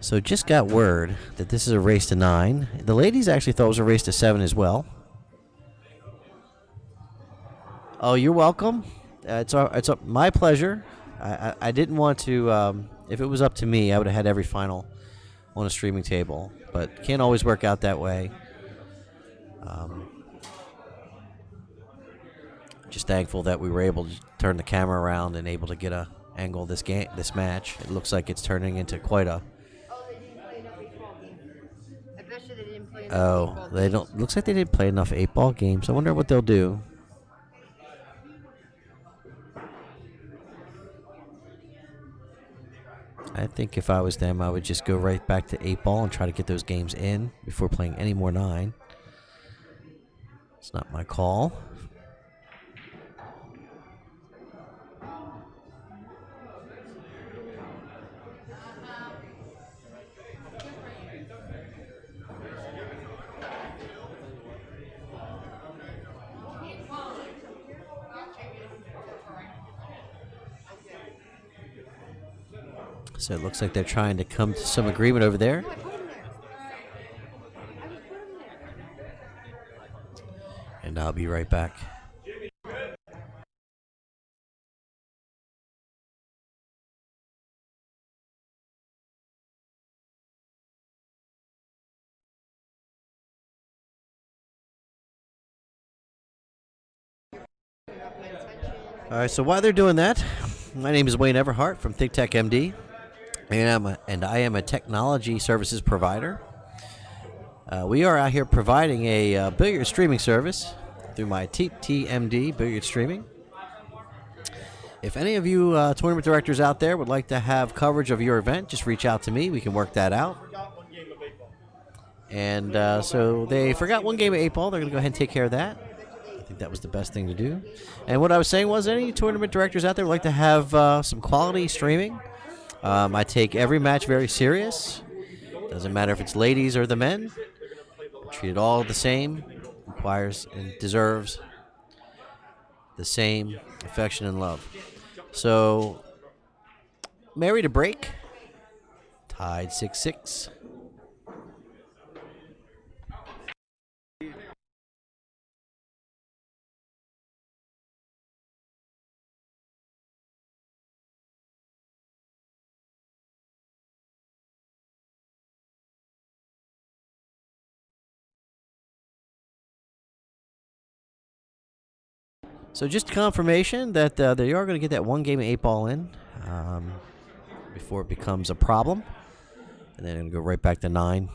So just got word that this is a race to 9. The ladies actually thought it was a race to 7 as well. Oh, you're welcome. It's my pleasure. I didn't want to. If it was up to me, I would have had every final on a streaming table, but can't always work out that way. Just thankful that we were able to turn the camera around and able to get a angle of this match. It looks like it's turning into quite a. Oh, they didn't play enough baseball games. I bet you they didn't play Oh, they don't. Looks like they didn't play enough 8-ball games. I wonder what they'll do. I think if I was them, I would just go right back to 8-ball and try to get those games in before playing any more 9. It's not my call. So it looks like they're trying to come to some agreement over there. No, I put him there. I just put him there. And I'll be right back. All right, so while they're doing that, my name is Wayne Everhart from ThinkTech MD, and I am a technology services provider. We are out here providing a billiard streaming service through my TTMD billiard streaming. If any of you tournament directors out there would like to have coverage of your event, just reach out to me. We can work that out. And so they forgot one game of 8-ball. They're going to go ahead and take care of that. I think that was the best thing to do. And what I was saying was, any tournament directors out there would like to have some quality streaming. I take every match very serious. Doesn't matter if it's ladies or the men. Treat it all the same. Requires and deserves the same affection and love. So, married to break. Tied 6-6. So just confirmation that they are going to get that one game of 8-ball in before it becomes a problem. And then it'll go right back to 9.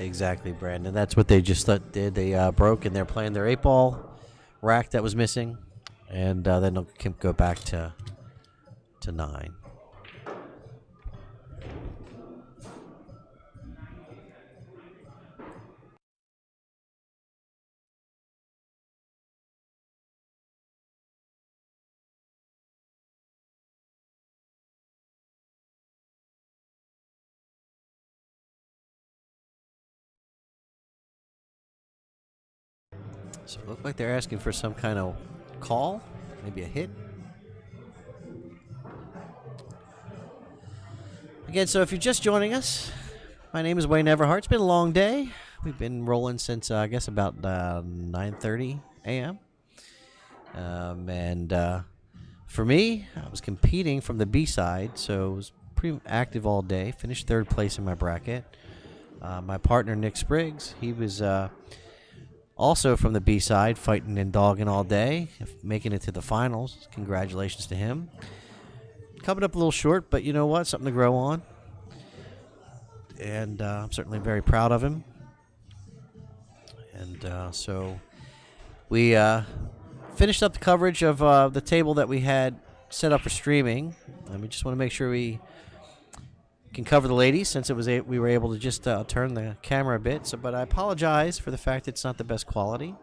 Exactly, Brandon. That's what they just did. They broke, and they're playing their 8-ball rack that was missing, and then they'll go back to 9. So it looked like they're asking for some kind of call, maybe a hit. Again, so if you're just joining us, my name is Wayne Everhart. It's been a long day. We've been rolling since, I guess, about 9:30 a.m. And for me, I was competing from the B side, so it was pretty active all day. Finished 3rd place in my bracket. My partner, Nick Spriggs, he was also from the B side, fighting and dogging all day, making it to the finals. Congratulations to him. Coming up a little short, but you know what? Something to grow on. And I'm certainly very proud of him. And so we finished up the coverage of the table that we had set up for streaming. And we just want to make sure we can cover the ladies, since it was we were able to just turn the camera a bit. So, but I apologize for the fact it's not the best quality.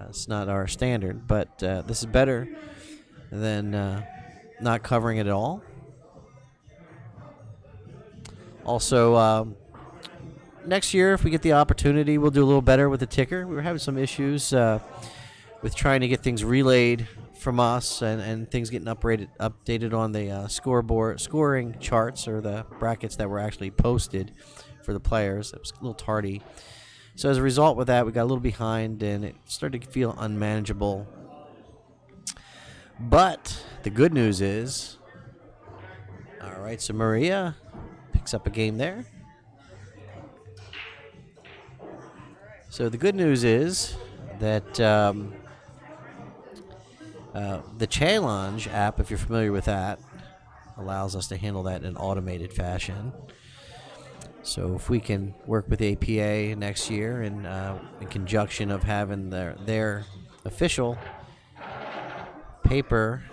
It's not our standard, but this is better than not covering it at all. Also, next year, if we get the opportunity, we'll do a little better with the ticker. We were having some issues with trying to get things relayed from us and things getting updated on the scoring charts, or the brackets that were actually posted for the players. It was a little tardy. So as a result with that, we got a little behind, and it started to feel unmanageable. But the good news is, all right, so Maria picks up a game there. So the good news is that the Challenge app, if you're familiar with that, allows us to handle that in an automated fashion. So if we can work with APA next year, and in conjunction of having their official paper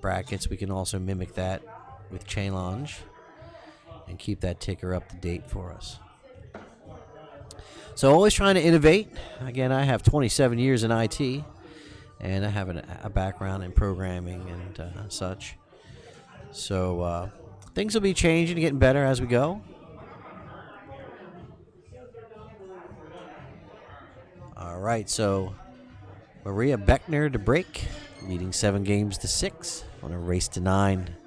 brackets, we can also mimic that with Challenge and keep that ticker up to date for us. So always trying to innovate. Again, I have 27 years in IT, and I have a background in programming and such. So things will be changing and getting better as we go. All right, so Maria Beckner to break, leading 7-6 on a race to 9.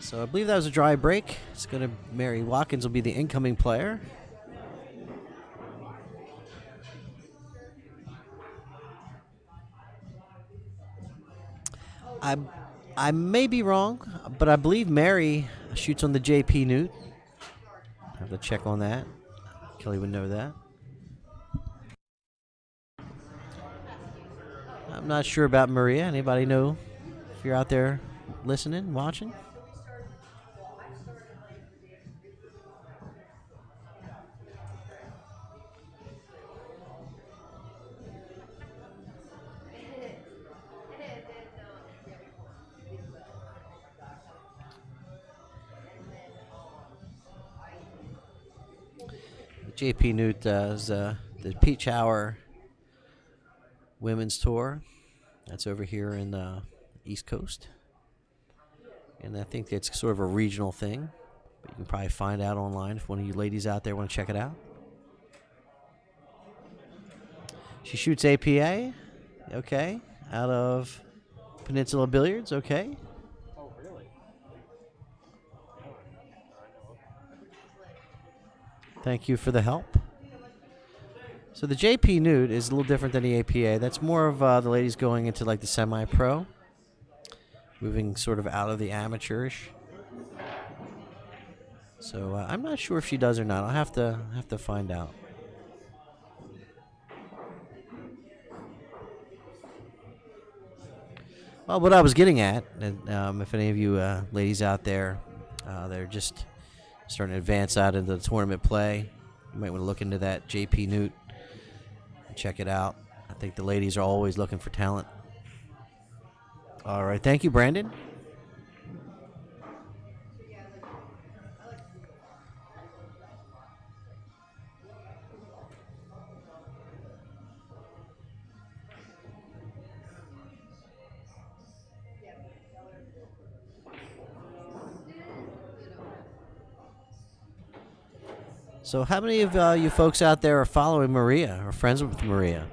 So I believe that was a dry break. It's going to Mary Watkins will be the incoming player. I may be wrong, but I believe Mary shoots on the JP Newt. I have to check on that. Kelly would know that. I'm not sure about Maria. Anybody know if you're out there listening, watching? JP Newt does the Peach Hour Women's Tour. That's over here in the East Coast. And I think it's sort of a regional thing. But you can probably find out online if one of you ladies out there want to check it out. She shoots APA. Okay. Out of Peninsula Billiards. Okay. Oh, really? Thank you for the help. So the JP Newt is a little different than the APA. That's more of the ladies going into like the semi-pro, moving sort of out of the amateurish. So I'm not sure if she does or not. I'll have to find out. Well, what I was getting at, and if any of you ladies out there, they're just starting to advance out into the tournament play, you might want to look into that JP Newt and check it out. I think the ladies are always looking for talent. All right, thank you, Brandon. So how many of you folks out there are following Maria or friends with Maria?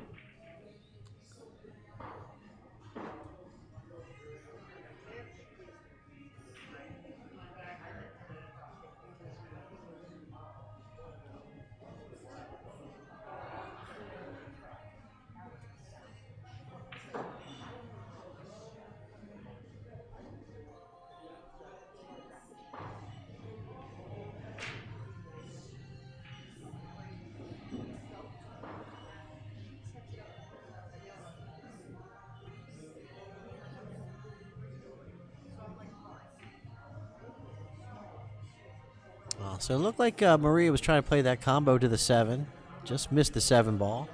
So it looked like Maria was trying to play that combo to the 7. Just missed the 7 ball.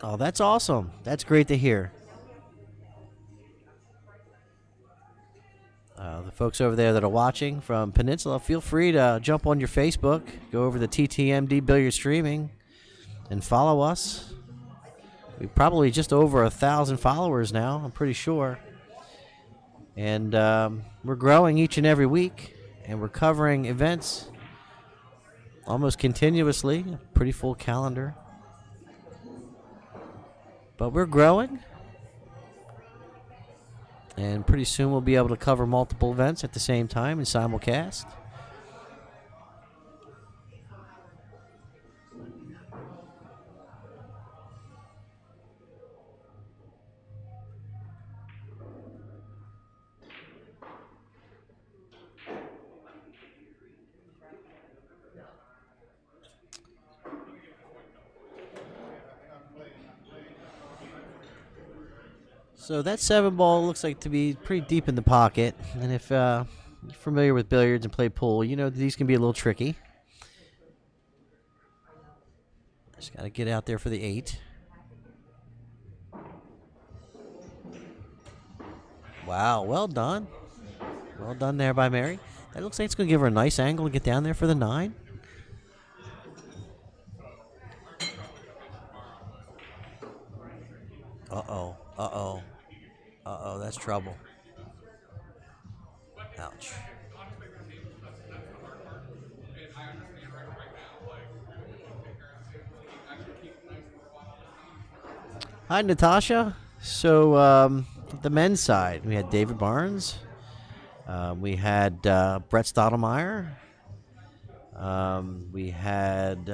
Oh, that's awesome. That's great to hear. The folks over there that are watching from Peninsula, feel free to jump on your Facebook, go over to TTMD Billiard Streaming, and follow us. We're probably just over 1,000 followers now, I'm pretty sure. And we're growing each and every week, and we're covering events almost continuously. Pretty full calendar. But we're growing. And pretty soon we'll be able to cover multiple events at the same time in simulcast. So that 7 ball looks like to be pretty deep in the pocket. And if you're familiar with billiards and play pool, you know these can be a little tricky. Just got to get out there for the 8. Wow, well done. Well done there by Mary. That looks like it's going to give her a nice angle to get down there for the 9. Uh-oh, uh-oh. Uh-oh, that's trouble. Ouch. Hi, Natasha. So, the men's side, we had David Barnes. We had Brett Stottlemyre. We had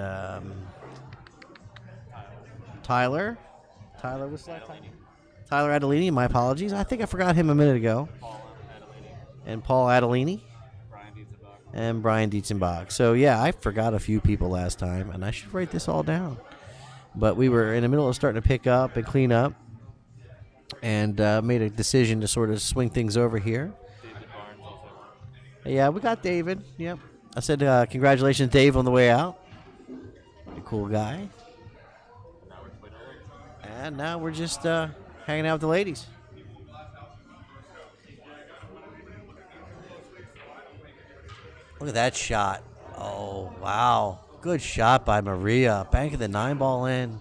Tyler. Tyler was that Tyler Adelini, my apologies. I think I forgot him a minute ago. And Paul Adelini. And Brian Dietzenbach. So, yeah, I forgot a few people last time, and I should write this all down. But we were in the middle of starting to pick up and clean up and made a decision to sort of swing things over here. Yeah, we got David. Yep. I said congratulations, Dave, on the way out. A cool guy. And now we're just hanging out with the ladies. Look at that shot. Oh, wow. Good shot by Maria. Banking the 9 ball in.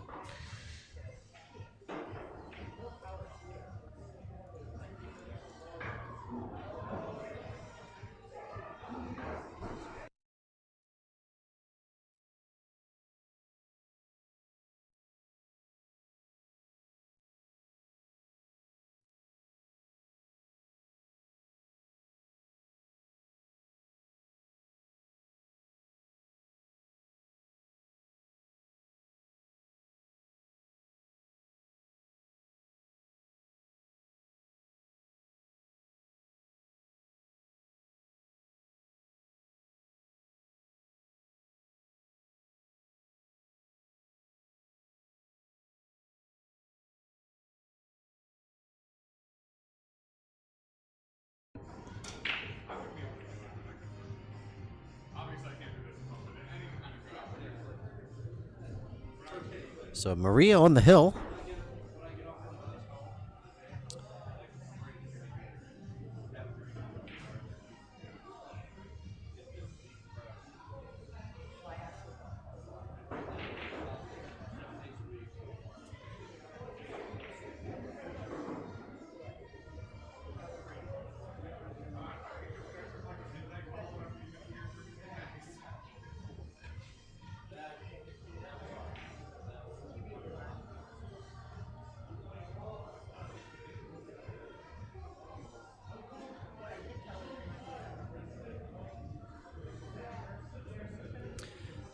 So Maria on the hill.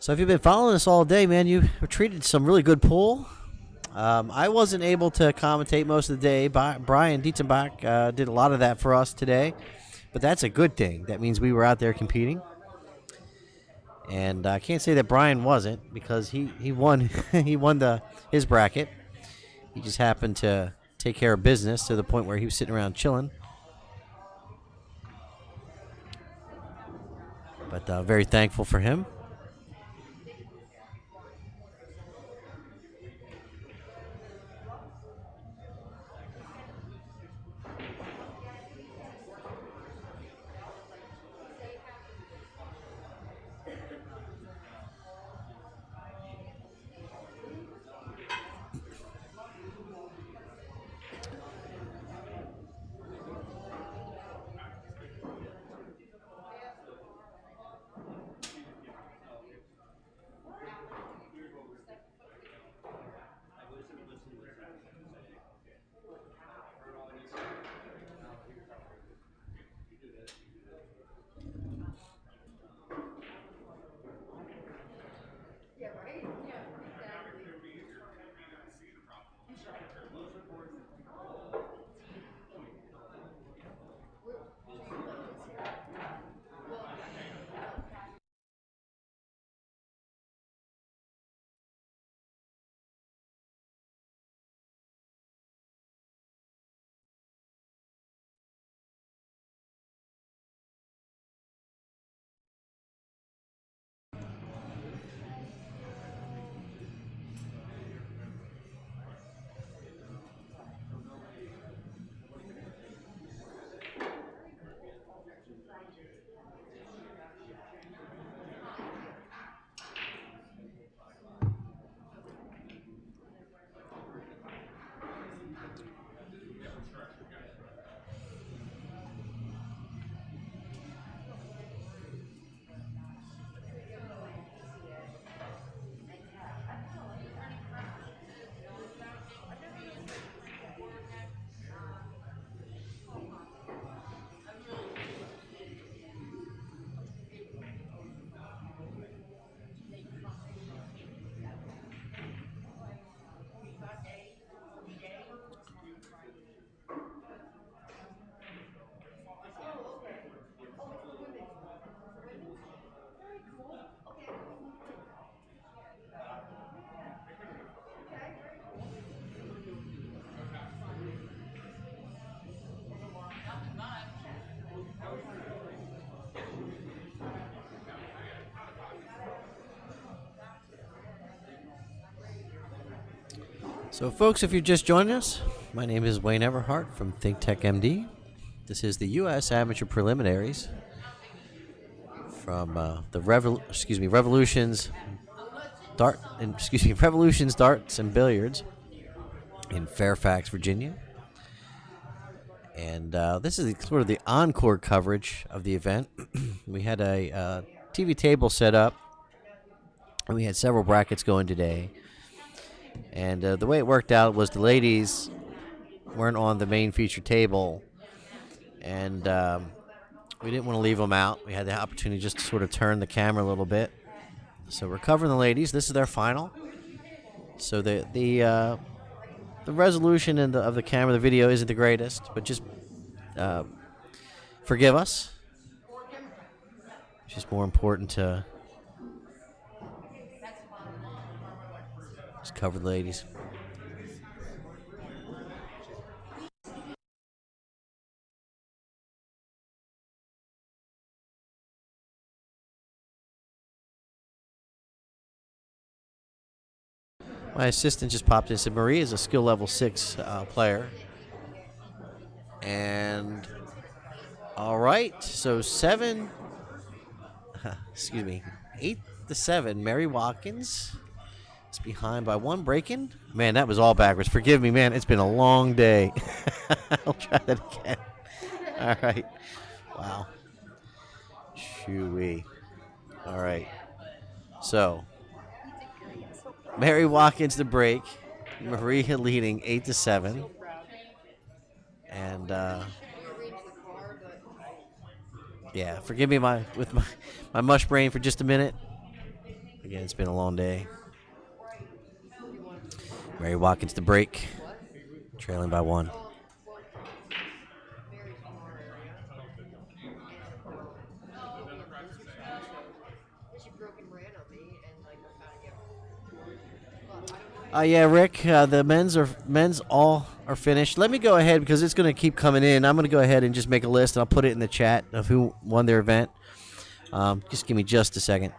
So if you've been following us all day, man, you treated some really good pool. I wasn't able to commentate most of the day. Brian Dietzenbach did a lot of that for us today, but that's a good thing. That means we were out there competing. And I can't say that Brian wasn't, because he won he won his bracket. He just happened to take care of business to the point where he was sitting around chilling. But very thankful for him. So, folks, if you're just joining us, my name is Wayne Everhart from ThinkTech MD. This is the U.S. Amateur Preliminaries from Revolutions Revolutions Darts and Billiards in Fairfax, Virginia. And this is sort of the encore coverage of the event. We had a TV table set up, and we had several brackets going today. And the way it worked out was the ladies weren't on the main feature table, and we didn't want to leave them out. We had the opportunity just to sort of turn the camera a little bit. So we're covering the ladies. This is their final. So the resolution of the camera, the video isn't the greatest, but just forgive us. It's just more important to just cover the ladies. My assistant just popped in and said Marie is a skill level 6 player. And all right, so 7, excuse me, 8-7. Mary Watkins is behind by 1 breaking. Man, that was all backwards. Forgive me, man. It's been a long day. I'll try that again. All right. Wow. Shoo-wee. All right. So, Mary Watkins the break. Maria leading 8-7. And yeah, forgive me with my mush brain for just a minute. Again, it's been a long day. Mary Watkins the break, trailing by 1. Yeah, Rick. The men's all are finished. Let me go ahead because it's going to keep coming in. I'm going to go ahead and just make a list and I'll put it in the chat of who won their event. Just give me just a second.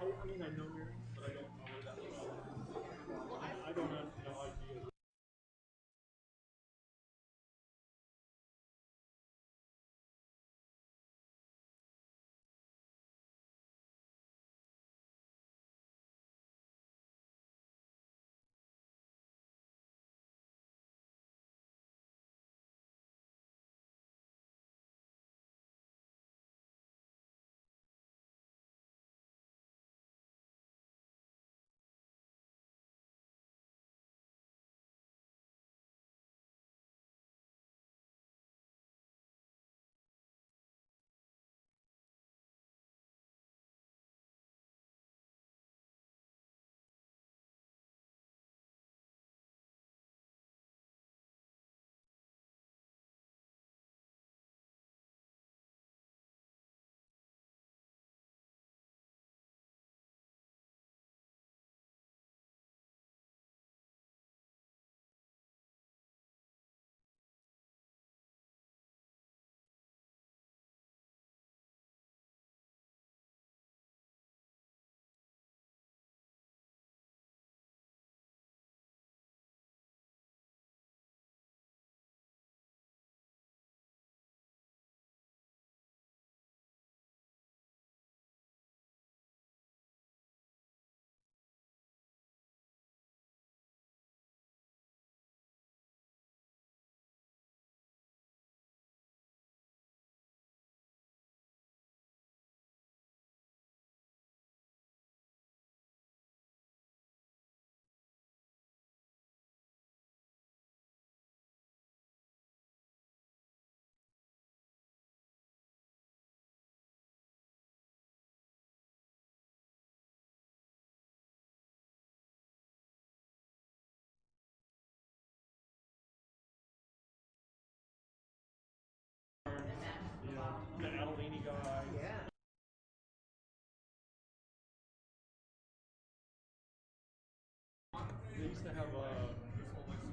They used to have a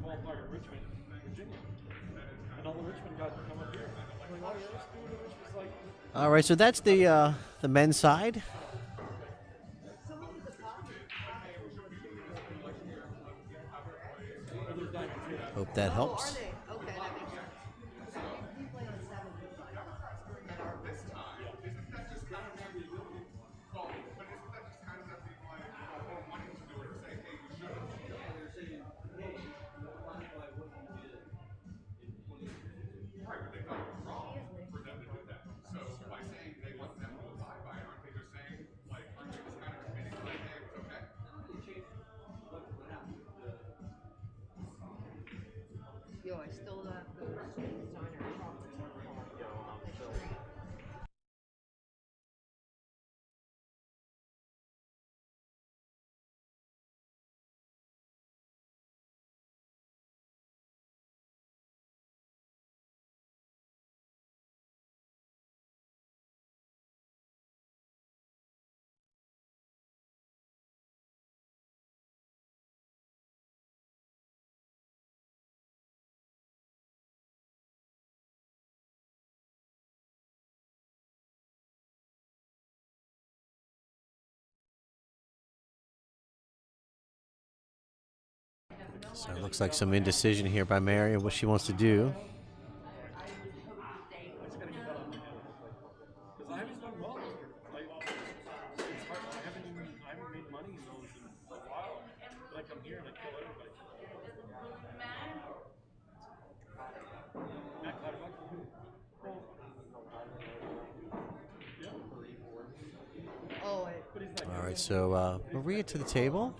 small part of Richmond, Virginia. And all the Richmond guys would come up here. I'm like, oh, yeah, this school in Richmond's like... All right, so that's the men's side. Hope that helps. So it looks like some indecision here by Mary of what she wants to do. Oh, All right, so Maria to the table.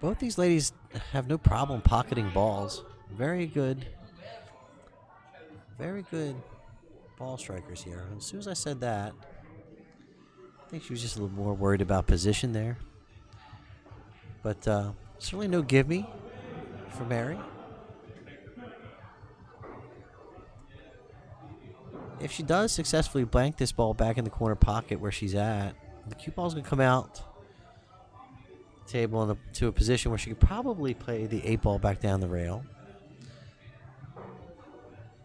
Both these ladies have no problem pocketing balls. Very good ball strikers here. As soon as I said that, I think she was just a little more worried about position there. But certainly no give me for Mary. If she does successfully blank this ball back in the corner pocket where she's at, the cue ball's going to come out the table to a position where she could probably play the 8 ball back down the rail.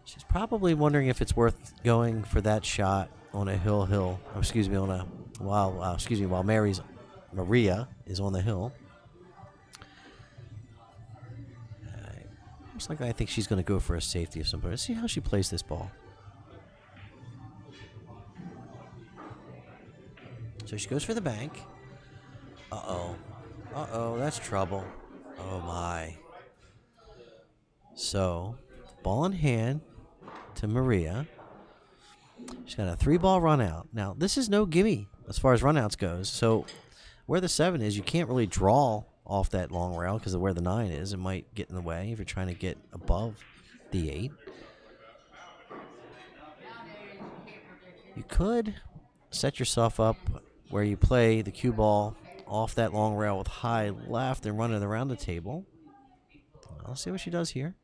She's probably wondering if it's worth going for that shot on a while Maria is on the hill. Most likely, I think she's going to go for a safety of some sort. Let's see how she plays this ball. So she goes for the bank. Uh-oh, that's trouble. Oh, my. So, ball in hand to Maria. She's got a 3-ball run out. Now, this is no gimme as far as runouts goes. So, where the 7 is, you can't really draw off that long rail because of where the 9 is. It might get in the way if you're trying to get above the 8. You could set yourself up where you play the cue ball off that long rail with high left and run it around the table. Let's see what she does here.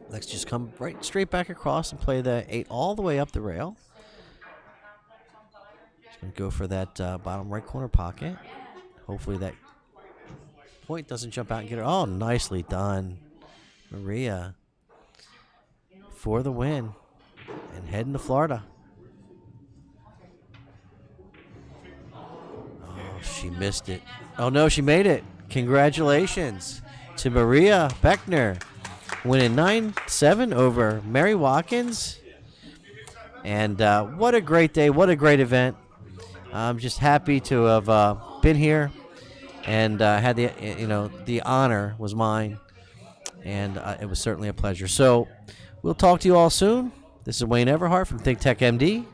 Let's just come right straight back across and play the 8 all the way up the rail. She's going to go for that bottom right corner pocket. Hopefully that point doesn't jump out and get her. Oh, nicely done, Maria, for the win and heading to Florida. Oh, she missed it. Oh, no, she made it. Congratulations to Maria Beckner, winning 9-7 over Mary Watkins. And what a great day. What a great event. I'm just happy to have been here and had the honor was mine. And it was certainly a pleasure. So we'll talk to you all soon. This is Wayne Everhart from Think Tech MD.